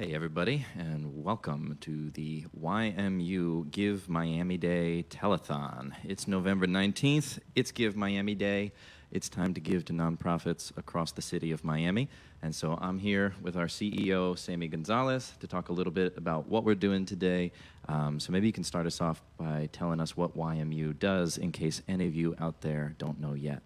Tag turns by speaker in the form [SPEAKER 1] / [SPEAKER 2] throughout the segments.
[SPEAKER 1] Hey everybody, and welcome to the YMU Give Miami Day Telethon. It's November 19th, it's Give Miami Day. It's time to give to nonprofits across the city of Miami. And so I'm here with our CEO, Sammy Gonzalez, to talk a little bit about what we're doing today. So maybe you can start us off by telling us what YMU does in case any of you out there don't know yet.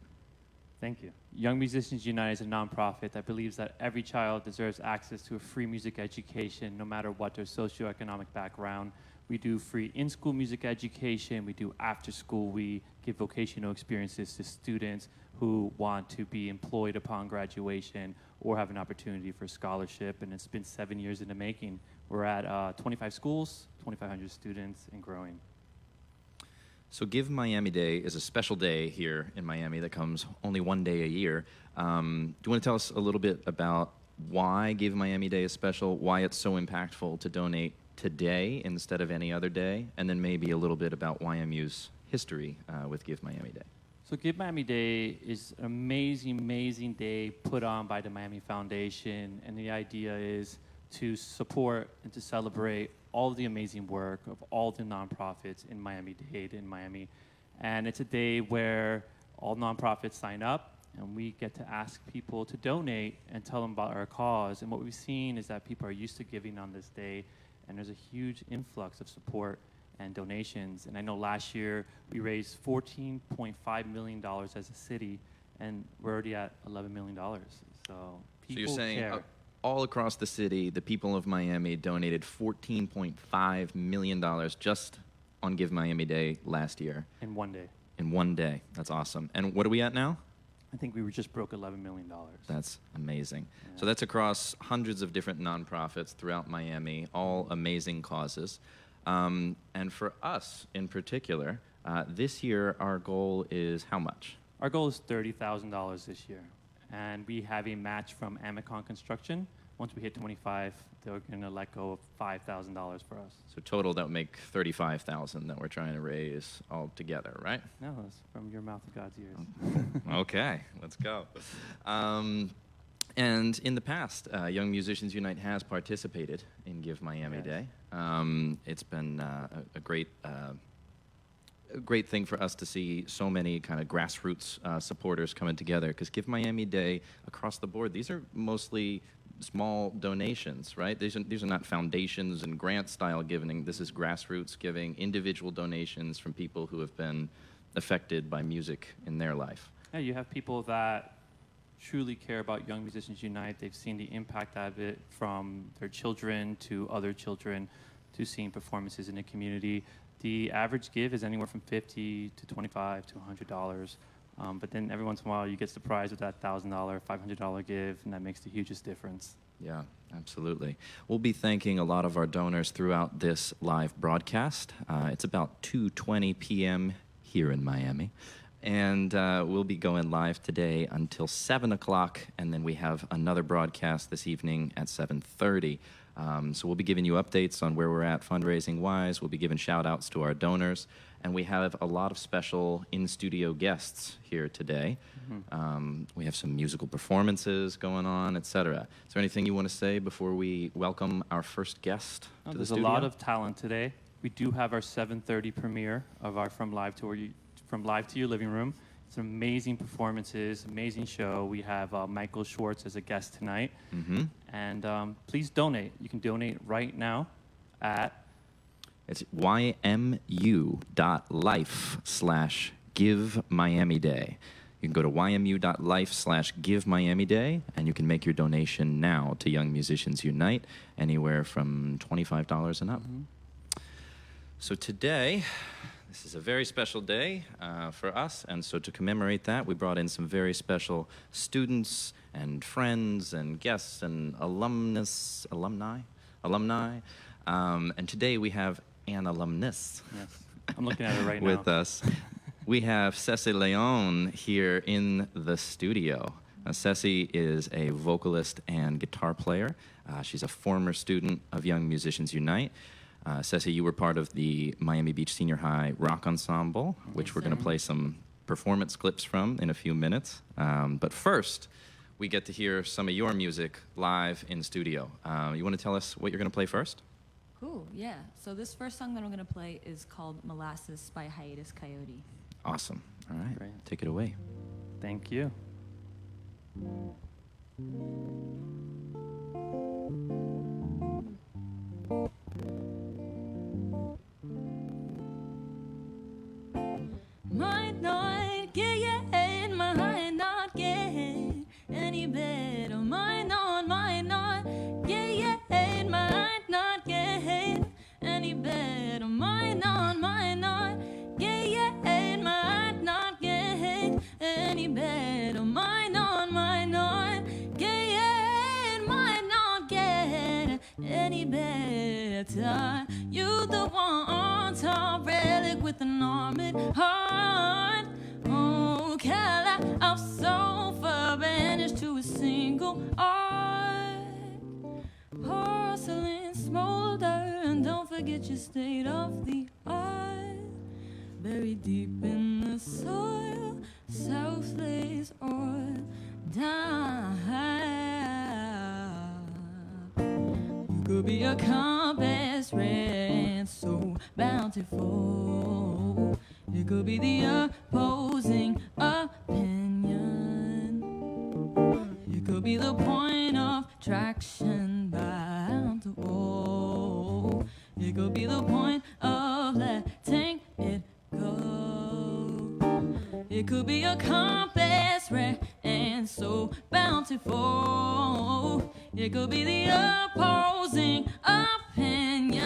[SPEAKER 2] Thank you. Young Musicians United is a nonprofit that believes that every child deserves access to a free music education, no matter what their socioeconomic background. We do free in-school music education. We do after-school. We give vocational experiences to students who want to be employed upon graduation or have an opportunity for scholarship. And it's been 7 years in the making. We're at 25 schools, 2,500 students, and growing.
[SPEAKER 1] So Give Miami Day is a special day here in Miami that comes only one day a year. Do you want to tell us a little bit about why Give Miami Day is special, why it's so impactful to donate today instead of any other day, and then maybe a little bit about YMU's history with Give Miami Day?
[SPEAKER 2] So Give Miami Day is an amazing, amazing day put on by the Miami Foundation, and the idea is to support and to celebrate all of the amazing work of all the nonprofits in Miami-Dade, in Miami. And it's a day where all nonprofits sign up, and we get to ask people to donate and tell them about our cause. And what we've seen is that people are used to giving on this day, and there's a huge influx of support and donations. And I know last year we raised $14.5 million as a city, and we're already at $11 million. So people
[SPEAKER 1] you're saying
[SPEAKER 2] care.
[SPEAKER 1] All across the city, the people of Miami donated $14.5 million just on Give Miami Day last year.
[SPEAKER 2] In one day.
[SPEAKER 1] In one day. That's awesome. And what are we at now?
[SPEAKER 2] I think we just broke $11 million.
[SPEAKER 1] That's amazing.
[SPEAKER 2] Yeah.
[SPEAKER 1] So that's across hundreds of different nonprofits throughout Miami, all amazing causes. And for us in particular, this year our goal is how much?
[SPEAKER 2] Our goal is $30,000 this year. And we have a match from Amicon Construction. Once we hit 25, they're going to let go of $5,000 for us.
[SPEAKER 1] So total, that would make $35,000 that we're trying to raise all together, right?
[SPEAKER 2] No, that's from your mouth to God's ears.
[SPEAKER 1] Okay, let's go. And in the past, Young Musicians Unite has participated in Give Miami Day. It's been a great thing for us to see so many kind of grassroots supporters coming together, because Give Miami Day across the board, these are mostly small donations, right? These are not foundations and grant style giving. This is grassroots giving, individual donations from people who have been affected by music in their life.
[SPEAKER 2] Yeah, you have people that truly care about Young Musicians Unite. They've seen the impact of it from their children to other children to seeing performances in the community. The average give is anywhere from $50 to $25 to $100. But then every once in a while you get surprised with that $1,000, $500 give, and that makes the hugest difference.
[SPEAKER 1] Yeah, absolutely. We'll be thanking a lot of our donors throughout this live broadcast. It's about 2:20 p.m. here in Miami. And we'll be going live today until 7 o'clock, and then we have another broadcast this evening at 7:30. So we'll be giving you updates on where we're at fundraising-wise. We'll be giving shout-outs to our donors. And we have a lot of special in-studio guests here today. Mm-hmm. We have some musical performances going on, etc. Is there anything you want to say before we welcome our first guest to the studio?
[SPEAKER 2] There's a lot of talent today. We do have our 7:30 premiere of our From Live to Your Living Room. It's amazing performances, amazing show. We have Michael Schwartz as a guest tonight. Mm-hmm. And please donate. You can donate right now at...
[SPEAKER 1] It's ymu.life/Give Miami Day. You can go to ymu.life/Give Miami Day, and you can make your donation now to Young Musicians Unite, anywhere from $25 and up. Mm-hmm. So today, this is a very special day for us, and so to commemorate that, we brought in some very special students and friends and guests and alumni. And today we have an alumnus.
[SPEAKER 2] Yes, I'm looking at it right
[SPEAKER 1] with us. We have Ceci Leon here in the studio. Ceci is a vocalist and guitar player. She's a former student of Young Musicians Unite. Ceci, you were part of the Miami Beach Senior High Rock Ensemble, which we're going to play some performance clips from in a few minutes. But first, we get to hear some of your music live in studio. You want to tell us what you're going to play first?
[SPEAKER 3] Cool, yeah. So this first song that I'm going to play is called Molasses by Hiatus Coyote.
[SPEAKER 1] Awesome. All right.
[SPEAKER 2] Great.
[SPEAKER 1] Take it away.
[SPEAKER 2] Thank you.
[SPEAKER 3] Might not get your head, might not get any better. Might not get your head, might not get any better. Might not get your head, might not get any better. Might not get your head, might not get any better. You the one top relic with an armored heart. Oh, Cala of sofa banished to a single art. Porcelain smolder, and don't forget your state of the art. Buried deep in the soil, selfless or die. You could be a compass red, so bountiful. It could be the opposing opinion. It could be the point of traction bound to all. It could be the point of letting it go. It could be a compass rare and so bountiful. It could be the opposing opinion.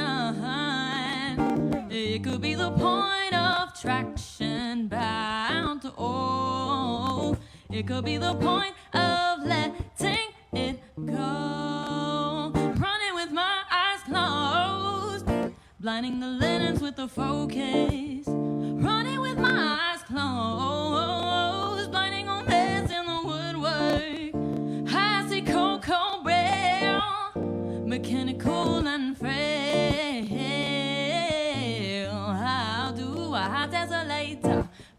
[SPEAKER 3] It could be the point of traction bound to all. It could be the point of letting it go. Running with my eyes closed, blinding the linens with the focus. Running with my eyes closed, blinding on this in the woodwork. I see cocoa brown, mechanical and frail. How do I desolate,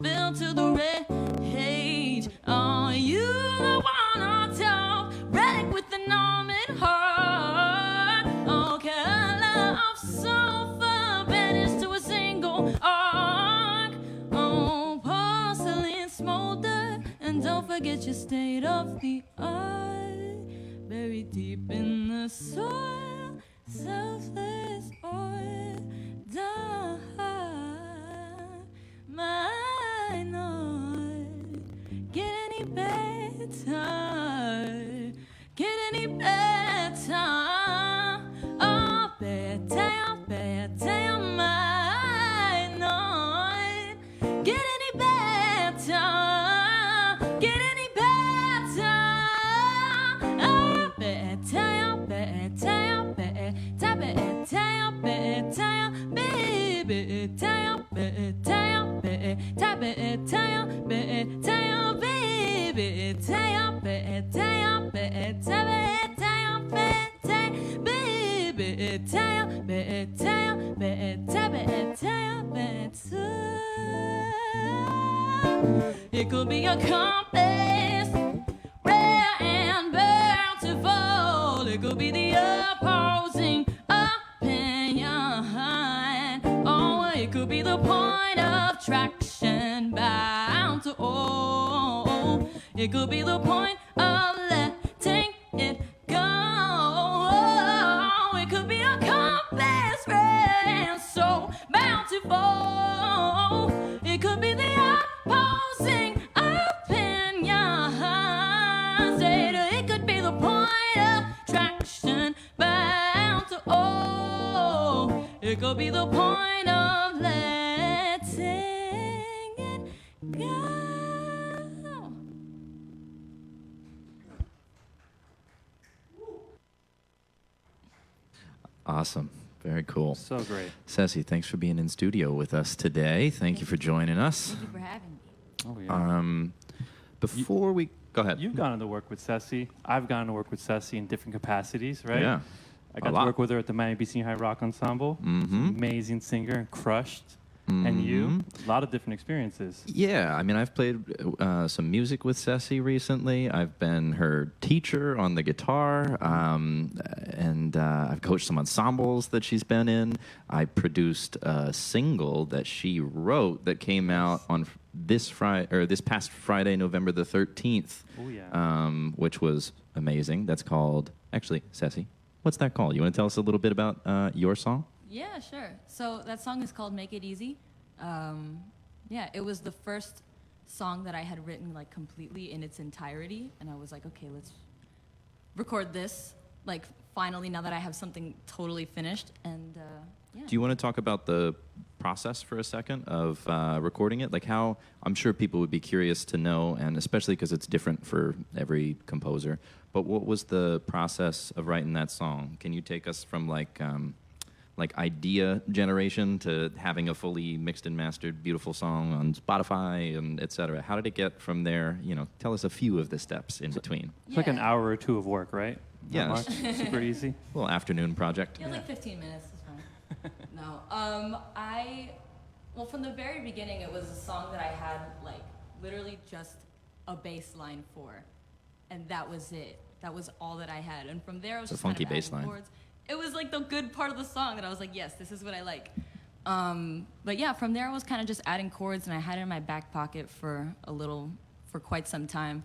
[SPEAKER 3] built to the rage? Are you the one on top, relic with an armored heart? Oh, color of sofa banished to a single arc. Oh, porcelain smolder, and don't forget your state of the art. Buried deep in the soil, selfless or die. Might not get any better, get any better. Oh, better, might not get any better, get any better. Oh, better, baby, it could be a compass, rare and bountiful. It could be the opposing opinion. Oh, it could be the point of traction bound to all. It could be the point of letting it go. It could be a compass and so bountiful. It could be the opposing opinion. It could be the point of traction bound to all. It could be the point of letting it go.
[SPEAKER 1] Awesome. Very cool.
[SPEAKER 2] So great.
[SPEAKER 1] Ceci, thanks for being in studio with us today. Thank you for joining us.
[SPEAKER 3] Thank you for having me.
[SPEAKER 2] Oh, yeah.
[SPEAKER 1] Before we go ahead.
[SPEAKER 2] You've gone to work with Ceci. I've gone to work with Ceci in different capacities, right?
[SPEAKER 1] Yeah.
[SPEAKER 2] I got to work with her at the Miami Beach Senior High Rock Ensemble.
[SPEAKER 1] Mm-hmm.
[SPEAKER 2] Amazing singer and crushed. And you, a lot of different experiences.
[SPEAKER 1] Yeah, I mean, I've played some music with Ceci recently. I've been her teacher on the guitar, and I've coached some ensembles that she's been in. I produced a single that she wrote that came out on this past Friday, November the 13th.
[SPEAKER 2] Oh yeah.
[SPEAKER 1] Which was amazing. That's called, actually, Ceci, what's that called? You want to tell us a little bit about your song?
[SPEAKER 3] Yeah, sure. So that song is called Make It Easy. Yeah, it was the first song that I had written like completely in its entirety, and I was like, okay, let's record this like finally now that I have something totally finished. And yeah.
[SPEAKER 1] Do you want to talk about the process for a second of recording it? Like how, I'm sure people would be curious to know, and especially because it's different for every composer, but what was the process of writing that song? Can you take us from like idea generation to having a fully mixed and mastered beautiful song on Spotify and et cetera? How did it get from there? You know, tell us a few of the steps in between.
[SPEAKER 2] It's like an hour or two of work, right?
[SPEAKER 1] Yeah.
[SPEAKER 2] Not much? Super easy.
[SPEAKER 1] A little afternoon project.
[SPEAKER 3] Yeah, like 15 minutes is fine. No, well, from the very beginning, it was a song that I had like literally just a bass line for, and that was it. That was all that I had, and from there, I was
[SPEAKER 1] It's a
[SPEAKER 3] just kind
[SPEAKER 1] funky
[SPEAKER 3] of
[SPEAKER 1] bass
[SPEAKER 3] adding
[SPEAKER 1] line.
[SPEAKER 3] chords. It was like the good part of the song that I was like, yes, this is what I like. But yeah, from there I was kind of just adding chords, and I had it in my back pocket for quite some time.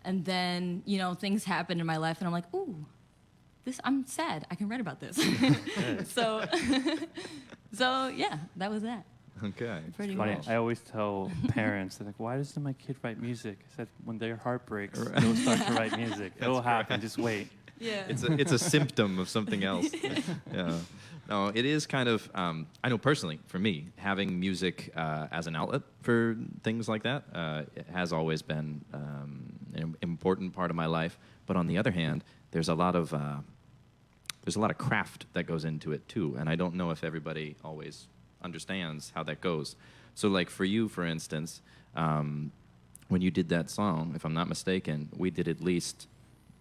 [SPEAKER 3] And then, you know, things happened in my life, and I'm like, ooh, I'm sad. I can write about this. so yeah, that was that.
[SPEAKER 1] Okay.
[SPEAKER 3] Pretty
[SPEAKER 2] Funny,
[SPEAKER 3] much.
[SPEAKER 2] I always tell parents, they're like, why doesn't my kid write music? I said, when their heart breaks, they'll start to write music. It'll happen, just wait.
[SPEAKER 3] Yeah.
[SPEAKER 1] It's a symptom of something else. Yeah. No, it is kind of, I know personally, for me, having music as an outlet for things like that it has always been an important part of my life. But on the other hand, there's a lot of craft that goes into it too. And I don't know if everybody always understands how that goes. So like for you, for instance, when you did that song, if I'm not mistaken, we did at least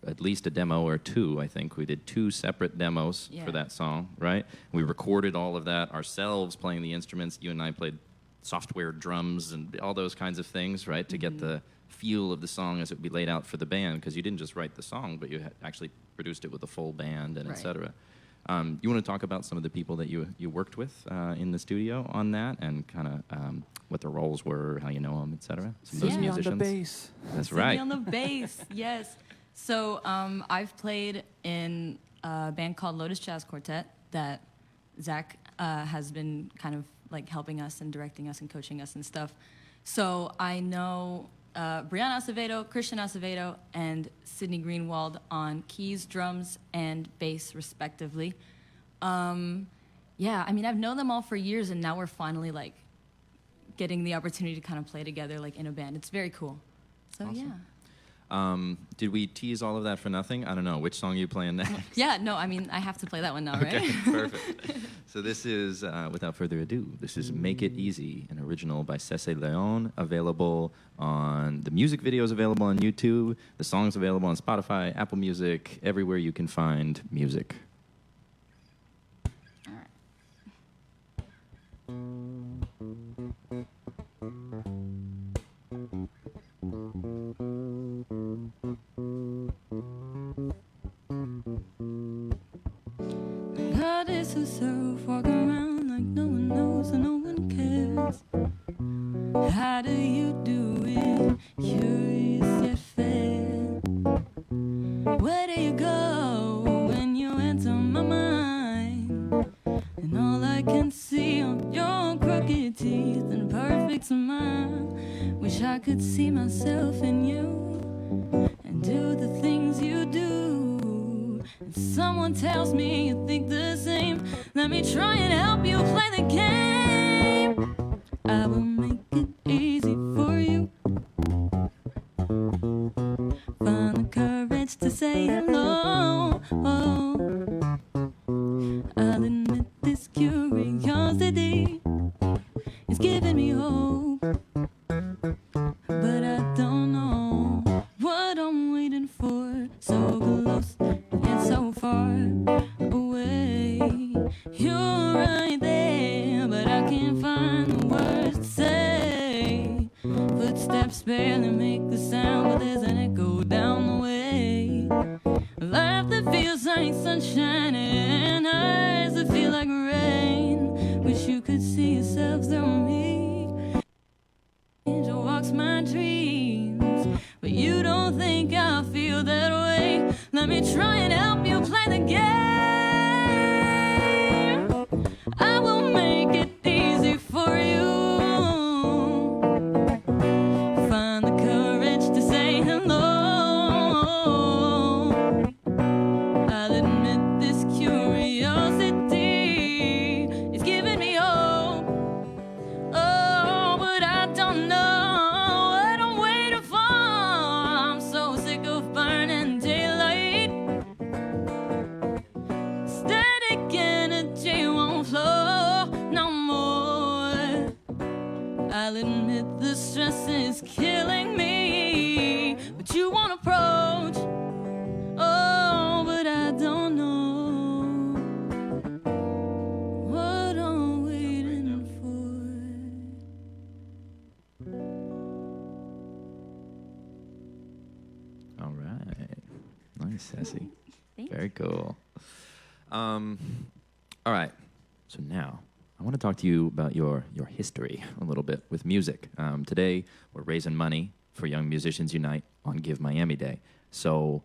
[SPEAKER 1] a demo or two, I think. We did 2 separate demos for that song, right? We recorded all of that ourselves, playing the instruments. You and I played software drums and all those kinds of things, right, to get the feel of the song as it would be laid out for the band, because you didn't just write the song, but you had actually produced it with a full band and et cetera. You want to talk about some of the people that you worked with in the studio on that, and kind of what their roles were, how you know them, et cetera? Some of those musicians.
[SPEAKER 2] On the bass.
[SPEAKER 1] That's
[SPEAKER 3] Sammy
[SPEAKER 1] right.
[SPEAKER 3] on the bass, yes. So I've played in a band called Lotus Jazz Quartet that Zach has been kind of like helping us and directing us and coaching us and stuff. So I know Brianna Acevedo, Christian Acevedo, and Sydney Greenwald on keys, drums, and bass, respectively. Yeah, I mean, I've known them all for years, and now we're finally like getting the opportunity to kind of play together like in a band. It's very cool. So
[SPEAKER 1] Awesome.
[SPEAKER 3] yeah.
[SPEAKER 1] Did we tease all of that for nothing? I don't know. Which song are you playing next?
[SPEAKER 3] Yeah, no, I mean, I have to play that one now, right?
[SPEAKER 1] Okay, perfect. So this is, without further ado, this is Make It Easy, an original by Ceci Leon, available on, the music video is available on YouTube, the song's available on Spotify, Apple Music, everywhere you can find music.
[SPEAKER 3] All right. God is himself, walk around like no one knows and no one cares. How do you do it? Curious yet fair. Where do you go when you enter my mind? And all I can see are your crooked teeth and perfect smile. Wish I could see myself in you and do the things you do. And someone tells me you think the same. Let me try and help you play the game. I will make it easy for you. Find the courage to say hello. I'll admit this curiosity is giving me hope, but I don't know what I'm waiting for. So close yet so far away. You're right there, but I can't find mouth that feels like sunshine and eyes that feel like rain. Wish you could see yourself through me. Angel walks my dreams, but you don't think I feel that way. Let me try and help you play the game. I will make it easy for you. Find the courage to say hello. I'll admit this curiosity is giving me hope. Oh, but I don't know what I'm waiting for. I'm so sick of burning daylight. Static energy won't flow no more. I'll admit the stress is killing me, but you won't approach. Oh, but I don't know what I'm waiting for.
[SPEAKER 1] All right. Nice, Ceci.
[SPEAKER 3] Thanks.
[SPEAKER 1] Very cool. All right. So now I want to talk to you about your history a little bit with music. Today we're raising money for Young Musicians Unite on Give Miami Day. So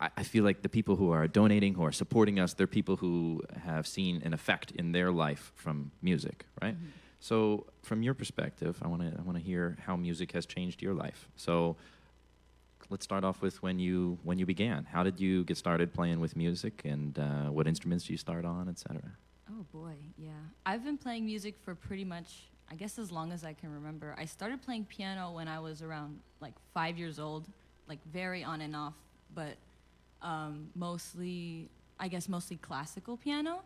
[SPEAKER 1] I feel like the people who are donating, who are supporting us, they're people who have seen an effect in their life from music, right?
[SPEAKER 3] Mm-hmm.
[SPEAKER 1] So from your perspective, I want to hear how music has changed your life. So let's start off with when you began. How did you get started playing with music, and what instruments did you start on, etc.?
[SPEAKER 3] Oh boy, yeah. I've been playing music for pretty much, I guess, as long as I can remember. I started playing piano when I was around like 5 years old, like very on and off, but mostly classical piano.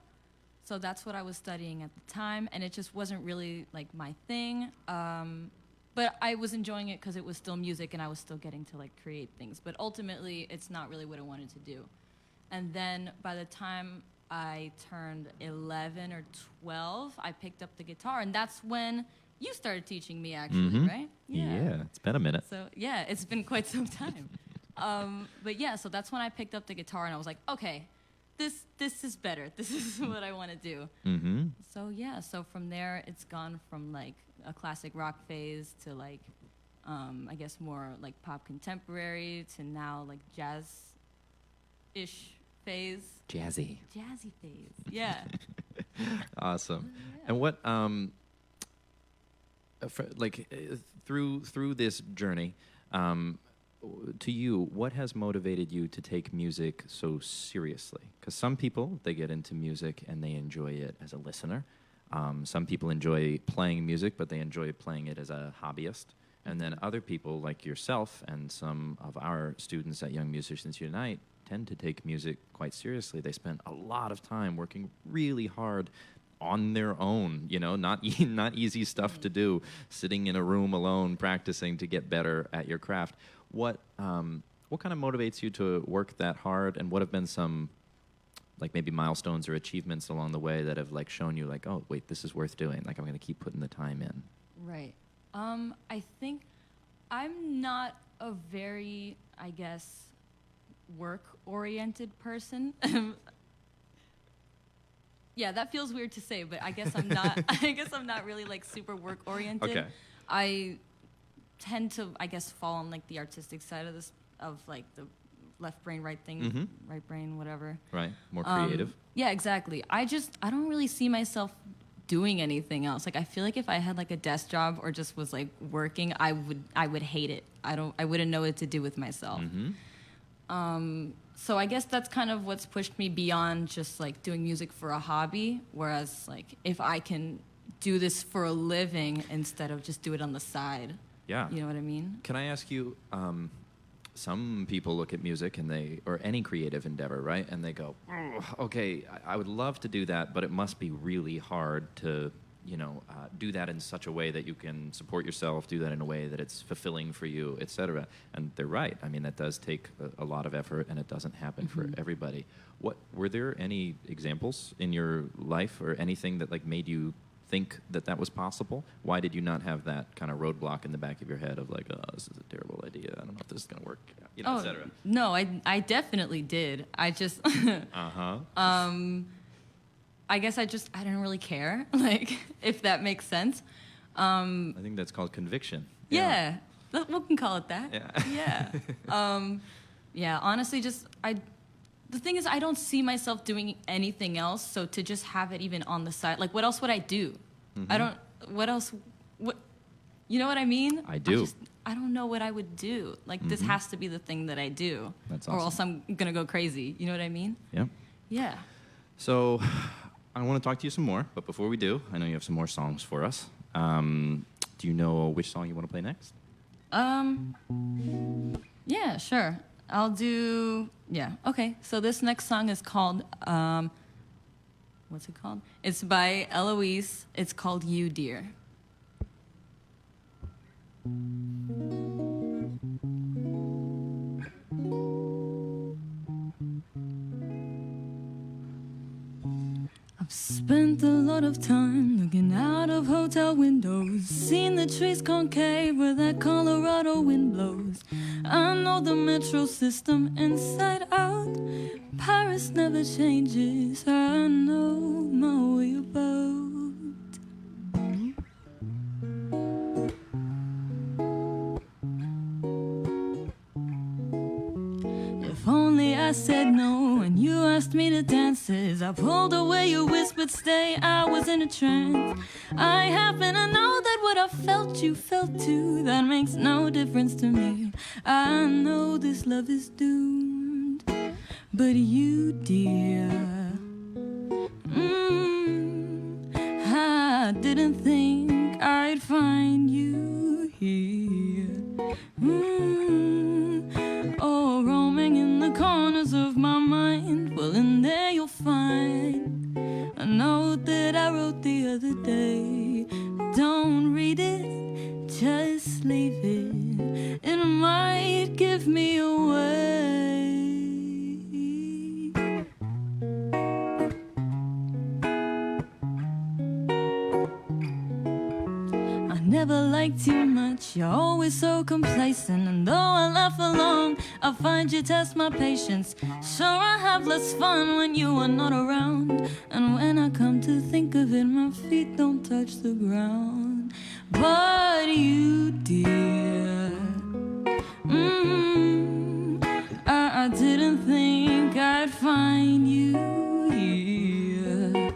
[SPEAKER 3] So that's what I was studying at the time, and it just wasn't really like my thing. But I was enjoying it because it was still music and I was still getting to like create things. But ultimately, it's not really what I wanted to do. And then by the time I turned 11 or 12, I picked up the guitar, and that's when you started teaching me, actually, right?
[SPEAKER 1] Yeah, it's been a minute.
[SPEAKER 3] So yeah, it's been quite some time. But yeah, so that's when I picked up the guitar, and I was like, okay, this is better. This is what I want to do.
[SPEAKER 1] Mm-hmm.
[SPEAKER 3] So yeah, so from there, it's gone from like a classic rock phase to like, I guess more like pop contemporary to now like jazz-ish phase.
[SPEAKER 1] Jazzy
[SPEAKER 3] phase, yeah.
[SPEAKER 1] Awesome.
[SPEAKER 3] Yeah.
[SPEAKER 1] And what through this journey, to you, what has motivated you to take music so seriously? Because some people, they get into music and they enjoy it as a listener. Some people enjoy playing music, but they enjoy playing it as a hobbyist. And then other people, like yourself and some of our students at Young Musicians Unite, tend to take music quite seriously. They spend a lot of time working really hard on their own, not easy stuff to do, sitting in a room alone practicing to get better at your craft. What kind of motivates you to work that hard, and what have been some like maybe milestones or achievements along the way that have like shown you like, oh wait, this is worth doing, like I'm going to keep putting the time in?
[SPEAKER 3] Right. I think I'm not a very, I guess, work-oriented person. Yeah, that feels weird to say, but I guess I'm not. I guess I'm not really like super work-oriented.
[SPEAKER 1] Okay.
[SPEAKER 3] I tend to, I guess, fall on like the artistic side of this, of like the left brain, right thing, right brain, whatever.
[SPEAKER 1] Right. More creative.
[SPEAKER 3] Yeah, exactly. I don't really see myself doing anything else. Like I feel like if I had like a desk job or just was like working, I would hate it. I wouldn't know what to do with myself. So I guess that's kind of what's pushed me beyond just like doing music for a hobby. Whereas like if I can do this for a living instead of just do it on the side.
[SPEAKER 1] Yeah.
[SPEAKER 3] You know what I mean?
[SPEAKER 1] Can I ask you, some people look at music and or any creative endeavor, right? And they go, oh, okay, I would love to do that, but it must be really hard to, do that in such a way that you can support yourself, do that in a way that it's fulfilling for you, et cetera. And they're right. I mean, that does take a lot of effort, and it doesn't happen for everybody. Were there any examples in your life or anything that like made you think that that was possible? Why did you not have that kind of roadblock in the back of your head of like, oh, this is a terrible idea. I don't know if this is going to work, et cetera?
[SPEAKER 3] No, I definitely did. I just, I guess I didn't really care, like, if that makes sense.
[SPEAKER 1] I think that's called conviction.
[SPEAKER 3] Yeah, we can call it that.
[SPEAKER 1] Yeah.
[SPEAKER 3] Yeah, honestly, the thing is, I don't see myself doing anything else, so to just have it even on the side, like, what else would I do? You know what I mean?
[SPEAKER 1] I do.
[SPEAKER 3] I don't know what I would do. Like, this has to be the thing that I do.
[SPEAKER 1] That's awesome.
[SPEAKER 3] Or else I'm going to go crazy. You know what I mean?
[SPEAKER 1] Yeah.
[SPEAKER 3] Yeah.
[SPEAKER 1] So I want to talk to you some more, but before we do, I know you have some more songs for us. Do you know which song you want to play next?
[SPEAKER 3] Yeah, sure. I'll do, okay. So this next song is called, what's it called? It's by Eloise. It's called You, Dear. I've spent a lot of time looking out of hotel windows, seen the trees concave where that Colorado wind blows. I know the metro system inside out. Paris never changes. I know my way about. If only I said no when you asked me to dances. I pulled away, you whispered stay. I was in a trance. I happen to know that what I felt you felt too. That makes no difference to me. I know this love is doomed, but you, dear, I didn't think I'd find you here. Oh, roaming in the corners of my mind. Well, in there you'll find a note that I wrote the other day. Don't read it, just leave it. It might give me away. I never liked you much, you're always so complacent. And though I laugh along, I find you test my patience. Sure, I have less fun when you are not around. And when I come to think of it, my feet don't touch the ground. But you, dear, I didn't think I'd find you here.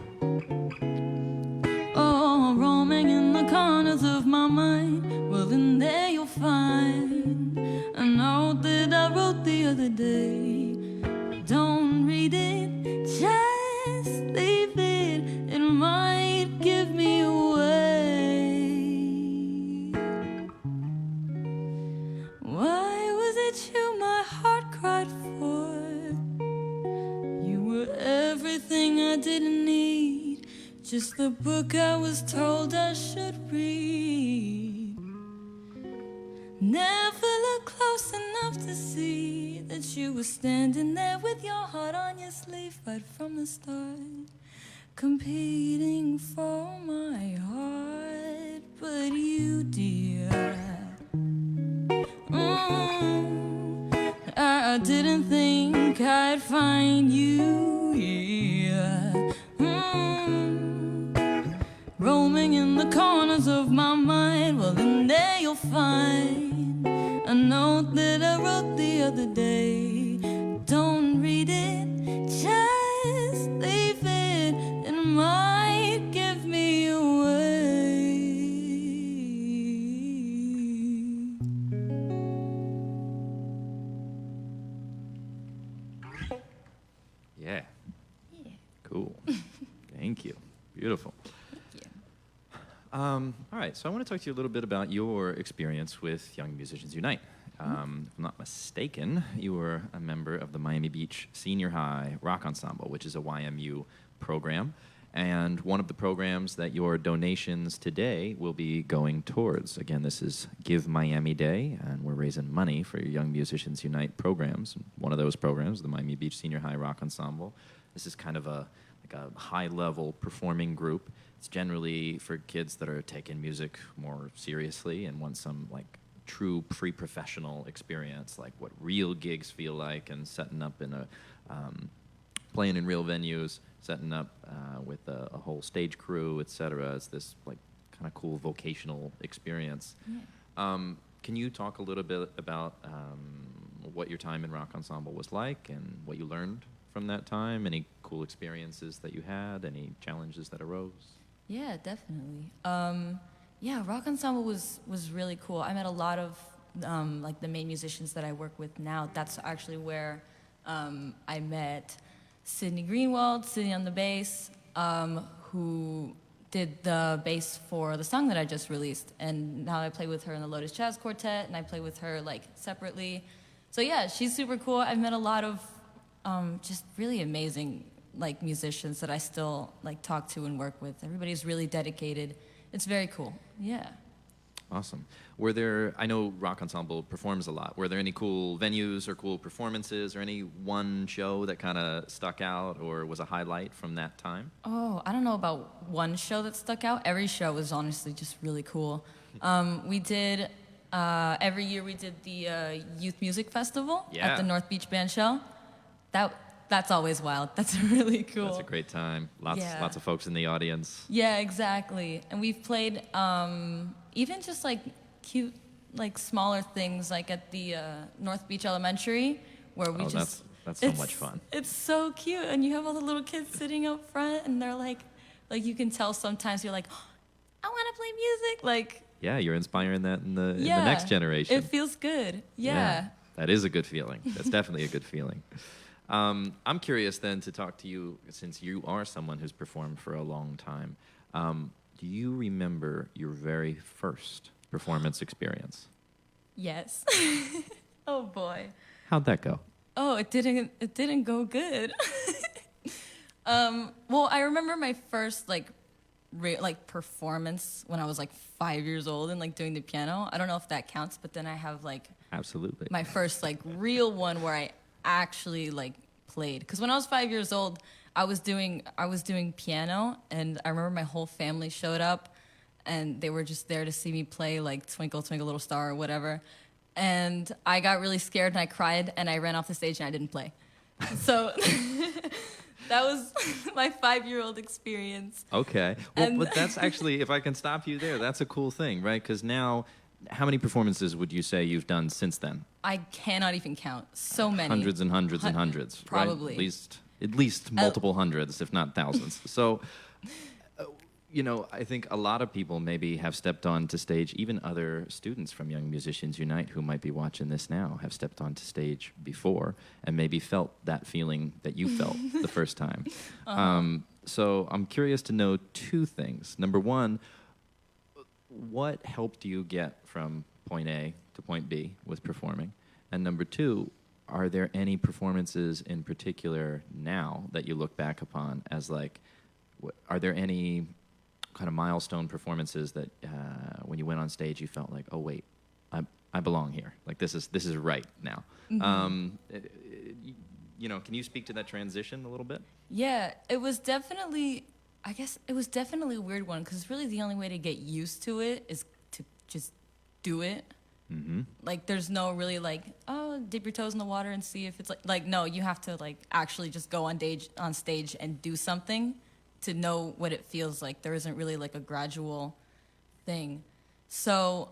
[SPEAKER 3] Oh, roaming in the corners of my mind. Well, in there you'll find a note that I wrote the other day. Don't read it, just leave it. It might give me away. Why was it you my heart cried for? You were everything I didn't need, just the book I was told I should read. Never looked close enough to see that you were standing there with your heart on your sleeve right from the start, competing for my heart. But you, dear, I didn't think I'd find you here. Roaming in the corners of my mind. Well, in there you'll find a note that I wrote the other day. Don't read it, just leave it. It might give me away.
[SPEAKER 1] Yeah. Cool. Thank you. Beautiful. All right, so I want to talk to you a little bit about your experience with Young Musicians Unite. If I'm not mistaken, you were a member of the Miami Beach Senior High Rock Ensemble, which is a YMU program, and one of the programs that your donations today will be going towards. Again, this is Give Miami Day, and we're raising money for your Young Musicians Unite programs. One of those programs, the Miami Beach Senior High Rock Ensemble, this is kind of like a high-level performing group. It's generally for kids that are taking music more seriously and want some like true pre-professional experience, like what real gigs feel like, and setting up in a playing in real venues, setting up with a whole stage crew, etc. It's this like kind of cool vocational experience.
[SPEAKER 3] Yeah.
[SPEAKER 1] Can you talk a little bit about what your time in Rock Ensemble was like and what you learned from that time? Any cool experiences that you had? Any challenges that arose?
[SPEAKER 3] Yeah, definitely. Yeah, Rock Ensemble was really cool. I met a lot of like the main musicians that I work with now. That's actually where I met Sydney Greenwald, Sydney on the bass, who did the bass for the song that I just released. And now I play with her in the Lotus Jazz Quartet, and I play with her like separately. So yeah, she's super cool. I've met a lot of just really amazing like musicians that I still like talk to and work with. Everybody's really dedicated. It's very cool. Yeah.
[SPEAKER 1] Awesome. Were there, I know Rock Ensemble performs a lot. Were there any cool venues or cool performances or any one show that kind of stuck out or was a highlight from that time?
[SPEAKER 3] Oh, I don't know about one show that stuck out. Every show was honestly just really cool. We did, every year we did the Youth Music Festival at the North Beach Band Shell. That's always wild. That's really cool.
[SPEAKER 1] That's a great time. Lots of folks in the audience.
[SPEAKER 3] Yeah, exactly. And we've played even just like cute, like smaller things, like at the North Beach Elementary, where we just.
[SPEAKER 1] That's so much fun.
[SPEAKER 3] It's so cute, and you have all the little kids sitting up front, and they're like you can tell sometimes you're like, oh, I want to play music, like.
[SPEAKER 1] Yeah, you're inspiring that in the next generation.
[SPEAKER 3] It feels good. Yeah.
[SPEAKER 1] That is a good feeling. That's definitely a good feeling. I'm curious then to talk to you, since you are someone who's performed for a long time. Do you remember your very first performance experience?
[SPEAKER 3] Yes. Oh boy.
[SPEAKER 1] How'd that go?
[SPEAKER 3] Oh, it didn't go good. Well, I remember my first like performance when I was like 5 years old and like doing the piano. I don't know if that counts, but then I have like
[SPEAKER 1] absolutely
[SPEAKER 3] my first like real one where I actually like played. Because when I was 5 years old, I was doing piano, and I remember my whole family showed up, and they were just there to see me play like Twinkle Twinkle Little Star or whatever. And I got really scared and I cried and I ran off the stage and I didn't play. So that was my 5-year-old experience.
[SPEAKER 1] Okay. Well, but that's actually, if I can stop you there, that's a cool thing, right? Because now, how many performances would you say you've done since then?
[SPEAKER 3] I cannot even count. So many.
[SPEAKER 1] Hundreds and hundreds and hundreds.
[SPEAKER 3] Probably.
[SPEAKER 1] Right? At least multiple hundreds, if not thousands. So, I think a lot of people maybe have stepped onto stage, even other students from Young Musicians Unite who might be watching this now have stepped onto stage before and maybe felt that feeling that you felt the first time. So I'm curious to know two things. Number one, what helped you get from point A to point B with performing? And number two, are there any performances in particular now that you look back upon as like, are there any kind of milestone performances that when you went on stage you felt like, oh wait, I belong here, like this is right now? Mm-hmm. Can you speak to that transition a little bit?
[SPEAKER 3] Yeah, it was definitely a weird one, because really the only way to get used to it is to just do it. Mm-hmm. Like there's no really like, oh, dip your toes in the water and see if it's like no, you have to like actually just go on stage and do something to know what it feels like. There isn't really like a gradual thing. So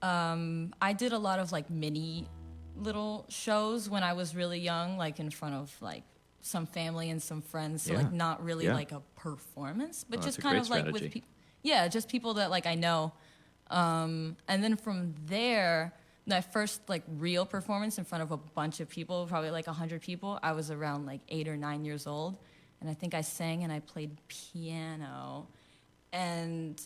[SPEAKER 3] I did a lot of like mini little shows when I was really young, like in front of like some family and some friends. So like not really like a performance, but just kind of like with people. Yeah, just people that like I know. And then from there, my first like real performance in front of a bunch of people, probably like 100 people, I was around like 8 or 9 years old. And I think I sang and I played piano. And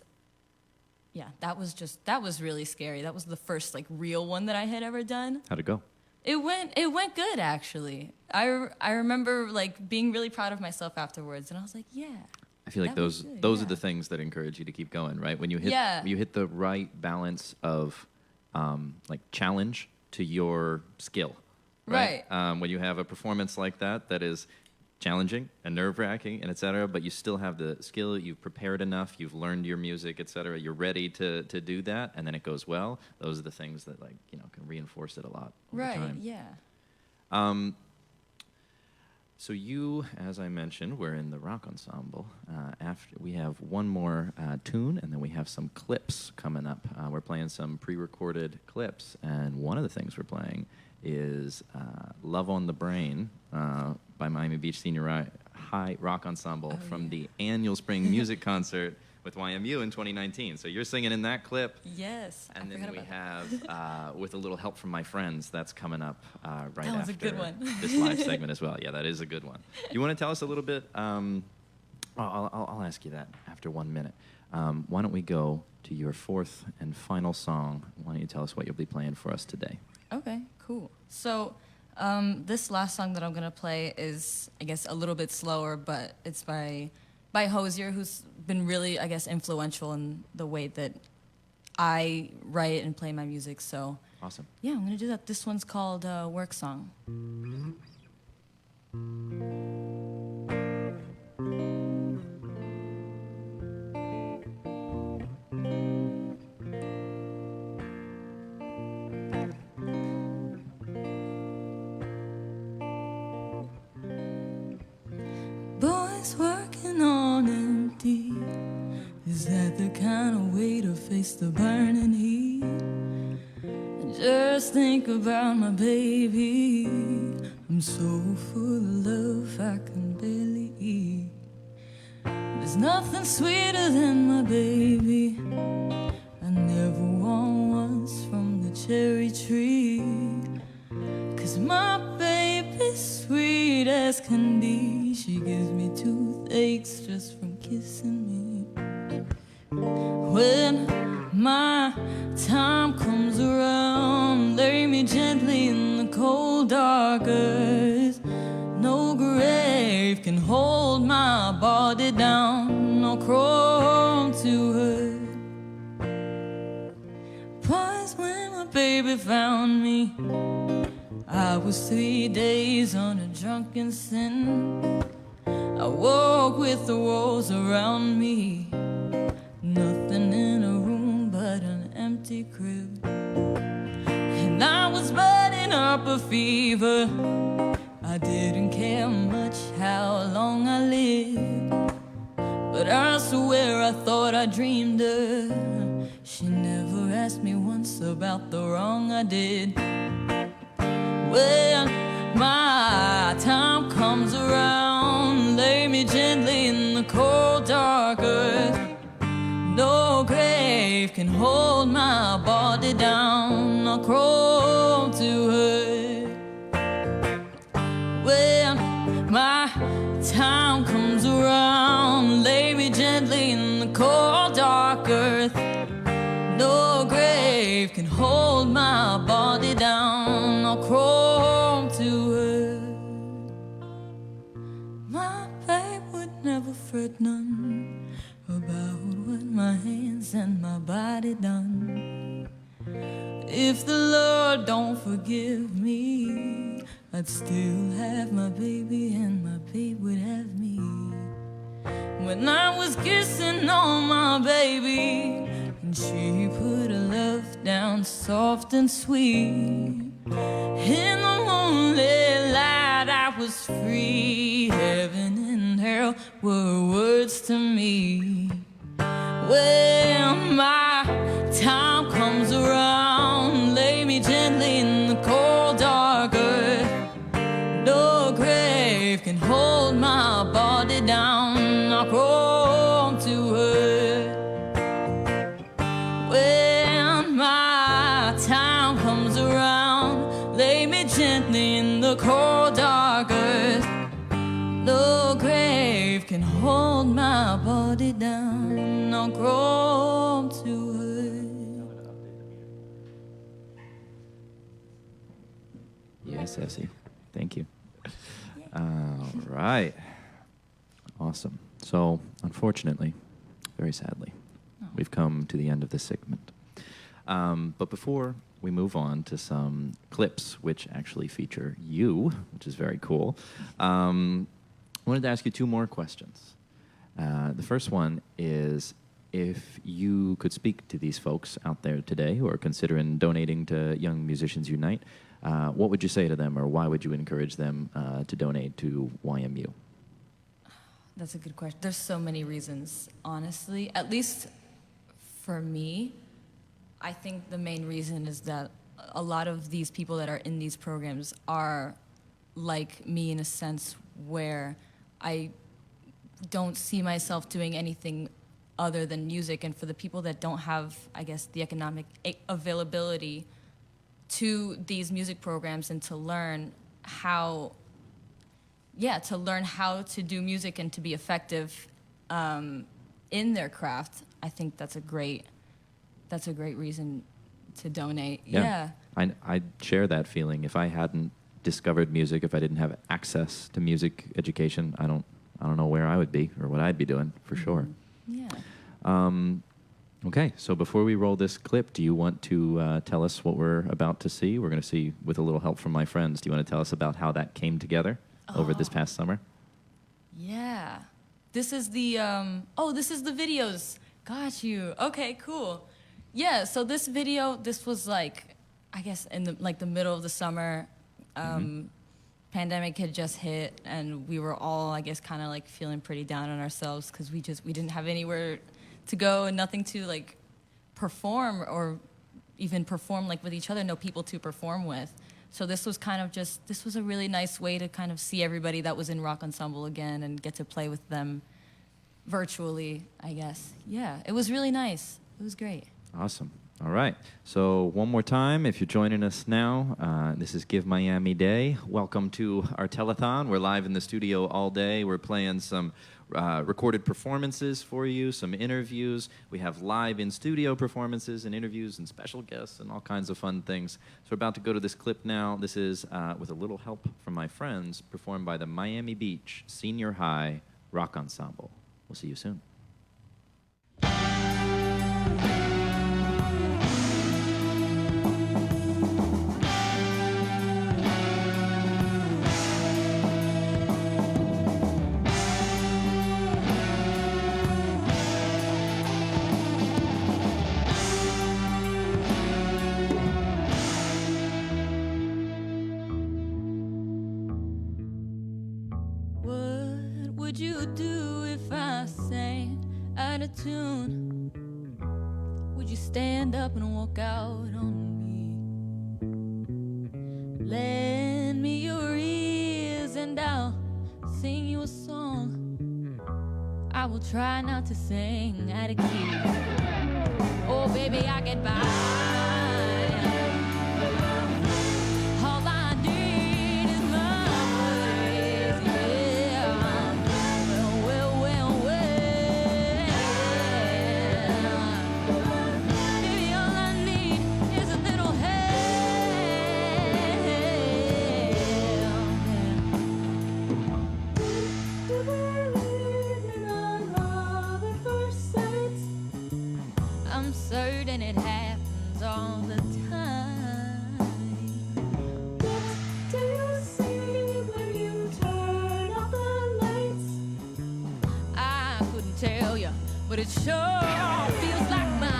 [SPEAKER 3] yeah, that was really scary. That was the first like real one that I had ever done.
[SPEAKER 1] How'd it go?
[SPEAKER 3] It went good, actually. I remember like being really proud of myself afterwards, and I was like, yeah.
[SPEAKER 1] I feel like those are the things that encourage you to keep going, right? When you hit the right balance of like challenge to your skill, right? When you have a performance like that is challenging and nerve-wracking and et cetera, but you still have the skill, you've prepared enough, you've learned your music, et cetera, you're ready to do that, and then it goes well. Those are the things that, like, you know, can reinforce it a lot over
[SPEAKER 3] Right,
[SPEAKER 1] time.
[SPEAKER 3] yeah.
[SPEAKER 1] So you, as I mentioned, we're in the rock ensemble. After we have one more tune, and then we have some clips coming up. We're playing some pre-recorded clips, and one of the things we're playing is Love on the Brain by Miami Beach Senior High Rock Ensemble from the annual spring music concert with YMU in 2019. So you're singing in that clip.
[SPEAKER 3] Yes.
[SPEAKER 1] And then we have, with a little help from my friends, that's coming up right
[SPEAKER 3] That was
[SPEAKER 1] after
[SPEAKER 3] a good one.
[SPEAKER 1] this live segment as well. Yeah, that is a good one. Do you want to tell us a little bit? I'll ask you that after 1 minute. Why don't we go to your fourth and final song? Why don't you tell us what you'll be playing for us today?
[SPEAKER 3] Okay, cool. So this last song that I'm going to play is, I guess, a little bit slower, but it's by Hosier, who's been really, I guess, influential in the way that I write and play my music. So
[SPEAKER 1] awesome.
[SPEAKER 3] Yeah, I'm going to do that. This one's called Work Song. Boys working on empty. Is that the kind of way to face the burning heat? And just think about my baby. I'm so full of love I can barely eat. There's nothing sweeter than my baby. I never want once from the cherry tree. 'Cause my baby's sweet as can be. She gives me toothaches just from kissing me. When my time comes around, lay me gently in the cold dark earth. No grave can hold my body down, no crawl to her. Boys, when my baby found me, I was 3 days on a drunken sin. I woke with the walls around me, nothing in a room but an empty crib. And I was burning up a fever. I didn't care much how long I lived, but I swear I thought I dreamed her. She never asked me once about the wrong I did. When my time comes around, lay me gently in the cold dark earth. No grave can hold my body down, I'll crawl to her. When my time comes around, lay me gently in the cold dark earth. No grave can hold my body down, I'll crawl to her. My babe would never fret none about what my hands and my body done. If the Lord don't forgive me, I'd still have my baby and my babe would have me. When I was kissing on my baby, and she put her love down soft and sweet. In the moonlit light I was free. Heaven and hell were words to me. When my time comes around, lay me gently in the cold dark earth. No grave can hold my body down, I'll crawl to her. When my time comes around, lay me gently in the cold dark earth. No grave can hold my body down, I'll crawl to her.
[SPEAKER 1] Yes, Ceci. Thank you. All right. Awesome. So, unfortunately, very sadly, we've come to the end of this segment. But before we move on to some clips, which actually feature you, which is very cool, wanted to ask you two more questions. The first one is, if you could speak to these folks out there today who are considering donating to Young Musicians Unite, what would you say to them, or why would you encourage them to donate to YMU?
[SPEAKER 3] That's a good question. There's so many reasons, honestly. At least for me, I think the main reason is that a lot of these people that are in these programs are like me in a sense where I don't see myself doing anything other than music. And for the people that don't have, I guess, the economic availability to these music programs and to learn how to do music and to be effective in their craft, I think that's a great reason to donate. Yeah.
[SPEAKER 1] I share that feeling. If I hadn't discovered music, if I didn't have access to music education, I don't know where I would be or what I'd be doing, for sure.
[SPEAKER 3] Yeah.
[SPEAKER 1] Okay, so before we roll this clip, do you want to tell us what we're about to see? We're going to see with a little help from my friends. Do you want to tell us about how that came together over this past summer?
[SPEAKER 3] Yeah. This is the this is the videos. Got you. Okay, cool. Yeah, so this was like, I guess in the middle of the summer. Pandemic had just hit, and we were all, I guess, kind of like feeling pretty down on ourselves because we didn't have anywhere to go and nothing to like perform or even perform like with each other, no people to perform with. So this was a really nice way to kind of see everybody that was in Rock Ensemble again and get to play with them virtually, I guess. Yeah, it was really nice. It was great.
[SPEAKER 1] Awesome. All right. So one more time, if you're joining us now, this is Give Miami Day. Welcome to our telethon. We're live in the studio all day. We're playing some recorded performances for you, some interviews. We have live in-studio performances and interviews and special guests and all kinds of fun things. So we're about to go to this clip now. This is, with a little help from my friends, performed by the Miami Beach Senior High Rock Ensemble. We'll see you soon.
[SPEAKER 3] Would you do if I sang out of tune? Would you stand up and walk out on me? Lend me your ears and I'll sing you a song. I will try not to sing out of key. Oh baby, I get by. And it happens all the time. What do you see when you turn off the lights? I couldn't tell you, but it sure feels like mine.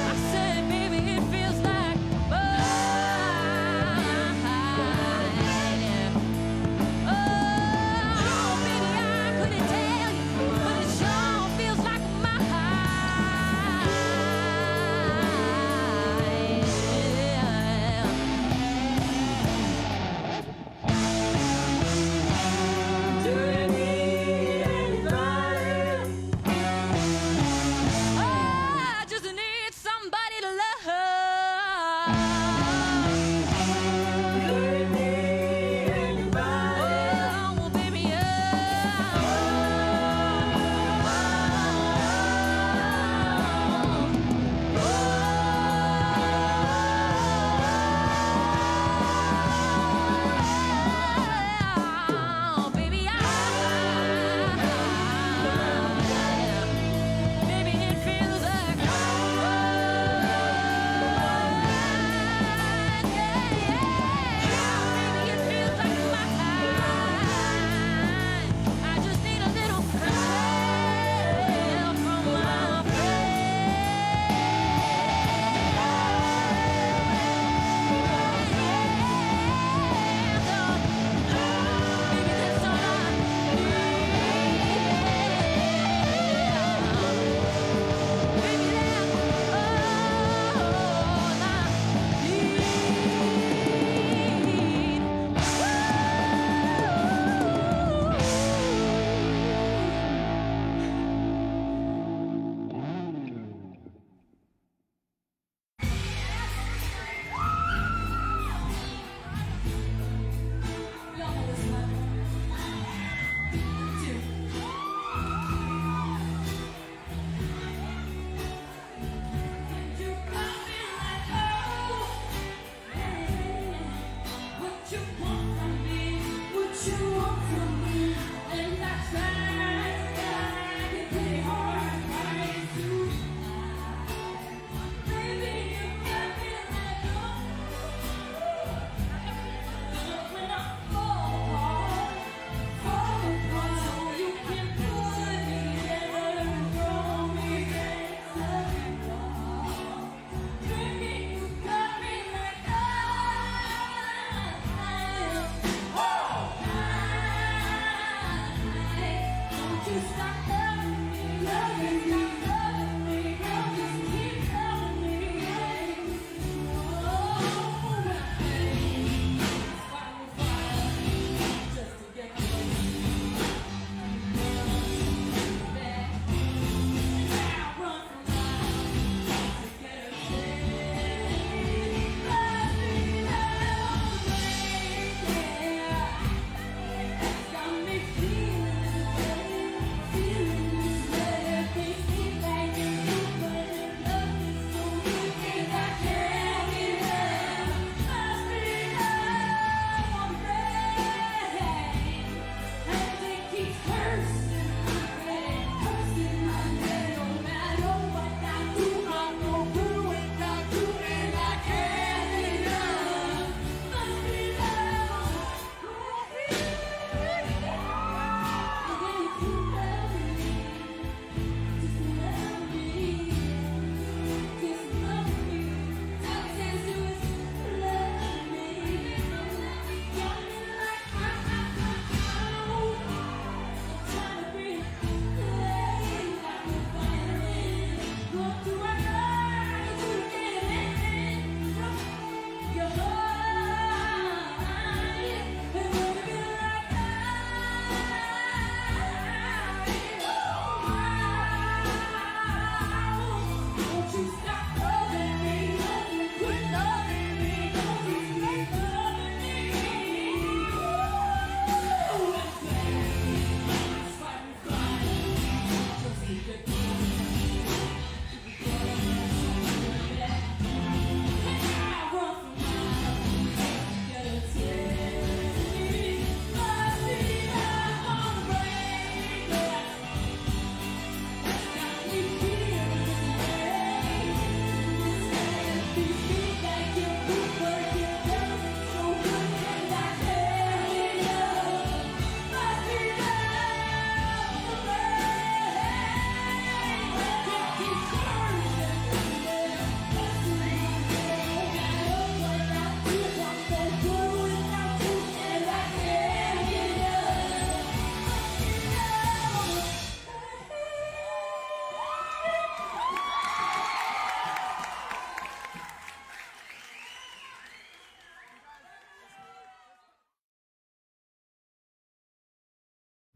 [SPEAKER 3] I said, baby, it feels like mine. Oh, baby, I couldn't tell you, but it sure feels like mine. Do you need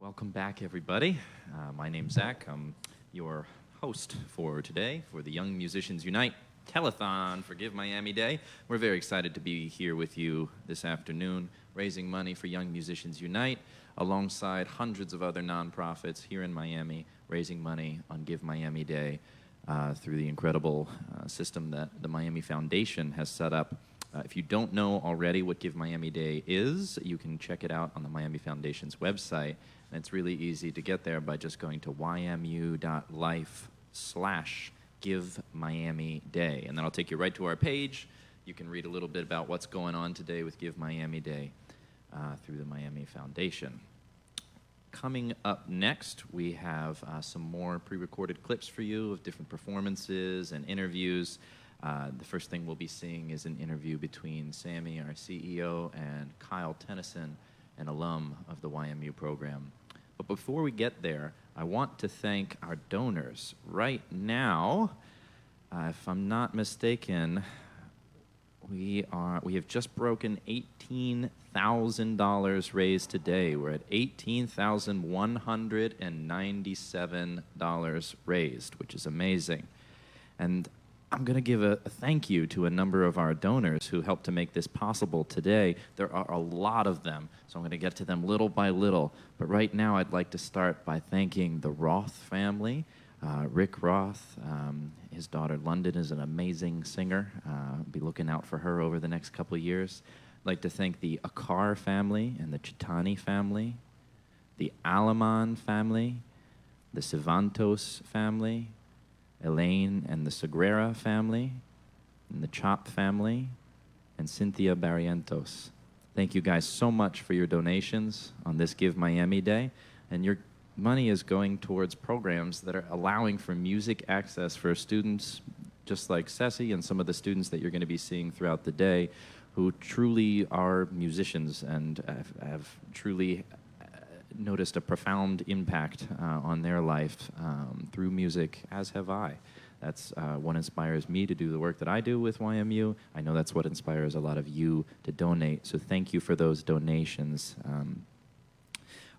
[SPEAKER 1] Welcome back, everybody. My name's Zach. I'm your host for today for the Young Musicians Unite Telethon for Give Miami Day. We're very excited to be here with you this afternoon, raising money for Young Musicians Unite, alongside hundreds of other nonprofits here in Miami, raising money on Give Miami Day through the incredible system that the Miami Foundation has set up. If you don't know already what Give Miami Day is, you can check it out on the Miami Foundation's website. And it's really easy to get there by just going to ymu.life/Give Miami Day. And that'll take you right to our page. You can read a little bit about what's going on today with Give Miami Day through the Miami Foundation. Coming up next, we have some more pre-recorded clips for you of different performances and interviews. The first thing we'll be seeing is an interview between Sammy, our CEO, and Kyle Tennyson, an alum of the YMU program. But before we get there, I want to thank our donors. Right now, if I'm not mistaken, we have just broken $18,000 raised today. We're at $18,197 raised, which is amazing. And I'm going to give a thank you to a number of our donors who helped to make this possible today. There are a lot of them, so I'm going to get to them little by little. But right now, I'd like to start by thanking the Roth family. Rick Roth, his daughter London is an amazing singer. Be looking out for her over the next couple of years. I'd like to thank the Akar family and the Chitani family, the Alaman family, the Sivantos family, Elaine and the Sagrera family, and the Chop family, and Cynthia Barrientos. Thank you guys so much for your donations on this Give Miami Day. And your money is going towards programs that are allowing for music access for students just like Ceci and some of the students that you're going to be seeing throughout the day who truly are musicians and have truly noticed a profound impact on their life through music, as have I. That's what inspires me to do the work that I do with YMU. I know that's what inspires a lot of you to donate, so thank you for those donations.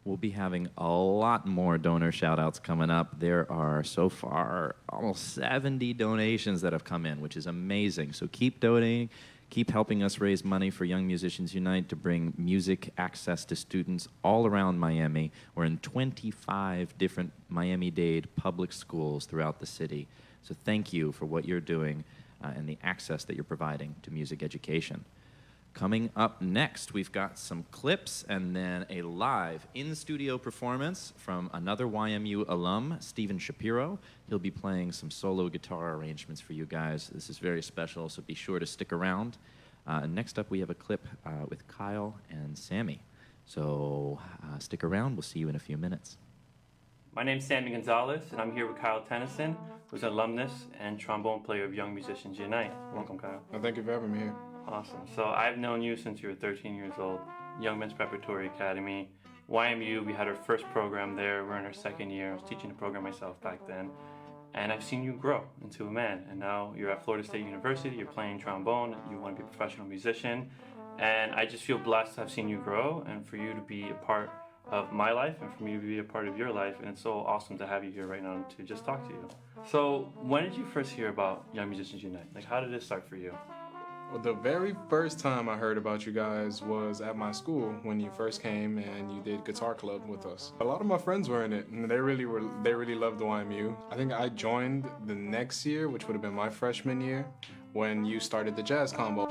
[SPEAKER 1] We'll be having a lot more donor shout-outs coming up. There are, so far, almost 70 donations that have come in, which is amazing. So keep donating. Keep helping us raise money for Young Musicians Unite to bring music access to students all around Miami. We're in 25 different Miami-Dade public schools throughout the city. So thank you for what you're doing and the access that you're providing to music education. Coming up next, we've got some clips and then a live in-studio performance from another YMU alum, Stephen Shapiro. He'll be playing some solo guitar arrangements for you guys. This is very special, so be sure to stick around. Next up, we have a clip with Kyle and Sammy. So stick around. We'll see you in a few minutes.
[SPEAKER 2] My name's Sammy Gonzalez, and I'm here with Kyle Tennyson, who's an alumnus and trombone player of Young Musicians Unite. Welcome, Kyle.
[SPEAKER 4] Well, thank you for having me here.
[SPEAKER 2] Awesome. So I've known you since you were 13 years old. Young Men's Preparatory Academy. YMU, we had our first program there. We're in our second year. I was teaching the program myself back then. And I've seen you grow into a man. And now you're at Florida State University. You're playing trombone. You want to be a professional musician. And I just feel blessed to have seen you grow and for you to be a part of my life and for me to be a part of your life. And it's so awesome to have you here right now to just talk to you. So when did you first hear about Young Musicians Unite? Like, how did it start for you?
[SPEAKER 4] Well, the very first time I heard about you guys was at my school when you first came and you did guitar club with us. A lot of my friends were in it, and they really loved the YMU. I think I joined the next year, which would have been my freshman year, when you started the jazz combo.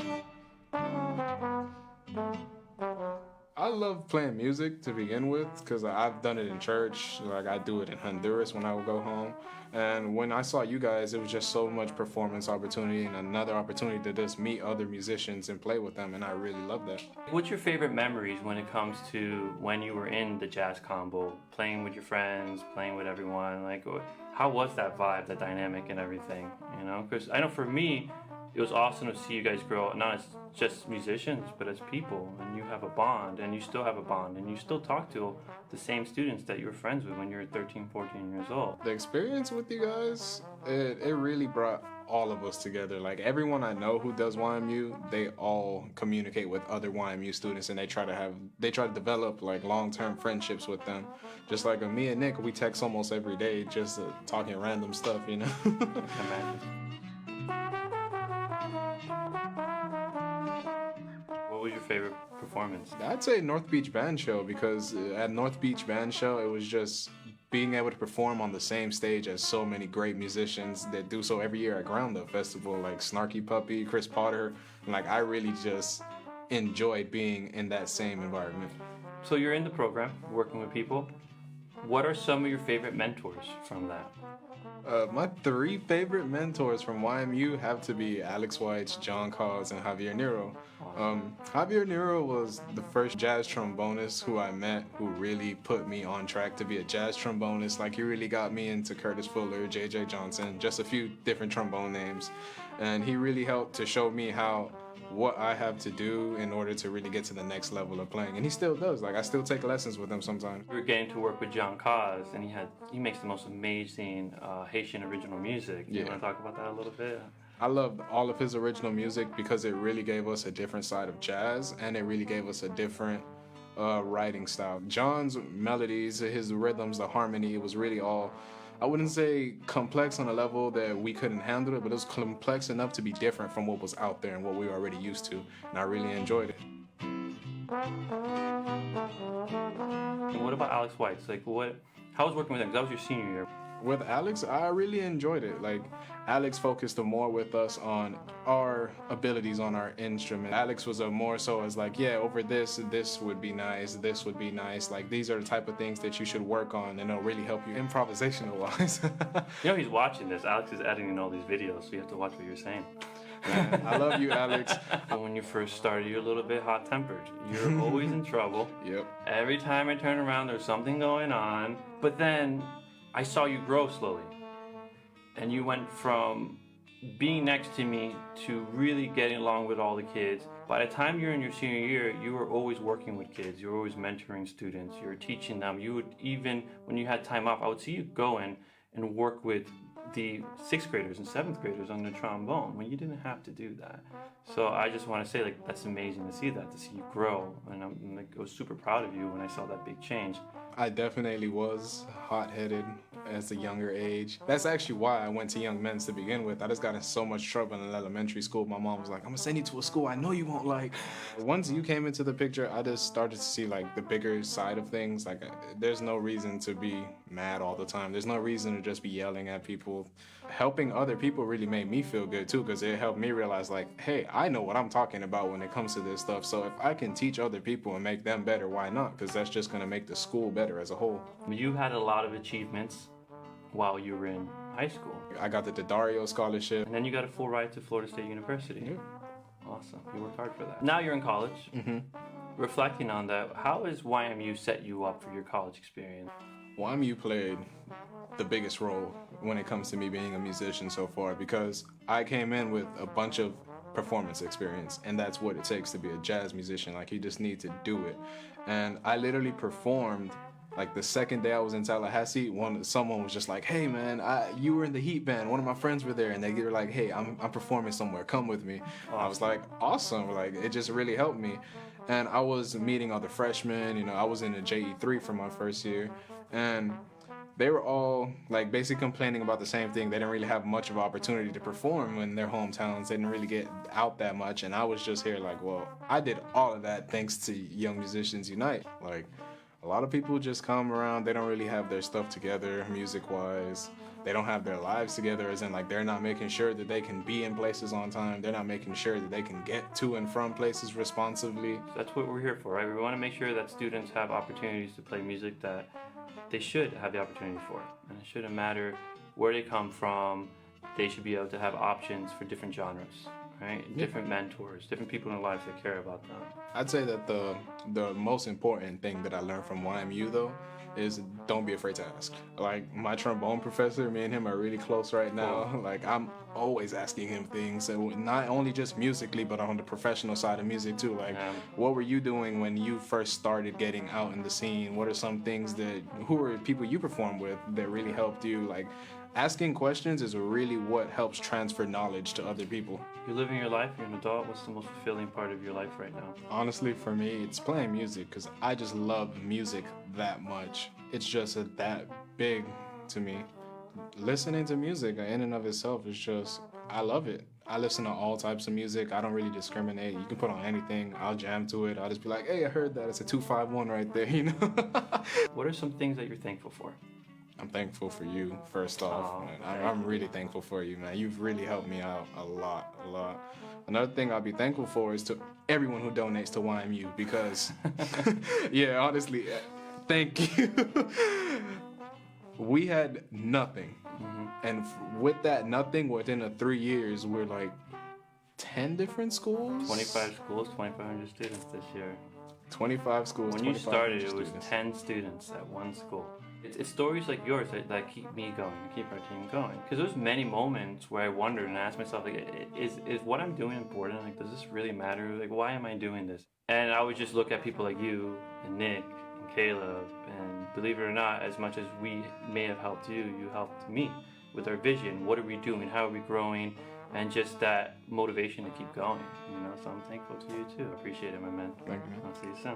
[SPEAKER 4] I love playing music to begin with because I've done it in church. Like, I do it in Honduras when I would go home. And when I saw you guys, it was just so much performance opportunity and another opportunity to just meet other musicians and play with them, and I really love that.
[SPEAKER 2] What's your favorite memories when it comes to when you were in the jazz combo, playing with your friends, playing with everyone? Like, how was that vibe, the dynamic and everything, you know? Because I know for me, it was awesome to see you guys grow, not as just musicians, but as people, and you have a bond, and you still have a bond, and you still talk to the same students that you were friends with when you were 13, 14 years old.
[SPEAKER 4] The experience with you guys, it really brought all of us together. Like everyone I know who does YMU, they all communicate with other YMU students, and they try to develop like long-term friendships with them. Just like me and Nick, we text almost every day, just talking random stuff, you know.
[SPEAKER 2] What was your favorite performance?
[SPEAKER 4] I'd say North Beach Band Show, because at North Beach Band Show, it was just being able to perform on the same stage as so many great musicians that do so every year at Ground Up Festival, like Snarky Puppy, Chris Potter. And like I really just enjoyed being in that same environment.
[SPEAKER 2] So you're in the program, working with people. What are some of your favorite mentors from that?
[SPEAKER 4] My 3 favorite mentors from YMU have to be Alex White, John Cause, and Javier Nero. Javier Nero was the first jazz trombonist who I met who really put me on track to be a jazz trombonist. Like he really got me into Curtis Fuller, J.J. Johnson, just a few different trombone names. And he really helped to show me what I have to do in order to really get to the next level of playing. And he still does. Like I still take lessons with him sometimes.
[SPEAKER 2] We were getting to work with John Cause, and he makes the most amazing Haitian original music. You want to talk about that a little bit?
[SPEAKER 4] I loved all of his original music because it really gave us a different side of jazz, and it really gave us a different writing style. John's melodies, his rhythms, the harmony, it was really all, I wouldn't say complex on a level that we couldn't handle it, but it was complex enough to be different from what was out there and what we were already used to, and I really enjoyed it.
[SPEAKER 2] And what about Alex White's? Like, how was working with him? 'Cause that was your senior year.
[SPEAKER 4] With Alex, I really enjoyed it. Like, Alex focused more with us on our abilities on our instrument. Alex was more so as like, yeah, over this would be nice, this would be nice. Like, these are the type of things that you should work on, and it'll really help you improvisational-wise.
[SPEAKER 2] You know he's watching this. Alex is editing all these videos, so you have to watch what you're saying.
[SPEAKER 4] Man, I love you, Alex.
[SPEAKER 2] When you first started, you're a little bit hot-tempered. You're always in trouble.
[SPEAKER 4] Yep.
[SPEAKER 2] Every time I turn around, there's something going on. But then I saw you grow slowly. And you went from being next to me to really getting along with all the kids. By the time you're in your senior year, you were always working with kids. You were always mentoring students. You were teaching them. You would even, when you had time off, I would see you go in and work with the 6th graders and 7th graders on the trombone when you didn't have to do that. So I just want to say, like, that's amazing to see that, to see you grow. And I was super proud of you when I saw that big change.
[SPEAKER 4] I definitely was hot-headed as a younger age. That's actually why I went to Young Men's to begin with. I just got in so much trouble in elementary school. My mom was like, I'm gonna send you to a school I know you won't like. Once you came into the picture, I just started to see like the bigger side of things. Like there's no reason to be mad all the time. There's no reason to just be yelling at people. Helping other people really made me feel good too, because it helped me realize like, hey, I know what I'm talking about when it comes to this stuff. So if I can teach other people and make them better, why not? Because that's just gonna make the school better as a whole.
[SPEAKER 2] You had a lot of achievements while you were in high school.
[SPEAKER 4] I got the Daddario scholarship.
[SPEAKER 2] And then you got a full ride to Florida State University.
[SPEAKER 4] Yeah.
[SPEAKER 2] Awesome. You worked hard for that. Now you're in college.
[SPEAKER 4] Mm-hmm.
[SPEAKER 2] Reflecting on that, how has YMU set you up for your college experience?
[SPEAKER 4] YMU played the biggest role when it comes to me being a musician so far, because I came in with a bunch of performance experience, and that's what it takes to be a jazz musician. Like, you just need to do it. And I literally performed, like, the second day I was in Tallahassee, someone was just like, hey man, you were in the Heat band, one of my friends were there, and they were like, hey, I'm performing somewhere, come with me. Awesome. I was like, awesome. Like, it just really helped me. And I was meeting other freshmen, you know, I was in a JE3 for my first year, and they were all like basically complaining about the same thing. They didn't really have much of an opportunity to perform in their hometowns. They didn't really get out that much. And I was just here like, well, I did all of that thanks to Young Musicians Unite. Like, a lot of people just come around, they don't really have their stuff together music-wise. They don't have their lives together, as in like they're not making sure that they can be in places on time. They're not making sure that they can get to and from places responsibly.
[SPEAKER 2] That's what we're here for, right? We want to make sure that students have opportunities to play music that they should have the opportunity for. And it shouldn't matter where they come from. They should be able to have options for different genres, right? Yeah. Different mentors, different people in their lives that care about them. I'd
[SPEAKER 4] say that the most important thing that I learned from YMU though is don't be afraid to ask. Like, my trombone professor, me and him are really close right now. Cool. Like, I'm always asking him things, and not only just musically, but on the professional side of music too. Like, what were you doing when you first started getting out in the scene? What are some things who are people you perform with that really helped you? Like, Asking questions is really what helps transfer knowledge to other people.
[SPEAKER 2] You're living your life, you're an adult. What's the most fulfilling part of your life right now?
[SPEAKER 4] Honestly, for me, it's playing music because I just love music that much. It's just that big to me. Listening to music in and of itself is just, I love it. I listen to all types of music. I don't really discriminate. You can put on anything. I'll jam to it. I'll just be like, hey, I heard that. It's a 251 right there, you know?
[SPEAKER 2] What are some things that you're thankful for?
[SPEAKER 4] I'm thankful for you, first off.
[SPEAKER 2] Oh,
[SPEAKER 4] I'm really thankful for you, man. You've really helped me out a lot. Another thing I'll be thankful for is to everyone who donates to YMU because, yeah, honestly, thank you. We had nothing. And with that nothing, within 3 years, we're like 10 different schools?
[SPEAKER 2] 25 schools, 2,500 students this year.
[SPEAKER 4] 25 schools,
[SPEAKER 2] When you started, it was
[SPEAKER 4] students.
[SPEAKER 2] 10 students at one school. It's stories like yours that keep me going, and keep our team going. Because there's many moments where I wondered and asked myself, like, is what I'm doing important? Like, does this really matter? Like, why am I doing this? And I would just look at people like you and Nick and Caleb, and believe it or not, as much as we may have helped you, you helped me with our vision. What are we doing? How are we growing? And just that motivation to keep going, you know? So I'm thankful to you too. I appreciate it, my man.
[SPEAKER 4] Thank you, man.
[SPEAKER 2] I'll see you soon.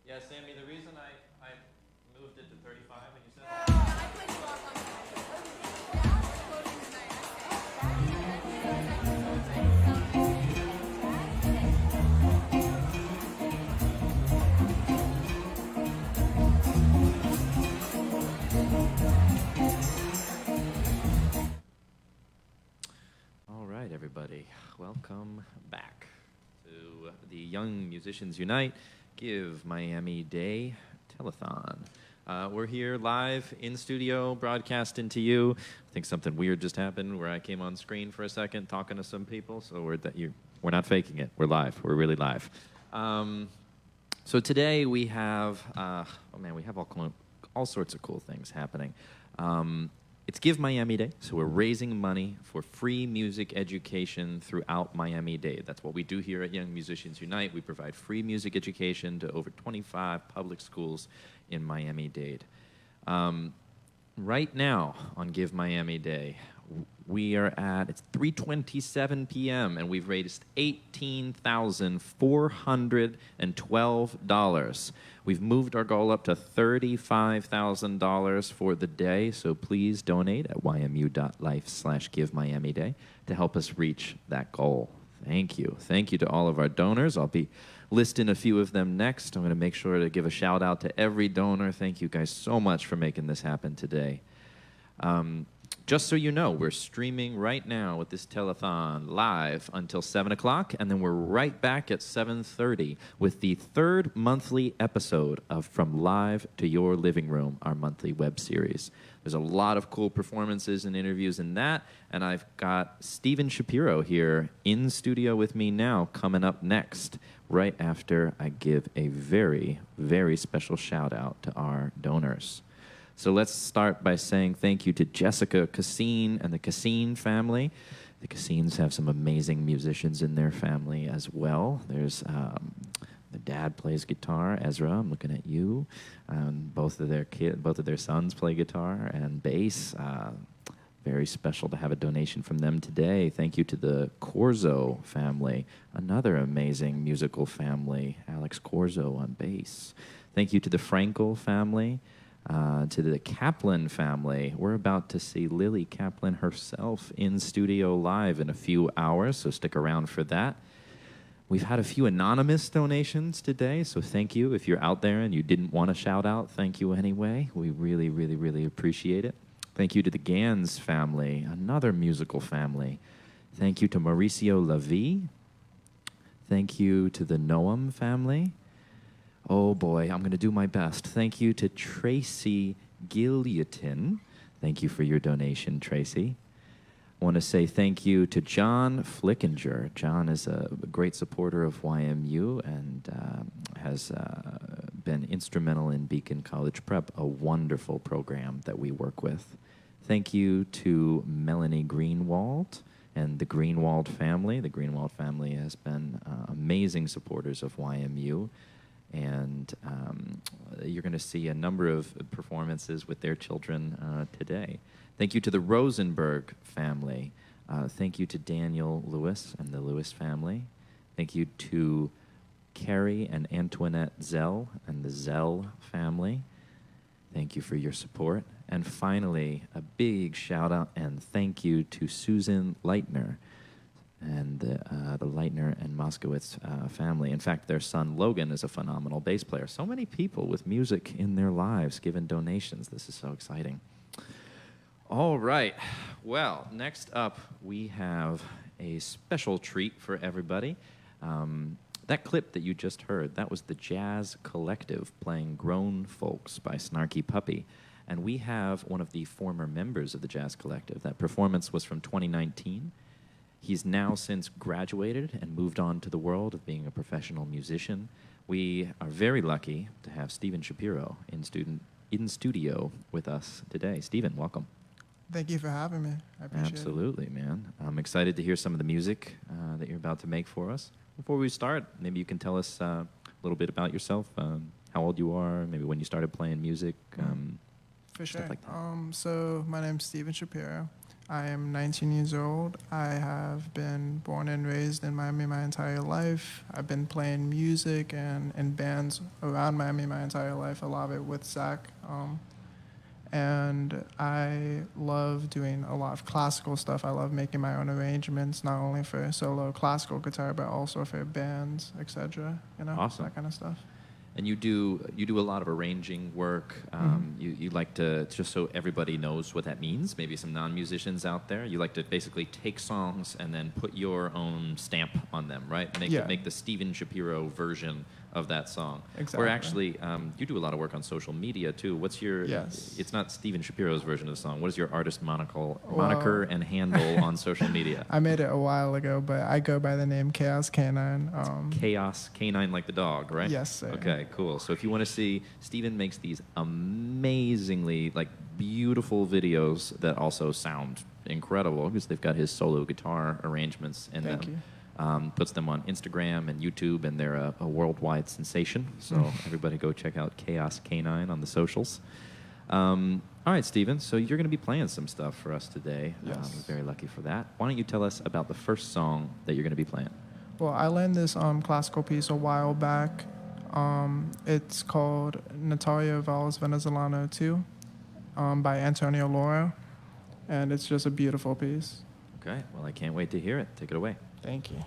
[SPEAKER 1] Yeah, Sammy, the reason I moved it to 35 and you said All right, everybody. Welcome back to the Young Musicians Unite Give Miami Day Telethon. We're here live in studio, broadcasting to you. I think something weird just happened where I came on screen for a second talking to some people, so we're not faking it. We're live. We're really live. So today we have, we have all sorts of cool things happening. It's Give Miami Day, so we're raising money for free music education throughout Miami-Dade. That's what we do here at Young Musicians Unite. We provide free music education to over 25 public schools in Miami-Dade. Right now on Give Miami Day, it's 3:27 p.m., and we've raised $18,412. We've moved our goal up to $35,000 for the day, so please donate at ymu.life/GiveMiamiDay to help us reach that goal. Thank you. Thank you to all of our donors. I'll be listing a few of them next. I'm going to make sure to give a shout out to every donor. Thank you guys so much for making this happen today. Just so you know, we're streaming right now with this telethon live until 7 o'clock, and then we're right back at 7:30 with the third monthly episode of From Live to Your Living Room, our monthly web series. There's a lot of cool performances and interviews in that, and I've got Steven Shapiro here in studio with me now, coming up next, right after I give a very, very special shout-out to our donors. So let's start by saying thank you to Jessica Cassine and the Cassine family. The Cassines have some amazing musicians in their family as well. There's the dad plays guitar, Ezra. I'm looking at you. Both of their sons play guitar and bass. Very special to have a donation from them today. Thank you to the Corzo family, another amazing musical family. Alex Corzo on bass. Thank you to the Frankel family. To the Kaplan family. We're about to see Lily Kaplan herself in studio live in a few hours, so stick around for that. We've had a few anonymous donations today, so thank you. If you're out there and you didn't want a shout out, thank you anyway. We really, really, really appreciate it. Thank you to the Gans family, another musical family. Thank you to Mauricio Lavie. Thank you to the Noam family. Oh boy, I'm going to do my best. Thank you to Tracy Gilliatin. Thank you for your donation, Tracy. I want to say thank you to John Flickinger. John is a great supporter of YMU and has been instrumental in Beacon College Prep, a wonderful program that we work with. Thank you to Melanie Greenwald and the Greenwald family. The Greenwald family has been amazing supporters of YMU. And you're going to see a number of performances with their children today. Thank you to the Rosenberg family. Thank you to Daniel Lewis and the Lewis family. Thank you to Carrie and Antoinette Zell and the Zell family. Thank you for your support. And finally, a big shout out and thank you to Susan Leitner and the Leitner and Moskowitz family. In fact, their son Logan is a phenomenal bass player. So many people with music in their lives giving donations. This is so exciting. All right. Well, next up, we have a special treat for everybody. That clip that you just heard, that was the Jazz Collective playing Grown Folks by Snarky Puppy. And we have one of the former members of the Jazz Collective. That performance was from 2019. He's now since graduated and moved on to the world of being a professional musician. We are very lucky to have Steven Shapiro in studio with us today. Steven, welcome.
[SPEAKER 5] Thank you for having me. I appreciate it.
[SPEAKER 1] Absolutely, man. I'm excited to hear some of the music that you're about to make for us. Before we start, maybe you can tell us a little bit about yourself, how old you are, maybe when you started playing music.
[SPEAKER 5] For
[SPEAKER 1] stuff
[SPEAKER 5] sure.
[SPEAKER 1] like that.
[SPEAKER 5] So my name's Steven Shapiro. I am 19 years old. I have been born and raised in Miami my entire life. I've been playing music and in bands around Miami my entire life, a lot of it with Zach. And I love doing a lot of classical stuff. I love making my own arrangements, not only for solo classical guitar, but also for bands, etc.
[SPEAKER 1] Awesome.
[SPEAKER 5] That kind of stuff.
[SPEAKER 1] And you do a lot of arranging work. You like to, just so everybody knows what that means, maybe some non-musicians out there, you like to basically take songs and then put your own stamp on them, right? Make the Steven Shapiro version of that song.
[SPEAKER 5] Exactly.
[SPEAKER 1] Or actually, you do a lot of work on social media too. What's your?
[SPEAKER 5] Yes.
[SPEAKER 1] It's not Steven Shapiro's version of the song. What is your artist moniker and handle on social media?
[SPEAKER 5] I made it a while ago, but I go by the name Chaos Canine.
[SPEAKER 1] Chaos Canine, like the dog, right?
[SPEAKER 5] Yes, sir.
[SPEAKER 1] Okay, cool. So if you want to see, Steven makes these amazingly, beautiful videos that also sound incredible because they've got his solo guitar arrangements in them.
[SPEAKER 5] Thank you.
[SPEAKER 1] Puts them on Instagram and YouTube, and they're a worldwide sensation. So everybody go check out Chaos Canine on the socials. All right, Steven, so you're going to be playing some stuff for us today.
[SPEAKER 5] Yes.
[SPEAKER 1] We're very lucky for that. Why don't you tell us about the first song that you're going to be playing?
[SPEAKER 5] Well, I learned this classical piece a while back. It's called Natalia Vals Venezolano 2 by Antonio Laura, and it's just a beautiful piece.
[SPEAKER 1] Okay, well, I can't wait to hear it. Take it away.
[SPEAKER 5] Thank you.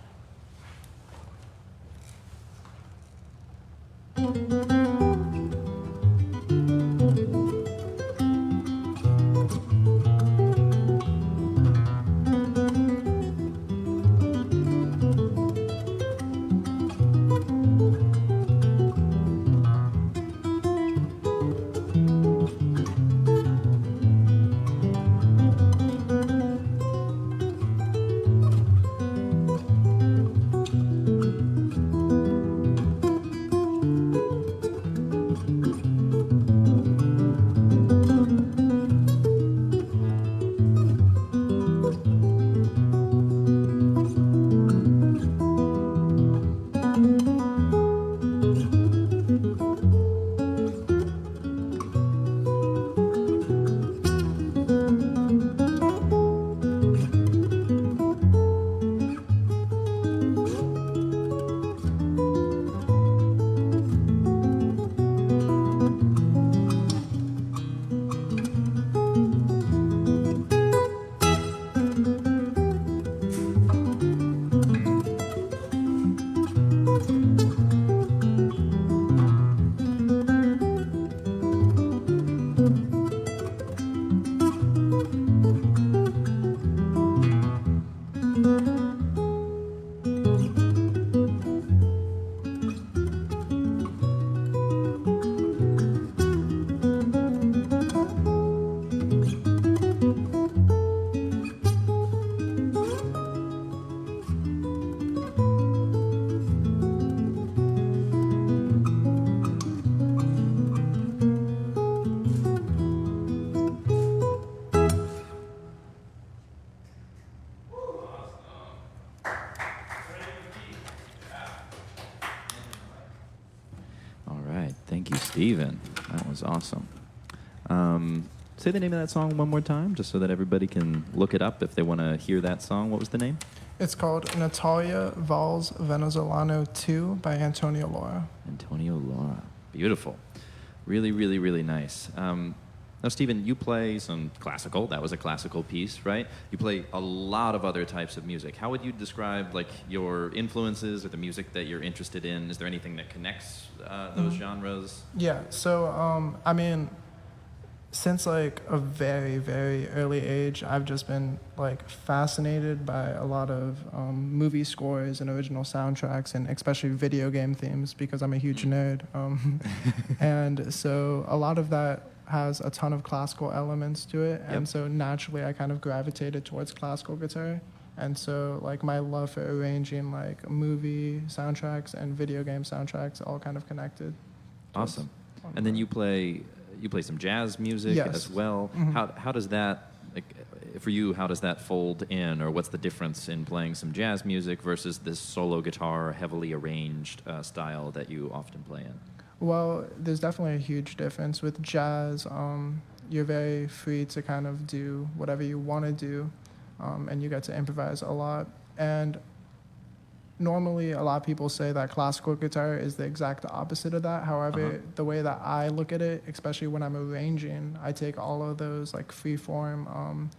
[SPEAKER 1] Thank you, Steven. That was awesome. Say the name of that song one more time, just so that everybody can look it up if they want to hear that song. What was the name?
[SPEAKER 5] It's called Natalia Vals Venezolano 2 by Antonio Laura.
[SPEAKER 1] Antonio Laura. Beautiful. Really, really, really nice. Now, Steven, you play some classical. That was a classical piece, right? You play a lot of other types of music. How would you describe your influences or the music that you're interested in? Is there anything that connects those genres?
[SPEAKER 5] Yeah, so, since a very, very early age, I've just been fascinated by a lot of movie scores and original soundtracks, and especially video game themes, because I'm a huge nerd. And so a lot of that has a ton of classical elements to it, and so naturally I kind of gravitated towards classical guitar. And so my love for arranging movie soundtracks and video game soundtracks all kind of connected.
[SPEAKER 1] Awesome. And then you play some jazz music as well. Mm-hmm. How does that, for you, how does that fold in, or what's the difference in playing some jazz music versus this solo guitar, heavily arranged style that you often play in?
[SPEAKER 5] Well, there's definitely a huge difference with jazz. you're very free to kind of do whatever you want to do, and you get to improvise a lot. And normally, a lot of people say that classical guitar is the exact opposite of that. However, the way that I look at it, especially when I'm arranging, I take all of those like free-form,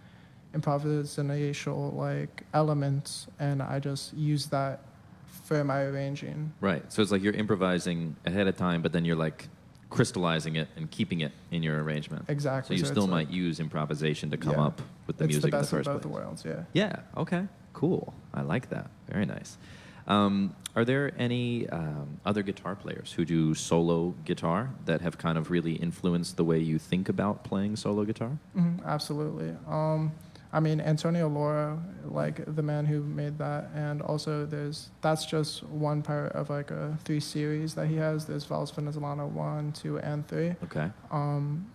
[SPEAKER 5] improvisational like elements, and I just use that for my arranging.
[SPEAKER 1] Right. So it's like you're improvising ahead of time, but then you're like crystallizing it and keeping it in your arrangement.
[SPEAKER 5] Exactly.
[SPEAKER 1] So you
[SPEAKER 5] So
[SPEAKER 1] still
[SPEAKER 5] it's
[SPEAKER 1] might use improvisation to come
[SPEAKER 5] Yeah.
[SPEAKER 1] up with the
[SPEAKER 5] It's
[SPEAKER 1] music
[SPEAKER 5] the
[SPEAKER 1] in the
[SPEAKER 5] best of
[SPEAKER 1] first
[SPEAKER 5] both
[SPEAKER 1] place.
[SPEAKER 5] worlds, yeah.
[SPEAKER 1] Yeah. Okay. Cool. I like that. Very nice. Are there any other guitar players who do solo guitar that have kind of really influenced the way you think about playing solo guitar?
[SPEAKER 5] Absolutely. I mean, Antonio Laura, like the man who made that, and also that's just one part of like a 3 series that he has. There's Vals Venezuela 1, 2, and 3.
[SPEAKER 1] Okay.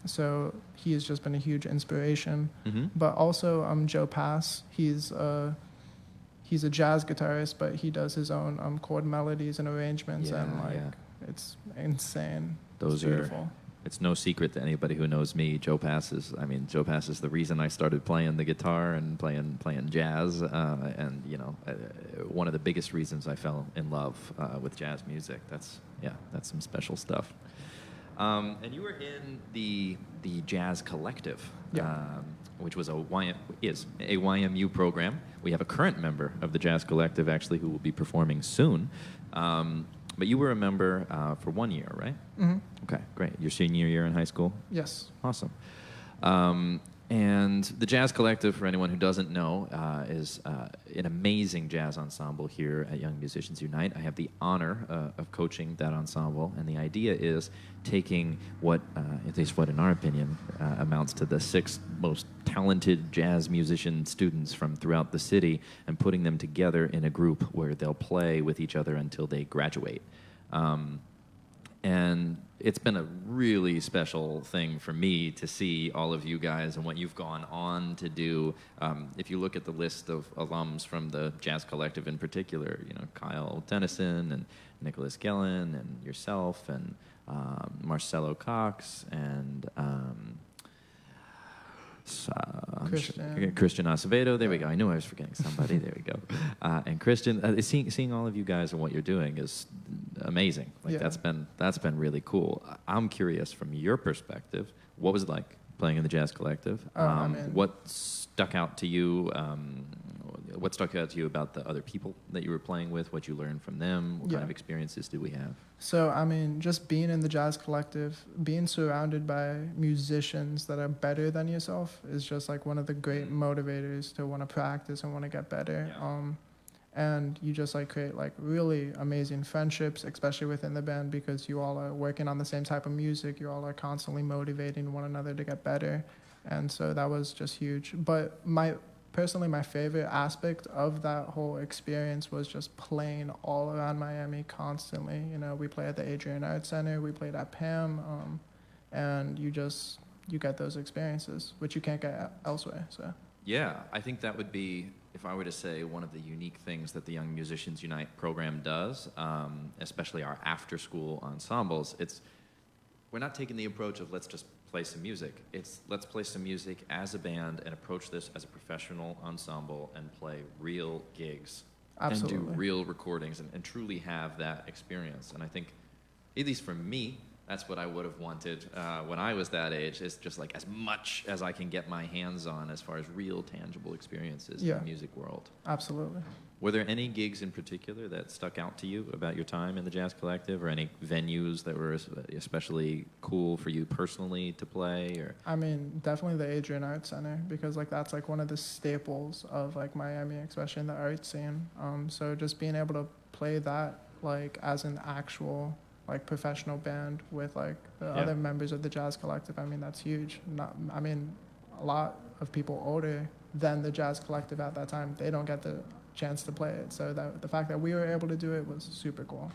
[SPEAKER 5] So he has just been a huge inspiration.
[SPEAKER 1] Mm-hmm.
[SPEAKER 5] But also Joe Pass, he's a jazz guitarist, but he does his own chord melodies and arrangements, and it's insane.
[SPEAKER 1] Those
[SPEAKER 5] it's beautiful.
[SPEAKER 1] It's no secret to anybody who knows me. Joe Pass is the reason I started playing the guitar and playing jazz, and one of the biggest reasons I fell in love with jazz music. That's some special stuff. And you were in the Jazz Collective, which was is a YMU program. We have a current member of the Jazz Collective actually who will be performing soon. But you were a member for 1 year, right?
[SPEAKER 5] Mm-hmm.
[SPEAKER 1] Okay, great. Your senior year in high school?
[SPEAKER 5] Yes.
[SPEAKER 1] Awesome. And the Jazz Collective, for anyone who doesn't know, is an amazing jazz ensemble here at Young Musicians Unite. I have the honor of coaching that ensemble, and the idea is taking what, at least what in our opinion, amounts to the 6 most talented jazz musician students from throughout the city and putting them together in a group where they'll play with each other until they graduate. And it's been a really special thing for me to see all of you guys and what you've gone on to do. If you look at the list of alums from the Jazz Collective in particular, Kyle Tennyson and Nicholas Guerwen and yourself and Marcelo Cox and Christian Acevedo. There we go. I knew I was forgetting somebody. There we go. And Christian, seeing all of you guys and what you're doing is amazing. That's been really cool. I'm curious from your perspective, what was it like playing in the Jazz Collective? What stuck out to you? What stuck out to you about the other people that you were playing with? What you learned from them? What kind of experiences did we have?
[SPEAKER 5] So, just being in the Jazz Collective, being surrounded by musicians that are better than yourself is just like one of the great motivators to want to practice and want to get better. Yeah. And you just like create like really amazing friendships, especially within the band, because you all are working on the same type of music. You all are constantly motivating one another to get better. And so that was just huge. But personally, my favorite aspect of that whole experience was just playing all around Miami constantly. We play at the Adrian Arts Center, we played at PAM, and you get those experiences, which you can't get elsewhere. So. Yeah,
[SPEAKER 1] I think that would be, if I were to say, one of the unique things that the Young Musicians Unite program does, especially our after-school ensembles. We're not taking the approach of let's just play some music. It's let's play some music as a band and approach this as a professional ensemble and play real gigs.
[SPEAKER 5] Absolutely.
[SPEAKER 1] And do real recordings and truly have that experience. And I think, at least for me, that's what I would have wanted when I was that age, is just like as much as I can get my hands on as far as real tangible experiences in the music world.
[SPEAKER 5] Absolutely.
[SPEAKER 1] Were there any gigs in particular that stuck out to you about your time in the Jazz Collective, or any venues that were especially cool for you personally to play? Or
[SPEAKER 5] definitely the Adrian Arts Center, because like that's like one of the staples of like Miami, especially in the art scene. So just being able to play that like as an actual like professional band with like the other members of the Jazz Collective, that's huge. A lot of people older than the Jazz Collective at that time, they don't get the chance to play it. So that the fact that we were able to do it was super cool.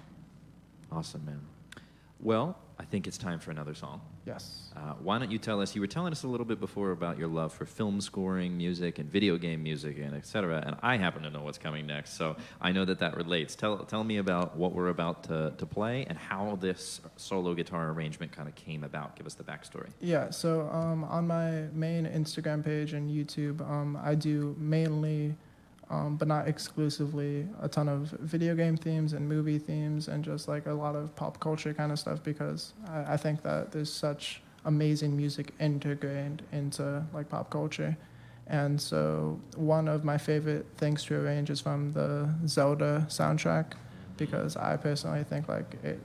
[SPEAKER 1] Awesome, man. Well, I think it's time for another song.
[SPEAKER 5] Yes.
[SPEAKER 1] Why don't you tell us, you were telling us a little bit before about your love for film scoring music and video game music and et cetera, and I happen to know what's coming next, so I know that that relates. Tell me about what we're about to play and how this solo guitar arrangement kind of came about. Give us the backstory.
[SPEAKER 5] Yeah, so on my main Instagram page and YouTube, I do mainly, but not exclusively, a ton of video game themes and movie themes and just like a lot of pop culture kind of stuff, because I think that there's such amazing music integrated into like pop culture. And so one of my favorite things to arrange is from the Zelda soundtrack, because I personally think like it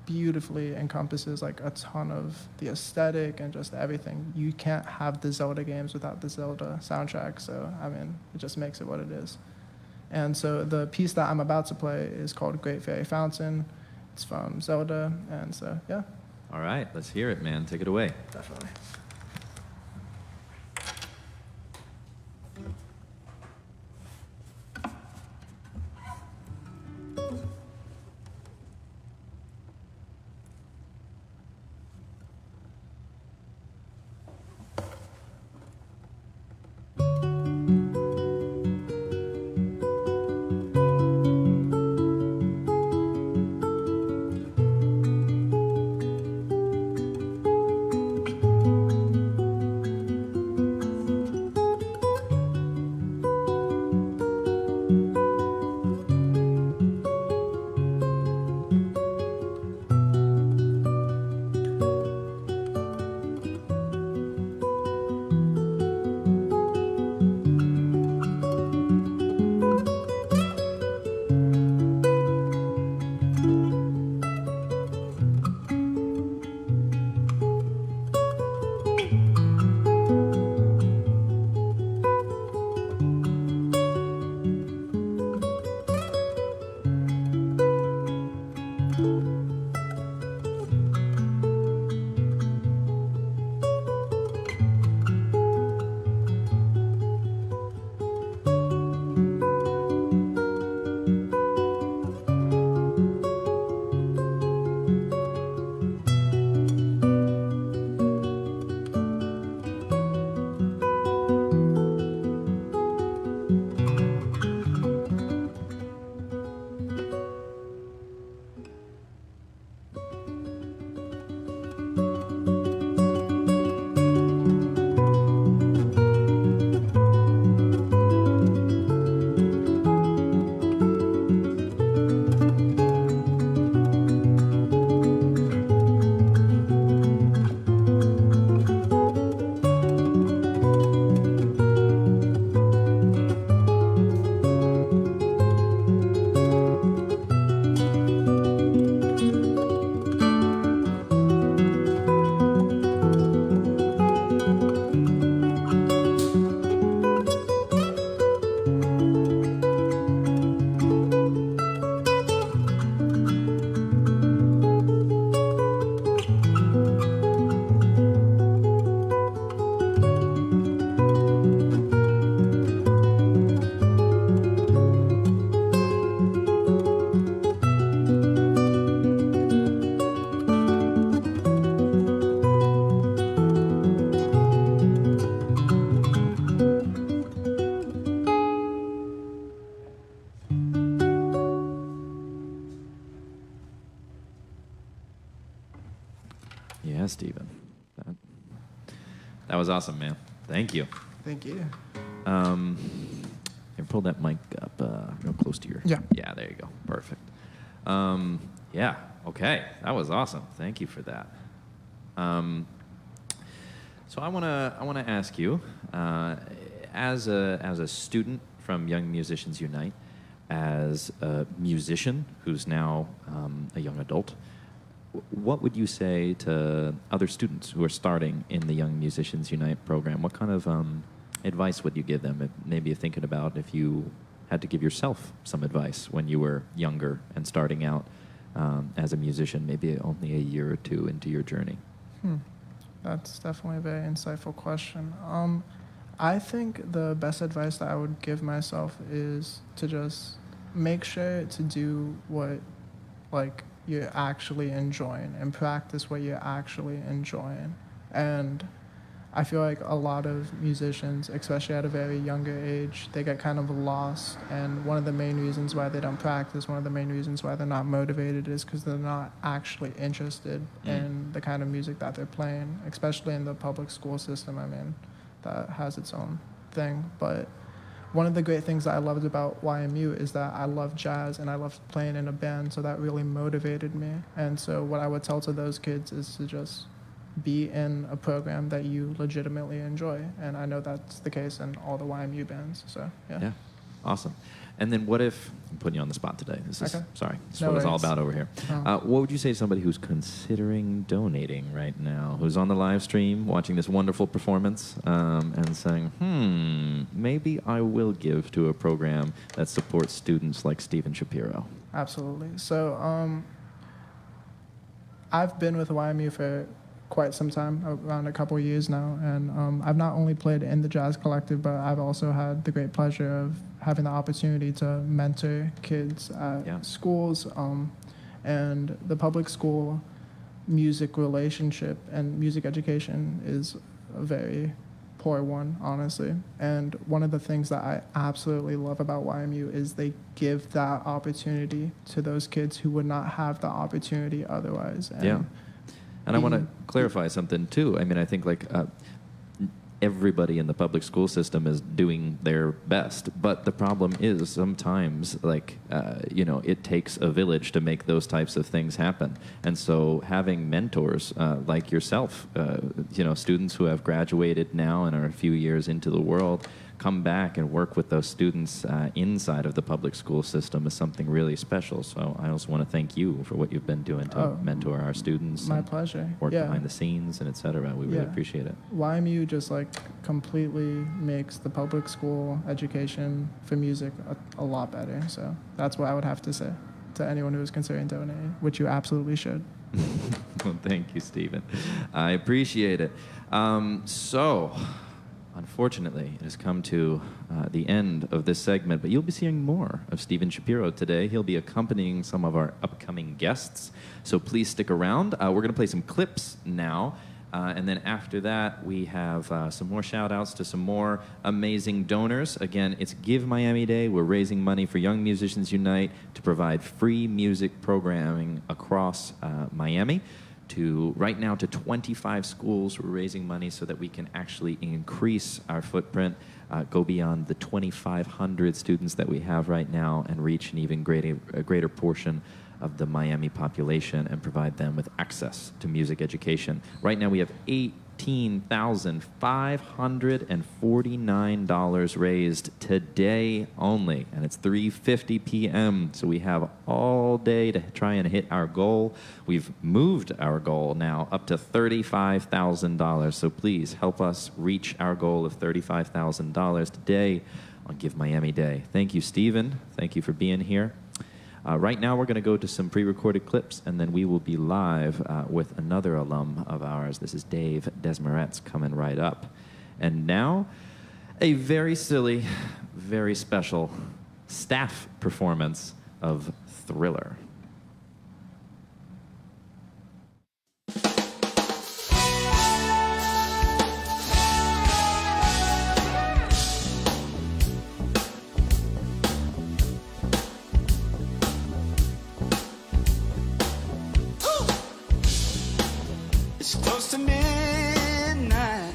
[SPEAKER 5] beautifully encompasses like a ton of the aesthetic and just everything. You can't have the Zelda games without the Zelda soundtrack, so I mean it just makes it what it is. And so the piece that I'm about to play is called Great Fairy Fountain. It's from Zelda, and so yeah.
[SPEAKER 1] All right, let's hear it, man. Take it away.
[SPEAKER 5] Definitely.
[SPEAKER 1] Yeah, Stephen. That was awesome, man. Thank you.
[SPEAKER 5] Thank you.
[SPEAKER 1] Here, pull that mic up real close to your...
[SPEAKER 5] Yeah.
[SPEAKER 1] Yeah, there you go. Perfect. Yeah, okay. That was awesome. Thank you for that. So I wanna ask you, as a student from Young Musicians Unite, as a musician who's now a young adult, what would you say to other students who are starting in the Young Musicians Unite program? What kind of advice would you give them? Maybe you're thinking about if you had to give yourself some advice when you were younger and starting out as a musician, maybe only a year or two into your journey.
[SPEAKER 5] That's definitely a very insightful question. I think the best advice that I would give myself is to just make sure to do what, like, you're actually enjoying and practice what you're actually enjoying. And I feel like a lot of musicians, especially at a very younger age, they get kind of lost. And one of the main reasons why they don't practice, one of the main reasons why they're not motivated is because they're not actually interested in the kind of music that they're playing, especially in the public school system. I mean, that has its own thing. But one of the great things that I loved about YMU is that I love jazz and I love playing in a band, so that really motivated me. And so what I would tell to those kids is to just be in a program that you legitimately enjoy. And I know that's the case in all the YMU bands, so yeah.
[SPEAKER 1] Yeah, awesome. And then what if, I'm putting you on the spot today. This is,
[SPEAKER 5] Okay.
[SPEAKER 1] sorry, this is
[SPEAKER 5] No
[SPEAKER 1] what it's all
[SPEAKER 5] worries.
[SPEAKER 1] about over here.
[SPEAKER 5] Oh.
[SPEAKER 1] What would you say to somebody who's considering donating right now, who's on the live stream, watching this wonderful performance, and saying, maybe I will give to a program that supports students like Steven Shapiro?
[SPEAKER 5] Absolutely. So I've been with YMU for quite some time, around a couple years now, and I've not only played in the jazz collective, but I've also had the great pleasure of having the opportunity to mentor kids at schools, and the public school music relationship and music education is a very poor one, honestly. And one of the things that I absolutely love about YMU is they give that opportunity to those kids who would not have the opportunity otherwise. And
[SPEAKER 1] I want to clarify something too. I mean, I think like everybody in the public school system is doing their best, but the problem is sometimes like it takes a village to make those types of things happen. And so having mentors like yourself, students who have graduated now and are a few years into the world, come back and work with those students inside of the public school system is something really special. So I also want to thank you for what you've been doing to mentor our students.
[SPEAKER 5] My pleasure.
[SPEAKER 1] Work behind the scenes and et cetera. We really appreciate it.
[SPEAKER 5] YMU just like completely makes the public school education for music a lot better. So that's what I would have to say to anyone who is considering donating, which you absolutely should.
[SPEAKER 1] Well, thank you, Stephen. I appreciate it. Unfortunately, it has come to the end of this segment, but you'll be seeing more of Steven Shapiro today. He'll be accompanying some of our upcoming guests, so please stick around. We're going to play some clips now, and then after that, we have some more shout-outs to some more amazing donors. Again, it's Give Miami Day. We're raising money for Young Musicians Unite to provide free music programming across Miami. Right now to 25 schools. We're raising money so that we can actually increase our footprint, go beyond the 2,500 students that we have right now and reach an even greater portion of the Miami population and provide them with access to music education. Right now we have $18,549 raised today only, and it's 3:50 p.m., so we have all day to try and hit our goal. We've moved our goal now up to $35,000, so please help us reach our goal of $35,000 today on Give Miami Day. Thank you, Stephen. Thank you for being here. Right now, we're going to go to some pre-recorded clips, and then we will be live with another alum of ours. This is Dave Desmaretz coming right up. And now, a very silly, very special staff performance of Thriller.
[SPEAKER 6] It's close to midnight.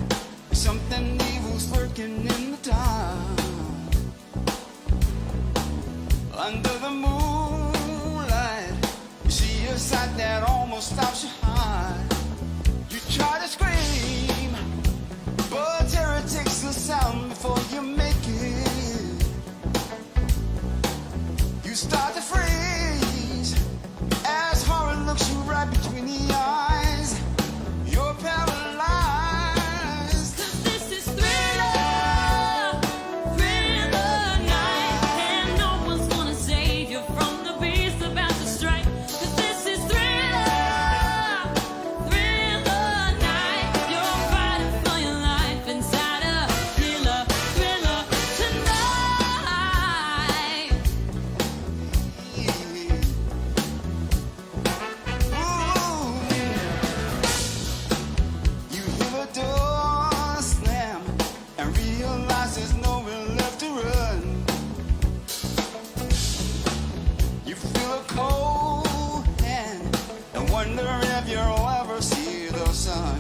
[SPEAKER 6] Something evil's lurking in the dark. Under the moonlight, you see a sight that almost stops your heart. You try to scream, but terror takes the sound before you make it. You start to freeze as horror looks you right between the eyes. You're paralyzed.
[SPEAKER 3] 'Cause this is Thriller, Thriller night, and no one's gonna save you from the beast about to strike. 'Cause this is Thriller,
[SPEAKER 6] son.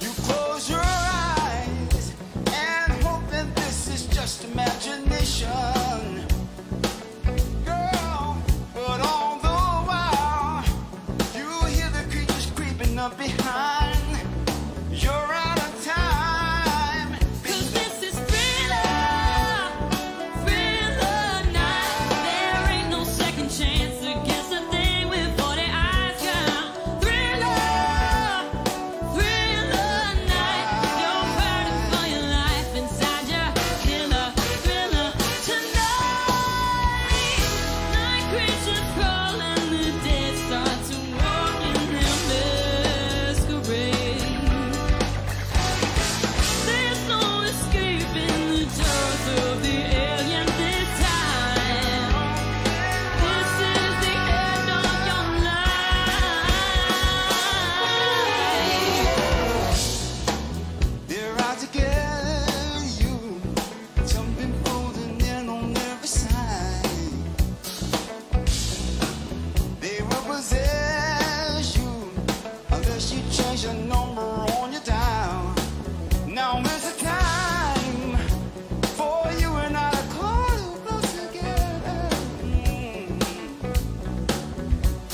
[SPEAKER 6] You close your eyes and hope that this is just imagination. Girl, but all the while you hear the creatures creeping up behind. You're out of time.
[SPEAKER 3] 'Cause this is Thriller, Thriller night. There ain't no second chance against a thing with 40 eyes, girl. Thriller, Thriller night. You're fighting for your life inside your thriller, thriller tonight. Night creatures crawling, the dead start to walk in their masquerade. There's no escaping the jaws of the alien this time. This is the end of your life.
[SPEAKER 6] They're out to get you, jumping, folding in on every side. They will possess you unless you change your number on your dial. Now is the time for you and I to close together.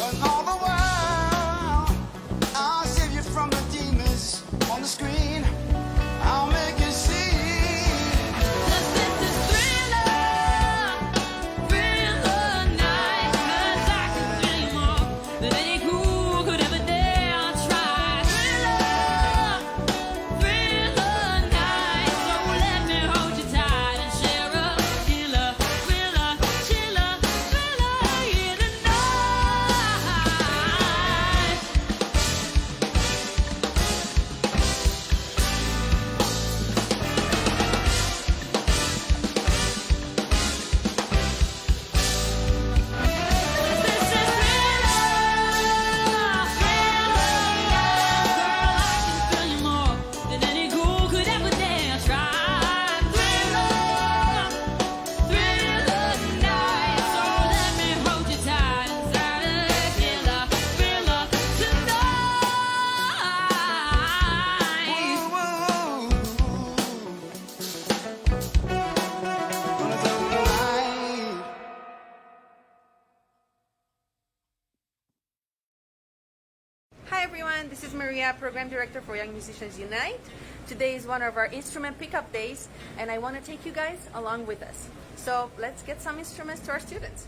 [SPEAKER 6] And all the while, I'll save you from the demons on the screen. I'll make you see.
[SPEAKER 3] 'Cause this is Thriller, Thriller night. 'Cause I can thrill you more than any cool could ever dare try. Thriller, Thriller night. So let me hold you tight and share a killer, thriller, chiller, thriller here tonight. This is Thriller, Thriller night. Girl, I can thrill you more than any ghoul could ever dare try. Thriller, Thriller night. So let me hold you tight inside a killer, thriller tonight.
[SPEAKER 7] Hi everyone, this is Maria, Program Director for Young Musicians Unite. Today is one of our instrument pickup days and I want to take you guys along with us. So let's get some instruments to our students.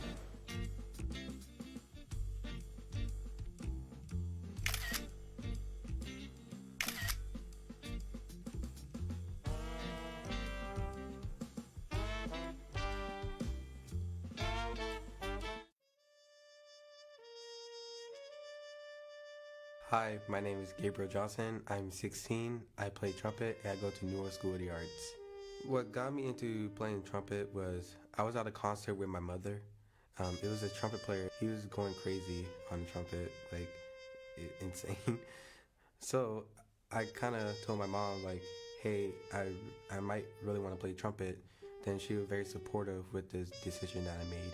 [SPEAKER 8] Hi, my name is Gabriel Johnson. I'm 16. I play trumpet and I go to Newark School of the Arts. What got me into playing trumpet was I was at a concert with my mother. It was a trumpet player. He was going crazy on trumpet, like insane. So I kind of told my mom, like, hey, I might really want to play trumpet. Then she was very supportive with this decision that I made.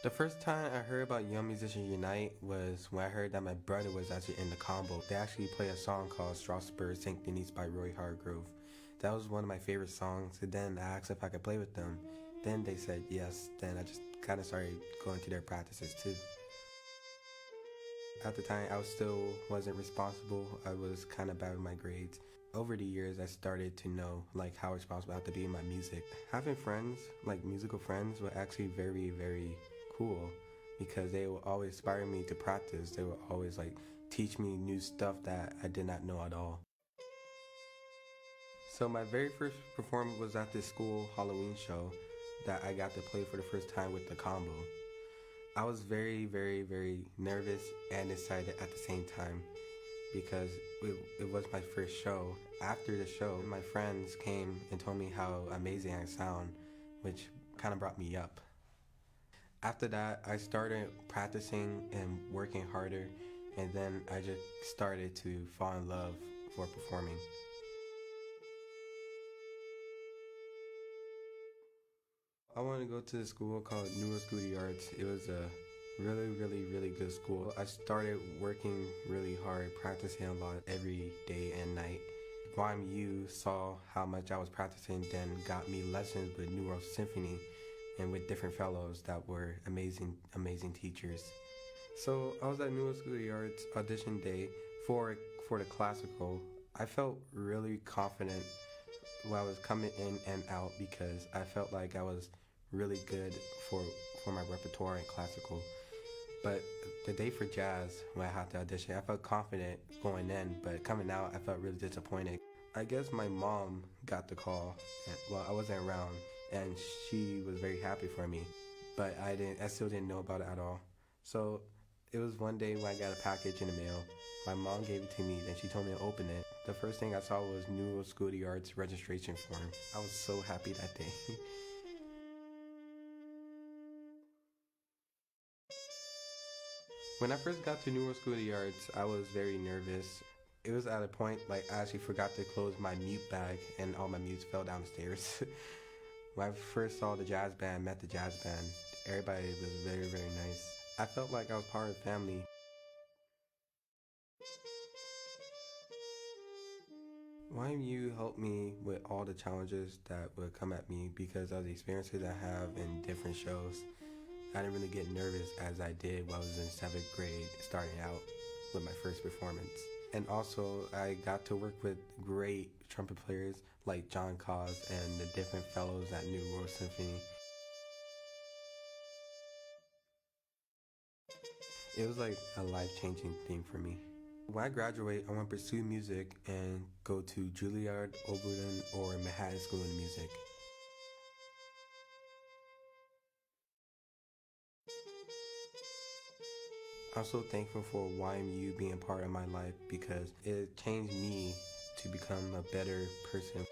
[SPEAKER 8] The first time I heard about Young Musicians Unite was when I heard that my brother was actually in the combo. They actually play a song called Strasbourg St. Denis by Roy Hargrove. That was one of my favorite songs, and then I asked if I could play with them. Then they said yes, then I just kind of started going to their practices too. At the time, I still wasn't responsible. I was kind of bad with my grades. Over the years, I started to know like how responsible I have to be in my music. Having friends, like musical friends, were actually very, very cool because they will always inspire me to practice. They will always like teach me new stuff that I did not know at all. So my very first performance was at this school Halloween show that I got to play for the first time with the combo. I was very, very, very nervous and excited at the same time because it was my first show. After the show, my friends came and told me how amazing I sound, which kind of brought me up. After that, I started practicing and working harder, and then I just started to fall in love for performing. I wanted to go to a school called Newark School of the Arts. It was a really good school. I started working really hard, practicing a lot every day and night. YMU saw how much I was practicing, then got me lessons with New World Symphony and with different fellows that were amazing teachers. So I was at New World School of the Arts audition day for the classical. I felt really confident while I was coming in and out because I felt like I was really good for my repertoire in classical. But the day for jazz, when I had to audition, I felt confident going in, but coming out, I felt really disappointed. I guess my mom got the call. Well, I wasn't around, and she was very happy for me, but I still didn't know about it at all. So it was one day when I got a package in the mail. My mom gave it to me, then she told me to open it. The first thing I saw was New World School of the Arts registration form. I was so happy that day. When I first got to New World School of the Arts, I was very nervous. It was at a point like I actually forgot to close my mute bag and all my mutes fell down the stairs. When I first saw the jazz band, met the jazz band, everybody was very nice. I felt like I was part of the family. YMU helped me with all the challenges that would come at me because of the experiences I have in different shows. I didn't really get nervous as I did while I was in 7th grade starting out with my first performance. And also I got to work with great trumpet players like John Cos and the different fellows at New World Symphony. It was like a life-changing thing for me. When I graduate, I want to pursue music and go to Juilliard, Oberlin, or Manhattan School of Music. I'm so thankful for YMU being part of my life because it changed me to become a better person.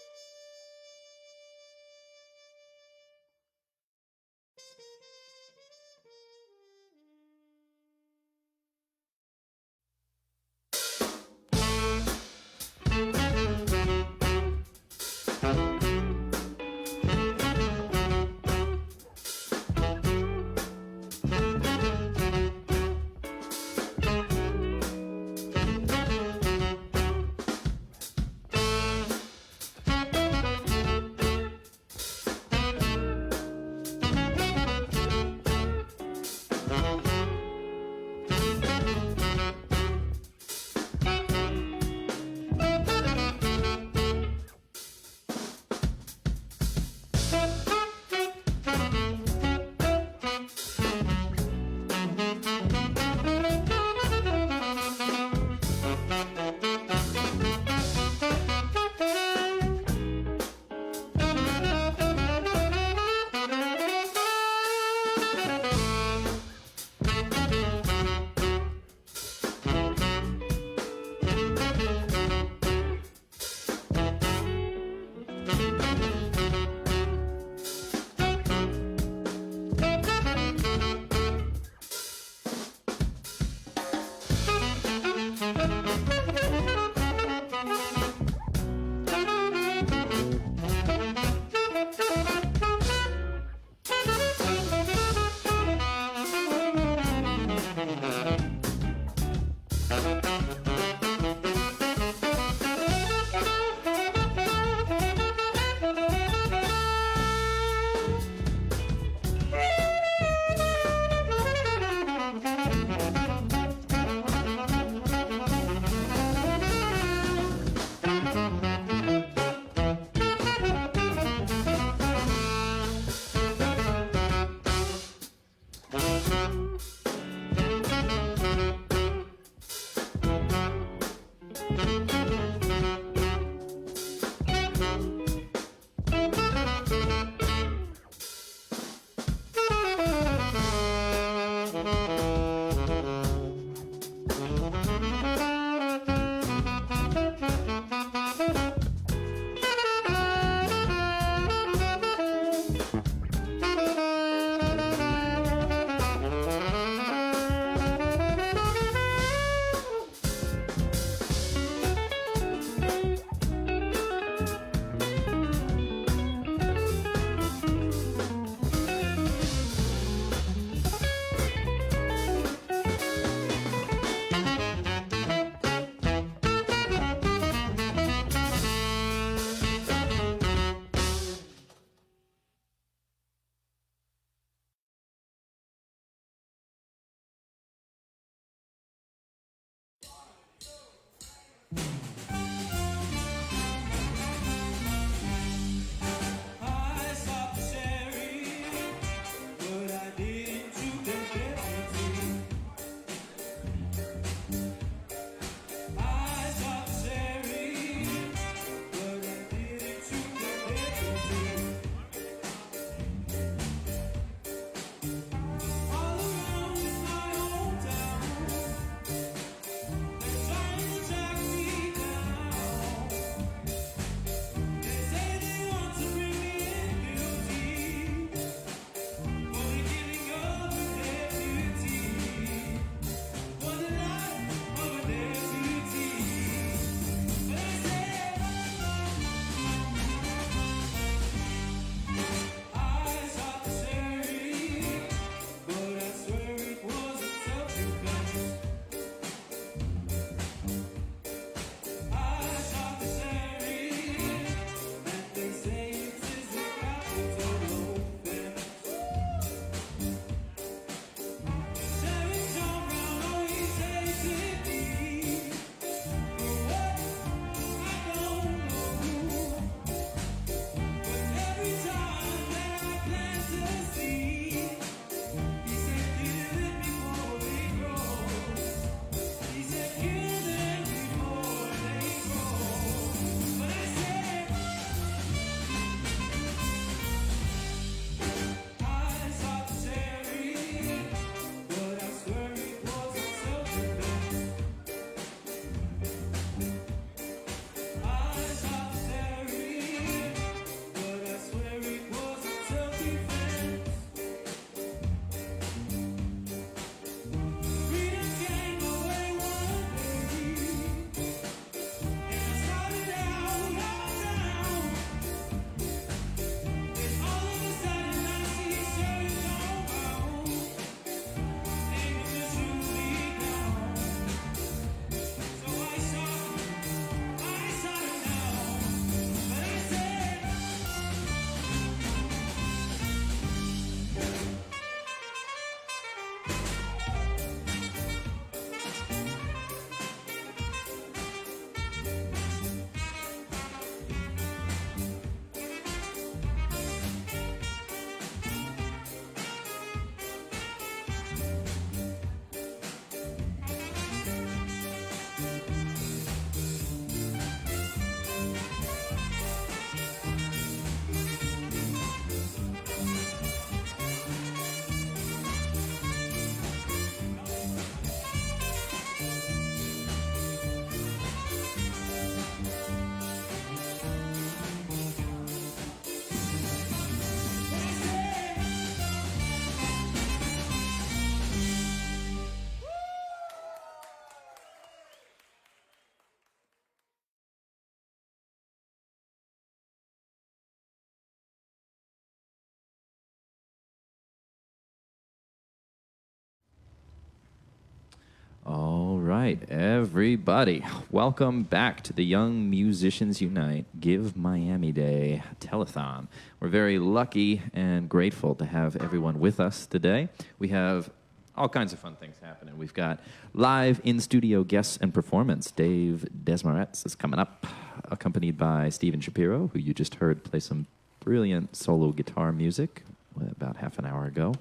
[SPEAKER 1] All right, everybody, welcome back to the Young Musicians Unite Give Miami Day Telethon. We're very lucky and grateful to have everyone with us today. We have all kinds of fun things happening. We've got live in-studio guests and performance. Dave Desmaretz is coming up, accompanied by Steven Shapiro, who you just heard play some brilliant solo guitar music about half an hour ago.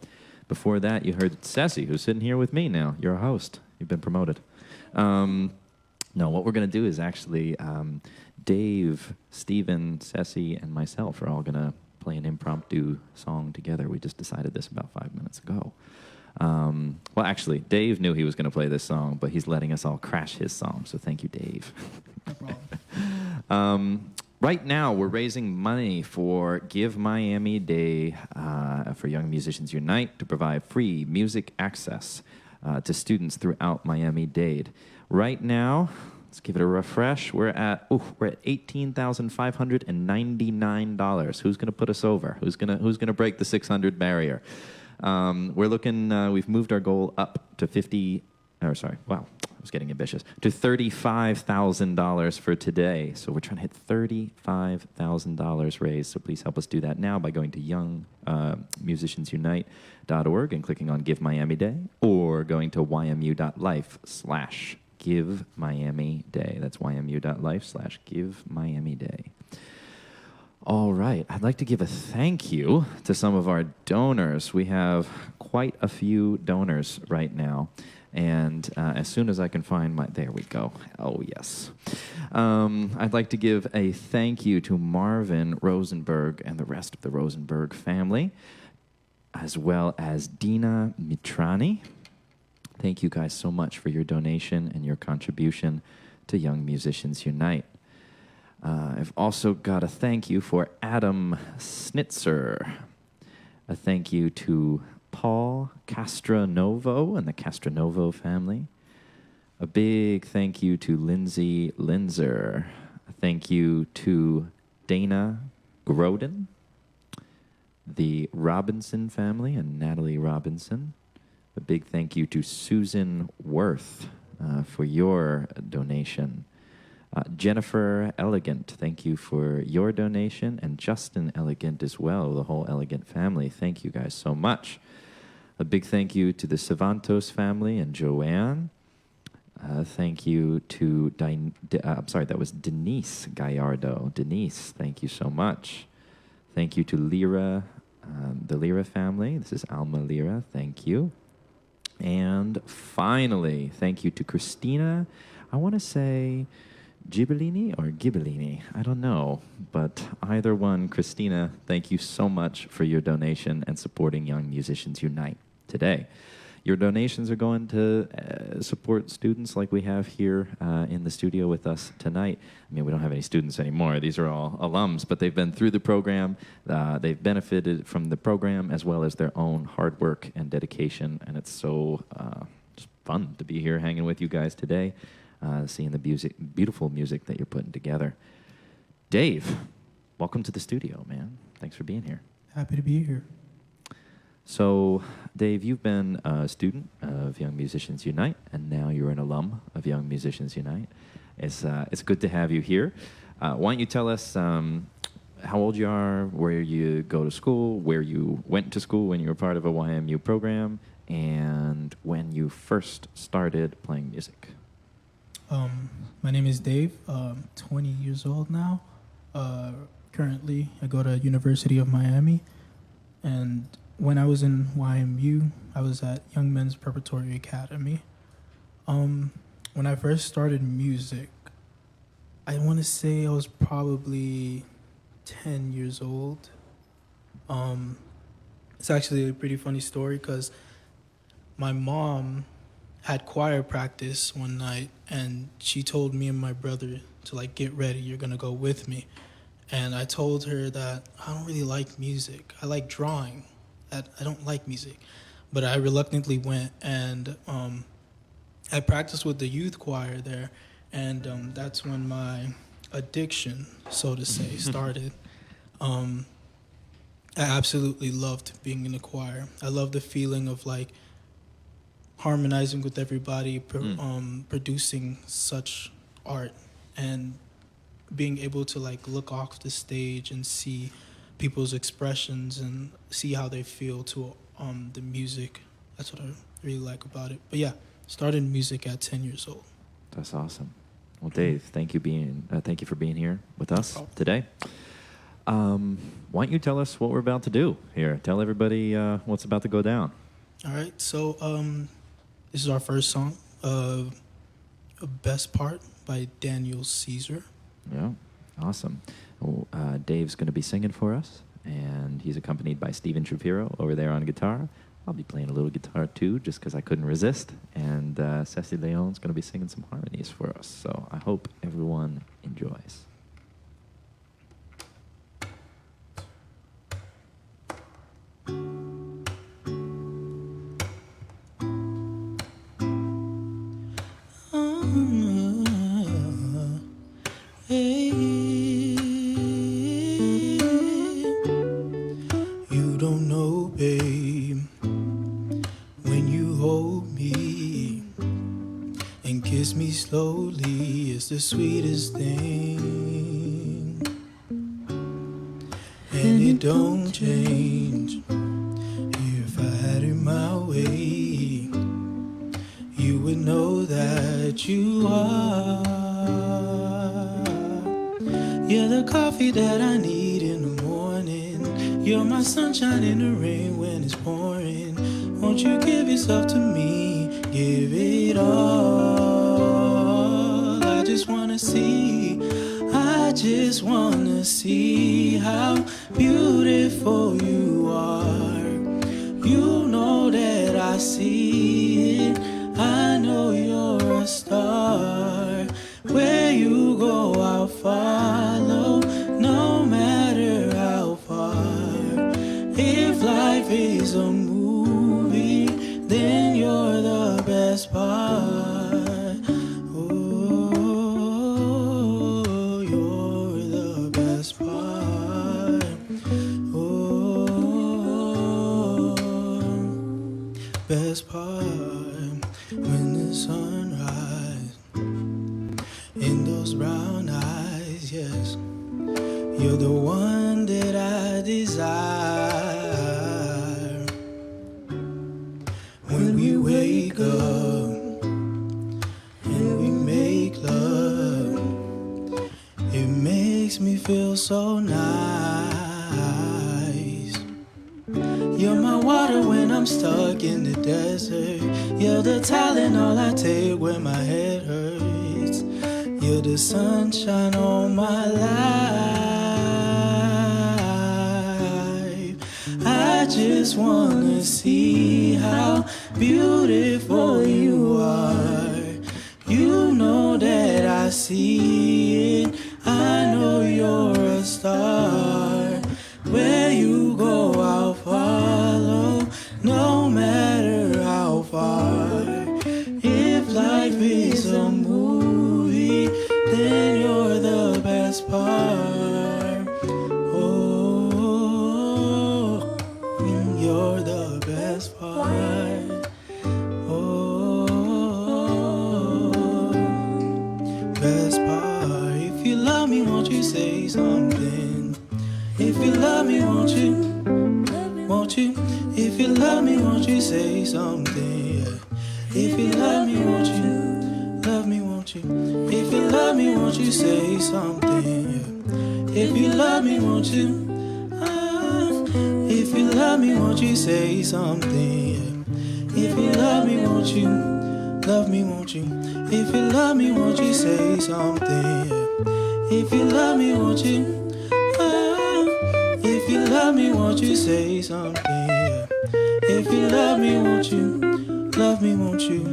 [SPEAKER 1] Before that, you heard Ceci, who's sitting here with me now. You're a host. You've been promoted. No, what we're going to do is actually Dave, Steven, Ceci, and myself are all going to play an impromptu song together. We just decided this about 5 minutes ago. Well, actually, Dave knew he was going to play this song, but he's letting us all crash his song, so thank you, Dave.
[SPEAKER 5] No problem.
[SPEAKER 1] Right now, we're raising money for Give Miami Day for Young Musicians Unite to provide free music access to students throughout Miami-Dade. Right now, let's give it a refresh. We're at $18,599. Who's going to put us over? Who's going to break the 600 barrier? We're looking. We've moved our goal up to to $35,000 for today. So we're trying to hit $35,000 raised. So please help us do that now by going to youngmusiciansunite.org and clicking on Give Miami Day, or going to ymu.life/Give Give Miami Day. That's ymu.life/Give Miami Day. All right. I'd like to give a thank you to some of our donors. We have quite a few donors right now. And as soon as I can find my... There we go. Oh, yes. I'd like to give a thank you to Marvin Rosenberg and the rest of the Rosenberg family, as well as Dina Mitrani. Thank you guys so much for your donation and your contribution to Young Musicians Unite. I've also got a thank you for Adam Snitzer. A thank you to Paul Castranovo and the Castranovo family. A big thank you to Lindsay Linzer. A thank you to Dana Groden, the Robinson family and Natalie Robinson. A big thank you to Susan Worth for your donation. Jennifer Elegant, thank you for your donation, and Justin Elegant as well, the whole Elegant family. Thank you guys so much. A big thank you to the Savantos family and Joanne. Thank you to, that was Denise Gallardo. Denise, thank you so much. Thank you to Lyra, the Lyra family. This is Alma Lyra, thank you. And finally, thank you to Christina. I want to say Gibellini or Ghibellini, I don't know. But either one, Christina, thank you so much for your donation and supporting Young Musicians Unite today. Your donations are going to support students like we have here in the studio with us tonight. I mean, we don't have any students anymore. These are all alums, but they've been through the program. They've benefited from the program as well as their own hard work and dedication, and it's so just fun to be here hanging with you guys today, seeing the beautiful music that you're putting together. Dave, welcome to the studio, man. Thanks for being here.
[SPEAKER 9] Happy to be here.
[SPEAKER 1] So, Dave, you've been a student of Young Musicians Unite, and now you're an alum of Young Musicians Unite. It's good to have you here. Why don't you tell us how old you are, where you go to school, where you went to school when you were part of a YMU program, and when you first started playing music?
[SPEAKER 9] My name is Dave. 20 years old now. Currently, I go to University of Miami, and when I was in YMU, I was at Young Men's Preparatory Academy. When I first started music, I want to say I was probably 10 years old. It's actually a pretty funny story because my mom had choir practice one night, and she told me and my brother to like get ready, you're gonna go with me. And I told her that I don't really like music. I like drawing. I don't like music. But I reluctantly went, and I practiced with the youth choir there, and that's when my addiction, so to say, started. I absolutely loved being in the choir. I loved the feeling of like harmonizing with everybody, producing such art, and being able to like look off the stage and see people's expressions and see how they feel to the music. That's what I really like about it. But yeah, started music at 10 years old.
[SPEAKER 1] That's awesome. Well, Dave, thank you for being here with us today. Why don't you tell us what we're about to do here? Tell everybody what's about to go down.
[SPEAKER 9] All right, so this is our first song, Best Part by Daniel Caesar.
[SPEAKER 1] Yeah, awesome. Well, Dave's going to be singing for us, and he's accompanied by Steven Shapiro over there on guitar. I'll be playing a little guitar too, just because I couldn't resist. And Ceci Leon's going to be singing some harmonies for us. So I hope everyone enjoys.
[SPEAKER 9] Slowly is the sweetest thing, and it don't change. If I had it my way, you would know that you are. You're the coffee that I need in the morning. You're my sunshine in the rain when it's pouring. Won't you give yourself to me? Give it all. I just wanna see how beautiful you are. You know that I see it. I know you're a star. Where you go, I'll follow, no matter how far. If life is a movie, then you're the best part. Oh, you're the best part. Oh, best part. When the sun rises in those brown eyes, yes, you're the one that I desire. When we wake up and we make love, it makes me feel so nice. You're my water when I'm stuck in the desert. You're the Tylenol I take when my head hurts. You're the sunshine on my life. I just wanna see how beautiful you are. You know that I see it. I know you're a star. Where you go, I'll follow, no matter how far. If life is a movie, then you're the best part. Oh, you're the best part. Oh, best part. If you love me, won't you say something? If you love me, won't you? Won't you? If you love me, won't you say something? Yeah. If you love me, won't you? Love me, won't you? If you love me, won't you say something? Yeah. If you love me, won't you? If you love me, won't you say something? Yeah. If you love me, won't you? Love me, won't you? If you love me, won't you say something? Yeah. If you love me, won't you? If you love me, won't you say something? Yeah. If you love me, won't you? Love me, won't you?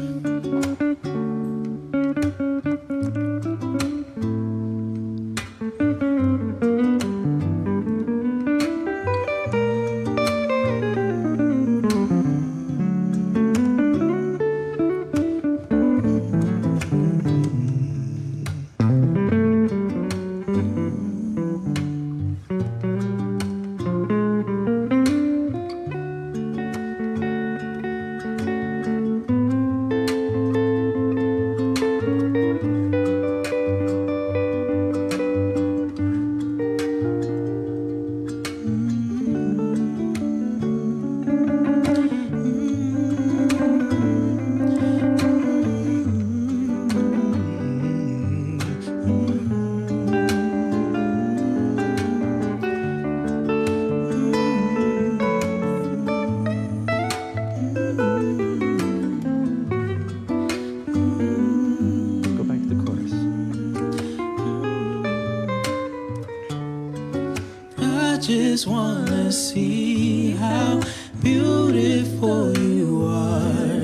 [SPEAKER 9] just wanna see how beautiful you are.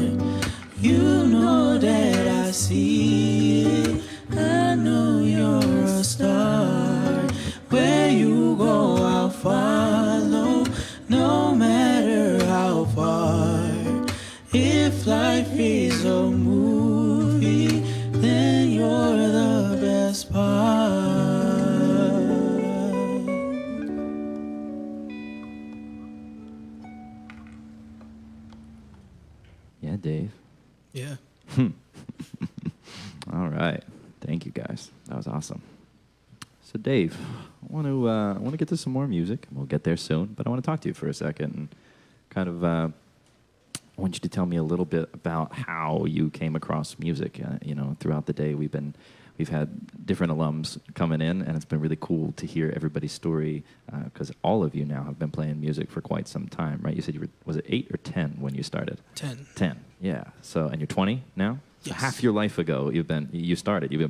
[SPEAKER 9] You know that I see it. I know you're a star. Where you go, I'll follow, no matter how far. If life is a movie, then you're the best part.
[SPEAKER 1] Yeah, Dave.
[SPEAKER 9] Yeah.
[SPEAKER 1] All right. Thank you, guys. That was awesome. So, Dave, I want to get to some more music. We'll get there soon, but I want to talk to you for a second and kind of I want you to tell me a little bit about how you came across music. Throughout the day, we've had different alums coming in, and it's been really cool to hear everybody's story because all of you now have been playing music for quite some time, right? You said was it 8 or 10 when you started?
[SPEAKER 9] 10.
[SPEAKER 1] 10, yeah. So, and you're 20 now? So
[SPEAKER 9] Yes.
[SPEAKER 1] half your life ago, you've been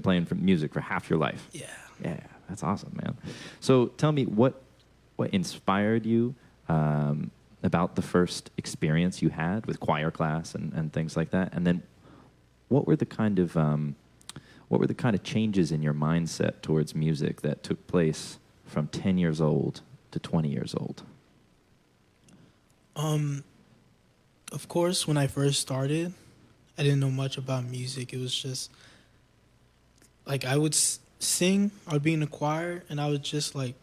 [SPEAKER 1] playing music for half your life.
[SPEAKER 9] Yeah.
[SPEAKER 1] Yeah, that's awesome, man. So tell me, what inspired you about the first experience you had with choir class and things like that? And then what were the kind of changes in your mindset towards music that took place from 10 years old to 20 years old?
[SPEAKER 9] Of course, when I first started, I didn't know much about music. It was just like I would sing, I would be in the choir, and I would just like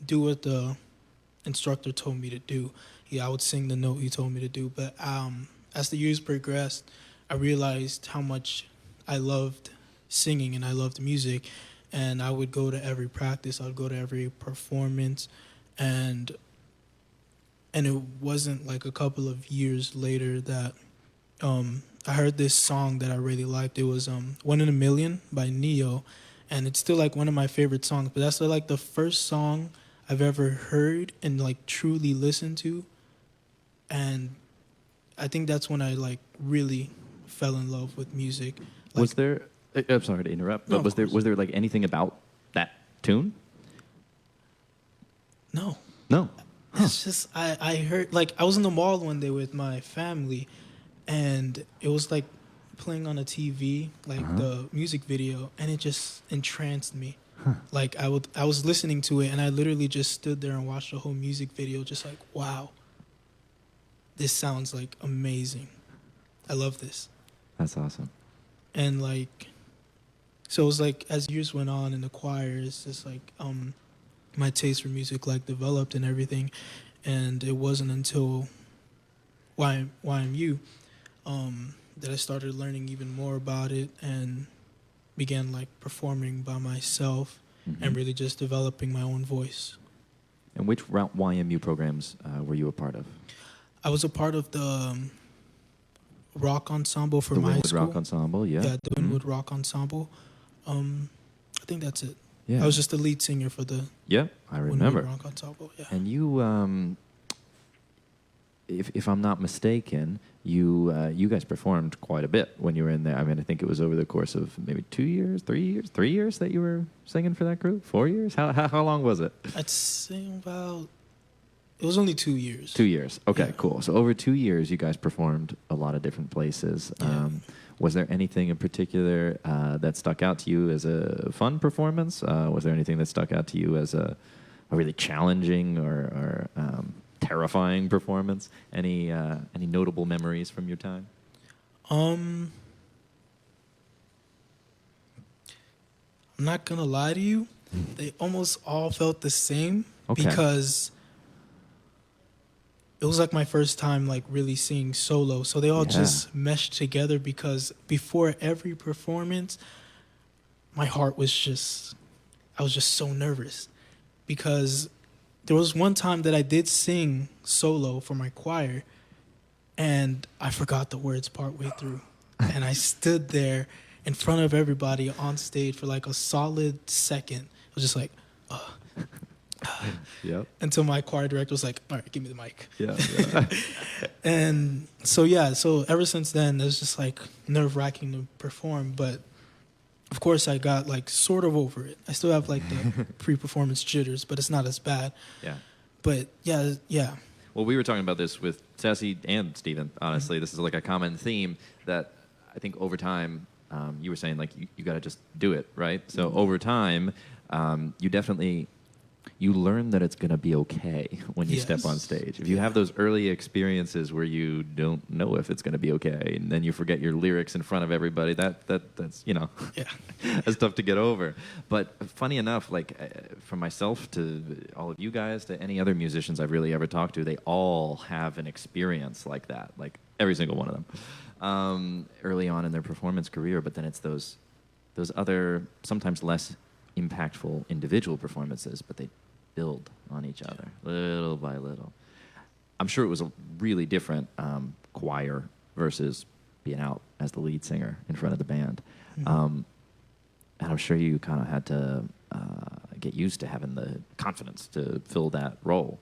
[SPEAKER 9] do what the instructor told me to do. Yeah, I would sing the note he told me to do. But as the years progressed, I realized how much I loved singing and I loved music, and I would go to every practice, I would go to every performance, and it wasn't like a couple of years later that I heard this song that I really liked. It was One in a Million by Neo, and it's still like one of my favorite songs, but that's like the first song I've ever heard and like truly listened to, and I think that's when I like really fell in love with music. Like,
[SPEAKER 1] Was there? I'm sorry to interrupt, but
[SPEAKER 9] No,
[SPEAKER 1] was there like anything about that tune?
[SPEAKER 9] No.
[SPEAKER 1] No.
[SPEAKER 9] It's just I heard, like, I was in the mall one day with my family, and it was like playing on a TV, like the music video, and it just entranced me. Like I was listening to it, and I literally just stood there and watched the whole music video, just like, wow, this sounds like amazing. I love this.
[SPEAKER 1] That's awesome.
[SPEAKER 9] And like, so it was like as years went on in the choir, it's just like my taste for music like developed and everything, and it wasn't until YMU that I started learning even more about it and began like performing by myself and really just developing my own voice.
[SPEAKER 1] And which YMU programs were you a part of?
[SPEAKER 9] I was a part of the rock ensemble for
[SPEAKER 1] The
[SPEAKER 9] my
[SPEAKER 1] Wynwood
[SPEAKER 9] school.
[SPEAKER 1] Rock Ensemble, yeah.
[SPEAKER 9] Yeah, the Wynwood Rock Ensemble. I think that's it.
[SPEAKER 1] Yeah.
[SPEAKER 9] I was just the lead singer for the
[SPEAKER 1] Yeah, I remember.
[SPEAKER 9] Wynwood Rock Ensemble. Yeah.
[SPEAKER 1] And you, if I'm not mistaken, you guys performed quite a bit when you were in there. I mean, I think it was over the course of maybe 2 years, 3 years that you were singing for that group. 4 years? How long was it?
[SPEAKER 9] I'd say about. It was only 2 years.
[SPEAKER 1] 2 years. Okay,
[SPEAKER 9] Yeah.
[SPEAKER 1] cool. So over 2 years, you guys performed a lot of different places.
[SPEAKER 9] Yeah.
[SPEAKER 1] Was there anything in particular that stuck out to you as a fun performance? Was there anything that stuck out to you as a really challenging or terrifying performance? Any notable memories from your time?
[SPEAKER 9] I'm not gonna lie to you. They almost all felt the same because it was like my first time like really singing solo. So they all just meshed together because before every performance, my heart was I was just so nervous because there was one time that I did sing solo for my choir and I forgot the words partway through. And I stood there in front of everybody on stage for like a solid second. It was just like,
[SPEAKER 1] Yep.
[SPEAKER 9] until my choir director was like, all right, give me the mic.
[SPEAKER 1] Yeah.
[SPEAKER 9] And so ever since then, it was just like nerve-wracking to perform. But of course, I got like sort of over it. I still have like the pre-performance jitters, but it's not as bad.
[SPEAKER 1] Yeah.
[SPEAKER 9] But yeah.
[SPEAKER 1] Well, we were talking about this with Ceci and Steven, honestly. This is like a common theme that I think over time, you were saying like you got to just do it, right? So over time, you learn that it's going to be okay when you step on stage. If you have those early experiences where you don't know if it's going to be okay, and then you forget your lyrics in front of everybody, that's that's tough to get over. But funny enough, like from myself to all of you guys to any other musicians I've really ever talked to, they all have an experience like that, like every single one of them, early on in their performance career. But then it's those other sometimes less impactful individual performances, but they build on each other little by little. I'm sure it was a really different choir versus being out as the lead singer in front of the band.
[SPEAKER 9] Mm-hmm.
[SPEAKER 1] And I'm sure you kind of had to get used to having the confidence to fill that role.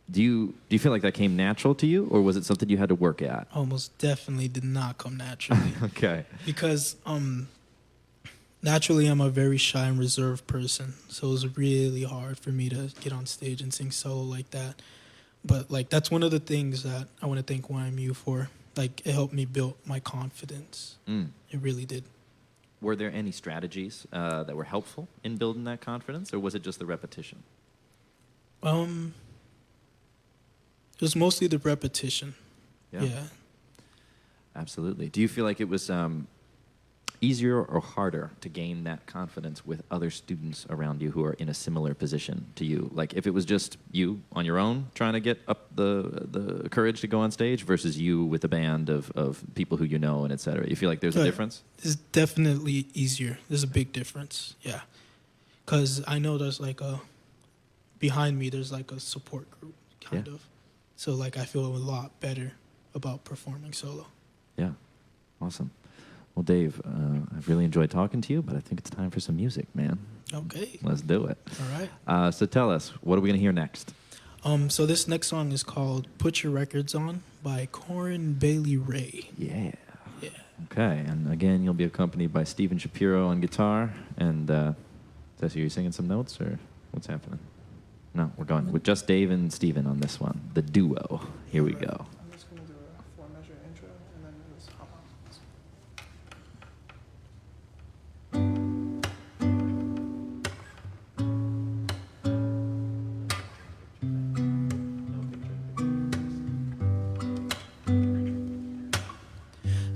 [SPEAKER 1] Do you feel like that came natural to you, or was it something you had to work at?
[SPEAKER 9] Almost definitely did not come naturally.
[SPEAKER 1] Okay.
[SPEAKER 9] Because naturally I'm a very shy and reserved person, so it was really hard for me to get on stage and sing solo like that. But like that's one of the things that I want to thank YMU for. Like it helped me build my confidence. It really did.
[SPEAKER 1] Were there any strategies that were helpful in building that confidence, or was it just the repetition?
[SPEAKER 9] It was mostly the repetition. Yeah.
[SPEAKER 1] Absolutely. Do you feel like it was easier or harder to gain that confidence with other students around you who are in a similar position to you? Like if it was just you on your own trying to get up the courage to go on stage versus you with a band of people who you know and et cetera. You feel like there's a difference?
[SPEAKER 9] It's definitely easier. There's a big difference. Yeah. Because I know there's like behind me, there's like a support group kind of. So like I feel a lot better about performing solo.
[SPEAKER 1] Yeah. Awesome. Well, Dave, I've really enjoyed talking to you, but I think it's time for some music, man.
[SPEAKER 9] Okay.
[SPEAKER 1] Let's do it.
[SPEAKER 9] All right.
[SPEAKER 1] So tell us, what are we going to hear next?
[SPEAKER 9] So this next song is called Put Your Records On by Corin Bailey Ray.
[SPEAKER 1] Yeah.
[SPEAKER 9] Yeah.
[SPEAKER 1] Okay. And again, you'll be accompanied by Steven Shapiro on guitar. And Ceci, are you singing some notes or what's happening? No, we're going with just Dave and Steven on this one. The duo. Here we go.
[SPEAKER 5] I'm just going to do a 4-measure intro and then just hop
[SPEAKER 9] on.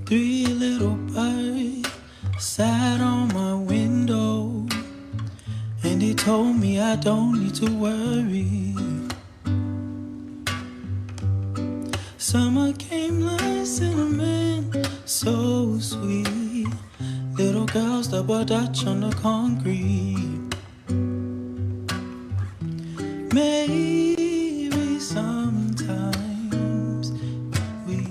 [SPEAKER 9] 3 little birds sat on my window, and they told me I don't need to worry. Summer came like cinnamon, so sweet. Little girls double dutch on the concrete. Maybe sometimes we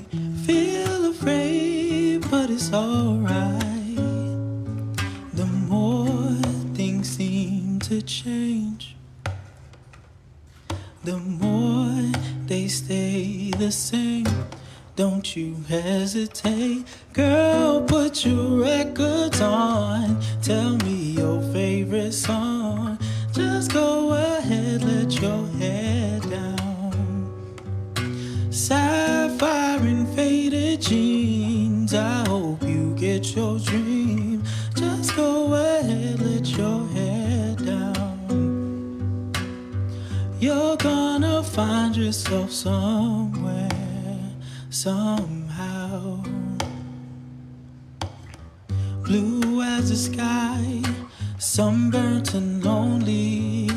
[SPEAKER 9] feel afraid, but it's alright. The more things seem to change, the more they stay the same. Don't you hesitate, girl, put your records on. Tell me your favorite song. Just go ahead, let your head down. Sapphire and faded jeans, I hope you get your dream. Just go ahead, let your head down. You're gonna find yourself somewhere, somehow. Blue as the sky, sunburnt and lonely,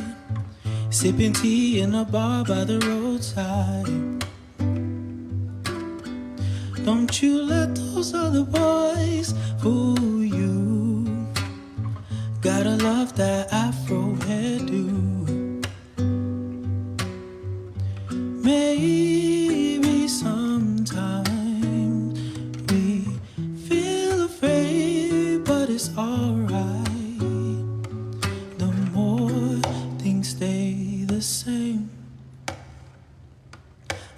[SPEAKER 9] sipping tea in a bar by the roadside. Don't you let those other boys fool you. Gotta love that Afro hairdo. Maybe sometimes we feel afraid, but it's alright. The more things stay the same,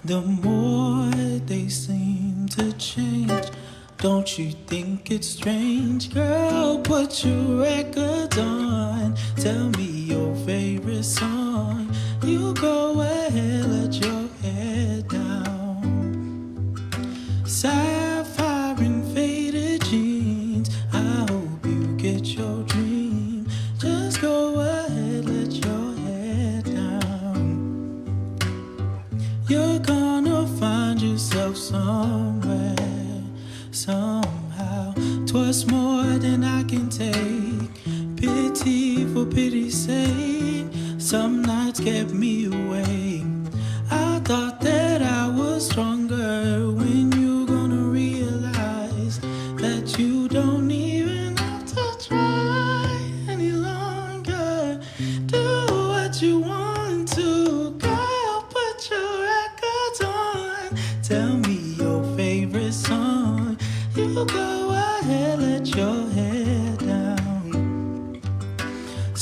[SPEAKER 9] the more they seem to change. Don't you think it's strange? Girl, put your records on. Tell me your favorite song. You go ahead, let your head down. Sapphire and faded jeans, I hope you get your dream. Just go ahead, let your head down. You're gonna find yourself somewhere, somehow. 'Twas more than I can take. Pity for pity's sake. Some nights kept me awake. I thought that I was stronger. When you gonna realize that you don't even have to try any longer? Do what you want to, girl, put your records on. Tell me your favorite song.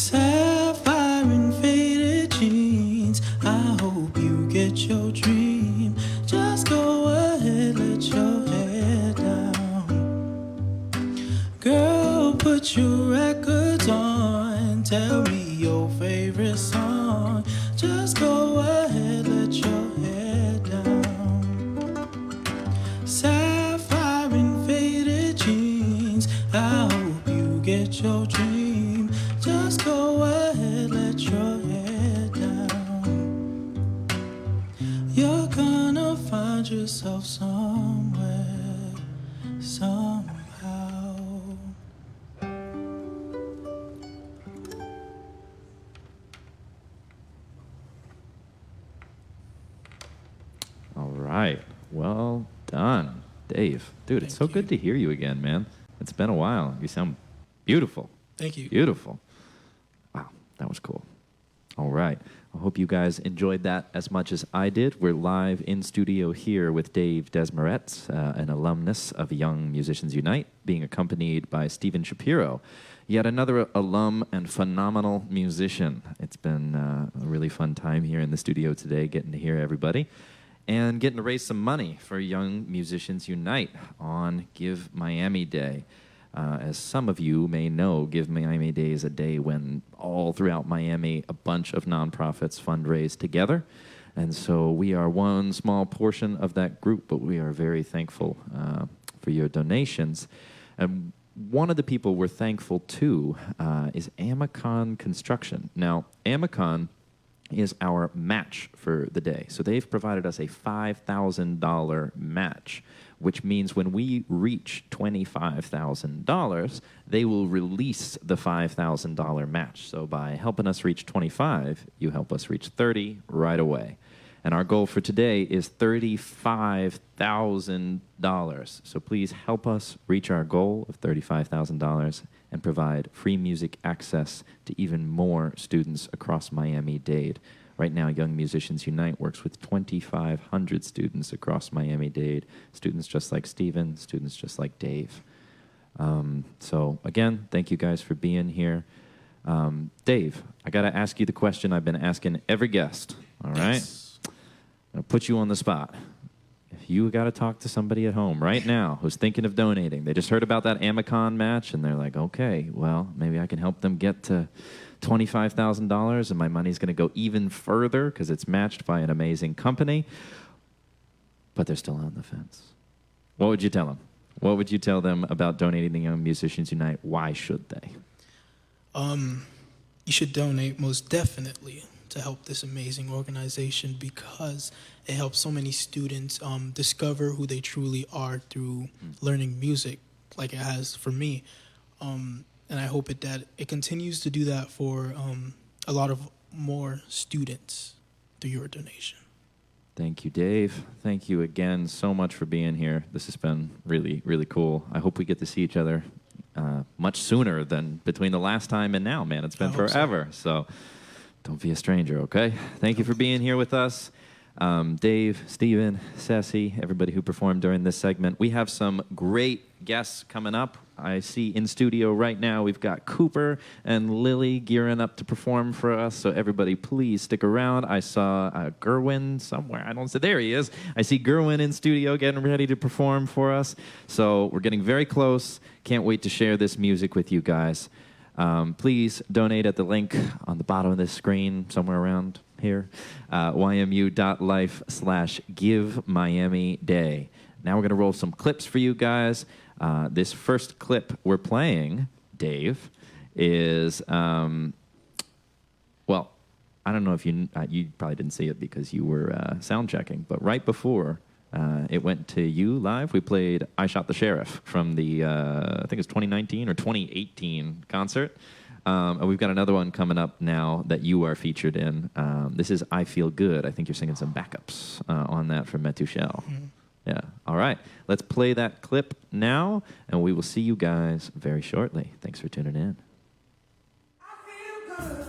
[SPEAKER 9] Sapphire and faded jeans. I hope you get your dream. Just go ahead, let your head down. Girl, put your records on. Tell me your favorite song. Just go ahead, let your head down. Sapphire and faded jeans. I hope you get your dream. Just go ahead, let your head down. You're gonna find yourself somewhere, somehow.
[SPEAKER 1] All right. Well done, Dave. Dude, it's so good to hear you again, man. It's been a while. You sound beautiful.
[SPEAKER 9] Thank you.
[SPEAKER 1] Beautiful. Wow, that was cool. All right. I hope you guys enjoyed that as much as I did. We're live in studio here with Dave Desmaretz, an alumnus of Young Musicians Unite, being accompanied by Stephen Shapiro, yet another alum and phenomenal musician. It's been a really fun time here in the studio today, getting to hear everybody and getting to raise some money for Young Musicians Unite on Give Miami Day. As some of you may know, Give Miami Day is a day when all throughout Miami, a bunch of nonprofits fundraise together. And so we are one small portion of that group, but we are very thankful for your donations. And one of the people we're thankful to is Amicon Construction. Now, Amicon is our match for the day. So they've provided us a $5,000 match, which means when we reach $25,000, they will release the $5,000 match. So by helping us reach 25, you help us reach 30 right away. And our goal for today is $35,000. So please help us reach our goal of $35,000 and provide free music access to even more students across Miami-Dade. Right now, Young Musicians Unite works with 2,500 students across Miami-Dade, students just like Steven, students just like Dave. So again, thank you guys for being here. Dave, I got to ask you the question I've been asking every guest, all right?
[SPEAKER 9] Yes.
[SPEAKER 1] I'm going to put you on the spot. If you got to talk to somebody at home right now who's thinking of donating, they just heard about that Amicon match, and they're like, okay, well, maybe I can help them get to $25,000, and my money's going to go even further because it's matched by an amazing company, but they're still on the fence. What would you tell them? What would you tell them about donating to Young Musicians Unite? Why should they?
[SPEAKER 9] You should donate most definitely to help this amazing organization because it helps so many students discover who they truly are through learning music, like it has for me. And I hope that it continues to do that for a lot of more students through your donation.
[SPEAKER 1] Thank you, Dave. Thank you again so much for being here. This has been really, really cool. I hope we get to see each other much sooner than between the last time and now, man. It's been forever. So don't be a stranger, okay? Thank you for being here with us. Dave, Steven, Ceci, everybody who performed during this segment. We have some great guests coming up. I see in studio right now we've got Cooper and Lily gearing up to perform for us, so everybody please stick around. I saw Guerwen somewhere. I don't see. There he is. I see Guerwen in studio getting ready to perform for us. So we're getting very close. Can't wait to share this music with you guys. Please donate at the link on the bottom of this screen, somewhere around here, ymu.life/Give Miami Day. Now we're going to roll some clips for you guys. This first clip we're playing, Dave, is, well, I don't know if you probably didn't see it because you were sound checking, but right before it went to you live, we played I Shot the Sheriff from the, I think it's 2019 or 2018 concert. And we've got another one coming up now that you are featured in. This is I Feel Good. I think you're singing some backups on that from Meteuchaelle. Mm-hmm. Yeah. All right. Let's play that clip now, and we will see you guys very shortly. Thanks for tuning in.
[SPEAKER 6] I feel good.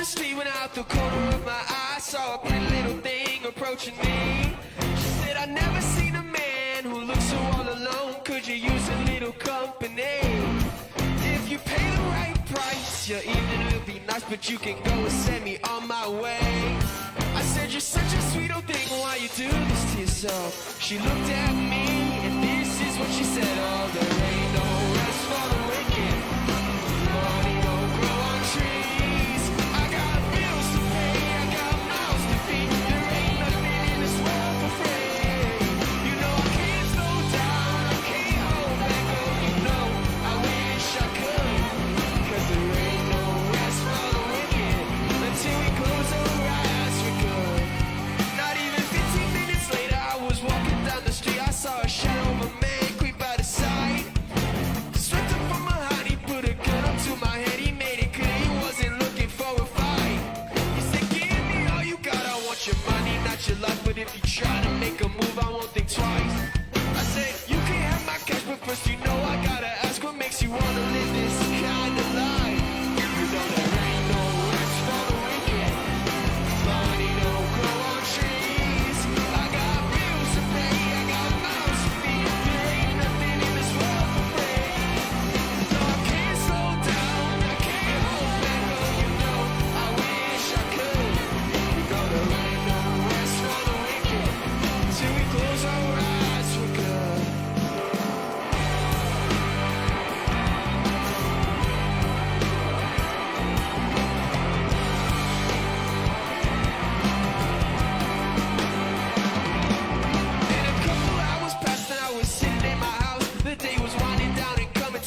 [SPEAKER 10] the street when out the corner of my eye saw a pretty little thing approaching me. She said, I've never seen a man who looks so all alone. Could you use a little company? If you pay the right price, your evening will be nice, but you can go and send me on my way. I said, you're such a sweet old thing, why you do this to yourself? She looked at me, and this is what she said. Oh, there ain't no rest for the wicked. Money don't grow on trees. I got bills to pay, I got mouths to feed. There ain't nothing in this world for free. You know I can't slow down, I can't hold back. Oh, you know I wish I could. 'Cause there ain't no rest for the wicked until we close our eyes for good. Not even 15 minutes later, I was walking down the street. I saw a shadow of a man creep out of sight.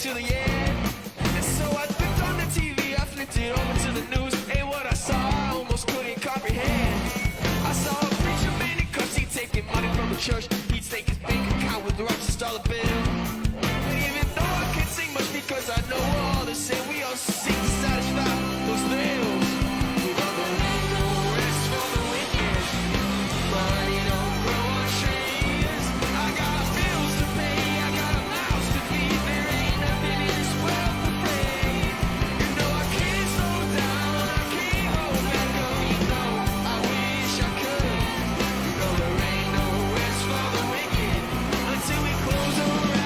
[SPEAKER 10] till the end. And so I flipped on the TV, I flipped it over to the news. And what I saw, I almost couldn't comprehend. I saw a preacher man in cuffs, he taking money from the church. He'd stake his bank account with the righteous dollar bill. And even though I can't sing much because I know we're all the same, we all seek to satisfy those thrills. But there ain't no rest for the wicked. Money don't grow on trees. I got bills to pay, I got a mouth to feed. There ain't nothing in this world for free. You know I can't slow down, I can't hold back up. You know I wish I could. You know there ain't no rest for the wicked until we close our eyes.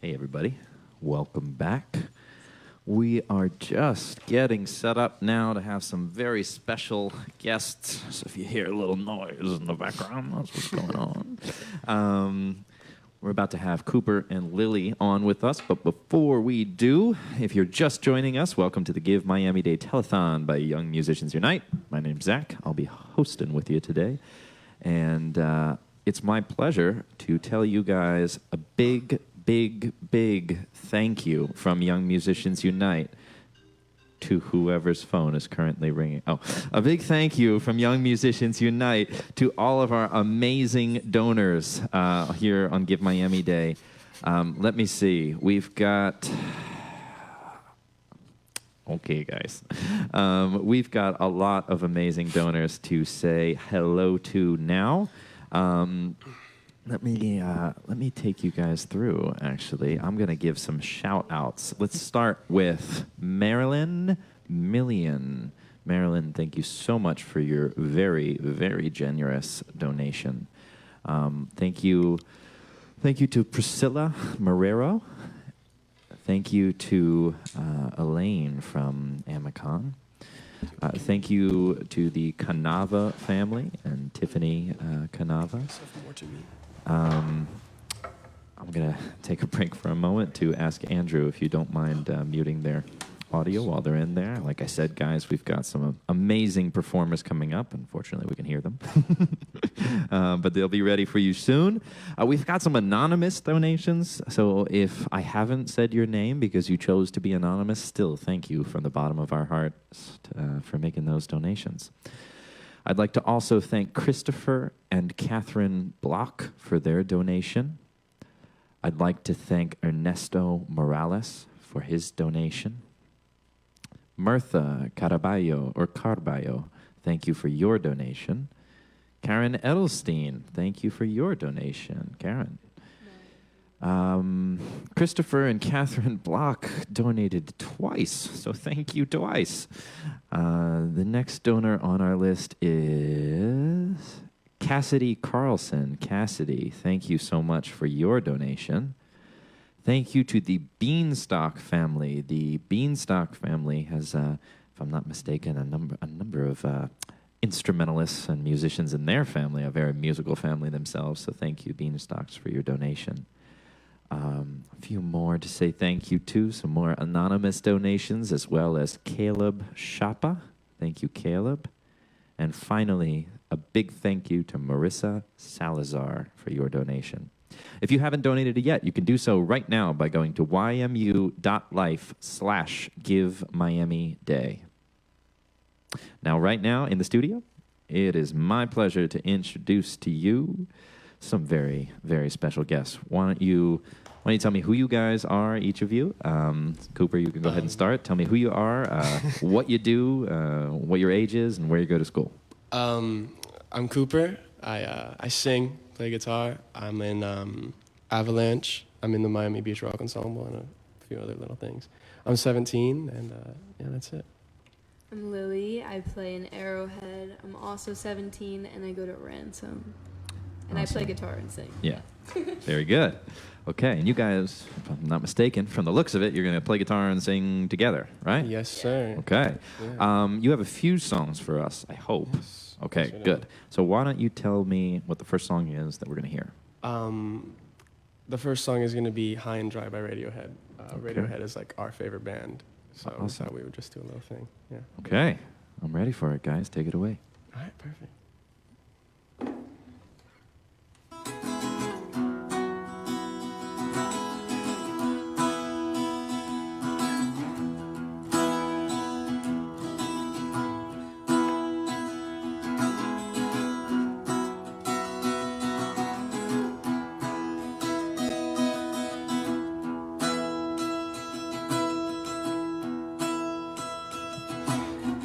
[SPEAKER 1] Hey, everybody. Welcome back. We are just getting set up now to have some very special guests. So if you hear a little noise in the background, that's what's going on. We're about to have Cooper and Lily on with us. But before we do, if you're just joining us, welcome to the Give Miami Day Telethon by Young Musicians Unite. My name's Zach. I'll be hosting with you today. And it's my pleasure to tell you guys a big thank you from Young Musicians Unite to whoever's phone is currently ringing. Oh, a big thank you from Young Musicians Unite to all of our amazing donors here on Give Miami Day. Let me see. We've got... Okay, guys. We've got a lot of amazing donors to say hello to now. Let me take you guys through, actually. I'm going to give some shout-outs. Let's start with Marilyn Million. Marilyn, thank you so much for your very, very generous donation. Thank you to Priscilla Marrero. Thank you to Elaine from Amicon. Thank you to the Canava family and Tiffany Canava. I'm going to take a break for a moment to ask Andrew if you don't mind muting their audio while they're in there. Like I said, guys, we've got some amazing performers coming up. Unfortunately, we can hear them. But they'll be ready for you soon. We've got some anonymous donations. So if I haven't said your name because you chose to be anonymous, still thank you from the bottom of our hearts for making those donations. I'd like to also thank Christopher and Catherine Block for their donation. I'd like to thank Ernesto Morales for his donation. Mirtha Carballo, thank you for your donation. Karen Edelstein, thank you for your donation. Karen. Christopher and Catherine Block donated twice, so thank you twice. The next donor on our list is Cassidy Carlson. Cassidy, thank you so much for your donation. Thank you to the Beanstalk family. The Beanstalk family has, if I'm not mistaken, a number of instrumentalists and musicians in their family, a very musical family themselves, so thank you, Beanstalks, for your donation. A few more to say thank you to, some more anonymous donations, as well as Caleb Shapa. Thank you, Caleb. And finally, a big thank you to Marissa Salazar for your donation. If you haven't donated it yet, you can do so right now by going to ymu.life/GiveMiamiDay. Now, right now in the studio, it is my pleasure to introduce to you some very, very special guests. Why don't you tell me who you guys are, each of you? Cooper, you can go ahead and start. Tell me who you are, what you do, what your age is, and where you go to school.
[SPEAKER 11] I'm Cooper. I sing, play guitar. I'm in Avalanche. I'm in the Wynwood Rock Ensemble and a few other little things. I'm 17, and yeah, that's it.
[SPEAKER 12] I'm Lily. I play in Arrowhead. I'm also 17, and I go to Ransom. And awesome. I play guitar and sing.
[SPEAKER 1] Yeah. Very good. Okay, and you guys, if I'm not mistaken, from the looks of it, you're going to play guitar and sing together, right?
[SPEAKER 11] Yes, sir.
[SPEAKER 1] Okay.
[SPEAKER 11] Yeah.
[SPEAKER 1] You have a few songs for us, I hope.
[SPEAKER 11] Yes.
[SPEAKER 1] Okay, good. So why don't you tell me what the first song is that we're going to hear?
[SPEAKER 11] The first song is going to be High and Dry by Radiohead. Radiohead is like our favorite band, so we thought we would just do a little thing. Yeah.
[SPEAKER 1] Okay. I'm ready for it, guys. Take it away.
[SPEAKER 11] All right, perfect.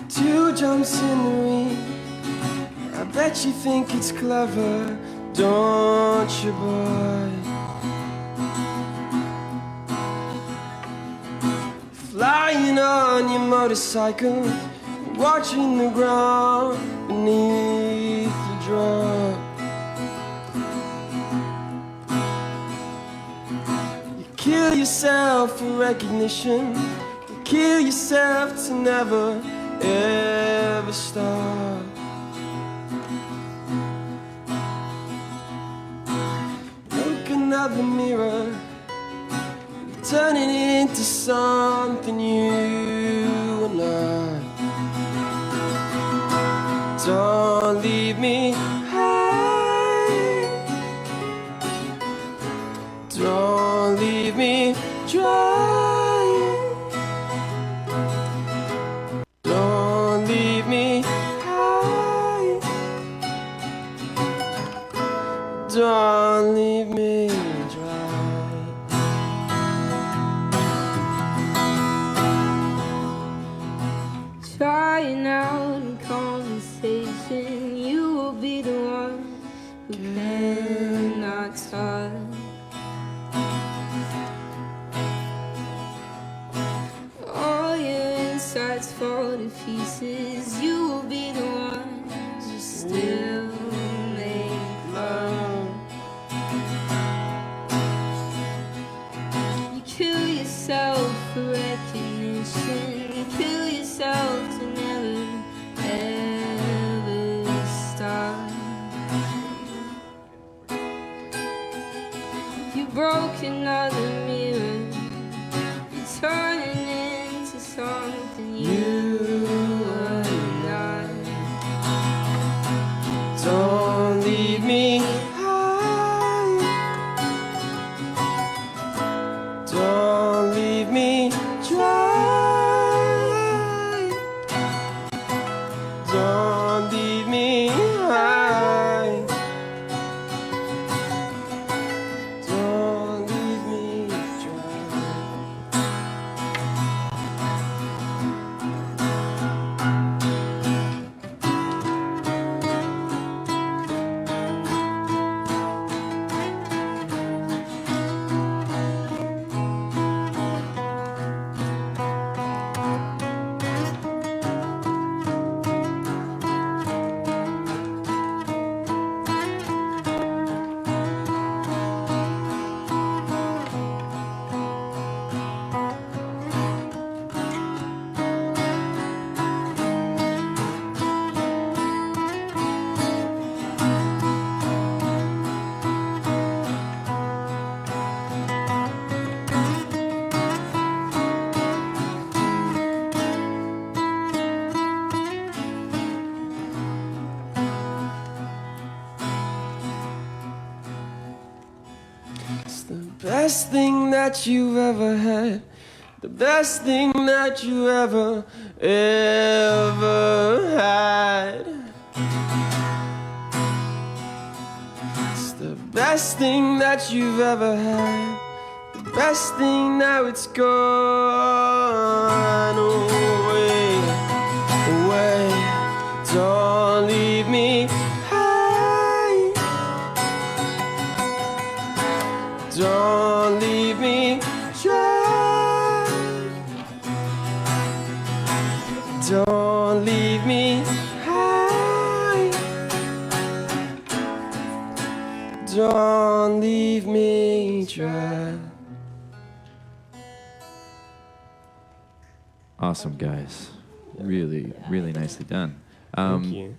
[SPEAKER 10] Two jumps in the ring. I bet you think it's clever, don't you, boy? Flying on your motorcycle, watching the ground beneath the drop. You kill yourself for recognition, you kill yourself to never ever stop. Look another mirror, turn it into something you are not. Don't leave me high, don't leave me dry. Don't leave me high, don't leave me dry.
[SPEAKER 12] Trying out in conversation, you will be the one who cannot touch. All your insides fall to pieces, you will be the one who still make love. You kill yourself for recognition, you kill yourself to never ever stop. You broke another mirror, you're turning into something you are not.
[SPEAKER 10] Don't leave me high, don't leave me dry, don't leave me high, don't leave me dry. It's the best thing that you've ever had, the best thing that you ever had. It's the best thing that you've ever had, the best thing now it's gone away, away. Don't leave me high, don't leave me dry, don't leave me high, don't leave me dry.
[SPEAKER 1] Awesome, guys. Really, really nicely done.
[SPEAKER 11] Thank you.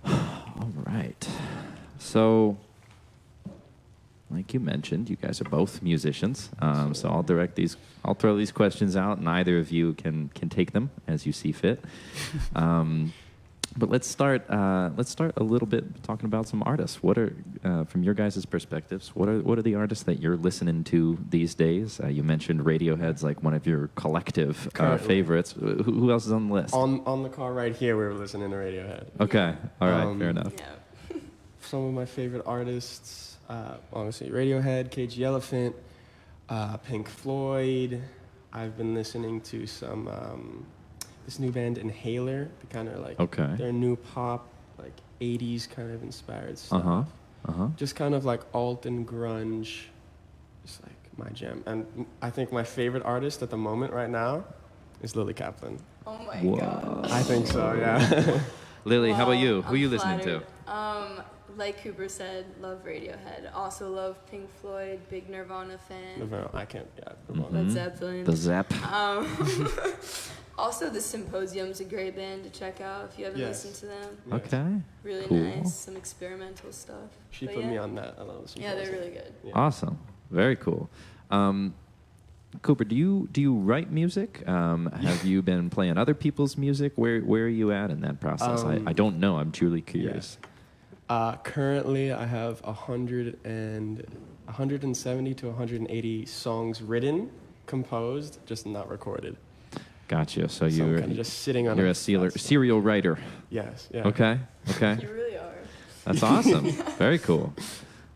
[SPEAKER 1] All right. So like you mentioned, you guys are both musicians. So I'll throw these questions out, and either of you can take them as you see fit. But let's start a little bit talking about some artists. What are, from your guys' perspectives, what are the artists that you're listening to these days? You mentioned Radiohead's like one of your collective favorites. Who else is on the list?
[SPEAKER 11] On the car right here, we were listening to Radiohead.
[SPEAKER 1] Okay, all right, fair enough.
[SPEAKER 12] Yeah.
[SPEAKER 11] Some of my favorite artists, obviously Radiohead, KG Elephant, Pink Floyd. I've been listening to some this new band Inhaler. They kind of like they're new pop, like 80s kind of inspired stuff. Just kind of like alt and grunge, just like my jam. And I think my favorite artist at the moment right now is Lily Kaplan.
[SPEAKER 12] Oh my god.
[SPEAKER 11] I think so, yeah.
[SPEAKER 1] Lily, how about you? Who
[SPEAKER 12] I'm
[SPEAKER 1] are you listening
[SPEAKER 12] flattered.
[SPEAKER 1] to?
[SPEAKER 12] Like Cooper said, love Radiohead. Also love Pink Floyd, big Nirvana fan.
[SPEAKER 11] Nirvana, I can't, yeah. Nirvana.
[SPEAKER 12] Led Zeppelin.
[SPEAKER 1] The Zepp.
[SPEAKER 12] Also, The Symposium's a great band to check out if you haven't listened to them.
[SPEAKER 1] Yes. Okay.
[SPEAKER 12] Really
[SPEAKER 1] cool.
[SPEAKER 12] nice, some experimental stuff.
[SPEAKER 11] She
[SPEAKER 12] But
[SPEAKER 11] put me on that. I love The Symposium.
[SPEAKER 12] Yeah, they're really good.
[SPEAKER 11] Yeah.
[SPEAKER 1] Awesome. Very cool. Cooper, do you write music? Have you been playing other people's music? Where are you at in that process? I don't know. I'm truly curious.
[SPEAKER 11] Currently, I have 170 to 180 songs written, composed, just not recorded.
[SPEAKER 1] Gotcha. So
[SPEAKER 11] I'm
[SPEAKER 1] you're
[SPEAKER 11] kind of just sitting on.
[SPEAKER 1] You're a serial writer.
[SPEAKER 11] Yes. Yeah.
[SPEAKER 1] Okay.
[SPEAKER 12] You really are.
[SPEAKER 1] That's awesome. Very cool.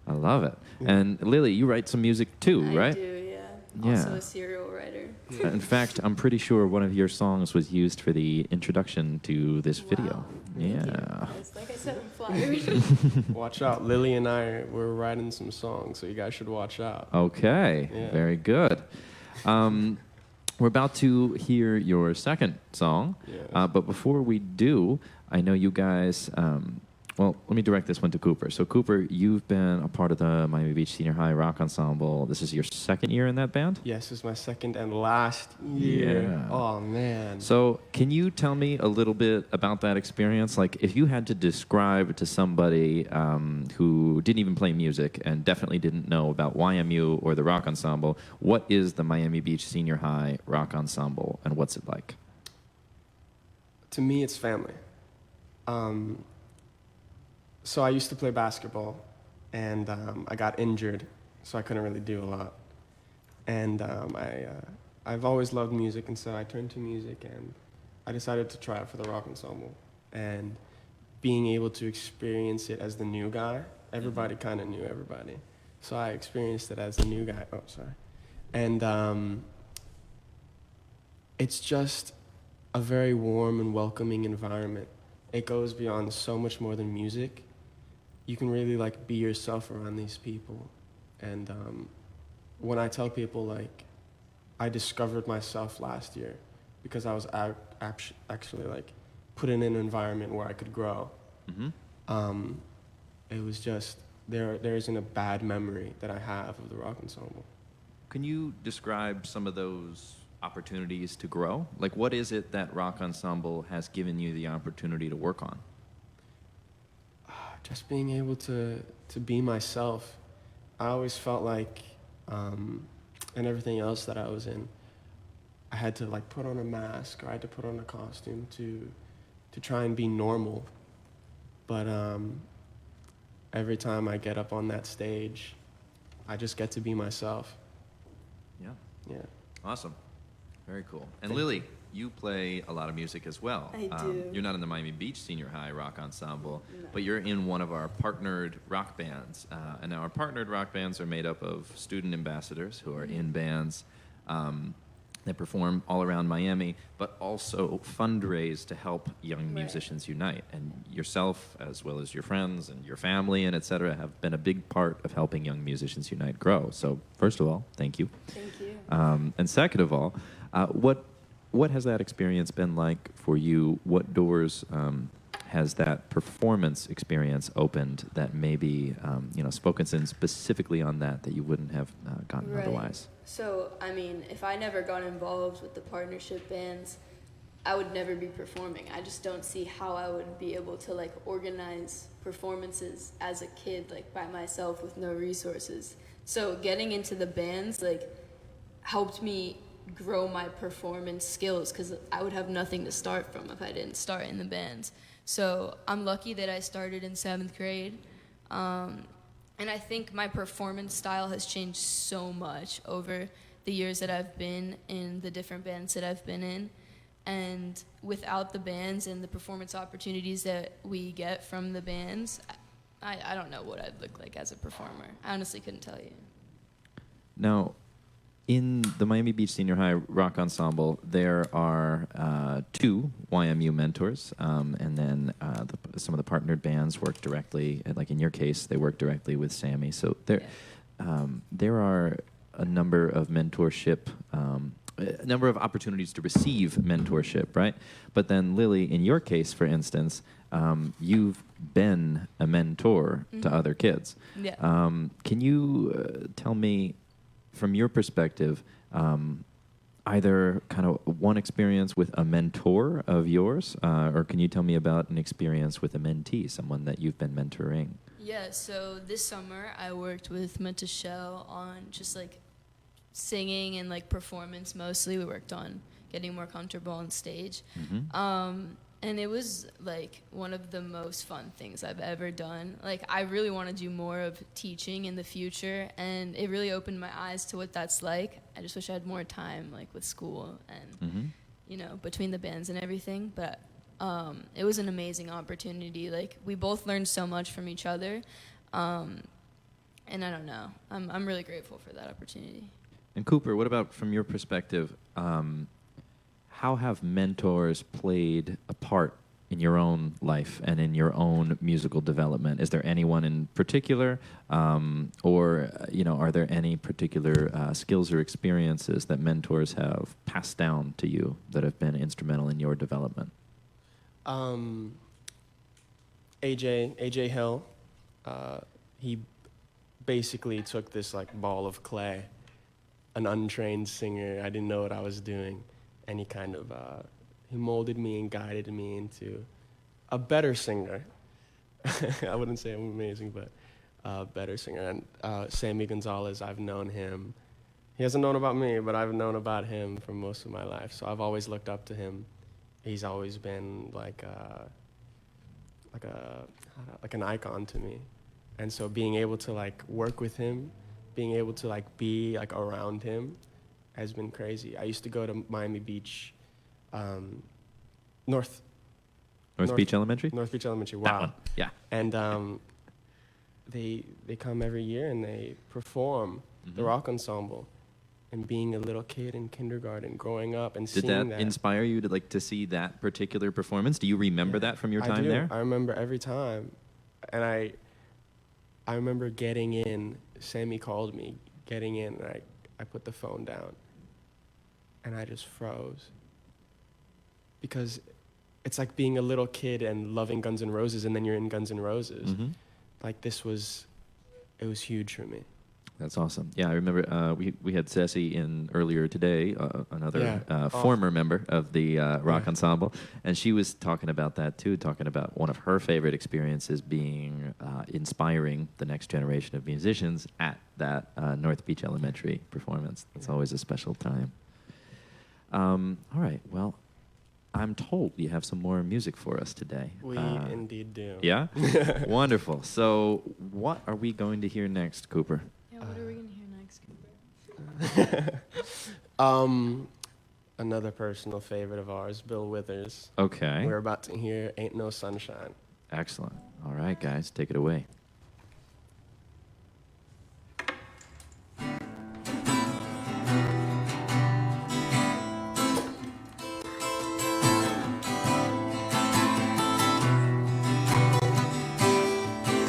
[SPEAKER 1] I love it. And Lily, you write some music too, right?
[SPEAKER 12] I do, yeah.
[SPEAKER 1] Yeah.
[SPEAKER 12] Also a serial writer.
[SPEAKER 1] In fact, I'm pretty sure one of your songs was used for the introduction to this video.
[SPEAKER 12] Thank
[SPEAKER 1] Yeah.
[SPEAKER 12] you. Like I said, I'm flattered.
[SPEAKER 11] Watch out. Lily and I were writing some songs, so you guys should watch out.
[SPEAKER 1] Okay.
[SPEAKER 11] Yeah.
[SPEAKER 1] Very good. We're about to hear your second song, but before we do, I know you guys. Well, let me direct this one to Cooper. So, Cooper, you've been a part of the Miami Beach Senior High Rock Ensemble. This is your second year in that band?
[SPEAKER 11] Yes, this is my second and last year.
[SPEAKER 1] Yeah.
[SPEAKER 11] Oh, man.
[SPEAKER 1] So, can you tell me a little bit about that experience? Like, if you had to describe to somebody who didn't even play music and definitely didn't know about YMU or the Rock Ensemble, what is the Miami Beach Senior High Rock Ensemble, and what's it like?
[SPEAKER 11] To me, it's family. So I used to play basketball, and I got injured, so I couldn't really do a lot. And I've always loved music, and so I turned to music, and I decided to try it for the Rock Ensemble. And being able to experience it as the new guy, everybody kind of knew everybody. So I experienced it as the new guy. Oh, sorry. And it's just a very warm and welcoming environment. It goes beyond so much more than music. You can really like be yourself around these people. And when I tell people like I discovered myself last year because I was actually like put in an environment where I could grow. It was just there isn't a bad memory that I have of the Rock Ensemble.
[SPEAKER 1] Can you describe some of those opportunities to grow? Like, what is it that Rock Ensemble has given you the opportunity to work on?
[SPEAKER 11] Just being able to be myself. I always felt like, and everything else that I was in, I had to like put on a mask or I had to put on a costume to try and be normal. But every time I get up on that stage, I just get to be myself.
[SPEAKER 1] Yeah.
[SPEAKER 11] Yeah.
[SPEAKER 1] Awesome. Very cool. And Lily, you play a lot of music as well.
[SPEAKER 12] I do.
[SPEAKER 1] You're not in the Miami Beach Senior High Rock Ensemble, but you're in one of our partnered rock bands. And our partnered rock bands are made up of student ambassadors who are in bands that perform all around Miami, but also fundraise to help young musicians unite. And yourself, as well as your friends and your family and et cetera, have been a big part of helping young musicians unite grow. So first of all, thank you.
[SPEAKER 12] Thank you.
[SPEAKER 1] And second of all, what has that experience been like for you? What doors has that performance experience opened that maybe, spoken specifically on that you wouldn't have gotten otherwise?
[SPEAKER 12] So, I mean, if I never got involved with the partnership bands, I would never be performing. I just don't see how I would be able to like organize performances as a kid, like by myself with no resources. So getting into the bands like helped me grow my performance skills, because I would have nothing to start from if I didn't start in the bands. So I'm lucky that I started in 7th grade. And I think my performance style has changed so much over the years that I've been in the different bands that I've been in. And without the bands and the performance opportunities that we get from the bands, I don't know what I'd look like as a performer. I honestly couldn't tell you.
[SPEAKER 1] Now, in the Miami Beach Senior High Rock Ensemble, there are 2 YMU mentors, and then some of the partnered bands work directly, like in your case, they work directly with Sammy. So there are a number of mentorship, a number of opportunities to receive mentorship, right? But then Lily, in your case, for instance, you've been a mentor to other kids.
[SPEAKER 12] Yeah.
[SPEAKER 1] Can you tell me, from your perspective, either kind of one experience with a mentor of yours, or can you tell me about an experience with a mentee, someone that you've been mentoring?
[SPEAKER 12] Yeah, so this summer I worked with Meteuchaelle on just like singing and like performance mostly. We worked on getting more comfortable on stage. And it was like one of the most fun things I've ever done. Like I really want to do more of teaching in the future, and it really opened my eyes to what that's like. I just wish I had more time like with school and you know, between the bands and everything, but it was an amazing opportunity. Like we both learned so much from each other. And I don't know. I'm really grateful for that opportunity.
[SPEAKER 1] And Cooper, what about from your perspective? How have mentors played a part in your own life and in your own musical development? Is there anyone in particular, or you know, are there any particular skills or experiences that mentors have passed down to you that have been instrumental in your development?
[SPEAKER 11] AJ Hill, he basically took this like ball of clay, an untrained singer. I didn't know what I was doing. And he kind of, he molded me and guided me into a better singer. I wouldn't say I'm amazing, but a better singer. And Sammy Gonzalez, I've known him. He hasn't known about me, but I've known about him for most of my life. So I've always looked up to him. He's always been like an icon to me. And so being able to like work with him, being able to like be like around him, has been crazy. I used to go to Miami Beach, North
[SPEAKER 1] Beach Elementary?
[SPEAKER 11] North Beach Elementary, wow.
[SPEAKER 1] That one. Yeah.
[SPEAKER 11] And they come every year and they perform the rock ensemble. And being a little kid in kindergarten, growing up and seeing that.
[SPEAKER 1] Did that inspire you to see that particular performance? Do you remember that from your time there?
[SPEAKER 11] I remember every time. And I remember getting in, Sammy called me, getting in, and I put the phone down. And I just froze. Because it's like being a little kid and loving Guns N' Roses, and then you're in Guns N' Roses. Like it was huge for me.
[SPEAKER 1] That's awesome. Yeah, I remember we had Ceci in earlier today, another former member of the rock ensemble, and she was talking about that too, talking about one of her favorite experiences being inspiring the next generation of musicians at that North Beach Elementary performance. It's always a special time. All right, well, I'm told you have some more music for us today.
[SPEAKER 11] We indeed do.
[SPEAKER 1] Yeah? Wonderful. So what are we going to hear next, Cooper?
[SPEAKER 12] Yeah, what are we going to hear next, Cooper?
[SPEAKER 11] Another personal favorite of ours, Bill Withers.
[SPEAKER 1] Okay.
[SPEAKER 11] We're about to hear Ain't No Sunshine.
[SPEAKER 1] Excellent. All right, guys, take it away.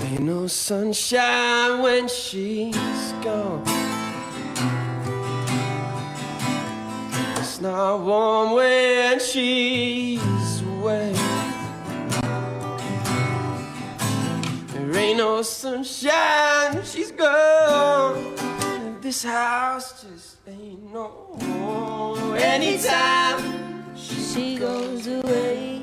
[SPEAKER 11] Ain't no sunshine when she's gone. It's not warm when she's away. There ain't no sunshine when she's gone. This house just ain't no home. Anytime
[SPEAKER 3] she goes away.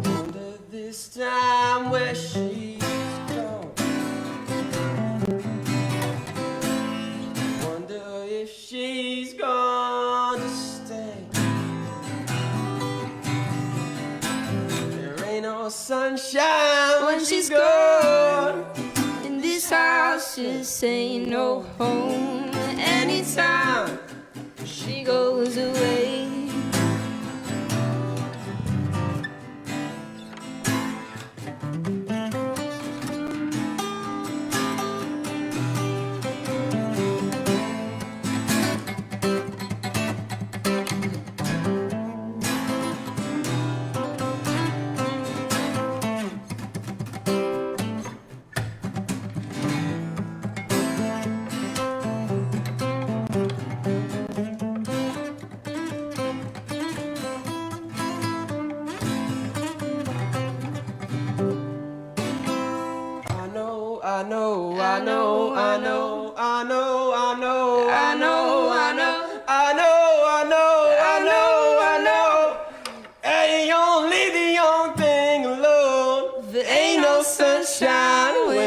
[SPEAKER 10] Wonder this time where she's gone. Wonder if she's going to stay. There ain't no sunshine
[SPEAKER 3] When she's gone, and this house just ain't no home. Anytime she goes away.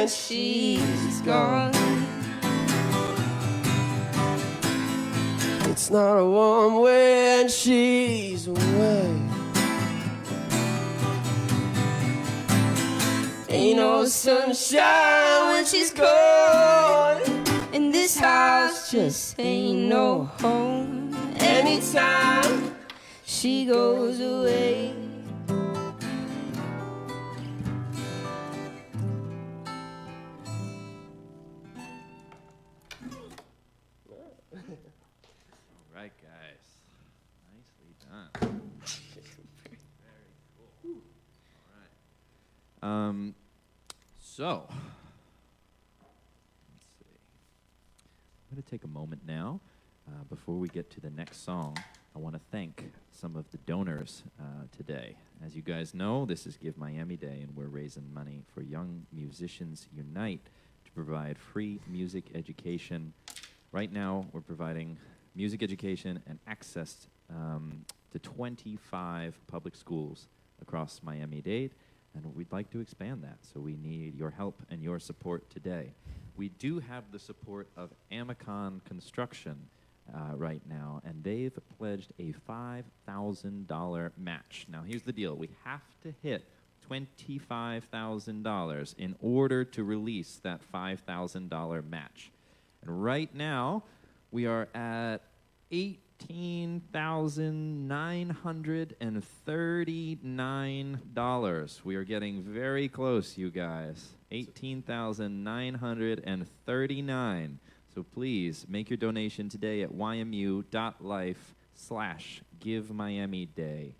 [SPEAKER 3] She's gone.
[SPEAKER 10] It's not a warm when she's away. Ain't no sunshine when she's gone.
[SPEAKER 3] And this house just ain't no home. Anytime she goes away.
[SPEAKER 1] Right, guys. Nicely done. Very cool. All right. So, let's see. I'm going to take a moment now. Before we get to the next song, I want to thank some of the donors today. As you guys know, this is Give Miami Day, and we're raising money for Young Musicians Unite to provide free music education. Right now, we're providing music education and access to 25 public schools across Miami-Dade, and we'd like to expand that, so we need your help and your support today. We do have the support of Amicon Construction right now, and they've pledged a $5,000 match. Now, here's the deal. We have to hit $25,000 in order to release that $5,000 match. And right now, we are at $18,939. We are getting very close, you guys. $18,939. So please make your donation today at ymu.life/GiveMiamiDay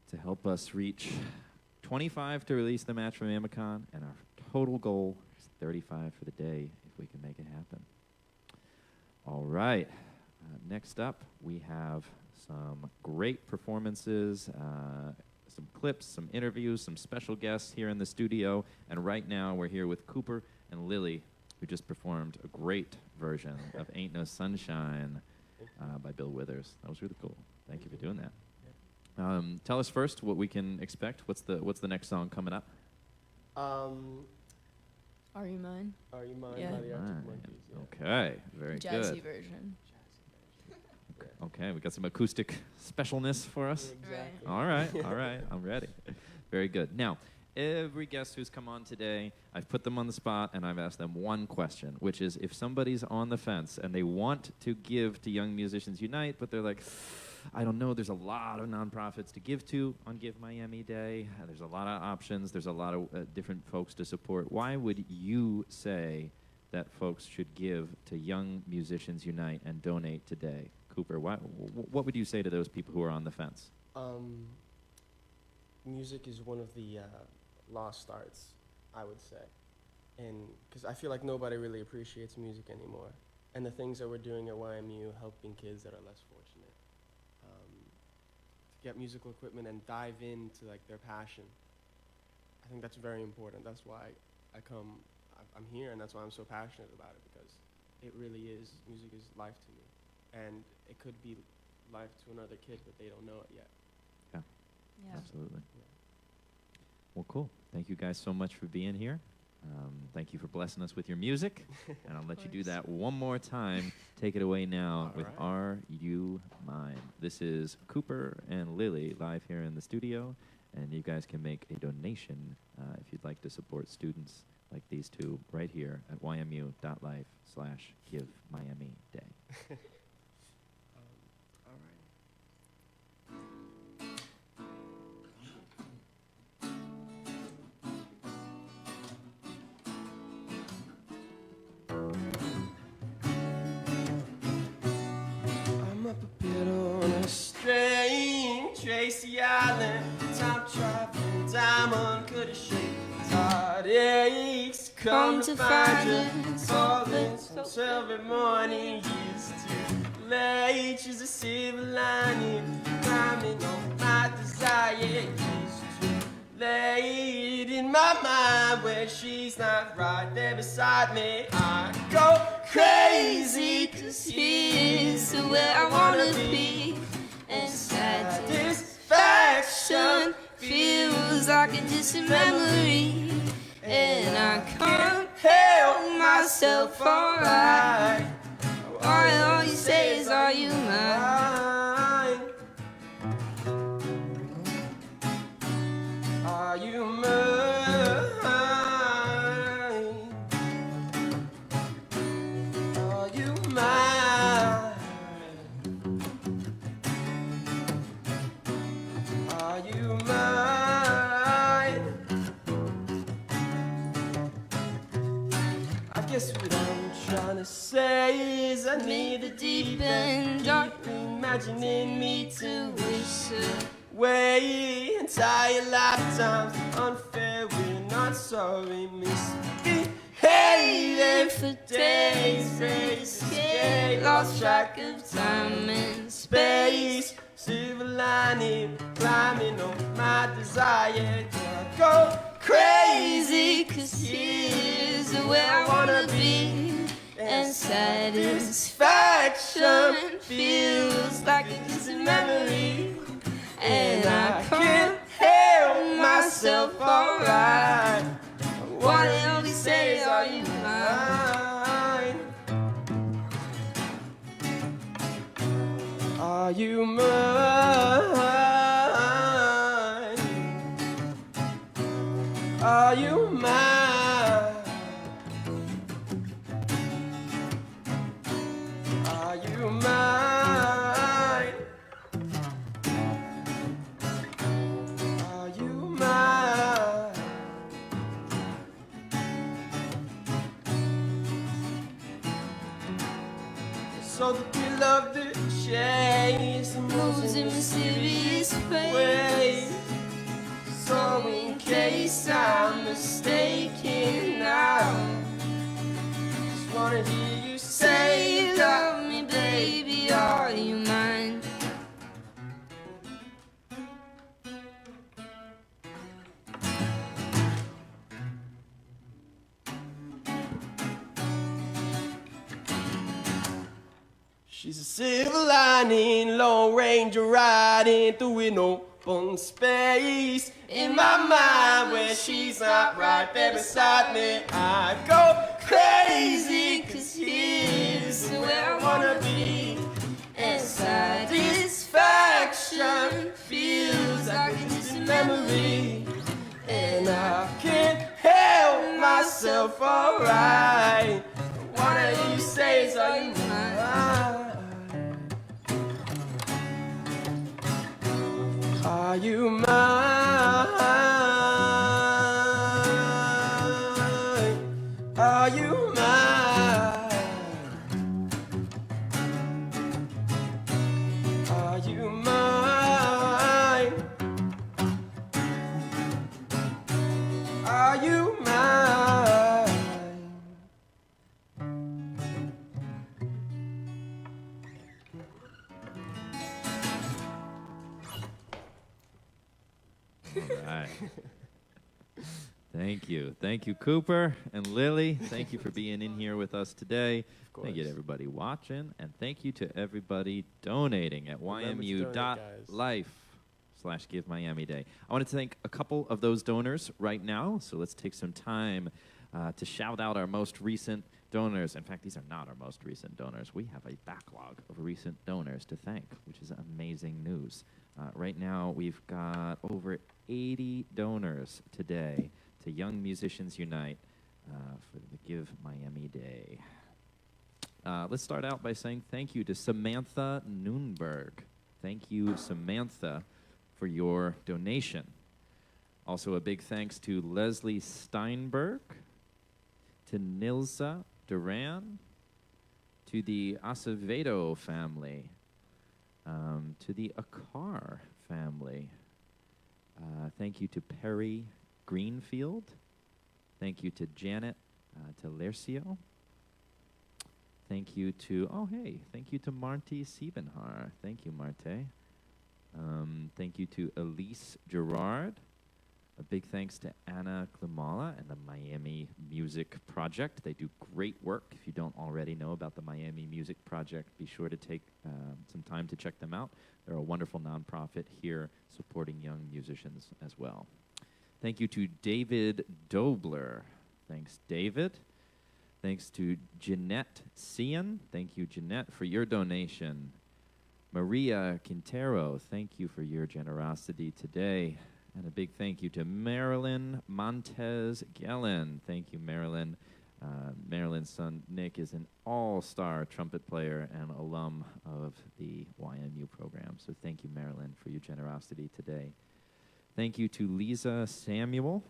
[SPEAKER 1] to help us reach 25 to release the match from Amicon, and our total goal is 35 for the day if we can make it happen. All right. Next up, we have some great performances, some clips, some interviews, some special guests here in the studio. And right now, we're here with Cooper and Lily, who just performed a great version of Ain't No Sunshine by Bill Withers. That was really cool. Thank you for doing that. Tell us first what we can expect. What's the next song coming up?
[SPEAKER 12] Are You Mine?
[SPEAKER 11] Are You Mine
[SPEAKER 12] Yeah.
[SPEAKER 11] by the Arctic Monkeys. Yeah.
[SPEAKER 1] Okay, very good.
[SPEAKER 12] Jazzy version.
[SPEAKER 1] Okay, we got some acoustic specialness for us.
[SPEAKER 12] Exactly.
[SPEAKER 1] All right, I'm ready. Very good. Now, every guest who's come on today, I've put them on the spot and I've asked them one question, which is if somebody's on the fence and they want to give to Young Musicians Unite, but they're like, I don't know, there's a lot of nonprofits to give to on Give Miami Day. There's a lot of options. There's a lot of different folks to support. Why would you say that folks should give to Young Musicians Unite and donate today? Cooper, what would you say to those people who are on the fence?
[SPEAKER 11] Music is one of the lost arts, I would say. And because I feel like nobody really appreciates music anymore. And the things that we're doing at YMU, helping kids that are less fortunate, to get musical equipment and dive into like their passion. I think that's very important. That's why I'm here, and that's why I'm so passionate about it, because it really is, music is life to me. and it could be life to another kid, but they don't know it yet.
[SPEAKER 1] Yeah,
[SPEAKER 3] Yeah.
[SPEAKER 1] absolutely. Well, cool. Thank you guys so much for being here. Thank you for blessing us with your music. And I'll let you do that one more time. Take it away now with Are You Mine? This is Cooper and Lily live here in the studio. And you guys can make a donation if you'd like to support students like these two right here at ymu.life/GiveMiamiDay.
[SPEAKER 11] All right. I'm up a bit on a strange Tracy Island, time traveling diamond, could have shaped heartaches. Come to find you, falling so every morning is too late. She's a silver lining, climbing on my desire. It's too late in my mind when she's not right there beside me. I go crazy, 'cause here's where I wanna be. And satisfaction feels like a distant memory. And I can't help myself, alright. All you say is, are you mine? Are you mine? Are you mine? Are you mine? I guess what I'm trying to say is I need the deep end. Dark imagining me to wish away entire lifetimes. Unfair, we're not sorry, misbehaving for days. Ready to escape, lost track of time and space. Silver lining, climbing on my desire. I go crazy, 'cause here's where I wanna be. And satisfaction feels like a distant memory. And I can't help myself, alright. What I always say is, are you mine? Are you mine? Are you mine? Are you mine? Are you mine? So the thrill of the chase moves in mysterious ways. So in case I'm mistaken now, just wanna hear you say, love me, baby, are you mine? She's a silver lining, Lone Ranger riding through an open space. In my mind, when she's not right there beside me, I go crazy, 'cause here's where I wanna be. And satisfaction feels like a distant memory. And I can't help myself, alright. What do you say is, are you mine? Are you mine? Are you mine? Are you mine? Are you mine?
[SPEAKER 1] All right. Thank you. Thank you, Cooper and Lily. Thank you for being in here with us today. Thank you to everybody watching, and thank you to everybody donating at ymu.life/Give Miami Day. I want to thank a couple of those donors right now, so let's take some time to shout out our most recent donors. In fact, these are not our most recent donors. We have a backlog of recent donors to thank, which is amazing news. Right now, we've got over 80 donors today to Young Musicians Unite for the Give Miami Day. Let's start out by saying thank you to Samantha Noonberg. Thank you, Samantha, for your donation. Also, a big thanks to Leslie Steinberg, to Nilsa Duran, to the Acevedo family, to the Akar family. Thank you to Perry Greenfield. Thank you to Janet Telercio. Thank you to, thank you to Marty Siebenhaar. Thank you, Marte. Thank you to Elise Gerard. A big thanks to Anna Klimala and the Miami Music Project. They do great work. If you don't already know about the Miami Music Project, be sure to take some time to check them out. They're a wonderful nonprofit here supporting young musicians as well. Thank you to David Dobler. Thanks, David. Thanks to Jeanette Cian. Thank you, Jeanette, for your donation. Maria Quintero, thank you for your generosity today. And a big thank you to Marilyn Montez Gellin. Thank you, Marilyn. Marilyn's son, Nick, is an all-star trumpet player and alum of the YMU program. So thank you, Marilyn, for your generosity today. Thank you to Lisa Samuel.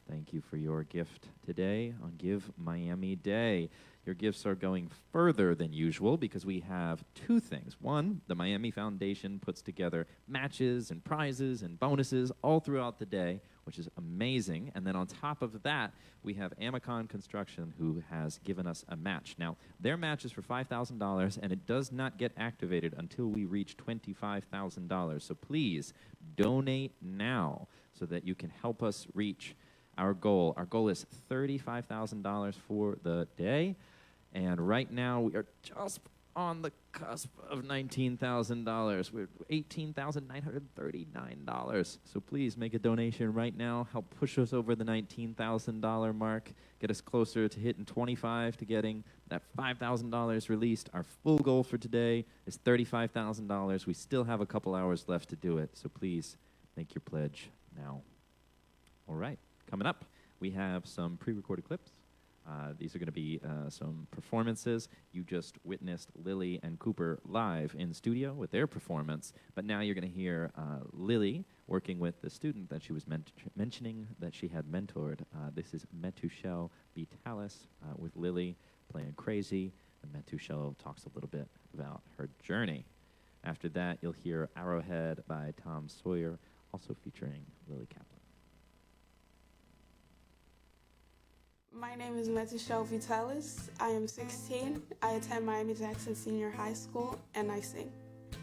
[SPEAKER 1] Thank you for your gift today on Give Miami Day. Your gifts are going further than usual because we have two things. One, the Miami Foundation puts together matches and prizes and bonuses all throughout the day, which is amazing. And then on top of that, we have Amicon Construction, who has given us a match. Now, their match is for $5,000, and it does not get activated until we reach $25,000. So please donate now so that you can help us reach our goal. Our goal is $35,000 for the day. And right now, we are just on the cusp of $19,000. We're $18,939. So please make a donation right now. Help push us over the $19,000 mark. Get us closer to hitting 25 to getting that $5,000 released. Our full goal for today is $35,000. We still have a couple hours left to do it. So please make your pledge now. All right. Coming up, we have some pre-recorded clips. These are going to be some performances. You just witnessed Lily and Cooper live in studio with their performance, but now you're going to hear Lily working with the student that she was mentioning that she had mentored. This is Meteuchaelle Vitalis with Lily playing Crazy, and Meteuchaelle talks a little bit about her journey. After that, you'll hear Arrowhead by Tom Sawyer, also featuring Lily Kaplan.
[SPEAKER 13] My name is Meteuchaelle Vitalis. I am 16. I attend Miami-Jackson Senior High School, and I sing.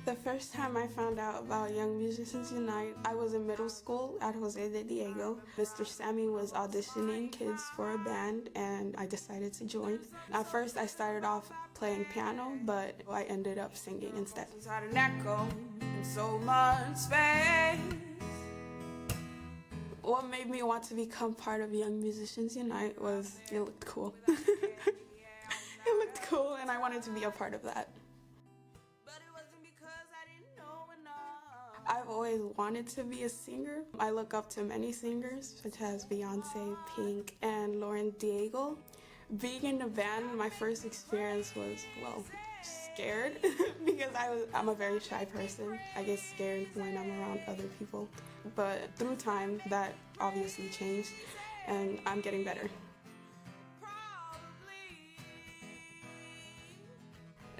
[SPEAKER 13] The first time I found out about Young Musicians Unite, I was in middle school at Jose de Diego. Mr. Sammy was auditioning kids for a band, and I decided to join. At first, I started off playing piano, but I ended up singing instead.
[SPEAKER 6] Inside an echo in so much space.
[SPEAKER 13] What made me want to become part of Young Musicians Unite was it looked cool. It looked cool, and I wanted to be a part of that. I've always wanted to be a singer. I look up to many singers, such as Beyonce, Pink, and Lauren Daigle. Being in a band, my first experience was, scared because I'm a very shy person. I get scared when I'm around other people. But through time, that obviously changed, and I'm getting better.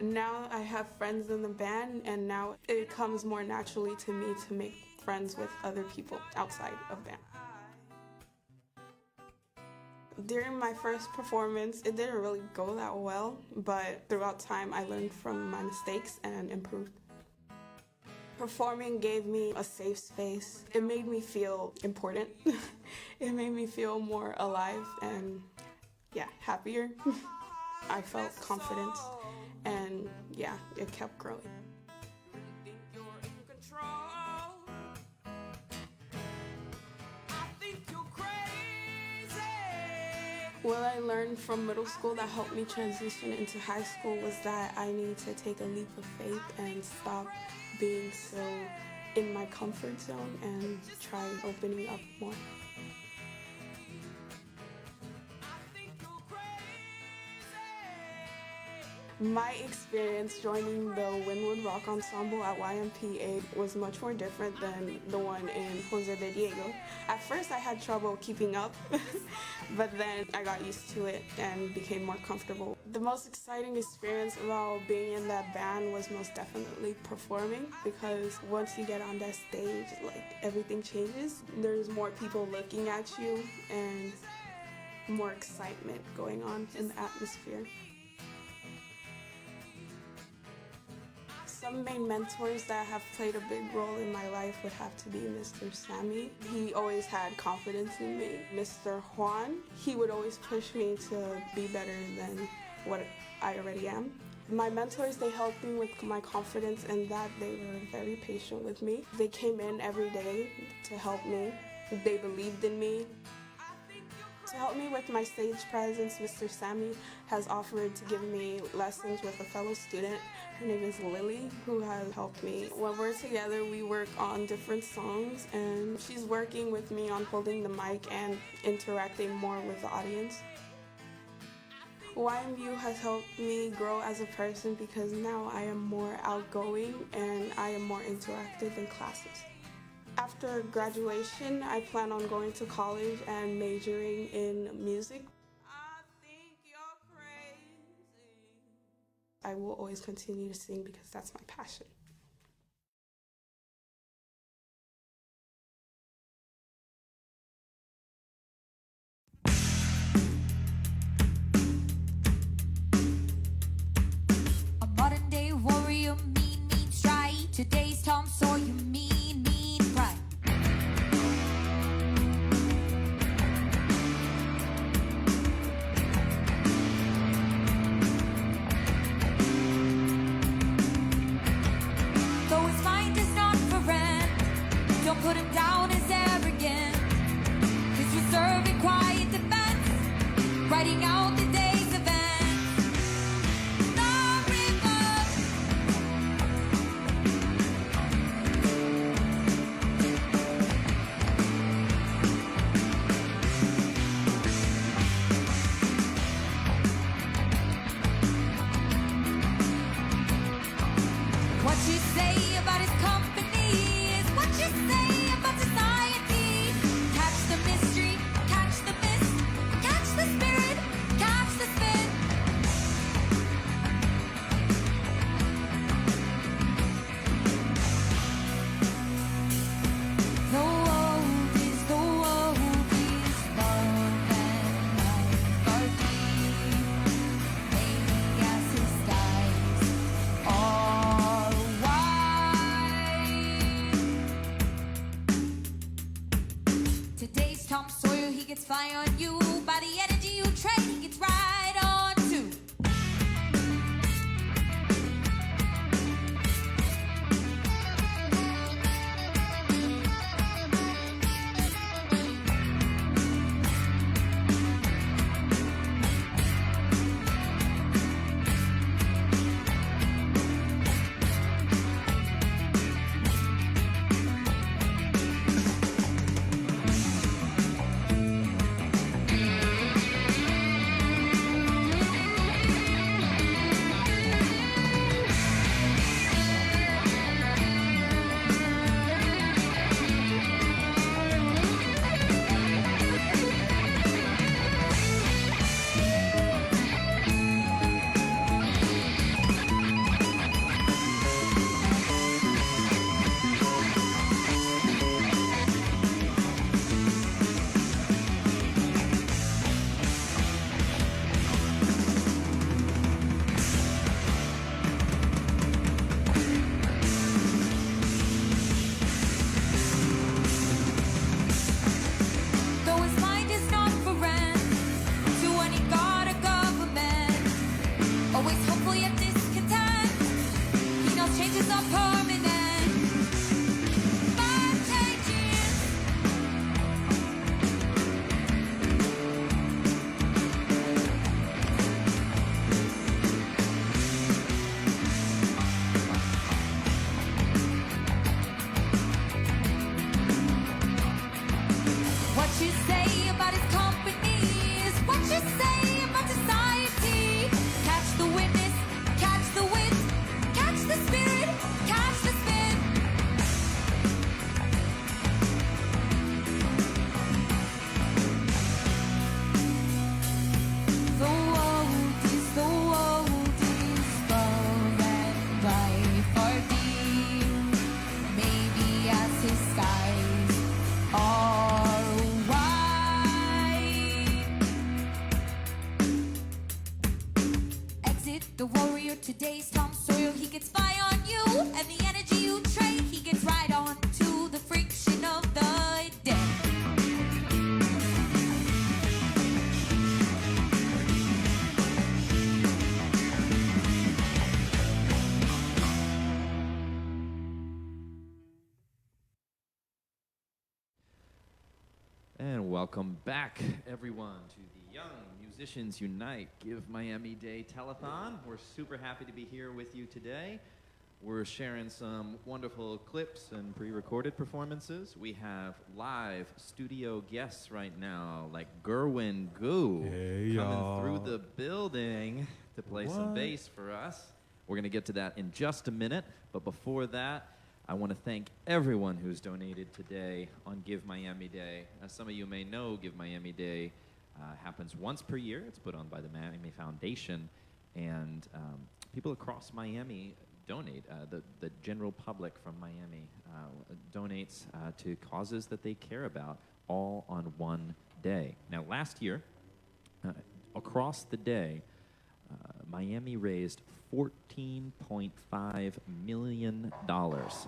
[SPEAKER 13] Now I have friends in the band, and now it comes more naturally to me to make friends with other people outside of band. During my first performance, it didn't really go that well, but throughout time I learned from my mistakes and improved. Performing gave me a safe space. It made me feel important. It made me feel more alive and, yeah, happier. I felt confident, and yeah, it kept growing. What I learned from middle school that helped me transition into high school was that I need to take a leap of faith and stop being so in my comfort zone and try opening up more. My experience joining the Wynwood Rock Ensemble at YMPA was much more different than the one in Jose de Diego. At first I had trouble keeping up, but then I got used to it and became more comfortable. The most exciting experience while being in that band was most definitely performing, because once you get on that stage, like, everything changes. There's more people looking at you and more excitement going on in the atmosphere. Some main mentors that have played a big role in my life would have to be Mr. Sammy. He always had confidence in me. Mr. Juan, he would always push me to be better than what I already am. My mentors, they helped me with my confidence, and that they were very patient with me. They came in every day to help me. They believed in me. To help me with my stage presence, Mr. Sammy has offered to give me lessons with a fellow student. Her name is Lily, who has helped me. When we're together, we work on different songs, and she's working with me on holding the mic and interacting more with the audience. YMU has helped me grow as a person because now I am more outgoing and I am more interactive in classes. After graduation, I plan on going to college and majoring in music. I will always continue to sing because that's my passion.
[SPEAKER 3] A modern day warrior, mean strike. Today's Tom Sawyer, mean pride. Though his mind is not for rent, don't put him down as arrogant. His reserve and quiet defense, writing out the day's events. What you say about his company is what you say about society. Catch the mystery, catch the mist, catch the spirit, catch the spin. The wolfies, love and life are deep. Maybe as his skies are today's Tom Sawyer, he gets fly on you. By the energy you trade, he gets right on too. The warrior today's Tom Sawyer, he gets by on you, and the energy you trade, he gets right on to the friction of the day.
[SPEAKER 1] And welcome back, everyone, to the Young Musicians Unite Give Miami Day Telethon. We're super happy to be here with you today. We're sharing some wonderful clips and pre-recorded performances. We have live studio guests right now, like Guerwen coming through the building to play some bass for us. We're going to get to that in just a minute, but before that, I want to thank everyone who's donated today on Give Miami Day. As some of you may know, Give Miami Day happens once per year. It's put on by the Miami Foundation, and people across Miami donate. The general public from Miami donates to causes that they care about, all on one day. Now, last year, across the day, Miami raised $14.5 million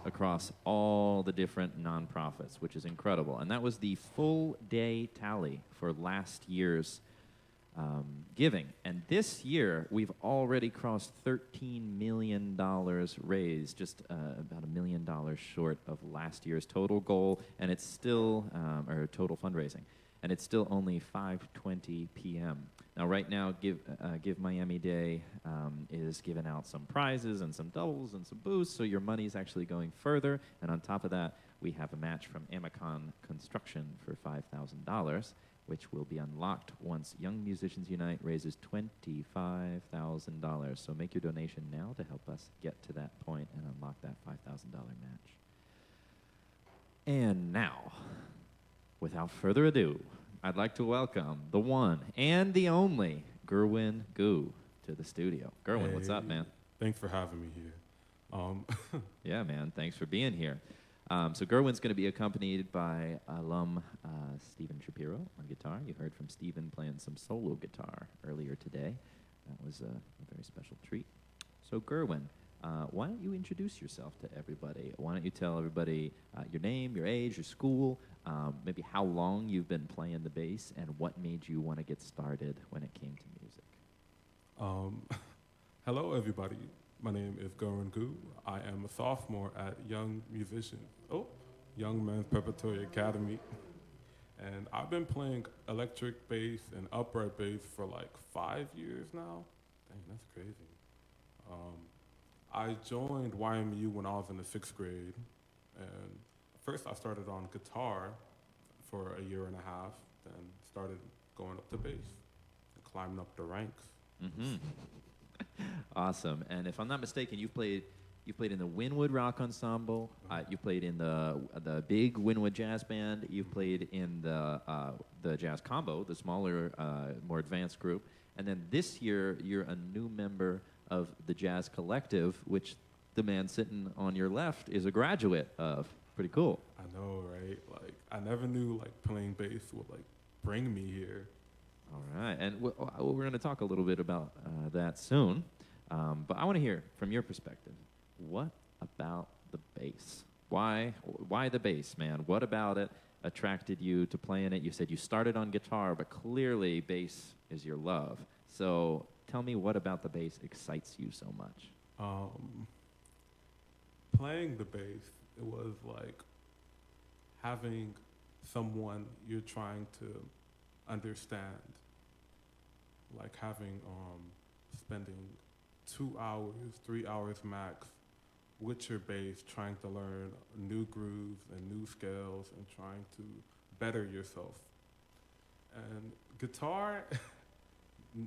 [SPEAKER 1] across all the different nonprofits, which is incredible. And that was the full day tally for last year's giving. And this year, we've already crossed $13 million raised, just about $1 million short of last year's total goal, and it's still, or total fundraising. And it's still only 5:20 p.m. Now, right now, Give Miami Day is giving out some prizes and some doubles and some boosts, so your money is actually going further. And on top of that, we have a match from Amicon Construction for $5,000, which will be unlocked once Young Musicians Unite raises $25,000. So make your donation now to help us get to that point and unlock that $5,000 match. And now, without further ado, I'd like to welcome the one and the only Guerwen to the studio. Guerwen, what's up, man?
[SPEAKER 14] Thanks for having me here.
[SPEAKER 1] Yeah, man, thanks for being here. So Guerwen's going to be accompanied by alum Stephen Shapiro on guitar. You heard from Stephen playing some solo guitar earlier today. That was a very special treat. So Guerwen, why don't you introduce yourself to everybody? Why don't you tell everybody your name, your age, your school, maybe how long you've been playing the bass, and what made you want to get started when it came to music?
[SPEAKER 14] Hello, everybody. My name is Guerwen. I am a sophomore at Young Men's Preparatory Academy. And I've been playing electric bass and upright bass for like 5 years now. Dang, that's crazy. I joined YMU when I was in the 6th grade. And first I started on guitar for a year and a half, then started going up to bass and climbing up the ranks.
[SPEAKER 1] Mm-hmm. Awesome. And if I'm not mistaken, you played in the Wynwood Rock Ensemble. You played in the big Wynwood Jazz Band. You played in the Jazz Combo, the smaller, more advanced group. And then this year, you're a new member of the Jazz Collective, which the man sitting on your left is a graduate of. Pretty cool.
[SPEAKER 14] I know, right? Like, I never knew like playing bass would like bring me here.
[SPEAKER 1] All right, and we're going to talk a little bit about that soon. But I want to hear from your perspective. What about the bass? Why the bass, man? What about it attracted you to playing it? You said you started on guitar, but clearly bass is your love. So tell me, what about the bass excites you so much?
[SPEAKER 14] Playing the bass, it was like having someone you're trying to understand. Like having, spending 2 hours, 3 hours max with your bass, trying to learn new grooves and new scales and trying to better yourself. And guitar,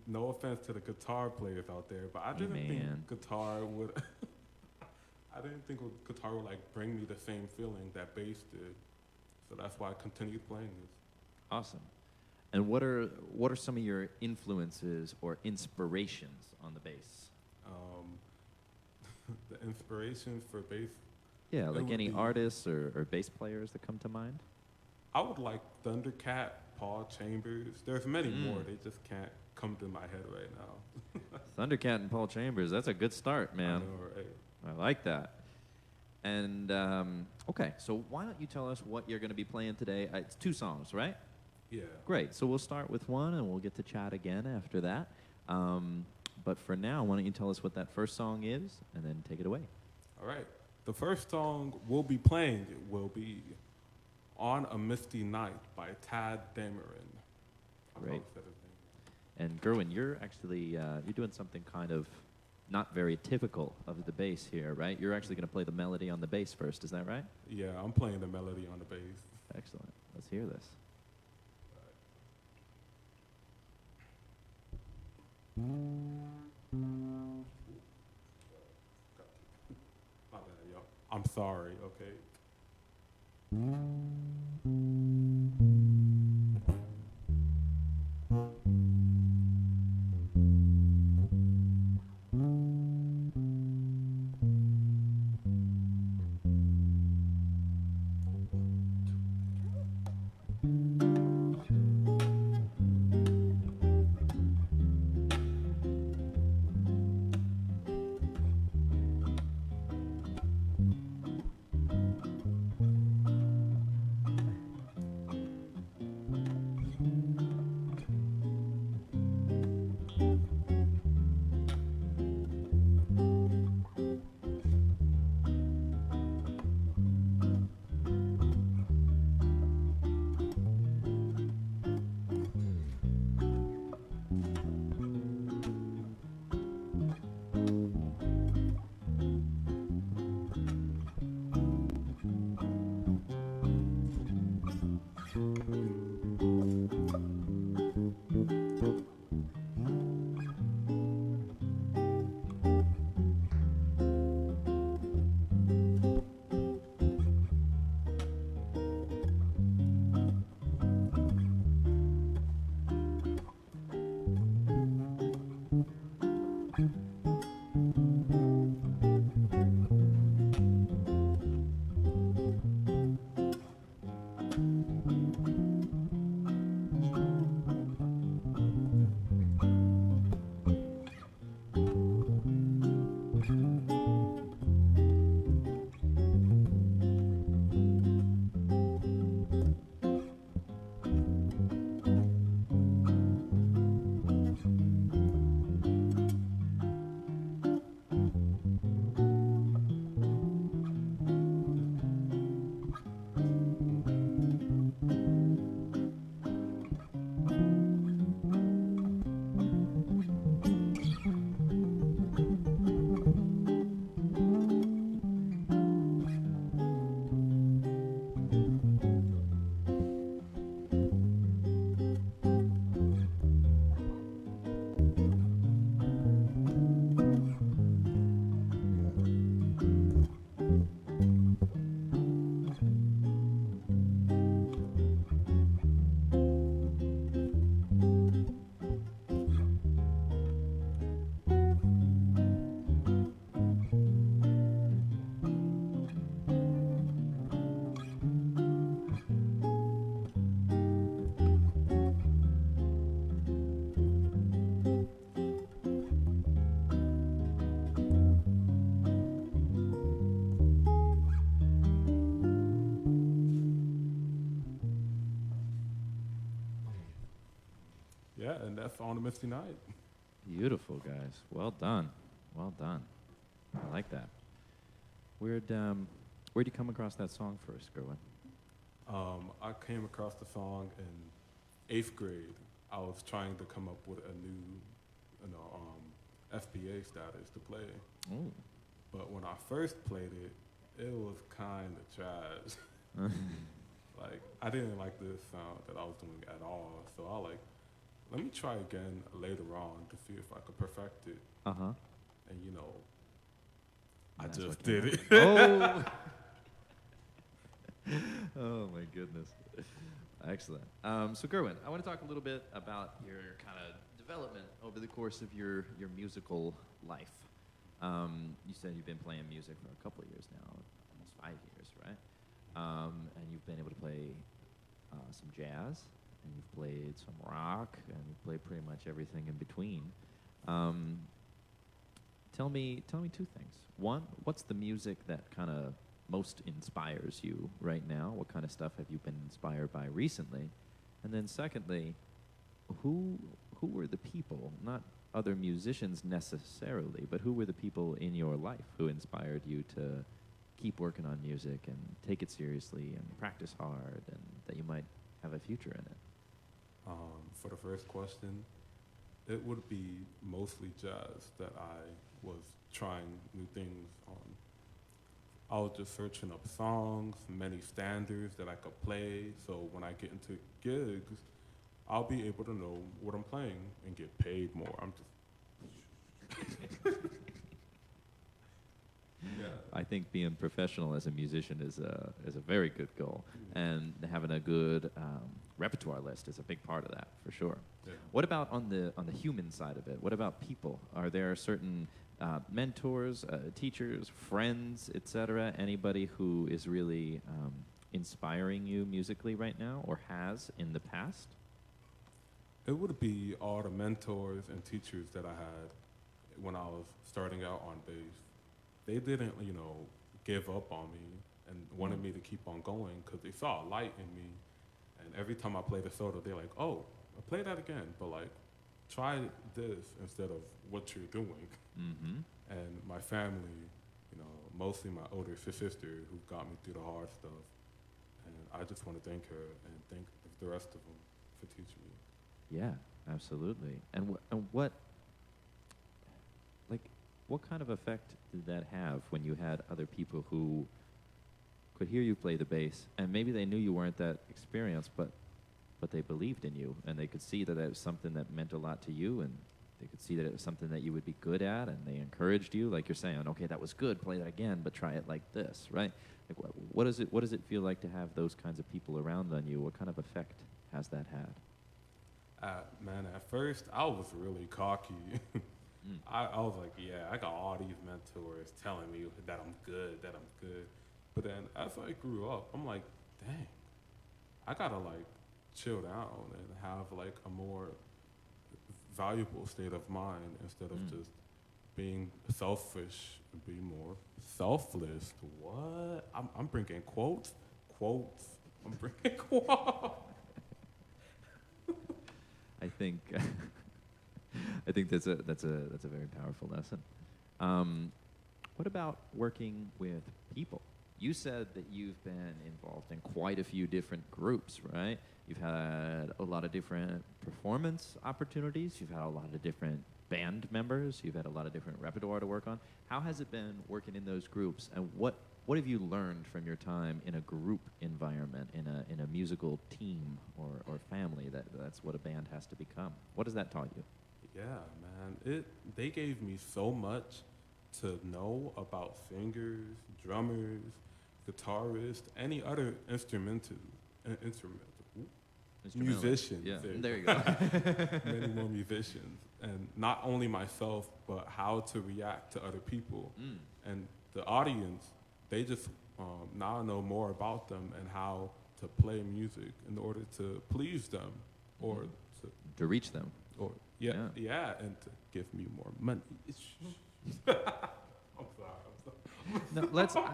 [SPEAKER 14] no offense to the guitar players out there, but I didn't think guitar would, like bring me the same feeling that bass did. So that's why I continued playing this.
[SPEAKER 1] Awesome. And what are some of your influences or inspirations on the bass?
[SPEAKER 14] The inspiration for bass?
[SPEAKER 1] Yeah, like any artists or bass players that come to mind?
[SPEAKER 14] I would like Thundercat, Paul Chambers. There's many more. They just can't come to my head right now.
[SPEAKER 1] Thundercat and Paul Chambers. That's a good start, man.
[SPEAKER 14] I know, right?
[SPEAKER 1] I like that. And, okay, so why don't you tell us what you're going to be playing today? It's 2 songs, right?
[SPEAKER 14] Yeah.
[SPEAKER 1] Great. So we'll start with one, and we'll get to chat again after that. But for now, why don't you tell us what that first song is, and then take it away.
[SPEAKER 14] All right. The first song we'll be playing will be On a Misty Night by Tad Dameron.
[SPEAKER 1] Great. And Guerwen, you're actually you're doing something kind of not very typical of the bass here, right? You're actually going to play the melody on the bass first, is that right?
[SPEAKER 14] Yeah, I'm playing the melody on the bass.
[SPEAKER 1] Excellent. Let's hear this.
[SPEAKER 14] My bad, y'all. I'm sorry, okay? Yeah, and that's On a Misty Night.
[SPEAKER 1] Beautiful, guys. Well done. Well done. I like that. Where'd you come across that song first, Guerwen?
[SPEAKER 14] I came across the song in 8th grade. I was trying to come up with a new, FBA status to play.
[SPEAKER 1] Ooh.
[SPEAKER 14] But when I first played it, it was kind of trash. Like, I didn't like the sound that I was doing at all. So I let me try again later on to see if I could perfect it.
[SPEAKER 1] Uh-huh.
[SPEAKER 14] And I
[SPEAKER 1] That's
[SPEAKER 14] just
[SPEAKER 1] what
[SPEAKER 14] did
[SPEAKER 1] you
[SPEAKER 14] it.
[SPEAKER 1] Oh! Oh my goodness. Excellent. So Guerwen, I want to talk a little bit about your kind of development over the course of your musical life. You said you've been playing music for a couple of years now, almost 5 years, right? And you've been able to play some jazz and you've played some rock, and you've played pretty much everything in between. Tell me two things. One, what's the music that kind of most inspires you right now? What kind of stuff have you been inspired by recently? And then secondly, who were the people, not other musicians necessarily, but who were the people in your life who inspired you to keep working on music and take it seriously and practice hard, and that you might have a future in it?
[SPEAKER 14] For the first question, it would be mostly jazz that I was trying new things on. I was just searching up songs, many standards that I could play, so when I get into gigs, I'll be able to know what I'm playing and get paid more. I'm just... Yeah.
[SPEAKER 1] I think being professional as a musician is a very good goal, and having a good repertoire list is a big part of that, for sure.
[SPEAKER 14] Yeah.
[SPEAKER 1] What about on the human side of it? What about people? Are there certain mentors, teachers, friends, etc.? Anybody who is really inspiring you musically right now, or has in the past?
[SPEAKER 14] It would be all the mentors and teachers that I had when I was starting out on bass. They didn't, give up on me and wanted me to keep on going because they saw a light in me. And every time I played a solo, they're like, "Oh, I'll play that again, but try this instead of what you're doing."
[SPEAKER 1] Mm-hmm.
[SPEAKER 14] And my family, mostly my older sister who got me through the hard stuff. And I just want to thank her and thank the rest of them for teaching me.
[SPEAKER 1] Yeah, absolutely. And what kind of effect did that have when you had other people who could hear you play the bass, and maybe they knew you weren't that experienced, but they believed in you, and they could see that it was something that meant a lot to you, and they could see that it was something that you would be good at, and they encouraged you, like you're saying, okay, that was good, play that again, but try it like this, right? Like, what does it feel like to have those kinds of people around on you? What kind of effect has that had?
[SPEAKER 14] Man, at first, I was really cocky. I was like, yeah, I got all these mentors telling me that I'm good. But then as I grew up, I'm like, dang, I gotta chill down and have a more valuable state of mind instead of just being selfish and be more selfless. What? I'm bringing quotes. I'm bringing quotes.
[SPEAKER 1] I think that's a very powerful lesson. What about working with people? You said that you've been involved in quite a few different groups, right? You've had a lot of different performance opportunities. You've had a lot of different band members. You've had a lot of different repertoire to work on. How has it been working in those groups, and what have you learned from your time in a group environment, in a musical team or family? That's what a band has to become. What has that taught you?
[SPEAKER 14] Yeah, man. They gave me so much to know about singers, drummers, guitarists, any other musicians.
[SPEAKER 1] Yeah, there you go.
[SPEAKER 14] Many more musicians. And not only myself, but how to react to other people. And the audience, they just now know more about them and how to play music in order to please them or
[SPEAKER 1] to reach them.
[SPEAKER 14] Or and to give me more money. I'm sorry.
[SPEAKER 1] No,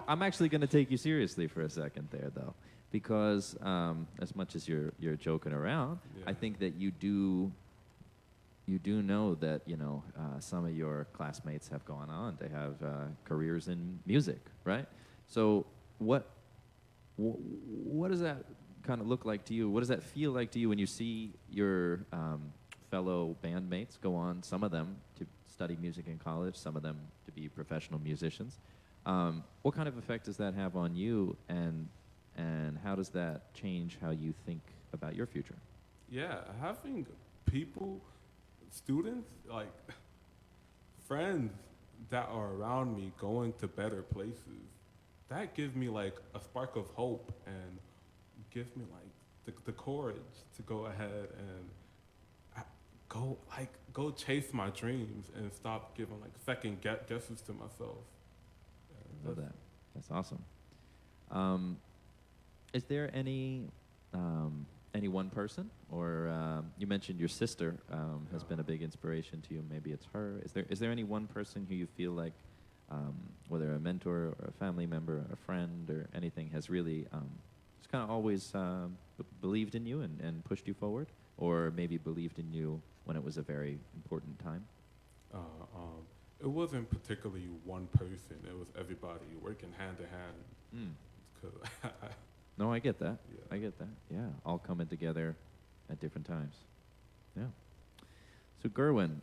[SPEAKER 1] I'm actually going to take you seriously for a second there, though, because as much as you're joking around, I think that you do know that some of your classmates have gone on to have careers in music, right? So what does that kind of look like to you? What does that feel like to you when you see your fellow bandmates go on, some of them to study music in college, some of them to be professional musicians? What kind of effect does that have on you, and how does that change how you think about your future?
[SPEAKER 14] Yeah, having people, students, friends that are around me going to better places, that gives me a spark of hope and gives me the courage to go ahead and go chase my dreams and stop giving second guesses to myself.
[SPEAKER 1] I love that. That's awesome. Is there any any one person, or you mentioned your sister has been a big inspiration to you. Maybe it's her. Is there any one person who you feel like, whether a mentor or a family member, or a friend, or anything, has really just kind of always believed in you and pushed you forward, or maybe believed in you when it was a very important time?
[SPEAKER 14] It wasn't particularly one person. It was everybody working hand to hand. 'Cause
[SPEAKER 1] No, I get that.
[SPEAKER 14] Yeah.
[SPEAKER 1] I get that. Yeah, all coming together at different times. Yeah. So, Guerwen,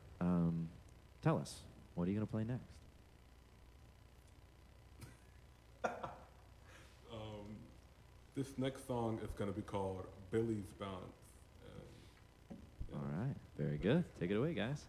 [SPEAKER 1] tell us, what are you going to play next?
[SPEAKER 14] This next song is going to be called Billy's Bounce.
[SPEAKER 1] All right. Very good. Take it away, guys.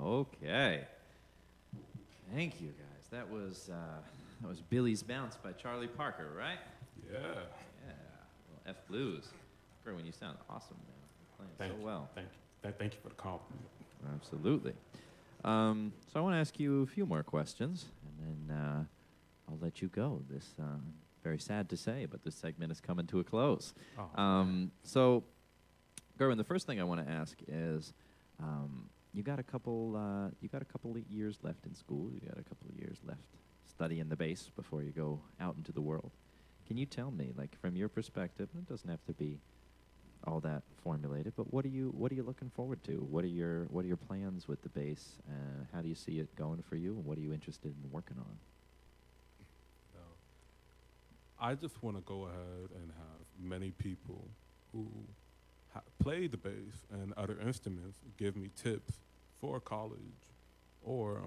[SPEAKER 1] Okay. Thank you, guys. That was Billy's Bounce by Charlie Parker, right?
[SPEAKER 14] Yeah.
[SPEAKER 1] Yeah. Well, F Blues. Erwin, you sound awesome, man. You're playing so well.
[SPEAKER 14] Thank you. Thank you for the compliment.
[SPEAKER 1] Absolutely. So I want to ask you a few more questions, and then I'll let you go. This very sad to say, but this segment is coming to a close. So, Guerwen, the first thing I want to ask is, you got a couple of years left in school. You got a couple of years left studying the bass before you go out into the world. Can you tell me, like, from your perspective, and it doesn't have to be all that formulated, but what are you looking forward to? What are your plans with the bass? How do you see it going for you, and what are you interested in working on?
[SPEAKER 14] I just want to go ahead and have many people who play the bass and other instruments give me tips for college or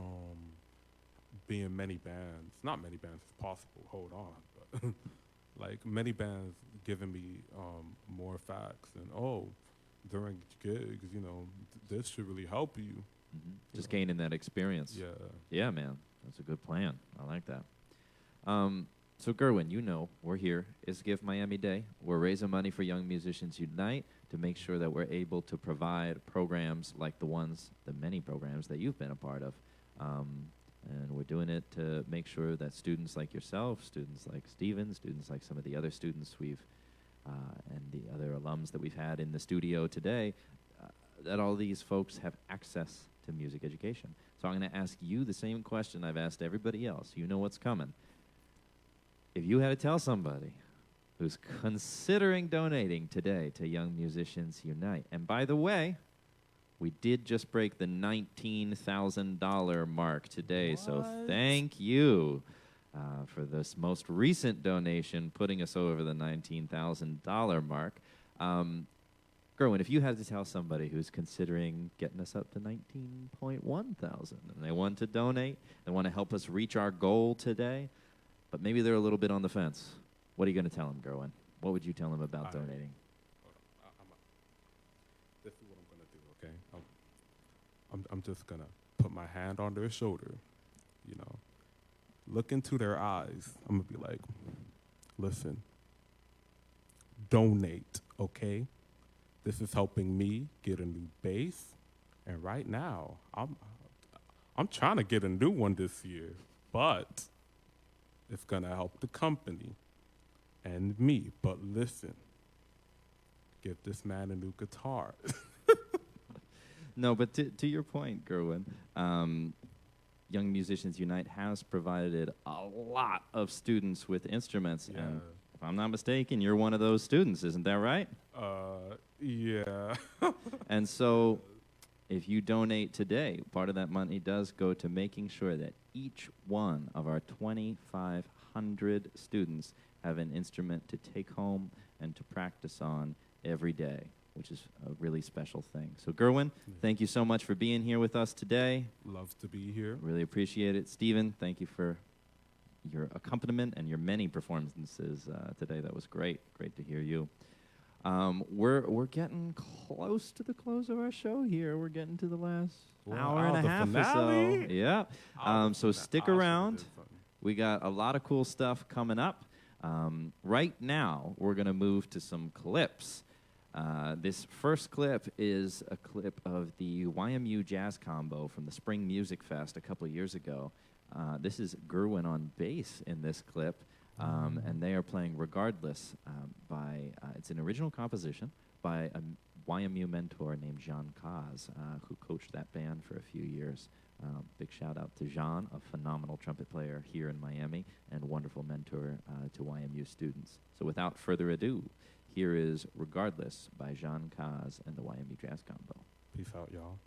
[SPEAKER 14] be in many bands. Not many bands is possible, hold on, but like many bands giving me more facts and, during gigs, this should really help you.
[SPEAKER 1] Mm-hmm. Just gaining that experience.
[SPEAKER 14] Yeah.
[SPEAKER 1] Yeah, man.
[SPEAKER 15] That's a good plan. I like that. So, Guerwen, you know we're here. It's Give Miami Day. We're raising money for Young Musicians Unite to make sure that we're able to provide programs like the many programs that you've been a part of. And we're doing it to make sure that students like yourself, students like Steven, students like some of the other students and the other alums that we've had in the studio today, that all these folks have access to music education. So I'm going to ask you the same question I've asked everybody else. You know what's coming. If you had to tell somebody who's considering donating today to Young Musicians Unite, and by the way, we did just break the $19,000 mark today, so thank you for this most recent donation, putting us over the $19,000 mark. Guerwen, if you had to tell somebody who's considering getting us up to $19.1 thousand, and they want to donate, they want to help us reach our goal today, but maybe they're a little bit on the fence, what are you going to tell them, Guerwen? What would you tell them about donating?
[SPEAKER 14] This is what I'm going to do, okay? I'm just going to put my hand on their shoulder, you know, look into their eyes. I'm going to be like, listen, donate, okay? This is helping me get a new bass, and right now, I'm trying to get a new one this year, but it's going to help the company and me. But listen, give this man a new guitar.
[SPEAKER 15] No, but to your point, Guerwen, Young Musicians Unite has provided a lot of students with instruments.
[SPEAKER 14] Yeah.
[SPEAKER 15] And if I'm not mistaken, you're one of those students, isn't that right?
[SPEAKER 14] Yeah.
[SPEAKER 15] And so if you donate today, part of that money does go to making sure that each one of our 2,500 students have an instrument to take home and to practice on every day, which is a really special thing. So, Guerwen, thank you so much for being here with us today.
[SPEAKER 14] Love to be here.
[SPEAKER 15] Really appreciate it. Steven, thank you for your accompaniment and your many performances today. That was great. Great to hear you. We're getting close to the close of our show here. We're getting to the last hour and a half
[SPEAKER 14] finale.
[SPEAKER 15] or so. Yeah. So stick around. We got a lot of cool stuff coming up. Right now, we're going to move to some clips. This first clip is a clip of the YMU Jazz Combo from the Spring Music Fest a couple years ago. This is Guerwen on bass in this clip. And they are playing Regardless it's an original composition by a YMU mentor named Jean Kaz, who coached that band for a few years. Big shout out to Jean, a phenomenal trumpet player here in Miami and wonderful mentor to YMU students. So without further ado, here is Regardless by Jean Kaz and the YMU Jazz Combo.
[SPEAKER 14] Peace out, y'all.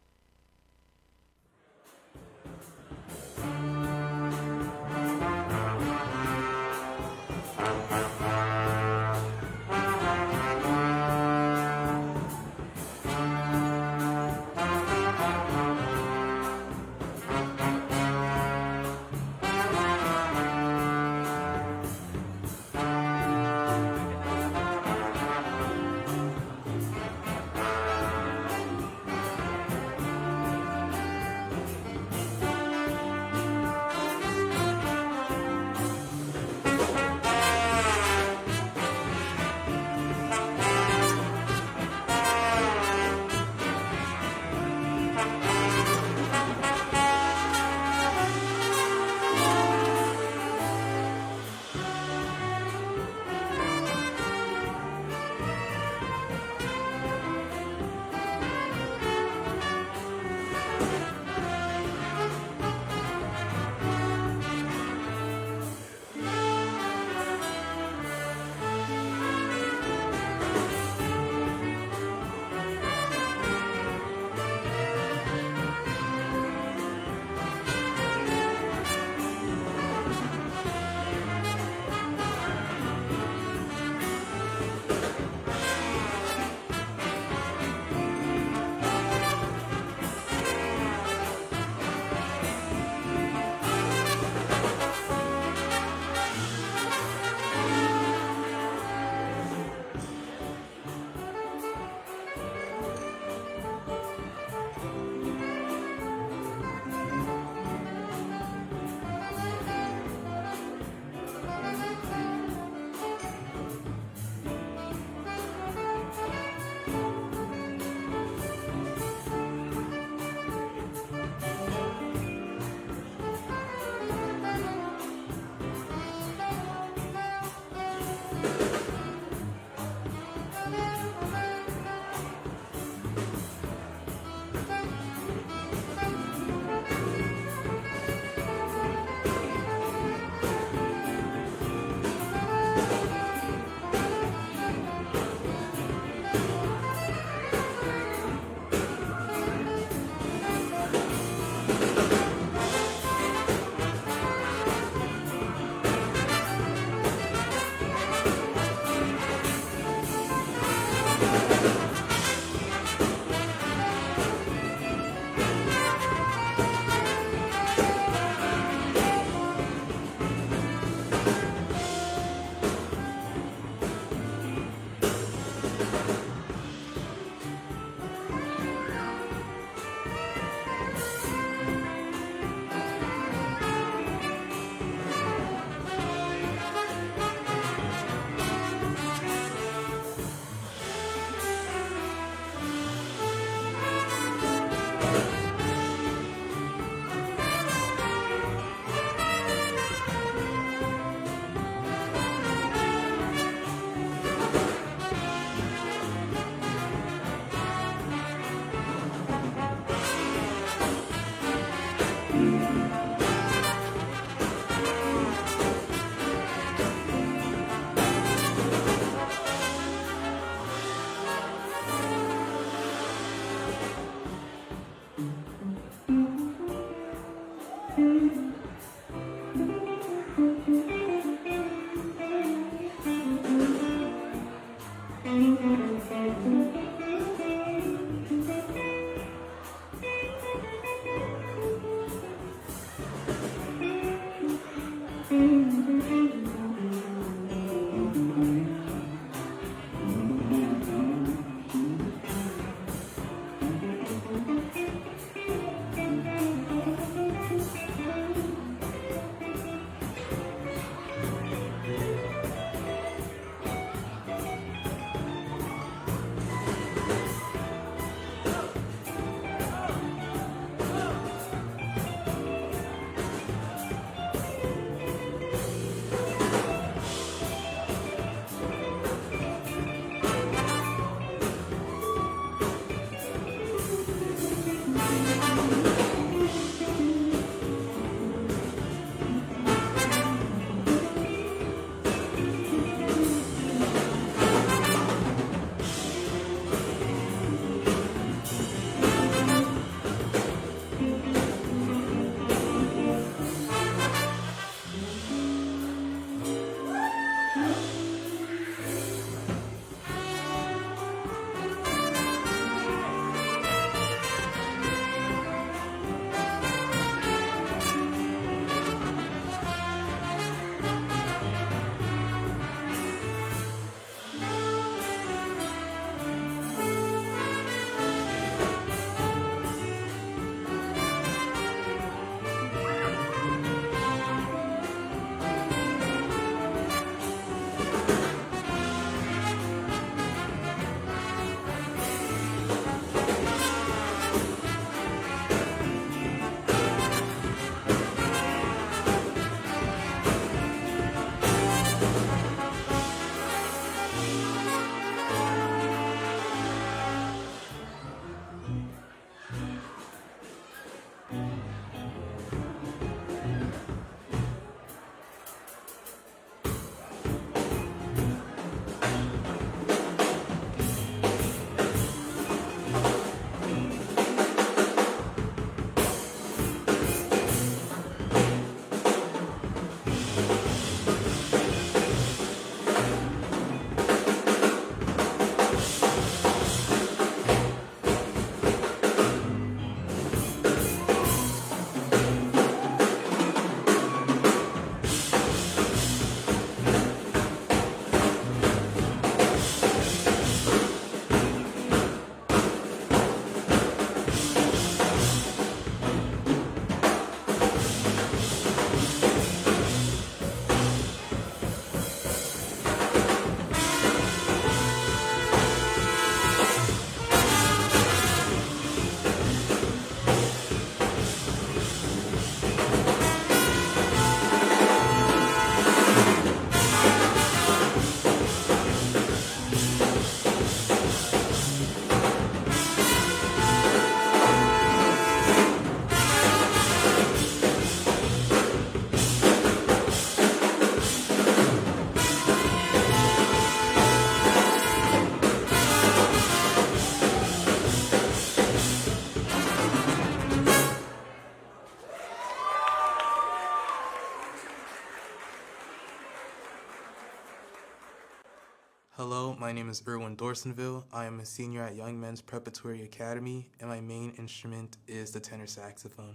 [SPEAKER 16] Hello, my name is Erwin Dorsenville. I am a senior at Young Men's Preparatory Academy, and my main instrument is the tenor saxophone.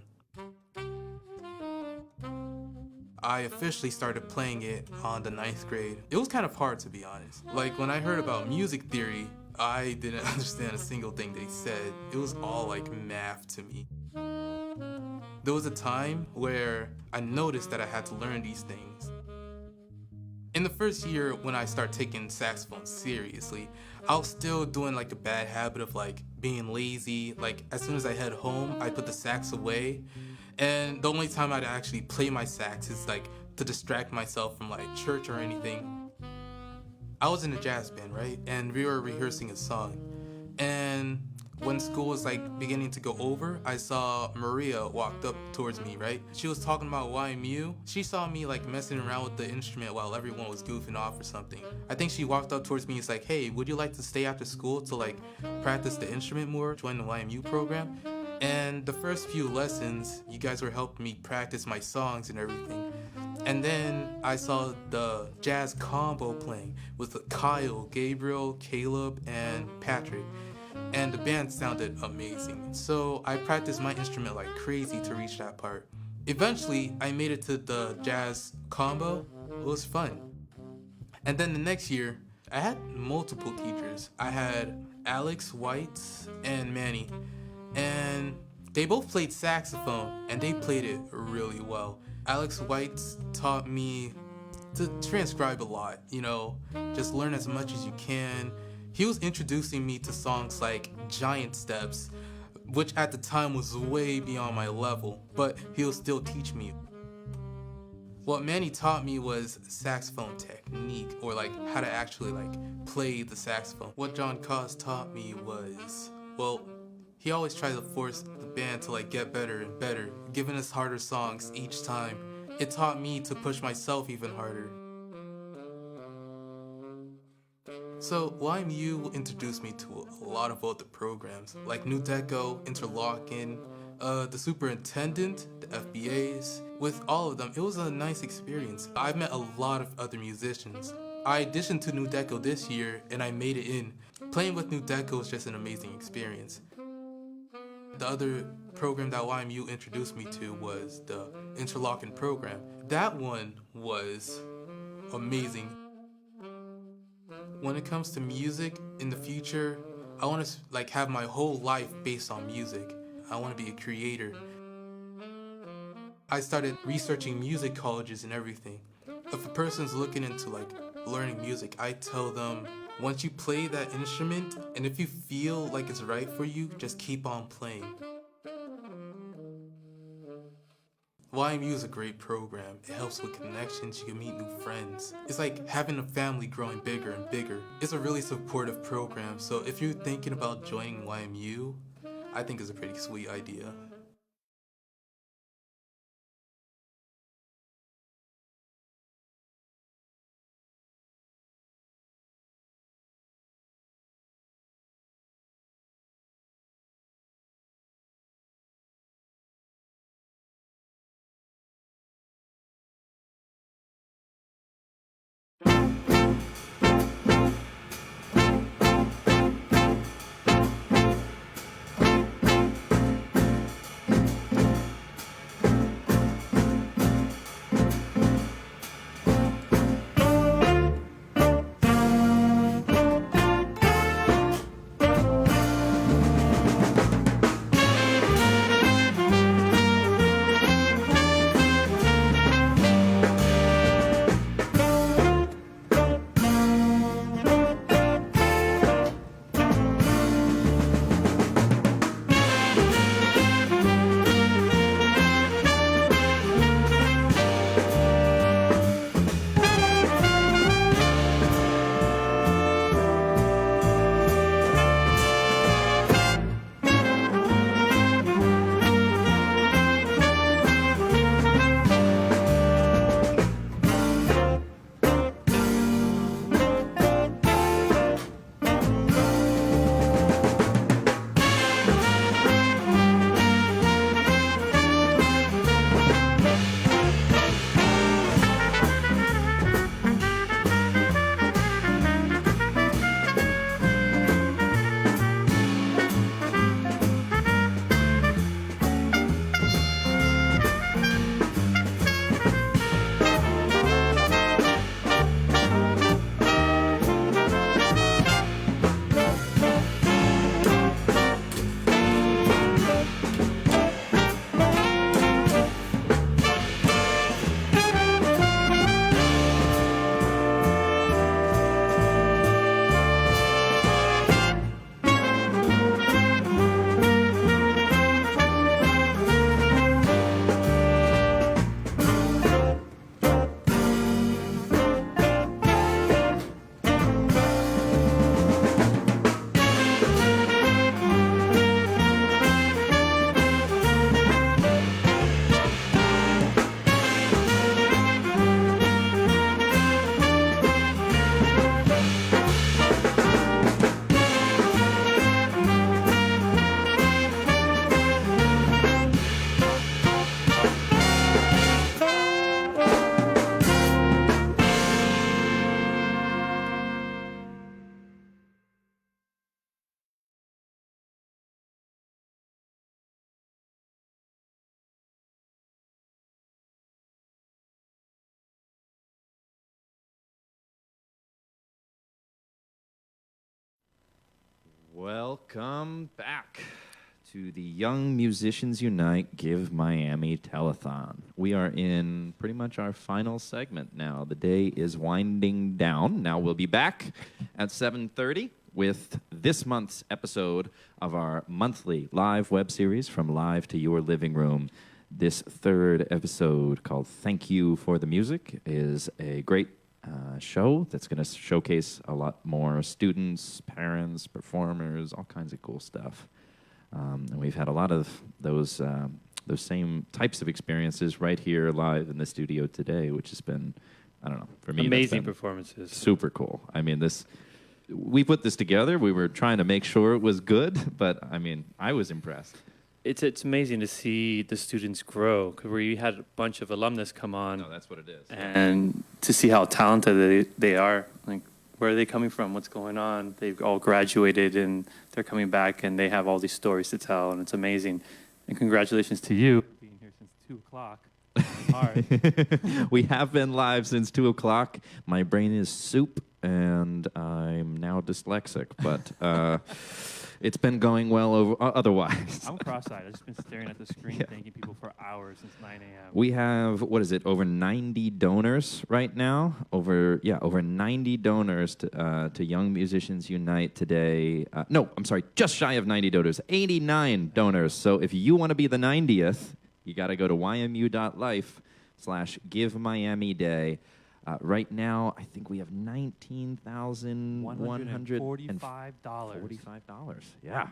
[SPEAKER 16] I officially started playing it on the 9th grade. It was kind of hard, to be honest. Like, when I heard about music theory, I didn't understand a single thing they said. It was all like math to me. There was a time where I noticed that I had to learn these things. In the first year, when I started taking saxophone seriously, I was still doing like a bad habit of like being lazy. Like, as soon as I head home, I put the sax away. And the only time I'd actually play my sax is like to distract myself from like church or anything. I was in a jazz band, right? And we were rehearsing a song. And when school was like beginning to go over, I saw Maria walked up towards me, right? She was talking about YMU. She saw me like messing around with the instrument while everyone was goofing off or something. I think she walked up towards me and was like, hey, would you like to stay after school to like practice the instrument more, join the YMU program? And the first few lessons, you guys were helping me practice my songs and everything. And then I saw the jazz combo playing with Kyle, Gabriel, Caleb, and Patrick. And the band sounded amazing. So I practiced my instrument like crazy to reach that part. Eventually, I made it to the jazz combo. It was fun. And then the next year, I had multiple teachers. I had Alex, White, and Manny. And they both played saxophone, and they played it really well. Alex White taught me to transcribe a lot, you know, just learn as much as you can. He was introducing me to songs like Giant Steps, which at the time was way beyond my level, but he'll still teach me. What Manny taught me was saxophone technique, or like how to actually like play the saxophone. What John Cos taught me was, well, he always tries to force the band to like get better and better, giving us harder songs each time. It taught me to push myself even harder. So YMU introduced me to a lot of other programs, like New Deco, Interlocking, the Superintendent, the FBAs. With all of them, it was a nice experience. I met a lot of other musicians. I auditioned to New Deco this year, and I made it in. Playing with New Deco was just an amazing experience. The other program that YMU introduced me to was the Interlocking program. That one was amazing. When it comes to music in the future, I want to like have my whole life based on music. I want to be a creator. I started researching music colleges and everything. If a person's looking into like learning music, I tell them, once you play that instrument, and if you feel like it's right for you, just keep on playing. YMU is a great program. It helps with connections, you can meet new friends. It's like having a family growing bigger and bigger. It's a really supportive program, so if you're thinking about joining YMU, I think it's a pretty sweet idea.
[SPEAKER 15] Welcome back to the Young Musicians Unite Give Miami Telethon. We are in pretty much our final segment now. The day is winding down. Now we'll be back at 7:30 with this month's episode of our monthly live web series, From Live to Your Living Room. This third episode, called Thank You for the Music, is a great show that's going to showcase a lot more students, parents, performers, all kinds of cool stuff. And we've had a lot of those same types of experiences right here live in the studio today, which has been, I don't know, for me,
[SPEAKER 2] amazing performances.
[SPEAKER 15] Super cool. I mean, we put this together. We were trying to make sure it was good, but I mean, I was impressed.
[SPEAKER 2] It's amazing to see the students grow, because we had a bunch of alumnus come on.
[SPEAKER 15] No, that's what it is.
[SPEAKER 2] And to see how talented they are, like, where are they coming from? What's going on? They've all graduated and they're coming back and they have all these stories to tell, and it's amazing. And congratulations to you being here since 2 o'clock. Hard.
[SPEAKER 15] We have been live since 2 o'clock. My brain is soup and I'm now dyslexic, but it's been going well otherwise.
[SPEAKER 2] I'm cross-eyed. I've just been staring at the screen, thanking people for hours since 9 a.m.
[SPEAKER 15] We have, over 90 donors right now. Over 90 donors to Young Musicians Unite today. No, I'm sorry, just shy of 90 donors. 89 donors. So if you want to be the 90th, you got to go to ymu.life/GiveMiamiDay. Right now, I think we have $19,145. $45, yeah.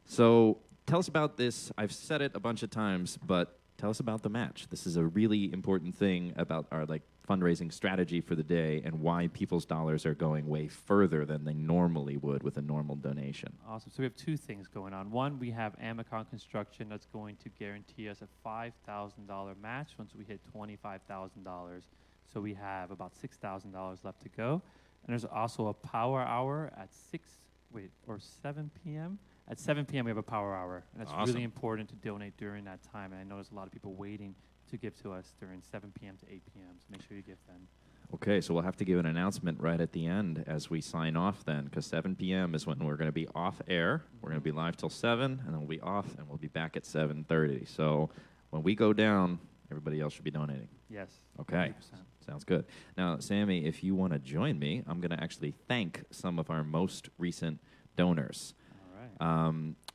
[SPEAKER 15] So tell us about this. I've said it a bunch of times, but tell us about the match. This is a really important thing about our fundraising strategy for the day and why people's dollars are going way further than they normally would with a normal donation.
[SPEAKER 2] Awesome. So we have two things going on. One, we have Amicon Construction that's going to guarantee us a $5,000 match once we hit $25,000. So we have about $6,000 left to go. And there's also a power hour at 7 p.m. At 7 p.m. we have a power hour. And that's
[SPEAKER 15] Awesome.
[SPEAKER 2] really important to donate during that time. And I know there's a lot of people waiting to give to us during 7 p.m. to 8 p.m. So make sure you give then.
[SPEAKER 15] Okay, so we'll have to give an announcement right at the end as we sign off then, because 7 p.m. is when we're going to be off air. We're going to be live till 7, and then we'll be off, and we'll be back at 7:30. So when we go down, everybody else should be donating.
[SPEAKER 2] Yes.
[SPEAKER 15] Okay.
[SPEAKER 2] 100%.
[SPEAKER 15] Sounds good. Now, Sammy, if you want to join me, I'm going to actually thank some of our most recent donors.
[SPEAKER 2] All right.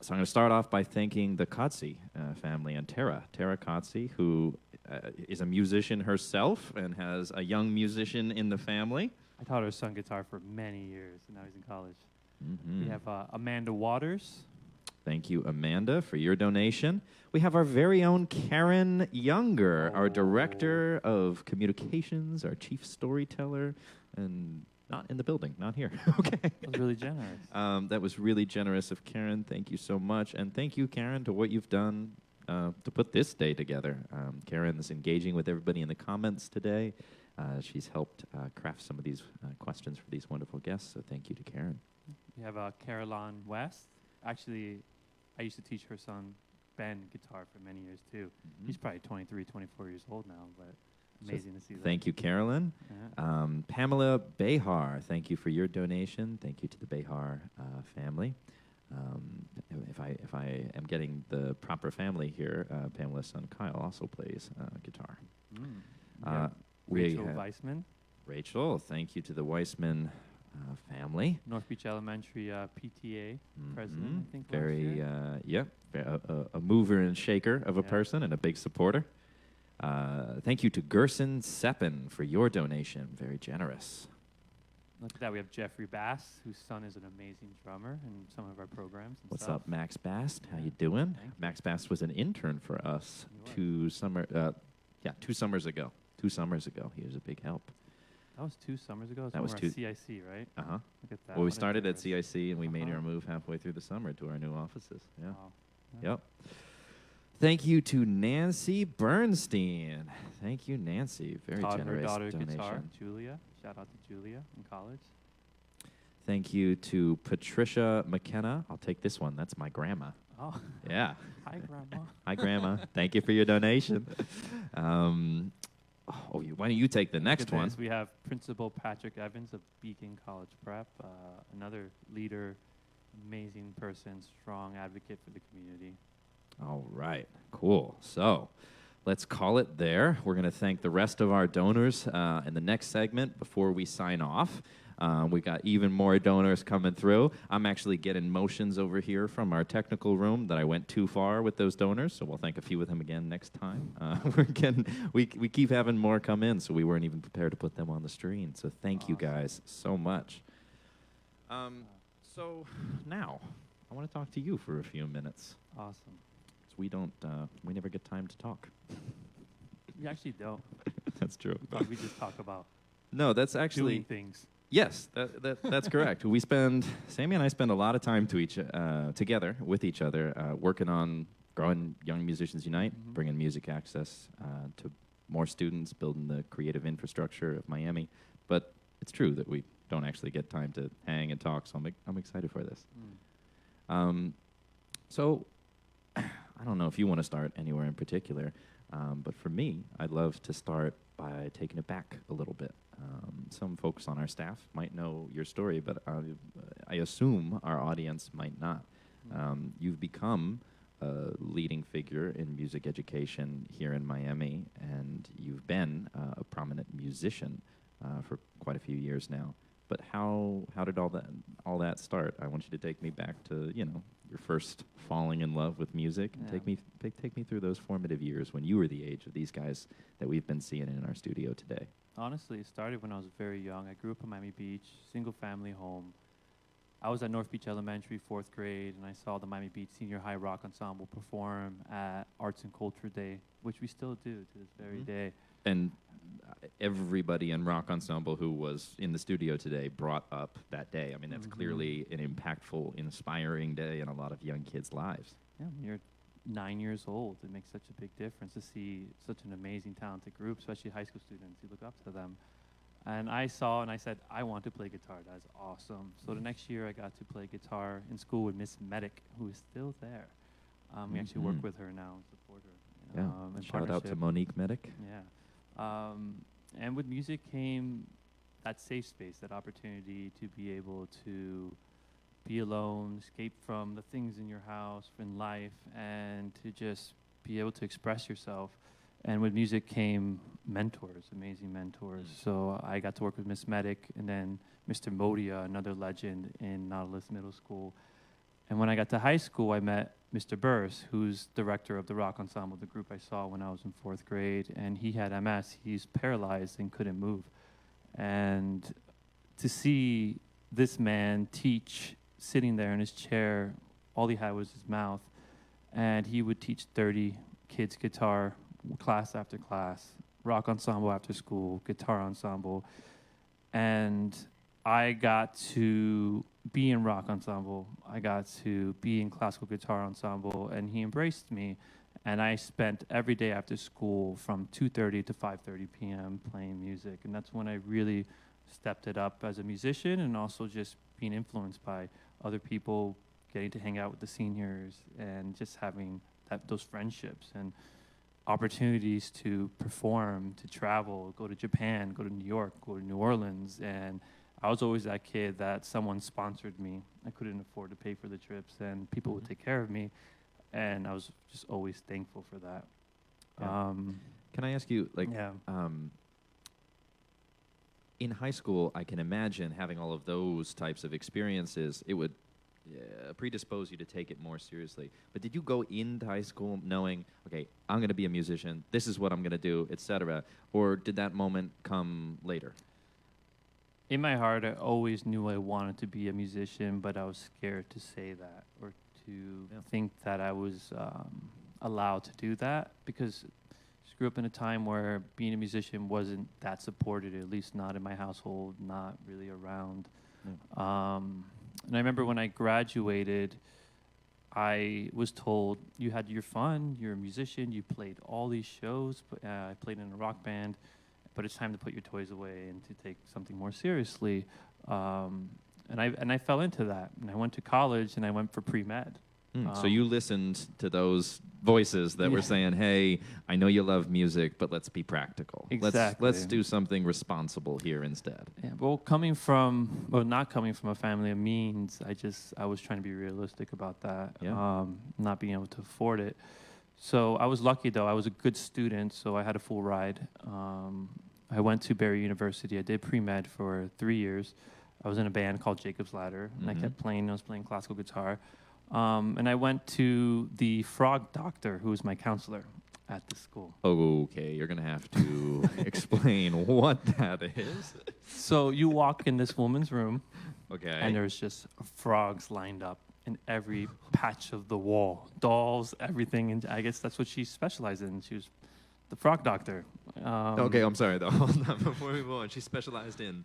[SPEAKER 15] So I'm going to start off by thanking the Ceci family and Tara Ceci, who is a musician herself and has a young musician in the family.
[SPEAKER 2] I taught her son guitar for many years, and now he's in college.
[SPEAKER 15] Mm-hmm.
[SPEAKER 2] We have Amanda Waters.
[SPEAKER 15] Thank you, Amanda, for your donation. We have our very own Karen Younger, our Director of Communications, our Chief Storyteller, and not in the building, not here. Okay.
[SPEAKER 2] That was really generous.
[SPEAKER 15] That was really generous of Karen. Thank you so much. And thank you, Karen, to what you've done to put this day together. Karen is engaging with everybody in the comments today. She's helped craft some of these questions for these wonderful guests, so thank you to Karen.
[SPEAKER 2] We have Caroline West. Actually, I used to teach her son, Ben, guitar for many years, too.
[SPEAKER 15] Mm-hmm.
[SPEAKER 2] He's probably 23, 24 years old now, but amazing to see that.
[SPEAKER 15] Thank you, Carolyn.
[SPEAKER 2] Yeah.
[SPEAKER 15] Pamela Behar, thank you for your donation. Thank you to the Behar family. If I am getting the proper family here, Pamela's son Kyle also plays guitar.
[SPEAKER 2] Rachel Weissman.
[SPEAKER 15] Rachel, thank you to the Weissman family.
[SPEAKER 2] North Beach Elementary PTA president, I think.
[SPEAKER 15] Very, a mover and shaker of a person and a big supporter. Thank you to Gerson Seppin for your donation. Very generous.
[SPEAKER 2] Look at that. We have Jeffrey Bass, whose son is an amazing drummer in some of our programs. And
[SPEAKER 15] What's
[SPEAKER 2] stuff.
[SPEAKER 15] up, Max Bast? How you doing? Max Bast was an intern for us 2 summers ago. 2 summers ago. He was a big help.
[SPEAKER 2] That was 2 summers ago?
[SPEAKER 15] That was
[SPEAKER 2] at CIC, right?
[SPEAKER 15] Uh-huh.
[SPEAKER 2] Look at that.
[SPEAKER 15] Well, we
[SPEAKER 2] What a
[SPEAKER 15] started at
[SPEAKER 2] generous-
[SPEAKER 15] CIC, and we made our move halfway through the summer to our new offices. Yeah.
[SPEAKER 2] Wow.
[SPEAKER 15] Yep. Thank you to Nancy Bernstein. Thank you, Nancy. Very
[SPEAKER 2] Taught her
[SPEAKER 15] generous
[SPEAKER 2] daughter
[SPEAKER 15] donation.
[SPEAKER 2] guitar, Julia. Shout out to Julia in college.
[SPEAKER 15] Thank you to Patricia McKenna. I'll take this one. That's my grandma.
[SPEAKER 2] Oh.
[SPEAKER 15] Yeah.
[SPEAKER 2] Hi, Grandma.
[SPEAKER 15] Hi, Grandma. Thank you for your donation. Why don't you take the next one?
[SPEAKER 2] We have Principal Patrick Evans of Beacon College Prep, another leader amazing person, strong advocate for the community.
[SPEAKER 15] All right, cool. So let's call it there. We're going to thank the rest of our donors in the next segment before we sign off. We got even more donors coming through. I'm actually getting motions over here from our technical room that I went too far with those donors, so we'll thank a few of them again next time. We keep having more come in, so we weren't even prepared to put them on the screen. So thank you guys so much. So now I want to talk to you for a few minutes.
[SPEAKER 2] Awesome.
[SPEAKER 15] We never get time to talk.
[SPEAKER 2] We actually don't.
[SPEAKER 15] That's true.
[SPEAKER 2] We just talk about
[SPEAKER 15] No, that's actually
[SPEAKER 2] doing things.
[SPEAKER 15] Yes, that's correct. Sammy and I spend a lot of time together with each other, working on growing Young Musicians Unite, bringing music access to more students, building the creative infrastructure of Miami. But it's true that we don't actually get time to hang and talk, so I'm excited for this. So I don't know if you want to start anywhere in particular, but for me, I'd love to start by taking it back a little bit. Some folks on our staff might know your story, but I assume our audience might not. You've become a leading figure in music education here in Miami, and you've been a prominent musician for quite a few years now. But how did all that start? I want you to take me back to your first falling in love with music, and take me through those formative years when you were the age of these guys that we've been seeing in our studio today.
[SPEAKER 2] Honestly, it started when I was very young. I grew up in Miami Beach, single family home. I was at North Beach Elementary, 4th grade, and I saw the Miami Beach Senior High Rock Ensemble perform at Arts and Culture Day, which we still do to this very day.
[SPEAKER 15] And everybody in Rock Ensemble who was in the studio today brought up that day. I mean, that's clearly an impactful, inspiring day in a lot of young kids' lives.
[SPEAKER 2] Yeah, when you're 9 years old, it makes such a big difference to see such an amazing, talented group, especially high school students. You look up to them. And I saw and I said, I want to play guitar. That's awesome. So the next year I got to play guitar in school with Miss Medic, who is still there. We actually work with her now and support her.
[SPEAKER 15] Yeah, shout out to Monique Medic.
[SPEAKER 2] Yeah. And with music came that safe space, that opportunity to be able to be alone, escape from the things in your house, in life, and to just be able to express yourself. And with music came mentors, amazing mentors. So I got to work with Miss Medic and then Mr. Modia, another legend in Nautilus Middle School. And when I got to high school, I met Mr. Burse, who's director of the Rock Ensemble, the group I saw when I was in 4th grade. And he had MS. He's paralyzed and couldn't move. And to see this man teach, sitting there in his chair, all he had was his mouth. And he would teach 30 kids guitar, class after class, rock ensemble after school, guitar ensemble. And I got to be in rock ensemble. I got to be in classical guitar ensemble, and he embraced me. And I spent every day after school from 2:30 to 5:30 p.m. playing music. And that's when I really stepped it up as a musician, and also just being influenced by other people, getting to hang out with the seniors, and just having those friendships and opportunities to perform, to travel, go to Japan, go to New York, go to New Orleans. And I was always that kid that someone sponsored me. I couldn't afford to pay for the trips, and people would take care of me. And I was just always thankful for that.
[SPEAKER 15] Yeah. Can I ask you, in high school, I can imagine having all of those types of experiences, it would predispose you to take it more seriously. But did you go into high school knowing, okay, I'm going to be a musician, this is what I'm going to do, etc., or did that moment come later?
[SPEAKER 2] In my heart, I always knew I wanted to be a musician, but I was scared to say that or to think that I was allowed to do that, because I just grew up in a time where being a musician wasn't that supported, at least not in my household, not really around. And I remember when I graduated, I was told, you had your fun, you're a musician, you played all these shows, I played in a rock band, but it's time to put your toys away and to take something more seriously. And I fell into that. And I went to college and I went for pre-med.
[SPEAKER 15] So you listened to those voices that were saying, hey, I know you love music, but let's be practical.
[SPEAKER 2] Exactly.
[SPEAKER 15] Let's do something responsible here instead.
[SPEAKER 2] Yeah, not coming from a family of means, I was trying to be realistic about that, not being able to afford it. So I was lucky, though. I was a good student, so I had a full ride. I went to Barry University. I did pre-med for 3 years. I was in a band called Jacob's Ladder, and I kept playing. I was playing classical guitar. And I went to the frog doctor, who was my counselor at the school.
[SPEAKER 15] Okay, you're going to have to explain what that is.
[SPEAKER 2] So you walk in this woman's room,
[SPEAKER 15] and
[SPEAKER 2] there's just frogs lined up in every patch of the wall, dolls, everything. And I guess that's what she specialized in. She was the frog doctor.
[SPEAKER 15] Okay, I'm sorry, though. Hold on, before we move on. She specialized in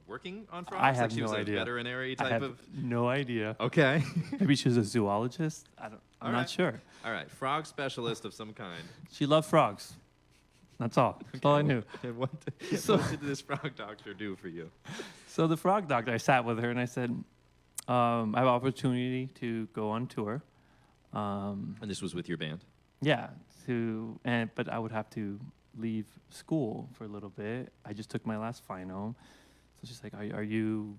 [SPEAKER 15] working on frogs?
[SPEAKER 2] I have
[SPEAKER 15] she
[SPEAKER 2] no
[SPEAKER 15] was
[SPEAKER 2] idea.
[SPEAKER 15] A veterinary type
[SPEAKER 2] I have
[SPEAKER 15] of...
[SPEAKER 2] no idea.
[SPEAKER 15] Okay.
[SPEAKER 2] Maybe she was a zoologist. I'm not sure.
[SPEAKER 15] All right, frog specialist of some kind.
[SPEAKER 2] She loved frogs. That's all. That's all I knew.
[SPEAKER 15] And what did this frog doctor do for you?
[SPEAKER 2] So the frog doctor, I sat with her and I said, I have opportunity to go on tour.
[SPEAKER 15] And this was with your band?
[SPEAKER 2] Yeah. But I would have to leave school for a little bit. I just took my last final. So she's like, are you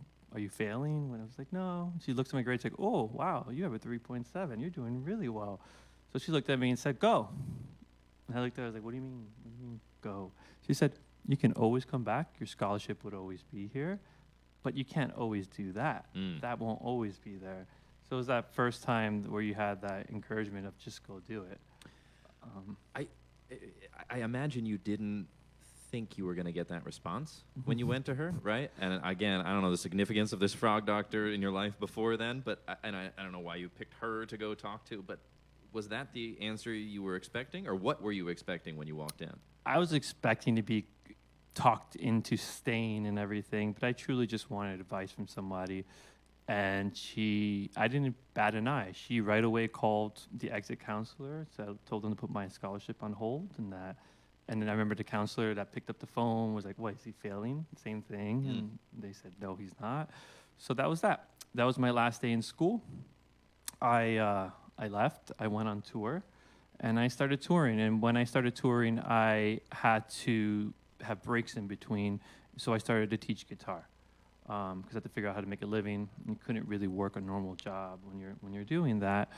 [SPEAKER 2] failing? And I was like, no. She looks at my grades like, oh, wow, you have a 3.7. You're doing really well. So she looked at me and said, go. And I looked at her, I was like, what do you mean go? She said, you can always come back. Your scholarship would always be here. But you can't always do that. That won't always be there. So it was that first time where you had that encouragement of just go do it.
[SPEAKER 15] I imagine you didn't think you were going to get that response when you went to her, right? And again, I don't know the significance of this frog doctor in your life before then, but I don't know why you picked her to go talk to, but was that the answer you were expecting, or what were you expecting when you walked in?
[SPEAKER 2] I was expecting to be talked into staying and everything, but I truly just wanted advice from somebody. And I didn't bat an eye. She right away called the exit counselor, told them to put my scholarship on hold, and then I remember the counselor that picked up the phone was like, what, is he failing? Same thing. And they said, no, he's not. So that was that. That was my last day in school. I left. I went on tour, and I started touring. And when I started touring, I had to have breaks in between, so I started to teach guitar. Because I had to figure out how to make a living. You couldn't really work a normal job when you're doing that.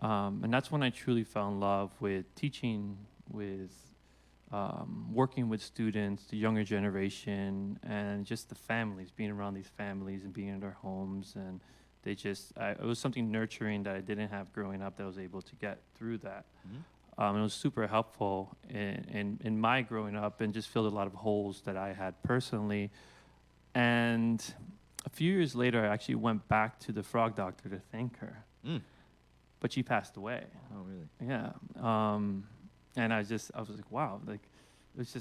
[SPEAKER 2] And that's when I truly fell in love with teaching, with working with students, the younger generation, and just the families, being around these families and being in their homes. And it was something nurturing that I didn't have growing up that I was able to get through that. It was super helpful in my growing up, and just filled a lot of holes that I had personally. And a few years later, I actually went back to the frog doctor to thank her. But she passed away.
[SPEAKER 15] Oh, really?
[SPEAKER 2] Yeah. And I was like, wow, like it's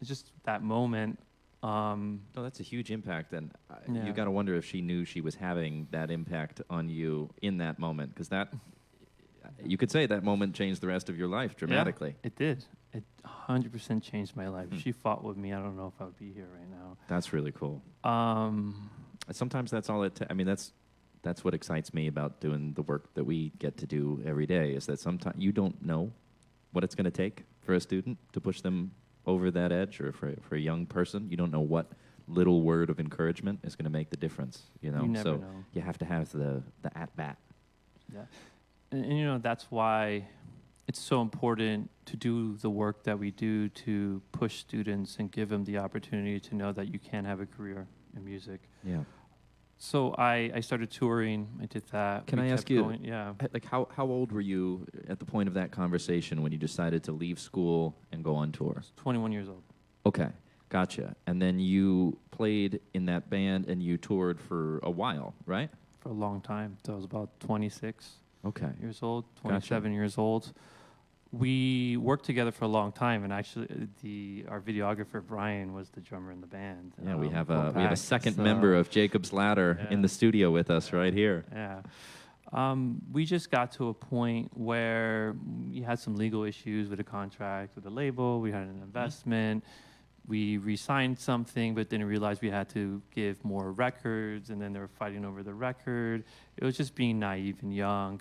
[SPEAKER 2] just that moment.
[SPEAKER 15] No, that's a huge impact, and you got to wonder if she knew she was having that impact on you in that moment, because that, you could say that moment changed the rest of your life dramatically.
[SPEAKER 2] Yeah, it did. It 100% changed my life. If she fought with me, I don't know if I would be here right now.
[SPEAKER 15] That's really cool. Sometimes that's all that's what excites me about doing the work that we get to do every day, is that sometimes you don't know what it's going to take for a student to push them over that edge, or for a young person. You don't know what little word of encouragement is going to make the difference, you know?
[SPEAKER 2] You never
[SPEAKER 15] so
[SPEAKER 2] know.
[SPEAKER 15] you have to have the at-bat.
[SPEAKER 2] Yeah. And that's why it's so important to do the work that we do to push students and give them the opportunity to know that you can have a career in music.
[SPEAKER 15] Yeah.
[SPEAKER 2] So I started touring. I did that.
[SPEAKER 15] Can
[SPEAKER 2] We
[SPEAKER 15] I
[SPEAKER 2] kept
[SPEAKER 15] ask you,
[SPEAKER 2] going, yeah.
[SPEAKER 15] like how old were you at the point of that conversation when you decided to leave school and go on tour?
[SPEAKER 2] 21 years old.
[SPEAKER 15] Okay, gotcha. And then you played in that band and you toured for a while, right?
[SPEAKER 2] For a long time. So I was about 26 years old, 27 years old. We worked together for a long time, and actually, our videographer Brian was the drummer in the band.
[SPEAKER 15] Yeah, we have a second member of Jacob's Ladder in the studio with us right here.
[SPEAKER 2] Yeah, we just got to a point where we had some legal issues with a contract with a label. We had an investment, we re-signed something, but didn't realize we had to give more records, and then they were fighting over the record. It was just being naive and young.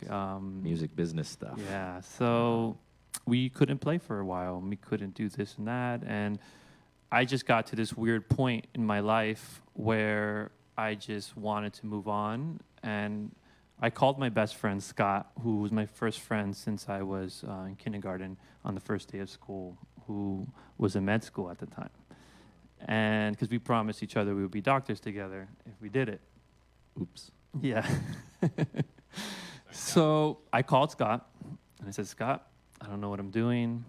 [SPEAKER 1] Music business stuff.
[SPEAKER 2] Yeah, so we couldn't play for a while, and we couldn't do this and that, and I just got to this weird point in my life where I just wanted to move on, and I called my best friend, Scott, who was my first friend since I was in kindergarten on the first day of school, who was in med school at the time. And because we promised each other we would be doctors together if we did it.
[SPEAKER 1] Oops.
[SPEAKER 2] Yeah. So I called Scott, and I said, Scott, I don't know what I'm doing.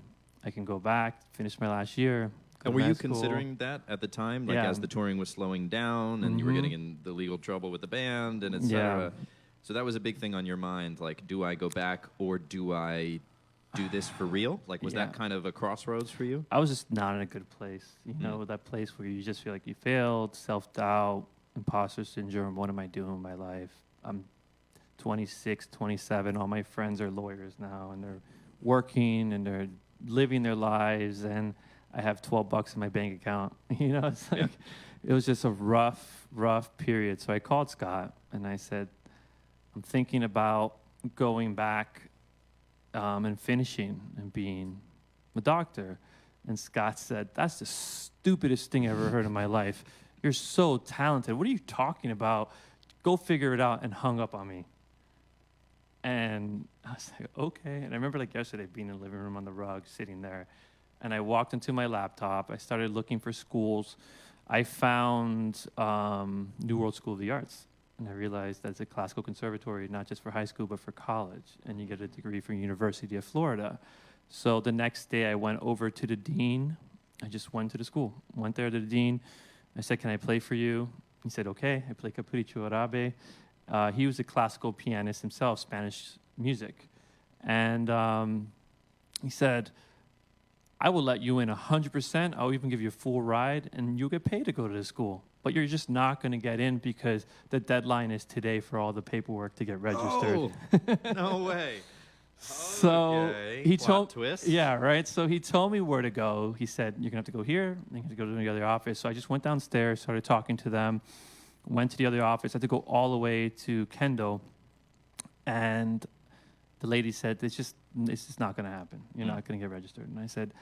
[SPEAKER 2] I can go back, finish my last year.
[SPEAKER 1] And were you considering that at the time? Like,
[SPEAKER 2] Yeah.
[SPEAKER 1] as the touring was slowing down and you were getting in the legal trouble with the band and et cetera.
[SPEAKER 2] Yeah.
[SPEAKER 1] So that was a big thing on your mind. Like, do I go back or do I do this for real? Like, was that
[SPEAKER 2] Yeah.
[SPEAKER 1] kind of a crossroads for you?
[SPEAKER 2] I was just not in a good place. You know, that place where you just feel like you failed, self-doubt, imposter syndrome. What am I doing with my life? I'm 26, 27. All my friends are lawyers now, and they're working, and they're living their lives, and I have $12 in my bank account. You know, it's like, it was just a rough period. So I called Scott, and I said, I'm thinking about going back and finishing and being a doctor. And Scott said, that's the stupidest thing I ever heard in my life. You're so talented. What are you talking about? Go figure it out, and hung up on me. And I was like, okay. And I remember like yesterday being in the living room on the rug, sitting there. And I walked into my laptop. I started looking for schools. I found New World School of the Arts. And I realized that's a classical conservatory, not just for high school, but for college. And you get a degree from University of Florida. So the next day I went over to the dean. I just went to the school, went there to the dean. I said, can I play for you? He said, okay. I played Capriccio Arabe. He was a classical pianist himself, Spanish music. And he said, I will let you in 100%. I'll even give you a full ride, and you'll get paid to go to the school. But you're just not going to get in because the deadline is today for all the paperwork to get registered.
[SPEAKER 1] Oh, no way.
[SPEAKER 2] So
[SPEAKER 1] Okay.
[SPEAKER 2] he
[SPEAKER 1] Plot
[SPEAKER 2] told,
[SPEAKER 1] twist.
[SPEAKER 2] yeah, right. So he told me where to go. He said, you're gonna have to go here, and you have to go to the other office. So I just went downstairs, started talking to them, went to the other office. I had to go all the way to Kendall, and the lady said, it's just not gonna happen. You're not gonna get registered. And I said,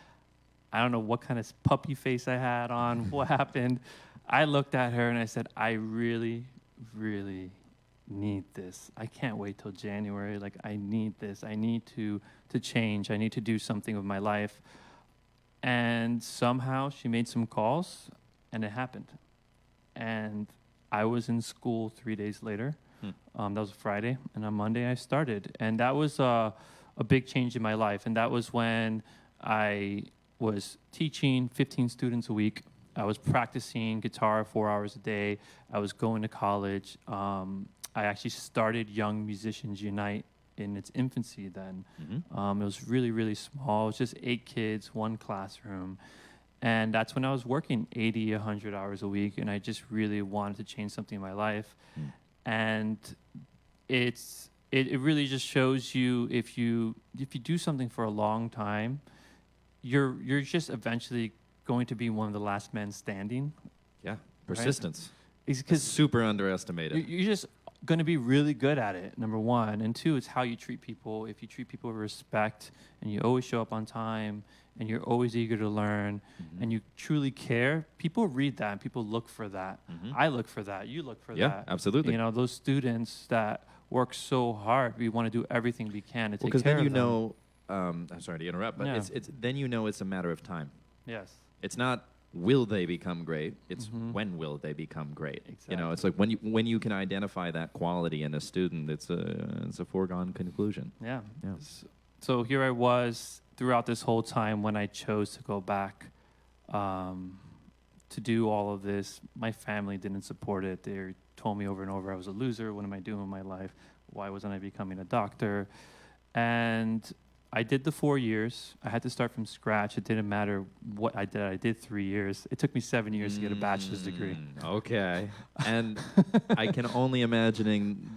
[SPEAKER 2] I don't know what kind of puppy face I had on, what happened. I looked at her and I said, I really, really need this. I can't wait till January. Like, I need this. I need to change. I need to do something with my life. And somehow she made some calls, and it happened. And I was in school 3 days later. That was a Friday, and on Monday I started. And that was a big change in my life. And that was when I was teaching 15 students a week. I was practicing guitar 4 hours a day. I was going to college. I actually started Young Musicians Unite in its infancy then. It was really, really small. It was just 8 kids, 1 classroom. And that's when I was working 80, 100 hours a week, and I just really wanted to change something in my life. And it really just shows you if you do something for a long time, you're just eventually going to be one of the last men standing.
[SPEAKER 1] Yeah, persistence.
[SPEAKER 2] Right?
[SPEAKER 1] It's super underestimated.
[SPEAKER 2] You're just going to be really good at it, number one. And two, it's how you treat people. If you treat people with respect, and you always show up on time, and you're always eager to learn, and you truly care, people read that, and people look for that. I look for that. You look for that.
[SPEAKER 1] Yeah, absolutely.
[SPEAKER 2] You know, those students that work so hard, we want to do everything we can to take care of them.
[SPEAKER 1] Because then you know, I'm sorry to interrupt, but
[SPEAKER 2] Yeah.
[SPEAKER 1] it's then you know it's a matter of time.
[SPEAKER 2] Yes.
[SPEAKER 1] It's not will they become great, it's when will they become great.
[SPEAKER 2] Exactly.
[SPEAKER 1] You know, it's like when you can identify that quality in a student, it's a foregone conclusion.
[SPEAKER 2] Yeah.
[SPEAKER 1] Yeah.
[SPEAKER 2] So here I was throughout this whole time when I chose to go back to do all of this. My family didn't support it. They told me over and over I was a loser. What am I doing with my life? Why wasn't I becoming a doctor? And I did the 4 years. I had to start from scratch. It didn't matter what I did. I did 3 years. It took me 7 years to get a bachelor's degree.
[SPEAKER 15] Okay. And I can only imagine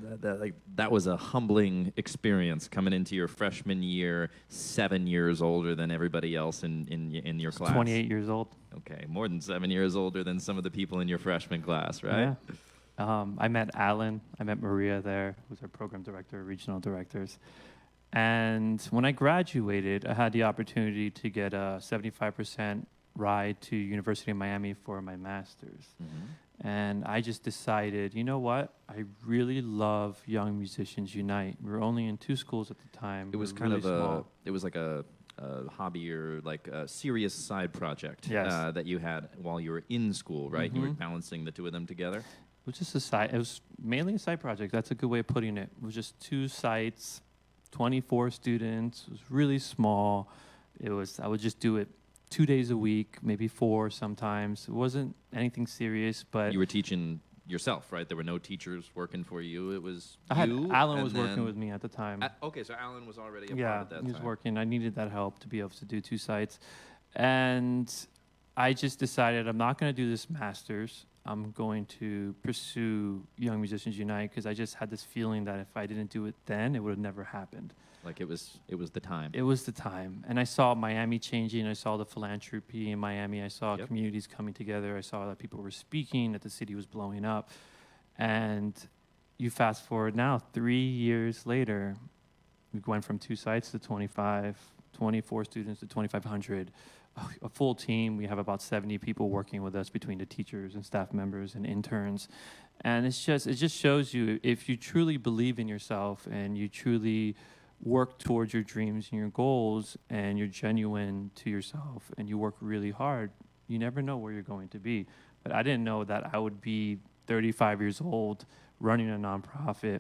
[SPEAKER 15] that was a humbling experience coming into your freshman year, 7 years older than everybody else in your class.
[SPEAKER 2] 28 years old.
[SPEAKER 15] Okay, more than 7 years older than some of the people in your freshman class, right?
[SPEAKER 2] Yeah. I met Alan. I met Maria there, who's our program director, regional directors. And when I graduated, I had the opportunity to get a 75% ride to University of Miami for my master's.
[SPEAKER 15] Mm-hmm.
[SPEAKER 2] And I just decided, you know what? I really love Young Musicians Unite. We were only in 2 schools at the time.
[SPEAKER 15] It was
[SPEAKER 2] We were
[SPEAKER 15] kind
[SPEAKER 2] really
[SPEAKER 15] of
[SPEAKER 2] small.
[SPEAKER 15] it was like a hobby or like a serious side project
[SPEAKER 2] Yes.
[SPEAKER 15] that you had while you were in school, right? You were
[SPEAKER 2] Mhm.
[SPEAKER 15] balancing the two of them together.
[SPEAKER 2] It was just a side. It was mainly a side project. That's a good way of putting it. It was just 2 sites, 24 students. It was really small. I would just do it 2 days a week, maybe 4 sometimes. It wasn't anything serious, but
[SPEAKER 15] You were teaching yourself, right? There were no teachers working for you. It was
[SPEAKER 2] Alan
[SPEAKER 15] and
[SPEAKER 2] was working
[SPEAKER 15] then-
[SPEAKER 2] with me at the time.
[SPEAKER 15] Okay, so Alan was already a
[SPEAKER 2] Yeah,
[SPEAKER 15] part of that
[SPEAKER 2] he was
[SPEAKER 15] time.
[SPEAKER 2] working. I needed that help to be able to do 2 sites. And I just decided I'm not going to do this master's. I'm going to pursue Young Musicians Unite because I just had this feeling that if I didn't do it then, it would have never happened.
[SPEAKER 15] Like it was the time.
[SPEAKER 2] It was the time. And I saw Miami changing. I saw the philanthropy in Miami. I saw communities coming together. I saw that people were speaking, that the city was blowing up. And you fast forward now, 3 years later, we went from 2 sites to 25, 24 students to 2,500. A full team. We have about 70 people working with us between the teachers and staff members and interns. And it just shows you if you truly believe in yourself and you truly work towards your dreams and your goals and you're genuine to yourself and you work really hard, you never know where you're going to be. But I didn't know that I would be 35 years old running a nonprofit.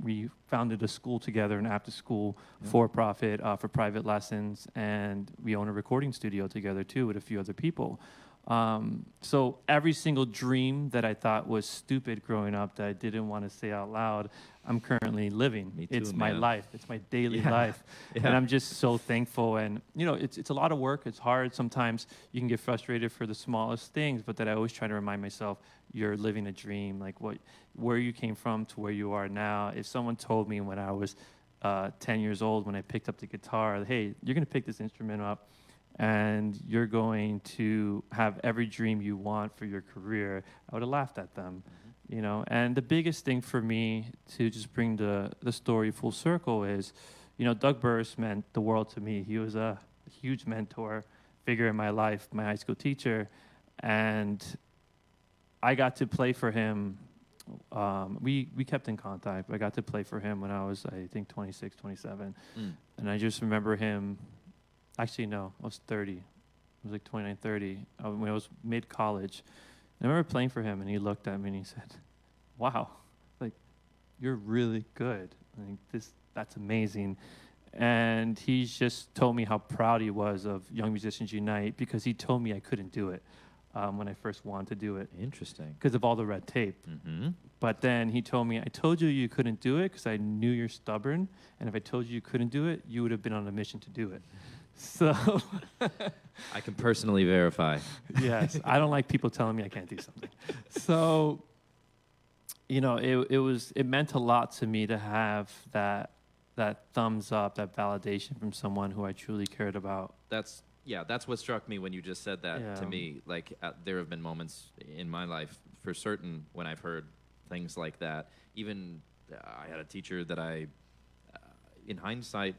[SPEAKER 2] We founded a school together, an after-school for-profit for private lessons, and we own a recording studio together too with a few other people. So every single dream that I thought was stupid growing up that I didn't want to say out loud, I'm currently living.
[SPEAKER 15] Me too,
[SPEAKER 2] It's my
[SPEAKER 15] man.
[SPEAKER 2] life. It's my daily
[SPEAKER 15] Yeah.
[SPEAKER 2] life.
[SPEAKER 15] Yeah.
[SPEAKER 2] And I'm just so thankful. And, it's a lot of work. It's hard. Sometimes you can get frustrated for the smallest things, but that I always try to remind myself, you're living a dream. Like where you came from to where you are now. If someone told me when I was 10 years old, when I picked up the guitar, hey, you're going to pick this instrument up, and you're going to have every dream you want for your career, I would have laughed at them, And the biggest thing for me to just bring the story full circle is, Doug Burris meant the world to me. He was a huge mentor figure in my life, my high school teacher, and I got to play for him. We kept in contact. I got to play for him when I was, I think, 26, 27. And I just remember him. Actually, no, I was 30. I was like 29, 30 when I was mid-college. And I remember playing for him, and he looked at me and he said, wow, like, you're really good. That's amazing. And he just told me how proud he was of Young Musicians Unite because he told me I couldn't do it when I first wanted to do it.
[SPEAKER 15] Interesting.
[SPEAKER 2] Because of all the red tape.
[SPEAKER 15] Mm-hmm.
[SPEAKER 2] But then he told me, I told you couldn't do it because I knew you're stubborn. And if I told you couldn't do it, you would have been on a mission to do it. So
[SPEAKER 15] I can personally verify.
[SPEAKER 2] Yes, I don't like people telling me I can't do something. So, it meant a lot to me to have that thumbs up, that validation from someone who I truly cared about.
[SPEAKER 15] That's what struck me when you just said that
[SPEAKER 2] Yeah.
[SPEAKER 15] to me. Like there have been moments in my life for certain when I've heard things like that. Even I had a teacher that in hindsight,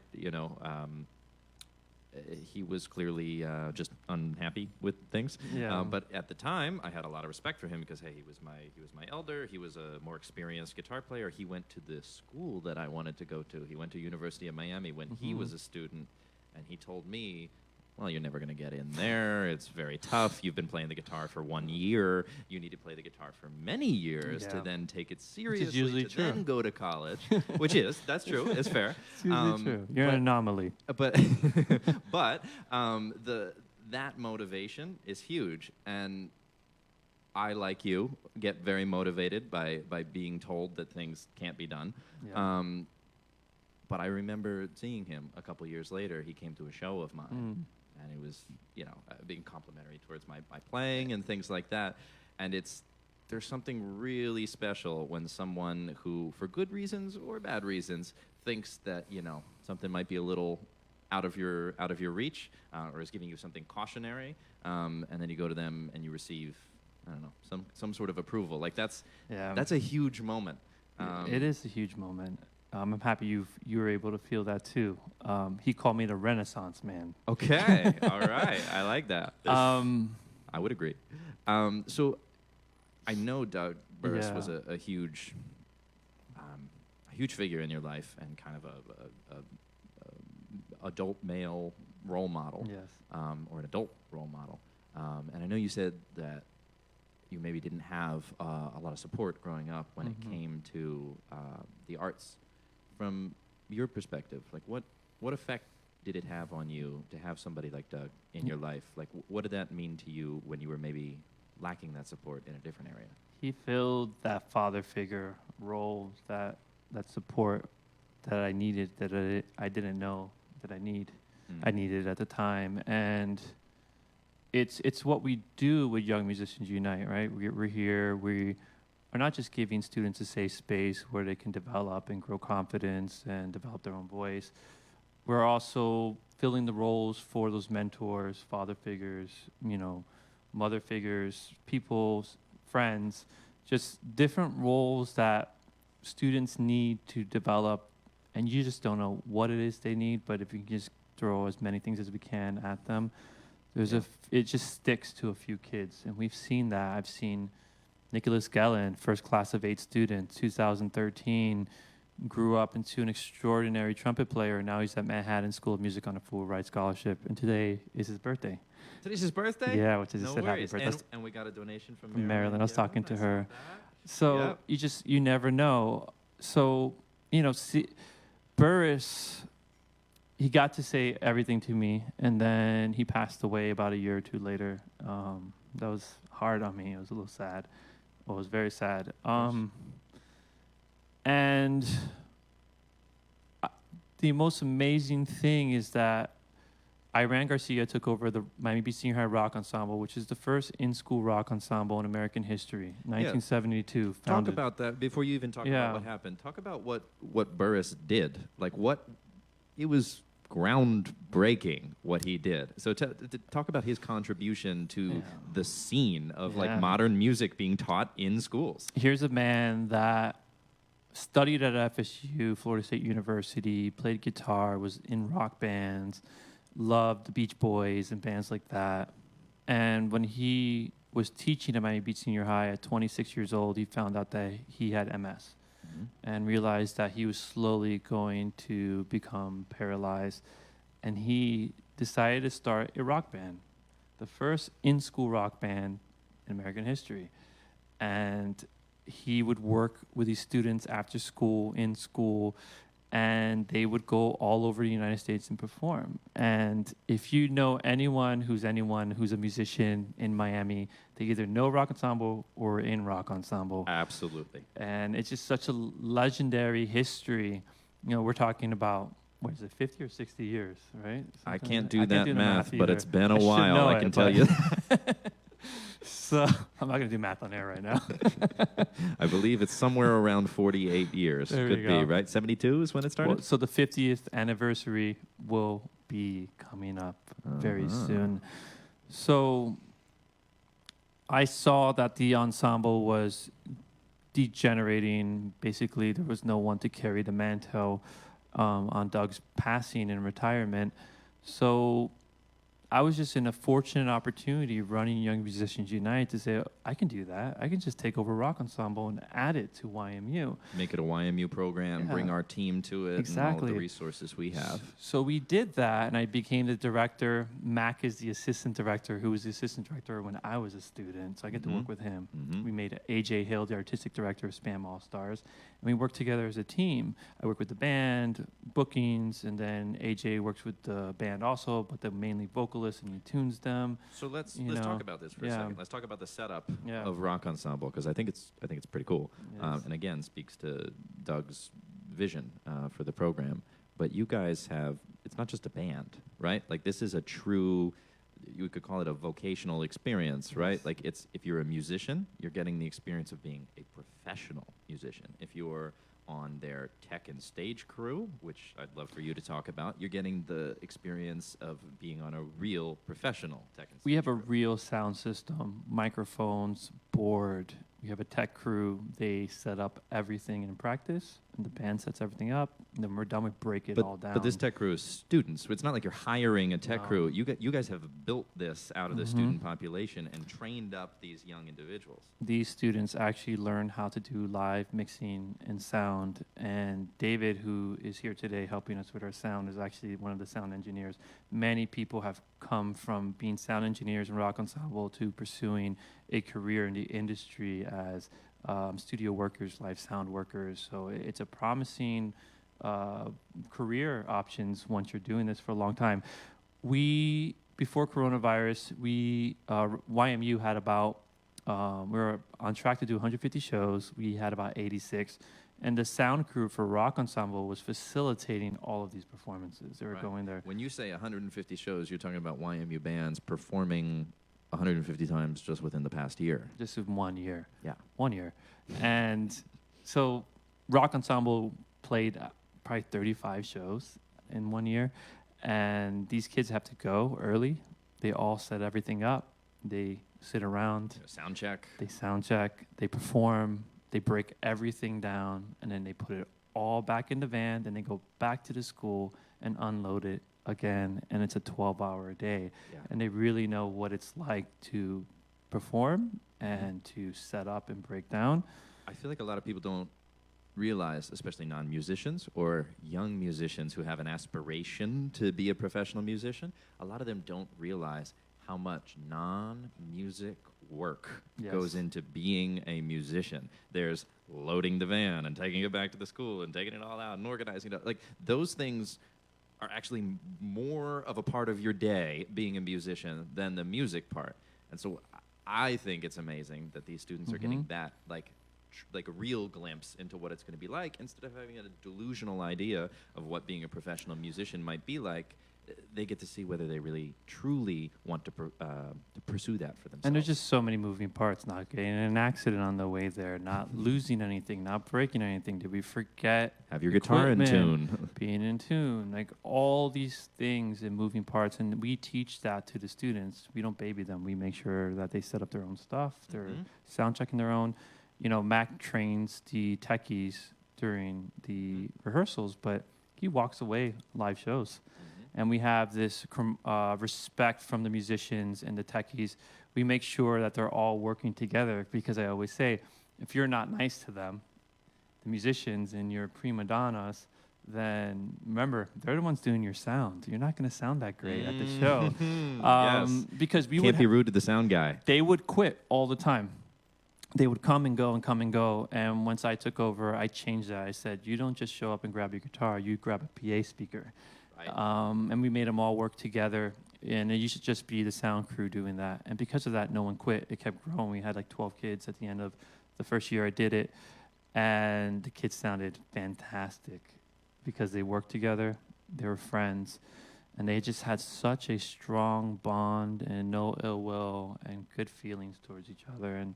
[SPEAKER 15] he was clearly just unhappy with things.
[SPEAKER 2] Yeah.
[SPEAKER 15] But at the time, I had a lot of respect for him because hey, he was my elder. He was a more experienced guitar player. He went to the school that I wanted to go to. He went to University of Miami when he was a student, and he told me, well, you're never going to get in there. It's very tough. You've been playing the guitar for 1 year. You need to play the guitar for many years to then take it seriously,
[SPEAKER 2] usually
[SPEAKER 15] to
[SPEAKER 2] true.
[SPEAKER 15] then go to college, that's true. It's fair.
[SPEAKER 2] It's usually true. You're an anomaly.
[SPEAKER 15] But that motivation is huge, and I, like you, get very motivated by being told that things can't be done.
[SPEAKER 2] Yeah.
[SPEAKER 1] but I remember seeing him a couple years later. He came to a show of mine, and he was, being complimentary towards my playing and things like that. And there's something really special when someone who, for good reasons or bad reasons, thinks that something might be a little out of your reach, or is giving you something cautionary, and then you go to them and you receive, I don't know, some sort of approval. Like that's a huge moment.
[SPEAKER 2] It is a huge moment. I'm happy you were able to feel that too. He called me the Renaissance man.
[SPEAKER 1] Okay, all right, I like that. I would agree. So I know Doug Burris was a huge figure in your life and kind of a adult male role model, or an adult role model. And I know you said that you maybe didn't have a lot of support growing up when it came to the arts. From your perspective, like what effect did it have on you to have somebody like Doug in your life? Like what did that mean to you when you were maybe lacking that support in a different area?
[SPEAKER 2] He filled that father figure role, that support that I needed, that I didn't know that I needed at the time. And it's what we do with Young Musicians Unite, right? We're here, we are not just giving students a safe space where they can develop and grow confidence and develop their own voice. We're also filling the roles for those mentors, father figures, mother figures, people's friends, just different roles that students need to develop, and you just don't know what it is they need, but if you can just throw as many things as we can at them, it just sticks to a few kids, and we've seen that. I've seen Nicholas Gellin, first class of 8 students, 2013, grew up into an extraordinary trumpet player. Now he's at Manhattan School of Music on a full ride scholarship, and today is his birthday.
[SPEAKER 1] Today's his birthday?
[SPEAKER 2] Yeah, which is
[SPEAKER 1] no
[SPEAKER 2] said happy
[SPEAKER 1] worries.
[SPEAKER 2] birthday.
[SPEAKER 1] And we got a donation from
[SPEAKER 2] Marilyn. I was talking to her. So
[SPEAKER 1] Yep.
[SPEAKER 2] you never know. So, Burris, he got to say everything to me, and then he passed away about a year or two later. That was hard on me. It was a little sad. Well, it was very sad. And the most amazing thing is that Iran Garcia took over the Miami Beach Senior High Rock Ensemble, which is the first in-school rock ensemble in American history, 1972.
[SPEAKER 1] Talk
[SPEAKER 2] Founded.
[SPEAKER 1] about that before you even talk about what happened. Talk about what Burris did. Like it was groundbreaking what he did. So talk about his contribution to the scene of like modern music being taught in schools.
[SPEAKER 2] Here's a man that studied at FSU, Florida State University, played guitar, was in rock bands, loved the Beach Boys and bands like that. And when he was teaching at Miami Beach Senior High at 26 years old, he found out that he had MS. And realized that he was slowly going to become paralyzed. And he decided to start a rock band, the first in-school rock band in American history. And he would work with these students after school, in school, and they would go all over the United States and perform. And if you know anyone who's a musician in Miami, they either know rock ensemble or in rock ensemble.
[SPEAKER 1] Absolutely.
[SPEAKER 2] And it's just such a legendary history. We're talking about, 50 or 60 years, right?
[SPEAKER 1] I can't do that math, but it's been a while, I can tell you.
[SPEAKER 2] So I'm not going to do math on air right now.
[SPEAKER 1] I believe it's somewhere around 48 years.
[SPEAKER 2] There
[SPEAKER 1] Could
[SPEAKER 2] you
[SPEAKER 1] be,
[SPEAKER 2] go.
[SPEAKER 1] right? 72 is when it started?
[SPEAKER 2] Well, so the 50th anniversary will be coming up very soon. So I saw that the ensemble was degenerating. Basically, there was no one to carry the mantle on Doug's passing and retirement. So I was just in a fortunate opportunity running Young Musicians Unite to say, I can do that. I can just take over Rock Ensemble and add it to YMU.
[SPEAKER 1] Make it a YMU program, bring our team to it, and all of the resources we have.
[SPEAKER 2] So we did that, and I became the director. Mac is the assistant director, who was the assistant director when I was a student, so I get to work with him. We made AJ Hill the artistic director of Spam All Stars, and we worked together as a team. I worked with the band, bookings, and then AJ works with the band also, but they're mainly vocalists, and he tunes them.
[SPEAKER 1] So let's talk about this for a second. Let's talk about the setup
[SPEAKER 2] Yeah.
[SPEAKER 1] of Rock Ensemble, because I think it's pretty cool.
[SPEAKER 2] Yes.
[SPEAKER 1] And again, speaks to Doug's vision for the program. but you guys have, it's not just a band, right? Like this is a true, you could call it a vocational experience, right? Like it's, if you're a musician, you're getting the experience of being a professional musician. If you're on their tech and stage crew, which I'd love for you to talk about, you're getting the experience of being on a real professional tech and stage
[SPEAKER 2] We have a real sound system, microphones, board. We have a tech crew. They set up everything in practice, and the band sets everything up. And then we're done. We break it all down.
[SPEAKER 1] But this tech crew is students. So it's not like you're hiring a tech crew. You guys have built this out of the student population and trained up these young individuals.
[SPEAKER 2] These students actually learn how to do live mixing and sound. And David, who is here today helping us with our sound, is actually one of the sound engineers. Many people have come from being sound engineers in rock ensemble to pursuing a career in the industry as studio workers, live sound workers. So it's a promising career options once you're doing this for a long time. Before coronavirus, YMU had about, we were on track to do 150 shows. We had about 86. And the sound crew for Rock Ensemble was facilitating all of these performances. They were going there.
[SPEAKER 1] When you say 150 shows, you're talking about YMU bands performing 150 times just within the past year.
[SPEAKER 2] Just in 1 year.
[SPEAKER 1] Yeah.
[SPEAKER 2] 1 year. And so Rock Ensemble played probably 35 shows in 1 year. And these kids have to go early. They all set everything up. They sit around.
[SPEAKER 1] Sound check.
[SPEAKER 2] They sound check. They perform. They break everything down. And then they put it all back in the van. Then they go back to the school and unload it again. And it's a 12-hour day.
[SPEAKER 1] Yeah.
[SPEAKER 2] And they really know what it's like to perform and to set up and break down.
[SPEAKER 1] I feel like a lot of people don't realize, especially non-musicians or young musicians who have an aspiration to be a professional musician, a lot of them don't realize how much non-music work goes into being a musician. There's loading the van and taking it back to the school and taking it all out and organizing it. Like those things are actually more of a part of your day being a musician than the music part. And so I think it's amazing that these students are getting that like a real glimpse into what it's going to be like instead of having a delusional idea of what being a professional musician might be like. They get to see whether they really truly want to pursue that for themselves.
[SPEAKER 2] And there's just so many moving parts, not getting in an accident on the way there, not losing anything, not breaking anything. Did we forget?
[SPEAKER 1] Have your guitar in
[SPEAKER 2] equipment,
[SPEAKER 1] tune.
[SPEAKER 2] Being in tune, like all these things and moving parts. And we teach that to the students. We don't baby them. We make sure that they set up their own stuff. They're sound checking their own. You know, Mac trains the techies during the rehearsals, but he walks away live shows. And we have this respect from the musicians and the techies. We make sure that they're all working together because I always say, if you're not nice to them, the musicians and your prima donnas, then remember, they're the ones doing your sound. You're not going to sound that great at the show.
[SPEAKER 1] Yes.
[SPEAKER 2] Because we
[SPEAKER 1] Can't be rude to the sound guy.
[SPEAKER 2] They would quit all the time. They would come and go and come and go. And once I took over, I changed that. I said, you don't just show up and grab your guitar. You grab a PA speaker. And we made them all work together. And it used to just be the sound crew doing that. And because of that, no one quit. It kept growing. We had like 12 kids at the end of the first year I did it. And the kids sounded fantastic because they worked together. They were friends. And they just had such a strong bond and no ill will and good feelings towards each other. And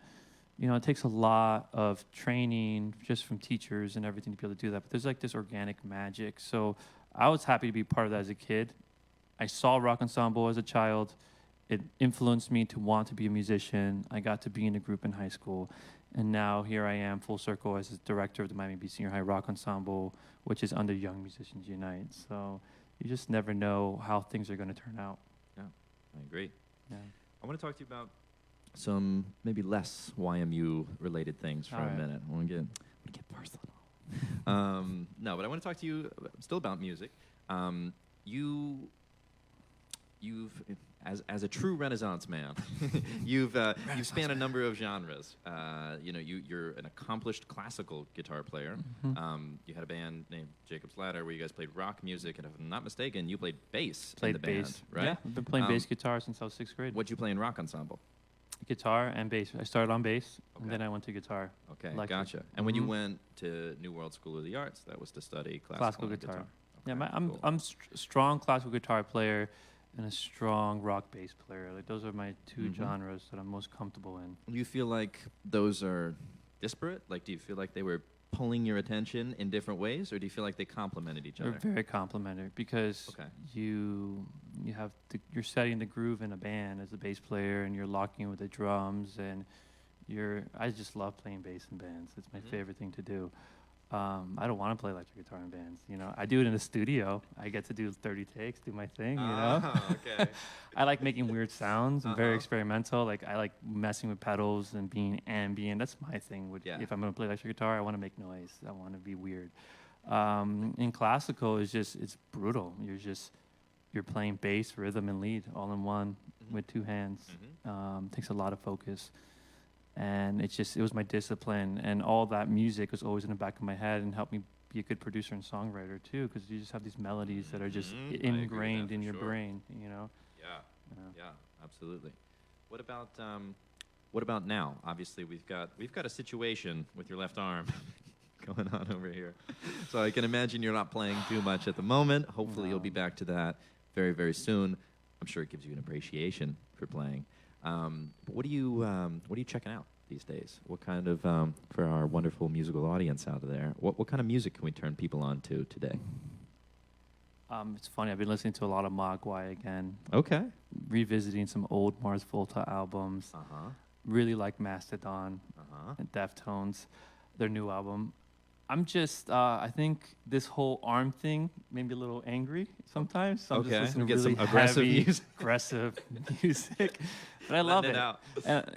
[SPEAKER 2] you know, it takes a lot of training just from teachers and everything to be able to do that. But there's like this organic magic. So I was happy to be part of that as a kid. I saw Rock Ensemble as a child. It influenced me to want to be a musician. I got to be in a group in high school. And now here I am full circle as the director of the Miami Beach Senior High Rock Ensemble, which is under Young Musicians Unite. So you just never know how things are going to turn out.
[SPEAKER 1] Yeah, I agree.
[SPEAKER 2] Yeah.
[SPEAKER 1] I want to talk to you about some maybe less YMU related things for a minute. I want to get personal. No, but I want to talk to you still about music. You've as a true Renaissance man, you've spanned a number of genres. You know, you're an accomplished classical guitar player. You had a band named Jacob's Ladder where you guys played rock music, and if I'm not mistaken, you played bass in the band, right?
[SPEAKER 2] Yeah, I've been playing bass guitar since I was 6th grade.
[SPEAKER 1] What'd you play in Rock Ensemble?
[SPEAKER 2] Guitar and bass. I started on bass, and then I went to guitar.
[SPEAKER 1] Okay, gotcha. And when you went to New World School of the Arts, that was to study classical
[SPEAKER 2] guitar. Yeah, I'm strong classical guitar player and a strong rock bass player. Like those are my 2 genres that I'm most comfortable in.
[SPEAKER 15] Do you feel like those are disparate? Like, do you feel like they were pulling your attention in different ways, or do you feel like they complemented each other?
[SPEAKER 2] They're very complementary because you're setting the groove in a band as a bass player, and you're locking with the drums, and I just love playing bass in bands. It's my favorite thing to do. I don't want to play electric guitar in bands. You know, I do it in the studio. I get to do 30 takes, do my thing. You know,
[SPEAKER 15] okay.
[SPEAKER 2] I like making weird sounds. I'm very experimental. Like I like messing with pedals and being ambient. That's my thing. If I'm gonna play electric guitar, I want to make noise. I want to be weird. In classical, it's brutal. You're playing bass, rhythm, and lead all in one with 2 hands. Takes a lot of focus. And it was my discipline, and all that music was always in the back of my head and helped me be a good producer and songwriter too, because you just have these melodies that are just ingrained in your brain, you know.
[SPEAKER 15] Yeah, absolutely. What about now? Obviously, we've got a situation with your left arm going on over here, so I can imagine you're not playing too much at the moment. Hopefully, you'll be back to that very, very soon. I'm sure it gives you an appreciation for playing. What are you checking out these days? What kind of for our wonderful musical audience out there? What kind of music can we turn people on to today?
[SPEAKER 2] It's funny. I've been listening to a lot of Mogwai again.
[SPEAKER 15] Okay.
[SPEAKER 2] Revisiting some old Mars Volta albums. Really like Mastodon and Deftones, their new album. I'm just, I think this whole arm thing made me a little angry sometimes. So I'm just listening to really
[SPEAKER 15] some aggressive music.
[SPEAKER 2] Aggressive music. But I love it.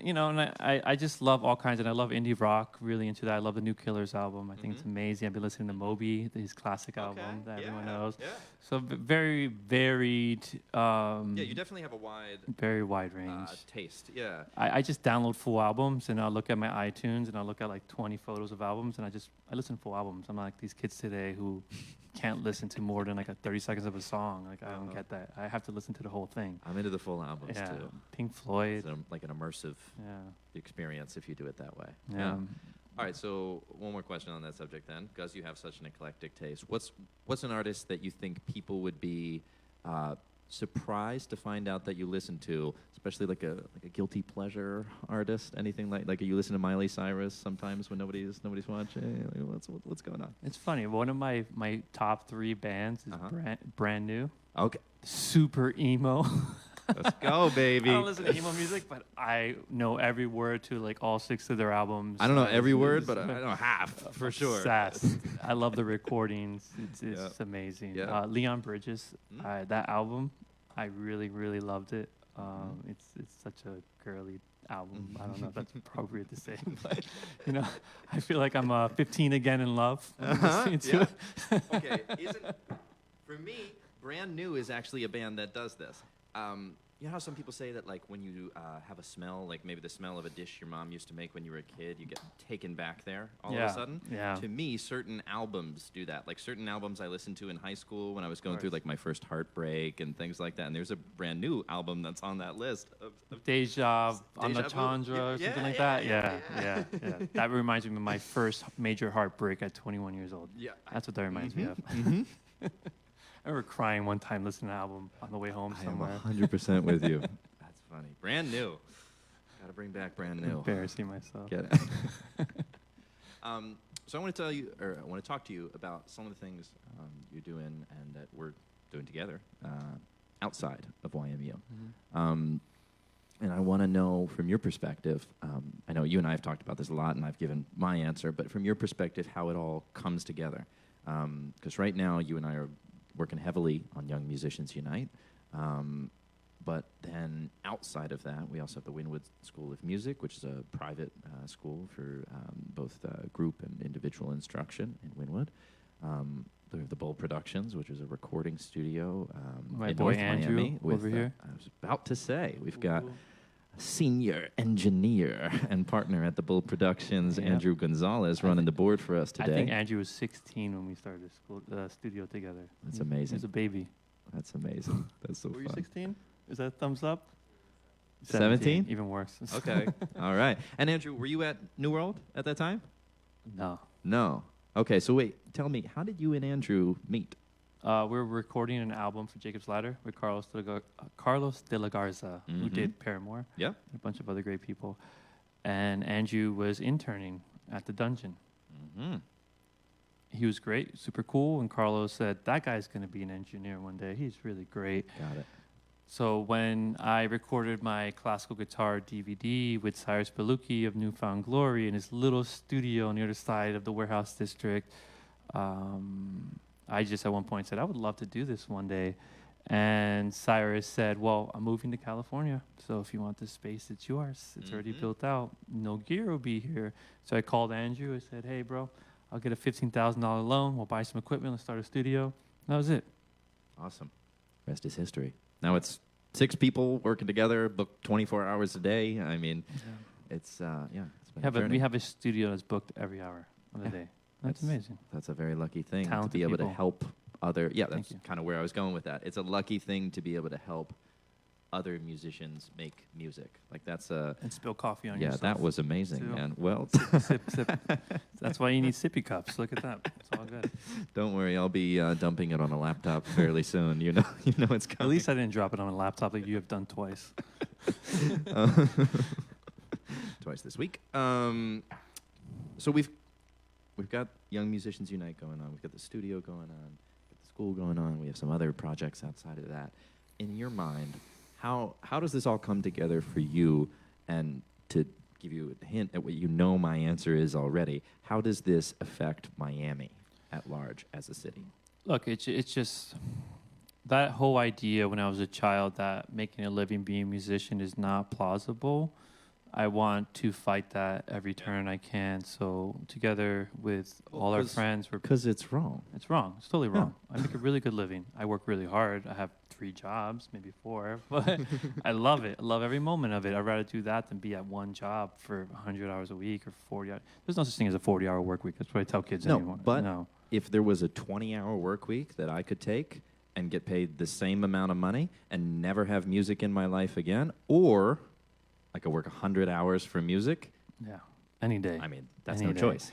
[SPEAKER 2] You know, and I just love all kinds, and I love indie rock, really into that. I love the New Killers album. I think it's amazing. I've been listening to Moby, his classic album that everyone knows. Yeah. So very varied.
[SPEAKER 15] You definitely have a
[SPEAKER 2] very wide range
[SPEAKER 15] taste. Yeah.
[SPEAKER 2] I just download full albums, and I'll look at my iTunes, and I'll look at like 20 photos of albums, and I listen to full albums. I'm not like these kids today who can't listen to more than like 30 seconds of a song. Like I don't get that. I have to listen to the whole thing.
[SPEAKER 15] I'm into the full albums too.
[SPEAKER 2] Pink Floyd.
[SPEAKER 15] It's like an immersive experience if you do it that way.
[SPEAKER 2] Yeah.
[SPEAKER 15] All right, so one more question on that subject then, because you have such an eclectic taste. What's an artist that you think people would be surprised to find out that you listen to, especially like a guilty pleasure artist? Anything like you listen to Miley Cyrus sometimes when nobody's watching? What's going on?
[SPEAKER 2] It's funny. One of my top 3 bands is brand new.
[SPEAKER 15] Okay.
[SPEAKER 2] Super emo.
[SPEAKER 15] Let's go, baby.
[SPEAKER 2] I don't listen to emo music, but I know every word to like all 6 of their albums.
[SPEAKER 15] I don't know every word, but I know half for sure.
[SPEAKER 2] Obsessed. I love the recordings. It's amazing.
[SPEAKER 15] Yeah.
[SPEAKER 2] Leon Bridges, that album, I really, really loved it. It's such a girly album. I don't know if that's appropriate to say, but you know, I feel like I'm 15 again in love.
[SPEAKER 15] Okay, for me, Brand New is actually a band that does this. You know how some people say that, like, when you have a smell, like maybe the smell of a dish your mom used to make when you were a kid, you get taken back there all of a sudden?
[SPEAKER 2] Yeah.
[SPEAKER 15] To me, certain albums do that. Like, certain albums I listened to in high school when I was going through, like, my first heartbreak and things like that. And there's a Brand New album that's on that list. Of
[SPEAKER 2] Deja on the Chandra or something like that. Yeah. That reminds me of my first major heartbreak at 21 years old.
[SPEAKER 15] Yeah.
[SPEAKER 2] That's what that reminds me of. I remember crying one time listening to an album on the way home somewhere.
[SPEAKER 15] I am 100% with you. That's funny. Brand New. Got to bring back Brand New.
[SPEAKER 2] Embarrassing myself.
[SPEAKER 15] Get it. So I want to talk to you about some of the things you're doing and that we're doing together outside of YMU. And I want to know from your perspective, I know you and I have talked about this a lot and I've given my answer, but from your perspective, how it all comes together. Because right now you and I are working heavily on Young Musicians Unite. But then outside of that, we also have the Wynwood School of Music, which is a private school for both group and individual instruction in Wynwood. We have the Bull Productions, which is a recording studio
[SPEAKER 2] My
[SPEAKER 15] in
[SPEAKER 2] boy
[SPEAKER 15] North
[SPEAKER 2] Andrew
[SPEAKER 15] Miami.
[SPEAKER 2] over here.
[SPEAKER 15] I was about to say, we've got a senior engineer and partner at the Bull Productions, Andrew Gonzalez, running the board for us today.
[SPEAKER 2] I think Andrew was 16 when we started the studio together.
[SPEAKER 15] That's amazing.
[SPEAKER 2] He was a baby.
[SPEAKER 15] That's amazing. That's so
[SPEAKER 2] Were
[SPEAKER 15] fun.
[SPEAKER 2] you 16? Is that a thumbs up?
[SPEAKER 15] 17?
[SPEAKER 2] Even worse.
[SPEAKER 15] Okay. All right. And Andrew, were you at New World at that time?
[SPEAKER 2] No.
[SPEAKER 15] No. Okay, so wait, tell me, how did you and Andrew meet?
[SPEAKER 2] We're recording an album for Jacob's Ladder with Carlos de la Garza, who did Paramore.
[SPEAKER 1] Yeah.
[SPEAKER 2] And a bunch of other great people. And Andrew was interning at the Dungeon. He was great, super cool. And Carlos said, that guy's going to be an engineer one day. He's really great.
[SPEAKER 1] Got it.
[SPEAKER 2] So when I recorded my classical guitar DVD with Cyrus Belucci of Newfound Glory in his little studio on the other side of the warehouse district, I just at one point said, I would love to do this one day. And Cyrus said, well, I'm moving to California, so if you want this space, it's yours. It's already built out. No gear will be here. So I called Andrew. I said, hey, bro, I'll get a $15,000 loan. We'll buy some equipment. Let's start a studio. And that was it.
[SPEAKER 1] Awesome. Rest is history. Now it's 6 people working together, booked 24 hours a day. I mean, it's been a journey.
[SPEAKER 2] We have a studio that's booked every hour of the day. That's amazing.
[SPEAKER 1] That's a very lucky thing
[SPEAKER 2] Talented
[SPEAKER 1] to be able
[SPEAKER 2] people.
[SPEAKER 1] to help other. Yeah,
[SPEAKER 2] Thank
[SPEAKER 1] that's kind of where I was going with that. It's a lucky thing to be able to help other musicians make music. Like that's a
[SPEAKER 2] and spill coffee on
[SPEAKER 1] yeah,
[SPEAKER 2] yourself.
[SPEAKER 1] that was amazing,
[SPEAKER 2] too.
[SPEAKER 1] man. Well,
[SPEAKER 2] sip. That's why you need sippy cups. Look at that. It's all good.
[SPEAKER 1] Don't worry, I'll be dumping it on a laptop fairly soon. You know it's coming.
[SPEAKER 2] At least I didn't drop it on a laptop like you have done twice.
[SPEAKER 1] Twice this week. So we've got Young Musicians Unite going on. We've got the studio going on. We've got the school going on. We have some other projects outside of that. In your mind, how does this all come together for you? And to give you a hint at what you know my answer is already, how does this affect Miami at large as a city?
[SPEAKER 2] Look, it's just that whole idea when I was a child that making a living being a musician is not plausible. I want to fight that every turn I can. So together with all our friends,
[SPEAKER 1] because it's wrong.
[SPEAKER 2] It's wrong. It's totally wrong. I make a really good living. I work really hard. I have 3 jobs, maybe 4, but I love it. I love every moment of it. I'd rather do that than be at one job for 100 hours a week or 40 hours. There's no such thing as a 40-hour work week. That's what I tell kids anymore.
[SPEAKER 1] But if there was a 20-hour work week that I could take and get paid the same amount of money and never have music in my life again, or I could work 100 hours for music.
[SPEAKER 2] Yeah, any day.
[SPEAKER 1] I mean, that's
[SPEAKER 2] Any
[SPEAKER 1] no
[SPEAKER 2] day.
[SPEAKER 1] choice.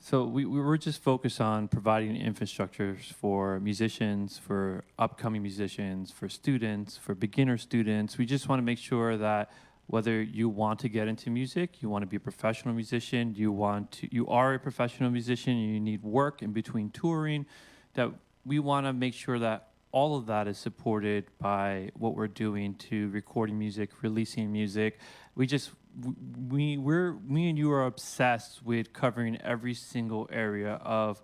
[SPEAKER 2] So we were just focused on providing infrastructures for musicians, for upcoming musicians, for students, for beginner students. We just want to make sure that whether you want to get into music, you want to be a professional musician, you are a professional musician, and you need work in between touring, that we want to make sure that all of that is supported by what we're doing to recording music, releasing music. Me and you are obsessed with covering every single area of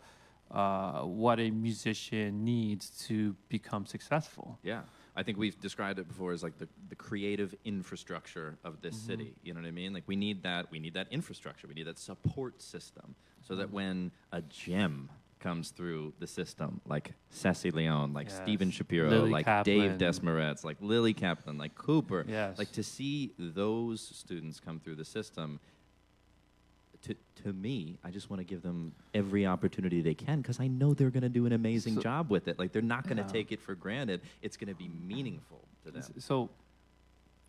[SPEAKER 2] what a musician needs to become successful.
[SPEAKER 1] Yeah. I think we've described it before as like the creative infrastructure of this city. You know what I mean? Like we need that infrastructure. We need that support system so that when a gem comes through the system, like Ceci Leon, like Steven Shapiro,
[SPEAKER 2] Lily
[SPEAKER 1] like
[SPEAKER 2] Kaplan.
[SPEAKER 1] Dave Desmaretz, like Lily Kaplan, like Cooper.
[SPEAKER 2] Yes.
[SPEAKER 1] Like to see those students come through the system, to me, I just want to give them every opportunity they can because I know they're going to do an amazing job with it. Like they're not going to take it for granted. It's going to be meaningful to them.
[SPEAKER 2] So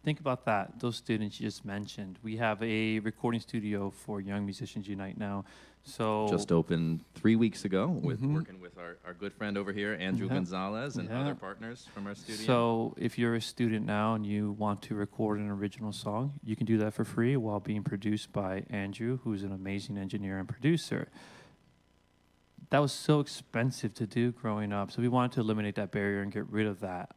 [SPEAKER 2] think about that, those students you just mentioned. We have a recording studio for Young Musicians Unite now. So
[SPEAKER 1] just opened 3 weeks ago with working with our good friend over here, Andrew Gonzalez, and other partners from our studio.
[SPEAKER 2] So if you're a student now and you want to record an original song, you can do that for free while being produced by Andrew, who's an amazing engineer and producer. That was so expensive to do growing up, so we wanted to eliminate that barrier and get rid of that.